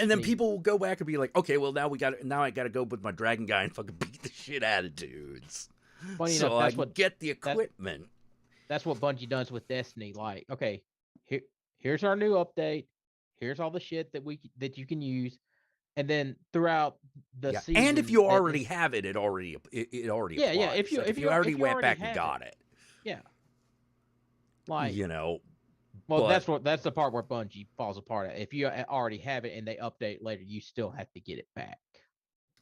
then people will go back and be like, okay, well now I got to go with my dragon guy and fucking beat the shit out of dudes. Funny so enough, I can get the equipment. That's what Bungie does with Destiny. Like, okay, here's our new update. Here's all the shit that you can use, and then throughout the season. And if you already have it, it already applies. Yeah. If you already went back and got it. Yeah. Like, well, that's the part where Bungie falls apart. If you already have it and they update later, you still have to get it back.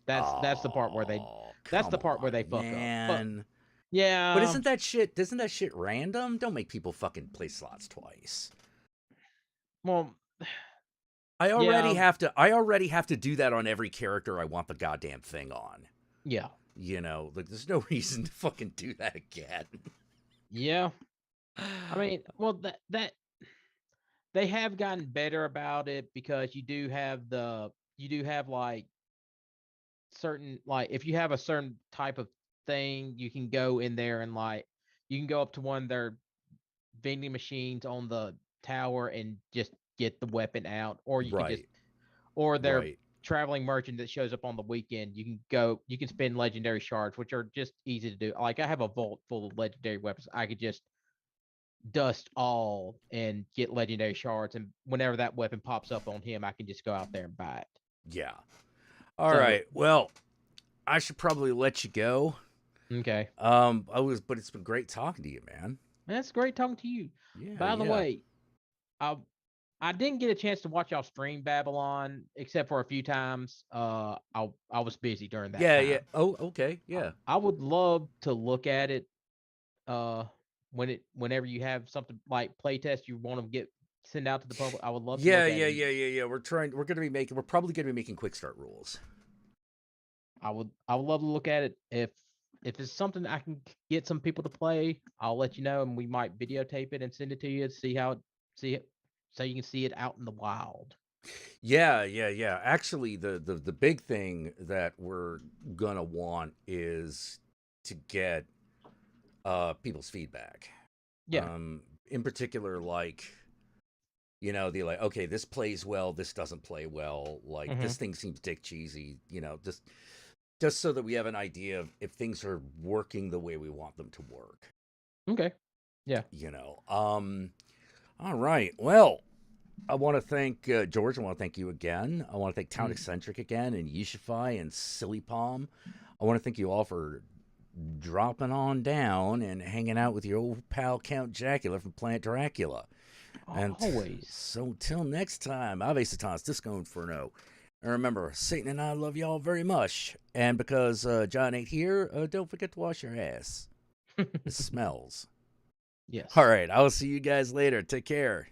That's the part where they fuck up. But, yeah. But isn't that shit random? Don't make people fucking play slots twice. Well, I already have to do that on every character I want the goddamn thing on. Yeah. Like, there's no reason to fucking do that again. Yeah. I mean, well, that they have gotten better about it, because you do have like certain, like, if you have a certain type of thing, you can go in there and, like, you can go up to one of their vending machines on the tower and just get the weapon out, or you can just, Right. or their Right. traveling merchant that shows up on the weekend. You can spend legendary shards, which are just easy to do. Like, I have a vault full of legendary weapons. I could just dust all and get legendary shards, and whenever that weapon pops up on him, I can just go out there and buy it. Yeah. All So- right. Well, I should probably let you go. Okay. But it's been great talking to you, man. That's great talking to you. Yeah. By the yeah. way, I didn't get a chance to watch y'all stream Babylon except for a few times. I was busy during that Yeah. time. Yeah. Oh, okay. Yeah. I would love to look at it whenever you have something like playtest you want to send out to the public. I would love to look at it. Yeah. We're probably gonna be making quick start rules. I would love to look at it. If it's something I can get some people to play, I'll let you know, and we might videotape it and send it to you to see it, so you can see it out in the wild. Yeah. Actually, the big thing that we're gonna want is to get people's feedback. Yeah. In particular, like, they're like, okay, this plays well, this doesn't play well. Like, this thing seems dick cheesy. Just so that we have an idea of if things are working the way we want them to work. Okay. Yeah. All right. Well, I want to thank George. I want to thank you again. I want to thank Town Eccentric again, and Yishify and Silly Palm. I want to thank you all for dropping on down and hanging out with your old pal Count Jackula from Planet Dracula. And always. So till next time, Ave Satans, Disco Inferno. And remember, Satan and I love y'all very much. And because John ain't here, don't forget to wash your ass. It smells. Yes. All right. I will see you guys later. Take care.